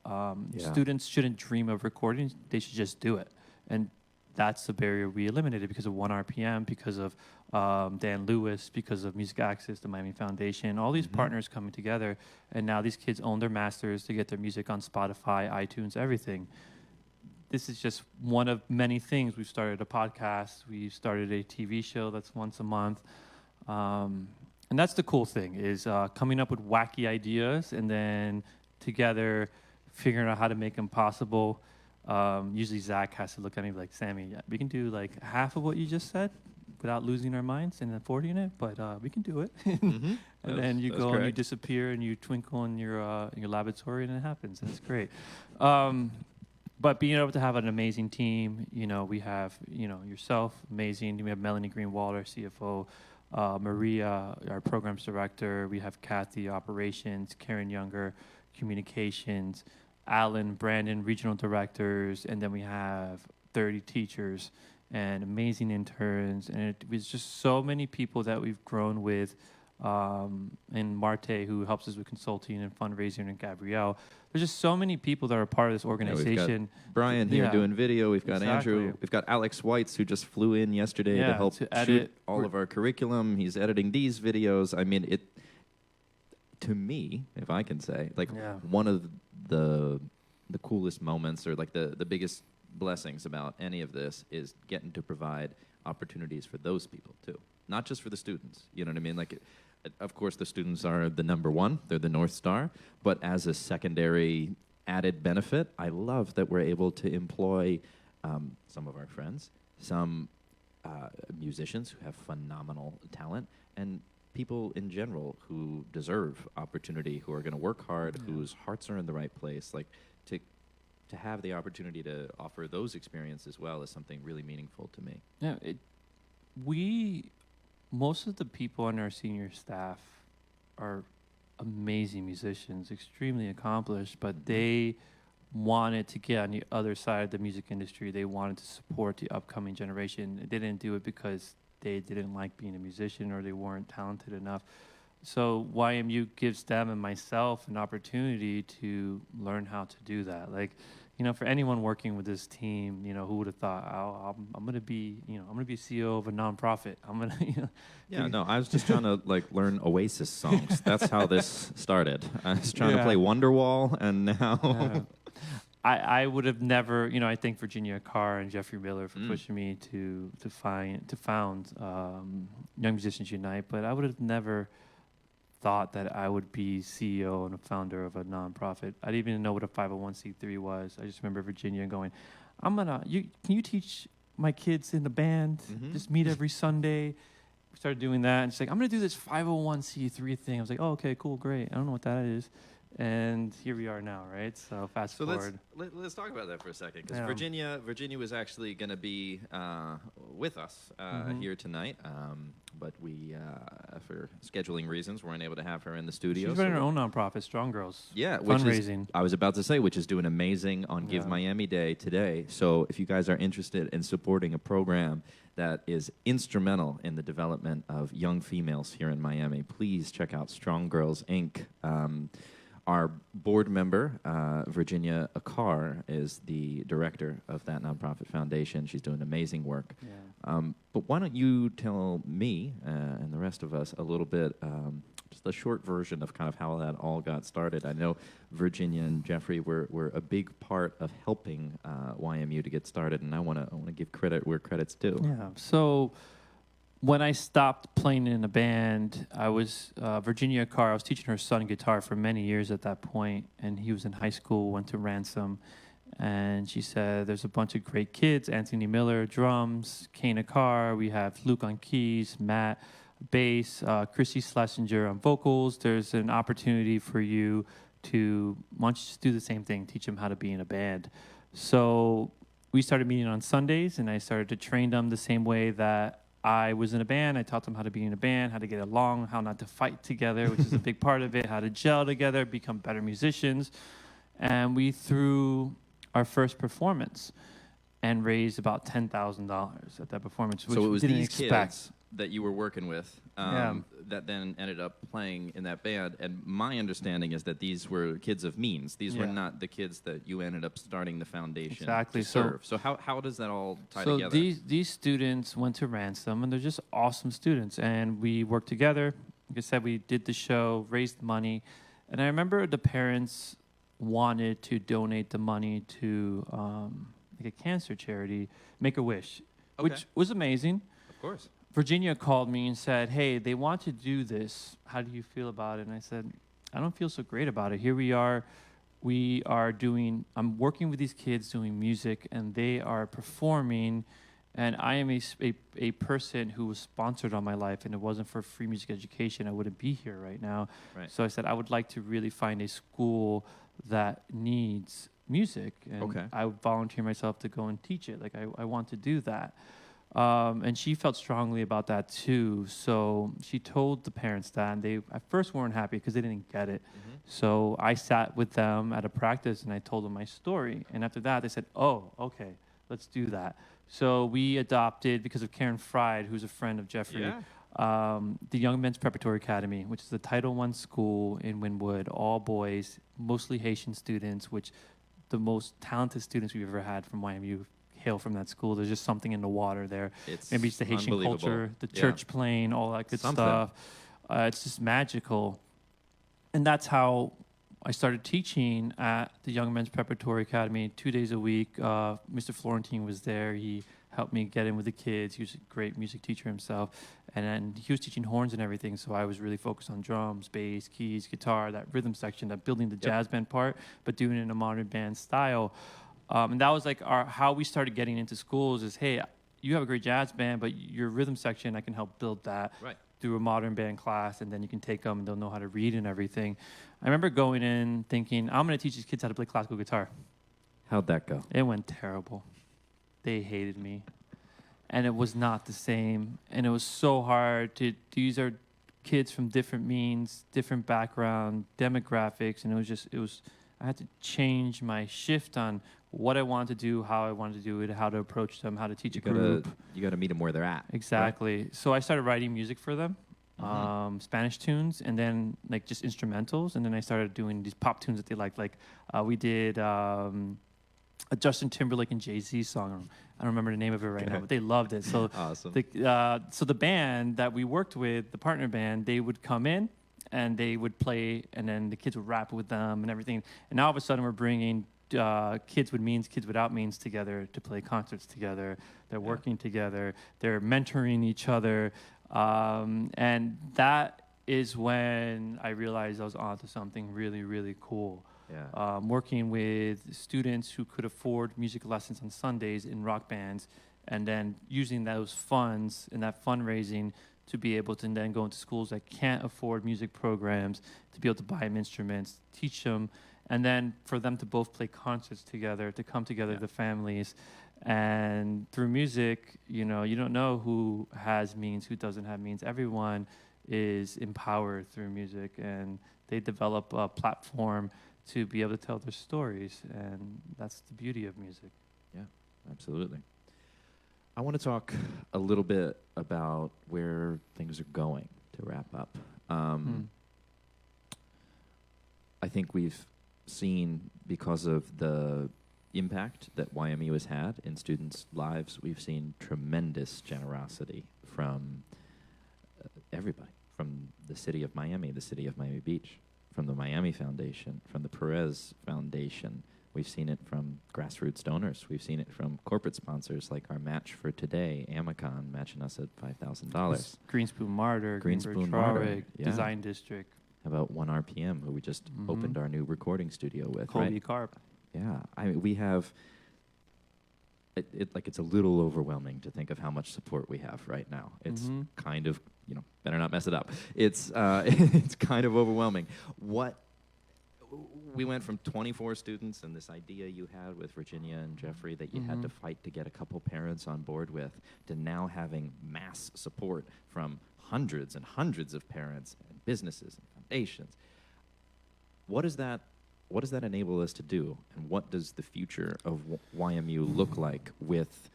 [SPEAKER 2] Students shouldn't dream of recording, they should just do it. And that's the barrier we eliminated because of 1RPM, because of Dan Lewis, because of Music Access, the Miami Foundation, all these partners coming together. And now these kids own their masters to get their music on Spotify, iTunes, everything. This is just one of many things. We've started a podcast. We've started a TV show that's once a month. And that's the cool thing, is coming up with wacky ideas and then together figuring out how to make them possible. Usually Zach has to look at me like, Sammy, we can do like half of what you just said without losing our minds and affording it, but we can do it. And then you go and you disappear and you twinkle in your laboratory and it happens, and it's great. But being able to have an amazing team, we have, yourself, amazing. We have Melanie Greenwald, our CFO. Maria, our programs director. We have Kathy, operations, Karen Younger, communications, Alan, Brandon, regional directors, and then we have 30 teachers and amazing interns. And it was just so many people that we've grown with. And Marte, who helps us with consulting and fundraising, and Gabriel. There's just so many people that are part of this organization.
[SPEAKER 15] Yeah, we've got Brian here doing video. We've got Andrew. We've got Alex Weitz, who just flew in yesterday to help shoot all of our curriculum. He's editing these videos. I mean, to me, if I can say, like one of the coolest moments or like the biggest blessings about any of this is getting to provide opportunities for those people too, not just for the students. You know what I mean? Like, of course, the students are the number one; they're the North Star. But as a secondary added benefit, I love that we're able to employ some of our friends, some musicians who have phenomenal talent, and people in general who deserve opportunity, who are going to work hard, whose hearts are in the right place. Like to have the opportunity to offer those experiences as well is something really meaningful to me.
[SPEAKER 2] Yeah, most of the people on our senior staff are amazing musicians, extremely accomplished, but they wanted to get on the other side of the music industry. They wanted to support the upcoming generation. They didn't do it because they didn't like being a musician or they weren't talented enough. So YMU gives them and myself an opportunity to learn how to do that. Like, you know, for anyone working with this team, you know, who would have thought, I'm going to be, I'm going to be CEO of a nonprofit. I'm going to,
[SPEAKER 15] Yeah, no, I was just trying to like learn Oasis songs. That's how this started. I was trying to play Wonderwall, and now
[SPEAKER 2] I would have never, I thank Virginia Carr and Jeffrey Miller for pushing me to found Young Musicians Unite, but I would have never thought that I would be CEO and a founder of a nonprofit. I didn't even know what a 501c3 was. I just remember Virginia going, can you teach my kids in the band? Just meet every Sunday. We started doing that, and she's like, I'm going to do this 501c3 thing. I was like, oh, okay, cool, great. I don't know what that is. And here we are now, right? So fast forward.
[SPEAKER 15] Let's talk about that for a second, because Virginia was actually going to be with us here tonight, but we, for scheduling reasons, weren't able to have her in the studio.
[SPEAKER 2] She's running her own nonprofit, Strong Girls.
[SPEAKER 15] Yeah,
[SPEAKER 2] fundraising.
[SPEAKER 15] I was about to say, which is doing amazing on Give Miami Day today. So if you guys are interested in supporting a program that is instrumental in the development of young females here in Miami, please check out Strong Girls Inc. Our board member, Virginia Akar, is the director of that nonprofit foundation. She's doing amazing work. Yeah. But why don't you tell me and the rest of us a little bit, just a short version of kind of how that all got started. I know Virginia and Jeffrey were a big part of helping YMU to get started, and I want to give credit where credit's due.
[SPEAKER 2] Yeah. So when I stopped playing in a band, I was Virginia Carr. I was teaching her son guitar for many years at that point, and he was in high school, went to Ransom, and she said, there's a bunch of great kids, Anthony Miller, drums, Kane Carr, we have Luke on keys, Matt, bass, Chrissy Schlesinger on vocals. There's an opportunity for you to, why don't you just do the same thing, teach them how to be in a band. So we started meeting on Sundays, and I started to train them the same way that I was in a band. I taught them how to be in a band, how to get along, how not to fight together, which is a big part of it, how to gel together, become better musicians. And we threw our first performance and raised about $10,000 at that performance, which
[SPEAKER 15] so it was
[SPEAKER 2] we didn't
[SPEAKER 15] these
[SPEAKER 2] expect.
[SPEAKER 15] Kids that you were working with that then ended up playing in that band. And my understanding is that these were kids of means. These were not the kids that you ended up starting the foundation to serve. So how does that all tie together?
[SPEAKER 2] So these students went to Ransom, and they're just awesome students. And we worked together. Like I said, we did the show, raised money. And I remember the parents wanted to donate the money to like a cancer charity, Make-A-Wish, which was amazing.
[SPEAKER 15] Of course.
[SPEAKER 2] Virginia called me and said, hey, they want to do this. How do you feel about it? And I said, I don't feel so great about it. Here we are. I'm working with these kids doing music, and they are performing. And I am a person who was sponsored on my life, and it wasn't for free music education, I wouldn't be here right now. Right. So I said, I would like to really find a school that needs music. And I would volunteer myself to go and teach it. Like, I want to do that. And she felt strongly about that too. So she told the parents that, and they at first weren't happy because they didn't get it. So I sat with them at a practice and I told them my story. And after that, they said, "Oh, okay, let's do that." So we adopted, because of Karen Fried, who's a friend of Jeffrey, the Young Men's Preparatory Academy, which is the Title I school in Wynwood, all boys, mostly Haitian students, which the most talented students we've ever had from YMU hail from that school. There's just something in the water there. Maybe it's the Haitian culture, the church playing, all that good stuff. It's just magical. And that's how I started teaching at the Young Men's Preparatory Academy 2 days a week. Mr. Florentine was there. He helped me get in with the kids. He was a great music teacher himself. And then he was teaching horns and everything, so I was really focused on drums, bass, keys, guitar, that rhythm section, that building the jazz band part, but doing it in a modern band style. And that was like how we started getting into schools is, hey, you have a great jazz band, but your rhythm section, I can help build that through a modern band class, and then you can take them and they'll know how to read and everything. I remember going in thinking, I'm going to teach these kids how to play classical guitar.
[SPEAKER 1] How'd that go?
[SPEAKER 2] It went terrible. They hated me. And it was not the same. And it was so hard these are kids from different means, different background, demographics, and I had to change my shift on what I wanted to do, how I wanted to do it, how to approach them, how to teach a group.
[SPEAKER 1] You got to meet them where they're at.
[SPEAKER 2] Exactly.
[SPEAKER 1] Right?
[SPEAKER 2] So I started writing music for them, Spanish tunes, and then like just instrumentals. And then I started doing these pop tunes that they liked. Like we did a Justin Timberlake and Jay-Z song. I don't remember the name of it right now, but they loved it. So
[SPEAKER 1] awesome.
[SPEAKER 2] So the band that we worked with, the partner band, they would come in and they would play, and then the kids would rap with them and everything. And now all of a sudden we're bringing kids with means, kids without means together to play concerts together. They're working together. They're mentoring each other. And that is when I realized I was onto something really, really cool. Working with students who could afford music lessons on Sundays in rock bands, and then using those funds and that fundraising to be able to then go into schools that can't afford music programs, to be able to buy them instruments, teach them, and then for them to both play concerts together, to come together, the families. And through music, you don't know who has means, who doesn't have means. Everyone is empowered through music, and they develop a platform to be able to tell their stories, and that's the beauty of music.
[SPEAKER 1] Yeah, absolutely. I want to talk a little bit about where things are going to wrap up. I think we've seen, because of the impact that YMU has had in students' lives, we've seen tremendous generosity from everybody, from the city of Miami, the city of Miami Beach, from the Miami Foundation, from the Perez Foundation. We've seen it from grassroots donors. We've seen it from corporate sponsors like our match for today, Amicon, matching us at $5,000.
[SPEAKER 2] Green Spoon Martyr,
[SPEAKER 1] Green Martyr,
[SPEAKER 2] Design District.
[SPEAKER 1] How about 1RPM, who we just opened our new recording studio with,
[SPEAKER 2] Colby
[SPEAKER 1] right?
[SPEAKER 2] Carp.
[SPEAKER 1] Yeah, I mean, we have, it's a little overwhelming to think of how much support we have right now. It's kind of, better not mess it up. It's it's kind of overwhelming. We went from 24 students and this idea you had with Virginia and Jeffrey that you had to fight to get a couple parents on board with, to now having mass support from hundreds and hundreds of parents and businesses and foundations. What does that enable us to do, and what does the future of YMU look like with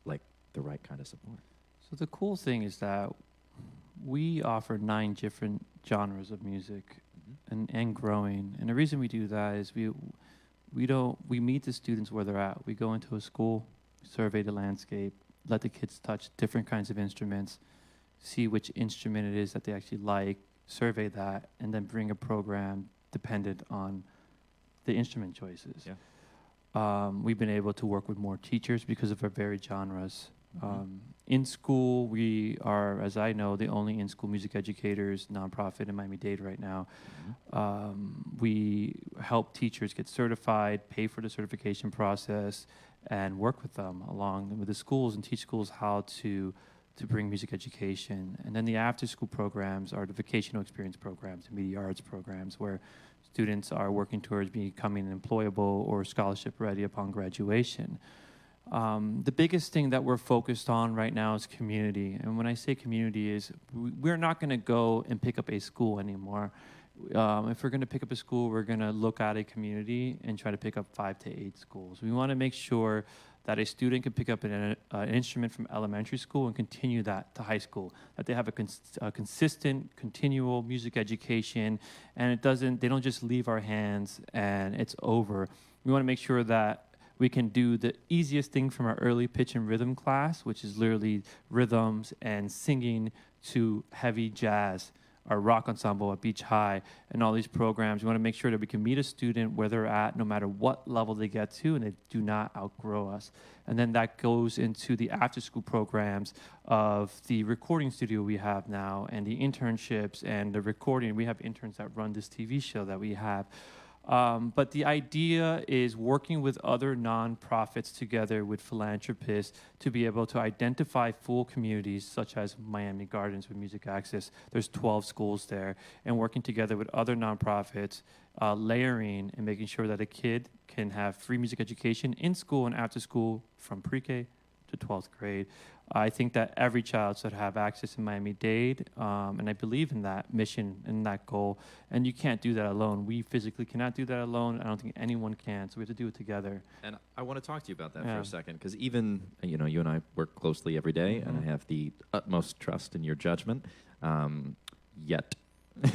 [SPEAKER 1] the right kind of support?
[SPEAKER 2] So the cool thing is that we offer 9 different genres of music, and growing. And the reason we do that is we meet the students where they're at. We go into a school, survey the landscape, let the kids touch different kinds of instruments, see which instrument it is that they actually like, survey that, and then bring a program dependent on the instrument choices. We've been able to work with more teachers because of our varied genres. In school, we are, as I know, the only in-school music educators nonprofit in Miami-Dade right now. We help teachers get certified, pay for the certification process, and work with them along with the schools and teach schools how to bring music education. And then the after-school programs are the vocational experience programs, the media arts programs, where students are working towards becoming employable or scholarship ready upon graduation. The biggest thing that we're focused on right now is community. And when I say community is we're not going to go and pick up a school anymore. If we're going to pick up a school, we're going to look at a community and try to pick up 5 to 8 schools. We want to make sure that a student can pick up an instrument from elementary school and continue that to high school, that they have a consistent, continual music education, and they don't just leave our hands and it's over. We want to make sure that we can do the easiest thing from our early pitch and rhythm class, which is literally rhythms and singing, to heavy jazz, our rock ensemble at Beach High, and all these programs. We want to make sure that we can meet a student where they're at, no matter what level they get to, and they do not outgrow us. And then that goes into the after-school programs of the recording studio we have now, and the internships and the recording. We have interns that run this TV show that we have. But the idea is working with other nonprofits together with philanthropists to be able to identify full communities such as Miami Gardens with Music Access. There's 12 schools there, and working together with other nonprofits, layering and making sure that a kid can have free music education in school and after school from pre-K to 12th grade. I think that every child should have access in Miami-Dade, and I believe in that mission and that goal. And you can't do that alone. We physically cannot do that alone. I don't think anyone can, so we have to do it together.
[SPEAKER 15] And I want to talk to you about that for a second, because even, you and I work closely every day, and I have the utmost trust in your judgment. Yet,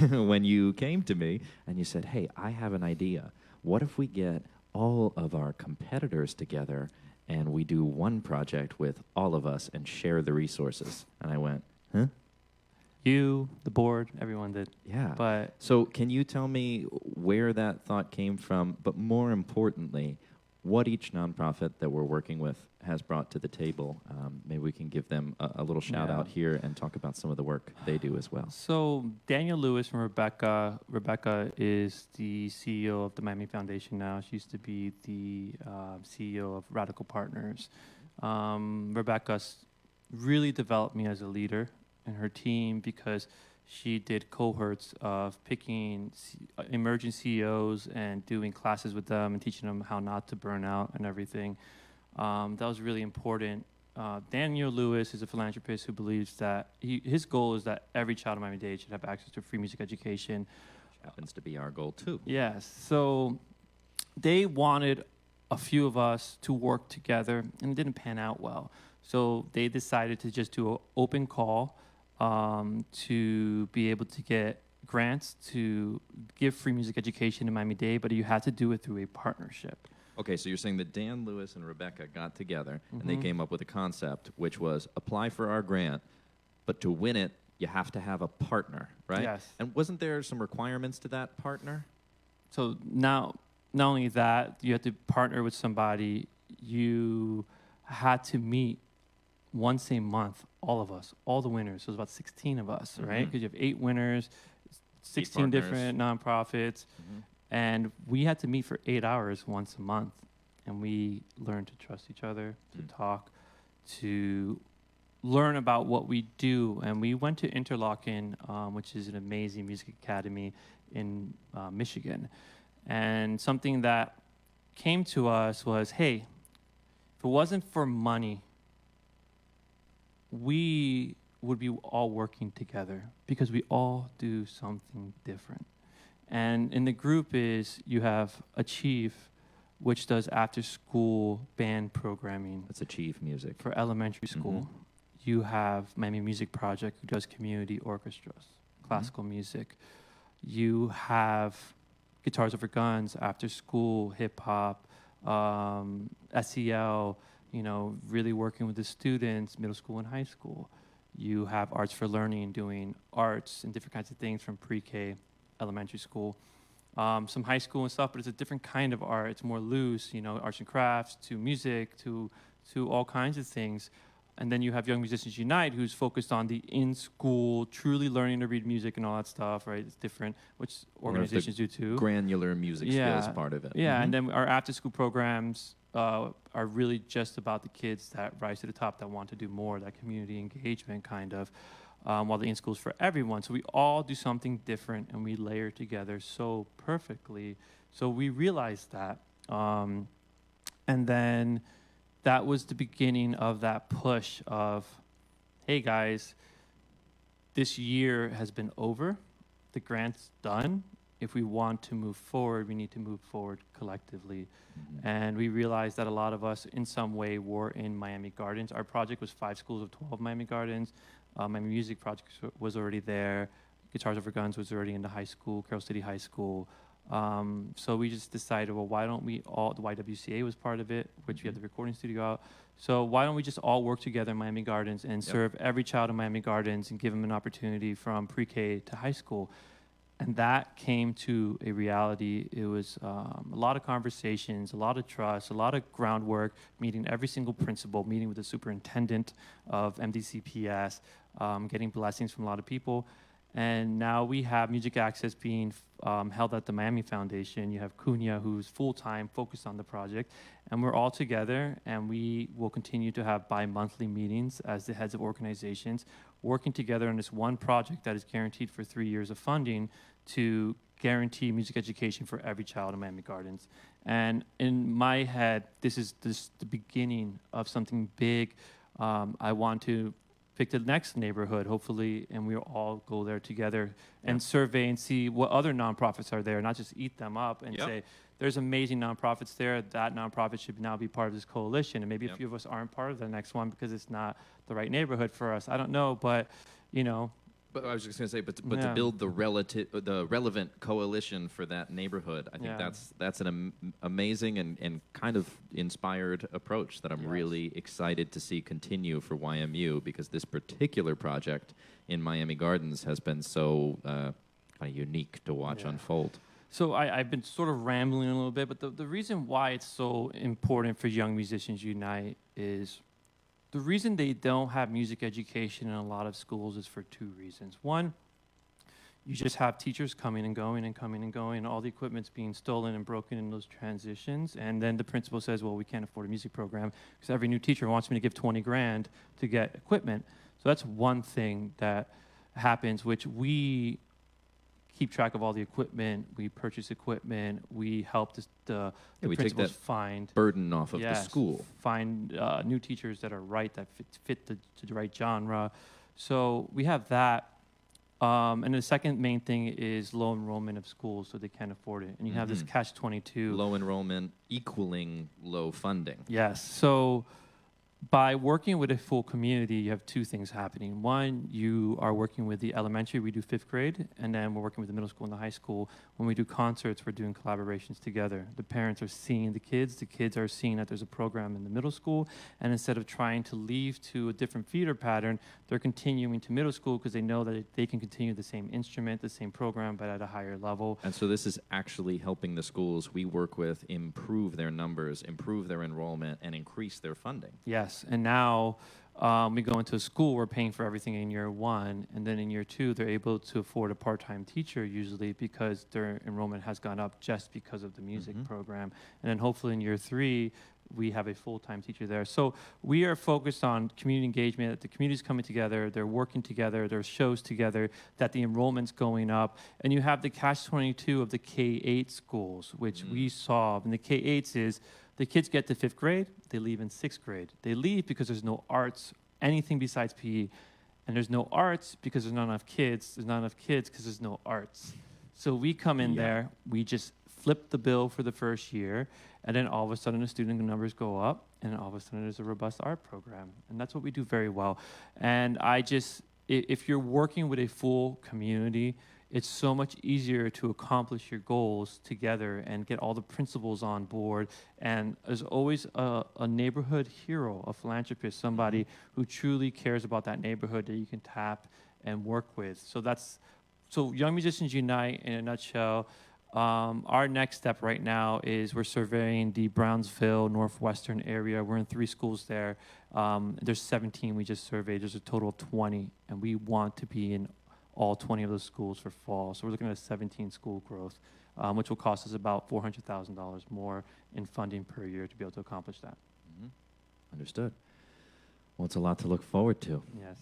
[SPEAKER 15] when you came to me and you said, hey, I have an idea. What if we get all of our competitors together and we do one project with all of us and share the resources? And I went, huh?
[SPEAKER 2] You, the board, everyone did.
[SPEAKER 15] Yeah.
[SPEAKER 2] But
[SPEAKER 15] so can you tell me where that thought came from, but more importantly, what each nonprofit that we're working with has brought to the table? Maybe we can give them a little shout out here and talk about some of the work they do as well.
[SPEAKER 2] So Daniel Lewis and Rebecca. Rebecca is the CEO of the Miami Foundation now. She used to be the CEO of Radical Partners. Rebecca's really developed me as a leader and her team, because she did cohorts of picking emerging CEOs and doing classes with them and teaching them how not to burn out and everything. That was really important. Daniel Lewis is a philanthropist who believes that his goal is that every child in Miami-Dade should have access to free music education.
[SPEAKER 15] Which happens to be our goal too.
[SPEAKER 2] Yes. So they wanted a few of us to work together, and it didn't pan out well. So they decided to just do an open call to be able to get grants to give free music education in Miami-Dade, but you had to do it through a partnership.
[SPEAKER 15] Okay, so you're saying that Dan Lewis and Rebecca got together and they came up with a concept, which was apply for our grant, but to win it, you have to have a partner, right?
[SPEAKER 2] Yes.
[SPEAKER 15] And wasn't there some requirements to that partner?
[SPEAKER 2] So now, not only that, you had to partner with somebody. You had to meet once a month, all of us, all the winners. So it was about 16 of us, right? Because you have 8 winners, 16 different nonprofits. And we had to meet for 8 hours once a month. And we learned to trust each other, to talk, to learn about what we do. And we went to Interlochen, which is an amazing music academy in Michigan. And something that came to us was, hey, if it wasn't for money, we would be all working together because we all do something different. And in the group is you have Achieve, which does after-school band programming.
[SPEAKER 15] That's Achieve Music.
[SPEAKER 2] For elementary school. You have Miami Music Project, who does community orchestras, classical music. You have Guitars Over Guns, after-school, hip-hop, SEL, really working with the students, middle school and high school. You have Arts for Learning, doing arts and different kinds of things from pre-K, elementary school. Some high school and stuff, but it's a different kind of art. It's more loose, arts and crafts, to music, to all kinds of things. And then you have Young Musicians Unite, who's focused on the in-school, truly learning to read music and all that stuff, right? It's different, which organizations do too.
[SPEAKER 15] Granular music skills part of it.
[SPEAKER 2] Yeah, and then our after-school programs are really just about the kids that rise to the top, that want to do more, that community engagement kind of, while the in-school is for everyone. So we all do something different, and we layer together so perfectly. So we realized that. And then that was the beginning of that push of, hey guys, this year has been over, the grant's done. If we want to move forward, we need to move forward collectively. And we realized that a lot of us in some way were in Miami Gardens. Our project was 5 schools of 12 Miami Gardens. My music project was already there. Guitars Over Guns was already in the high school, Carroll City High School. So we just decided, well, why don't we all, the YWCA was part of it, which we had the recording studio out. So why don't we just all work together in Miami Gardens and serve every child in Miami Gardens and give them an opportunity from pre-K to high school. And that came to a reality. It was a lot of conversations, a lot of trust, a lot of groundwork, meeting every single principal, meeting with the superintendent of MDCPS, getting blessings from a lot of people. And now we have Music Access being held at the Miami Foundation. You have Cunha, who's full-time, focused on the project. And we're all together, and we will continue to have bi-monthly meetings as the heads of organizations, working together on this one project that is guaranteed for 3 years of funding to guarantee music education for every child in Miami Gardens. And in my head, this is the beginning of something big. I want to pick the next neighborhood, hopefully, and we'll all go there together and survey and see what other nonprofits are there, not just eat them up and say, there's amazing nonprofits there. That nonprofit should now be part of this coalition. And maybe a few of us aren't part of the next one because it's not the right neighborhood for us. I don't know, but, you know.
[SPEAKER 15] But I was just going to say, but to build the relevant coalition for that neighborhood, I think that's an amazing and kind of inspired approach that I'm really excited to see continue for YMU, because this particular project in Miami Gardens has been so kind of unique to watch unfold.
[SPEAKER 2] So I've been sort of rambling a little bit, but the reason why it's so important for Young Musicians Unite is the reason they don't have music education in a lot of schools is for 2 reasons. One, you just have teachers coming and going and coming and going, and all the equipment's being stolen and broken in those transitions. And then the principal says, well, we can't afford a music program because every new teacher wants me to give 20 grand to get equipment. So that's one thing that happens, which we keep track of all the equipment, we purchase equipment, we help the
[SPEAKER 15] we
[SPEAKER 2] principals
[SPEAKER 15] take that
[SPEAKER 2] find
[SPEAKER 15] burden off of the school.
[SPEAKER 2] Find new teachers that are right, that fit the right genre. So we have that. And the second main thing is low enrollment of schools, so they can't afford it. And you have this catch-22.
[SPEAKER 15] Low enrollment equaling low funding.
[SPEAKER 2] Yes. So by working with a full community, you have 2 things happening. One, you are working with the elementary, we do 5th grade, and then we're working with the middle school and the high school. When we do concerts, we're doing collaborations together. The parents are seeing the kids are seeing that there's a program in the middle school, and instead of trying to leave to a different feeder pattern, they're continuing to middle school because they know that they can continue the same instrument, the same program, but at a higher level.
[SPEAKER 15] And so this is actually helping the schools we work with improve their numbers, improve their enrollment, and increase their funding.
[SPEAKER 2] Yes. And now we go into a school, we're paying for everything in year 1, and then in year 2, they're able to afford a part-time teacher usually because their enrollment has gone up just because of the music program. And then hopefully in year 3, we have a full-time teacher there. So we are focused on community engagement, that the community's coming together, they're working together, there's shows together, that the enrollment's going up. And you have the catch-22 of the K-8 schools, which we solve. And the K-8s is, the kids get to 5th grade, they leave in 6th grade. They leave because there's no arts, anything besides PE. And there's no arts because there's not enough kids. There's not enough kids because there's no arts. So we come in there, we just flip the bill for the first year, and then all of a sudden the student numbers go up, and all of a sudden there's a robust art program. And that's what we do very well. And if you're working with a full community, it's so much easier to accomplish your goals together and get all the principals on board. And there's always a neighborhood hero, a philanthropist, somebody who truly cares about that neighborhood that you can tap and work with. So Young Musicians Unite, in a nutshell, our next step right now is we're surveying the Brownsville, Northwestern area. We're in 3 schools there. There's 17 we just surveyed. There's a total of 20, and we want to be in all 20 of those schools for fall. So we're looking at a 17 school growth, which will cost us about $400,000 more in funding per year to be able to accomplish that.
[SPEAKER 15] Understood. Well, it's a lot to look forward to.
[SPEAKER 2] Yes.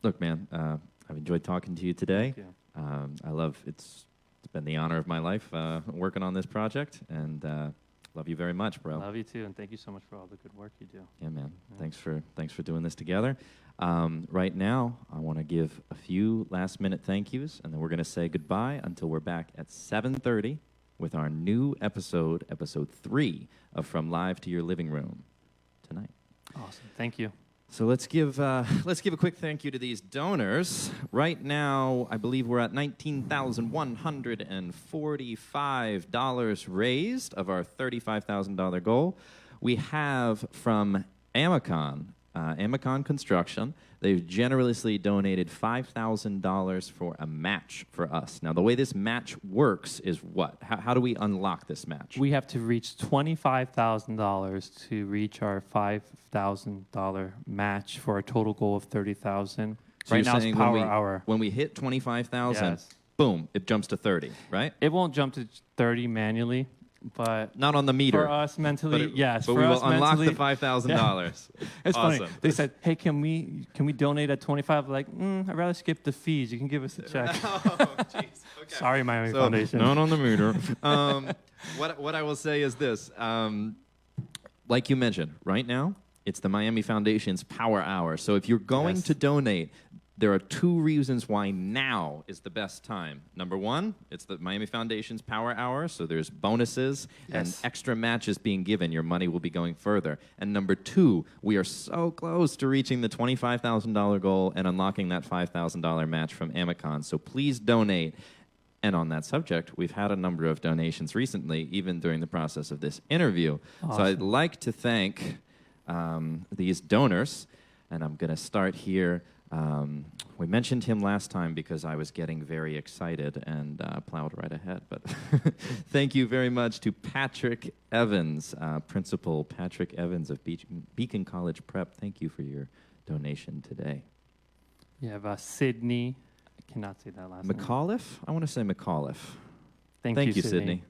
[SPEAKER 15] Look, man, I've enjoyed talking to you today.
[SPEAKER 2] Thank you.
[SPEAKER 15] It's been the honor of my life working on this project, and
[SPEAKER 1] Love you very much, bro.
[SPEAKER 2] Love you too, and thank you so much for all the good work you do.
[SPEAKER 1] Yeah, man. Thanks for doing this together. Right now, I want to give a few last-minute thank yous, and then we're going to say goodbye until we're back at 7:30 with our new episode 3 of From Live to Your Living Room tonight.
[SPEAKER 2] Awesome. Thank you.
[SPEAKER 1] So let's give a quick thank you to these donors. Right now, I believe we're at $19,145 raised of our $35,000 goal. We have from Amicon Construction. They've generously donated $5,000 for a match for us. Now, the way this match works is what? How do we unlock this match?
[SPEAKER 2] We have to reach $25,000 to reach our $5,000 match for a total goal of $30,000.
[SPEAKER 1] So
[SPEAKER 2] right
[SPEAKER 1] you're
[SPEAKER 2] now
[SPEAKER 1] saying
[SPEAKER 2] it's power hour.
[SPEAKER 1] When we hit 25,000,
[SPEAKER 2] Yes.
[SPEAKER 1] boom, it jumps to 30, right?
[SPEAKER 2] It won't jump to 30 manually, but
[SPEAKER 1] not on the meter.
[SPEAKER 2] For us mentally, yes.
[SPEAKER 1] But
[SPEAKER 2] for
[SPEAKER 1] we will
[SPEAKER 2] us
[SPEAKER 1] unlock the
[SPEAKER 2] mentally,
[SPEAKER 1] $5,000.
[SPEAKER 2] It's
[SPEAKER 1] Awesome.
[SPEAKER 2] funny. They said, "Hey, can we donate at 25?" Like, I'd rather skip the fees. You can give us a check.
[SPEAKER 1] Okay.
[SPEAKER 2] Sorry, Miami
[SPEAKER 1] So,
[SPEAKER 2] Foundation.
[SPEAKER 1] Not on the meter. What I will say is this. Like you mentioned, right now, it's the Miami Foundation's Power Hour. So if you're going to donate, there are 2 reasons why now is the best time. Number 1, it's the Miami Foundation's Power Hour, so there's bonuses and extra matches being given. Your money will be going further. And number 2, we are so close to reaching the $25,000 goal and unlocking that $5,000 match from Amicon. So please donate. And on that subject, we've had a number of donations recently, even during the process of this interview.
[SPEAKER 2] Awesome.
[SPEAKER 1] So I'd like to thank these donors, and I'm going to start here. We mentioned him last time because I was getting very excited and plowed right ahead. But thank you very much to Patrick Evans, Principal Patrick Evans of Beacon College Prep. Thank you for your donation today.
[SPEAKER 2] You have Sydney. I cannot say that last name.
[SPEAKER 1] McAuliffe? I want to say McAuliffe.
[SPEAKER 2] Thank you,
[SPEAKER 1] Sydney.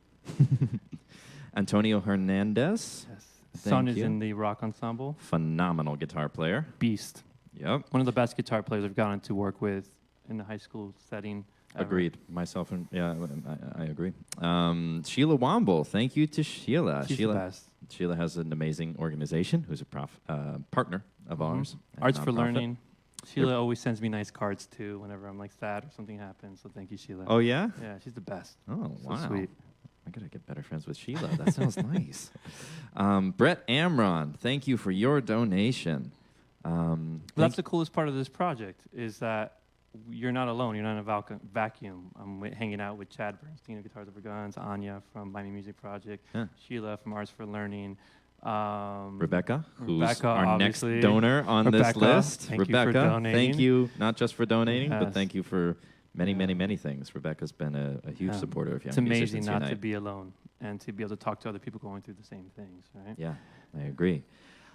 [SPEAKER 1] Antonio Hernandez.
[SPEAKER 2] Yes.
[SPEAKER 1] Thank
[SPEAKER 2] Son is
[SPEAKER 1] you.
[SPEAKER 2] in the rock ensemble.
[SPEAKER 1] Phenomenal guitar player.
[SPEAKER 2] Beast.
[SPEAKER 1] Yep.
[SPEAKER 2] One of the best guitar players I've gotten to work with in the high school setting. Ever.
[SPEAKER 1] Agreed. Myself and I agree. Sheila Womble. Thank you to Sheila.
[SPEAKER 2] She's
[SPEAKER 1] Sheila,
[SPEAKER 2] the best.
[SPEAKER 1] Sheila has an amazing organization who's a partner of ours. a
[SPEAKER 2] Arts for
[SPEAKER 1] nonprofit.
[SPEAKER 2] Learning. Sheila always sends me nice cards too whenever I'm like sad or something happens. So thank you, Sheila.
[SPEAKER 1] Oh yeah?
[SPEAKER 2] Yeah, she's the best.
[SPEAKER 1] Oh
[SPEAKER 2] So
[SPEAKER 1] wow.
[SPEAKER 2] sweet.
[SPEAKER 1] I gotta get better friends with Sheila. That sounds nice. Brett Amron, thank you for your donation.
[SPEAKER 2] Well, that's the coolest part of this project is that you're not alone. You're not in a vacuum. I'm hanging out with Chad Bernstein of Guitars Over Guns, Anya from Miami Music Project, Sheila from Arts for Learning,
[SPEAKER 1] Rebecca, who's
[SPEAKER 2] Rebecca,
[SPEAKER 1] our next
[SPEAKER 2] obviously.
[SPEAKER 1] donor on this list.
[SPEAKER 2] Thank
[SPEAKER 1] Rebecca,
[SPEAKER 2] you for donating.
[SPEAKER 1] thank you not just for donating, but
[SPEAKER 2] Yes.
[SPEAKER 1] thank you for many things. Rebecca's been a huge supporter of Young
[SPEAKER 2] It's amazing
[SPEAKER 1] Musicians
[SPEAKER 2] not
[SPEAKER 1] Unite.
[SPEAKER 2] to be alone and to be able to talk to other people going through the same things, right?
[SPEAKER 1] Yeah, I agree.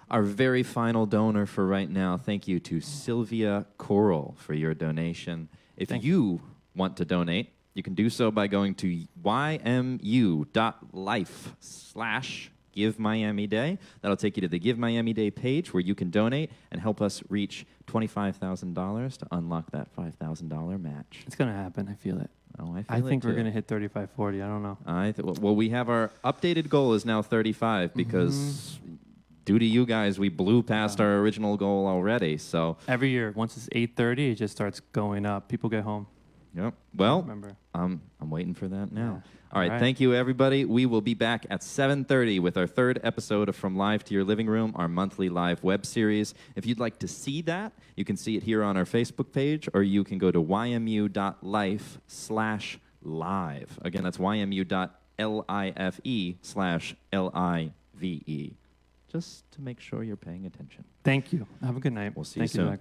[SPEAKER 1] Our very final donor for right now, thank you to Sylvia Coral for your donation. If you want to donate, you can do so by going to ymu.life/Give Miami Day. That'll take you to the Give Miami Day page where you can donate and help us reach $25,000 to unlock that $5,000 match.
[SPEAKER 2] It's going to happen. I feel it.
[SPEAKER 1] Oh, I feel
[SPEAKER 2] I think
[SPEAKER 1] it
[SPEAKER 2] we're
[SPEAKER 1] too.
[SPEAKER 2] going to hit 35, 40. I don't know.
[SPEAKER 1] Well, we have our updated goal is now 35 because due to you guys, we blew past our original goal already. So
[SPEAKER 2] Every year, once it's 8:30, it just starts going up. People get home.
[SPEAKER 1] Yep. Well,
[SPEAKER 2] Remember.
[SPEAKER 1] I'm waiting for that now.
[SPEAKER 2] Yeah.
[SPEAKER 1] All right.
[SPEAKER 2] All right.
[SPEAKER 1] Thank you, everybody. We will be back at 7:30 with our 3rd episode of From Live to Your Living Room, our monthly live web series. If you'd like to see that, you can see it here on our Facebook page, or you can go to ymu.life/live. Again, that's ymu.life/live. Just to make sure you're paying attention.
[SPEAKER 2] Thank you. Have a good night.
[SPEAKER 1] We'll see
[SPEAKER 2] Thank
[SPEAKER 1] you soon.
[SPEAKER 2] Jack.